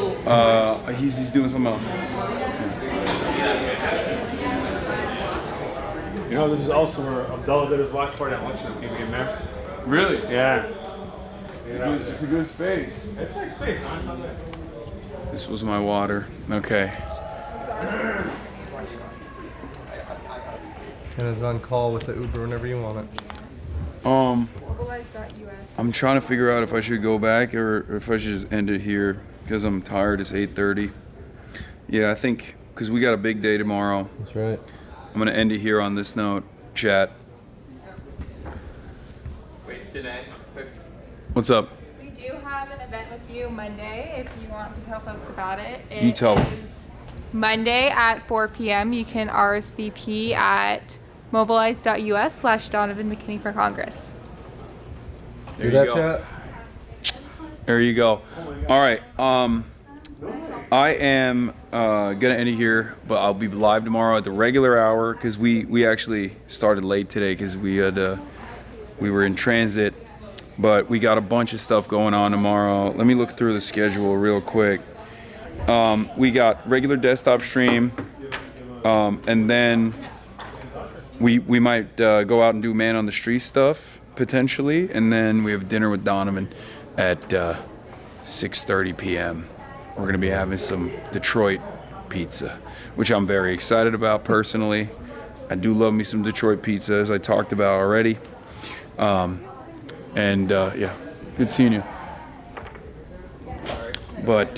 He's doing something else. You know, this is also where Abdullah did his watch party at lunchtime. People get married. Really? Yeah. It's a good space. It's a nice space, huh? This was my water. Okay. And it's on call with the Uber whenever you want it. I'm trying to figure out if I should go back or if I should just end it here because I'm tired. It's 8:30. Yeah, I think because we got a big day tomorrow. That's right. I'm gonna end it here on this note. Chat. Wait, Danae. What's up? We do have an event with you Monday if you want to tell folks about it. You tell them. Is Monday at 4 p.m. You can RSVP at mobilize.us/Donovan McKinney for Congress. There you go. There you go. All right. I am gonna end it here, but I'll be live tomorrow at the regular hour because we actually started late today because we were in transit, but we got a bunch of stuff going on tomorrow. Let me look through the schedule real quick. We got regular desktop stream, and then we might go out and do man on the street stuff potentially, and then we have dinner with Donovan at 6:30 p.m. We're gonna be having some Detroit pizza, which I'm very excited about personally. I do love me some Detroit pizza, as I talked about already. Yeah, good seeing you. But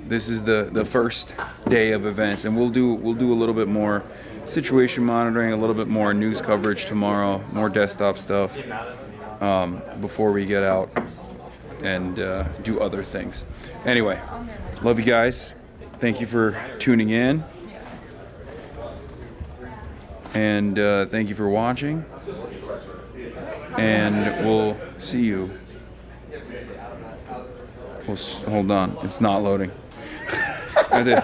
this is the first day of events, and we'll do a little bit more situation monitoring, a little bit more news coverage tomorrow, more desktop stuff before we get out and do other things. Anyway, love you guys. Thank you for tuning in, and thank you for watching. And we'll see you. Hold on, it's not loading. I did.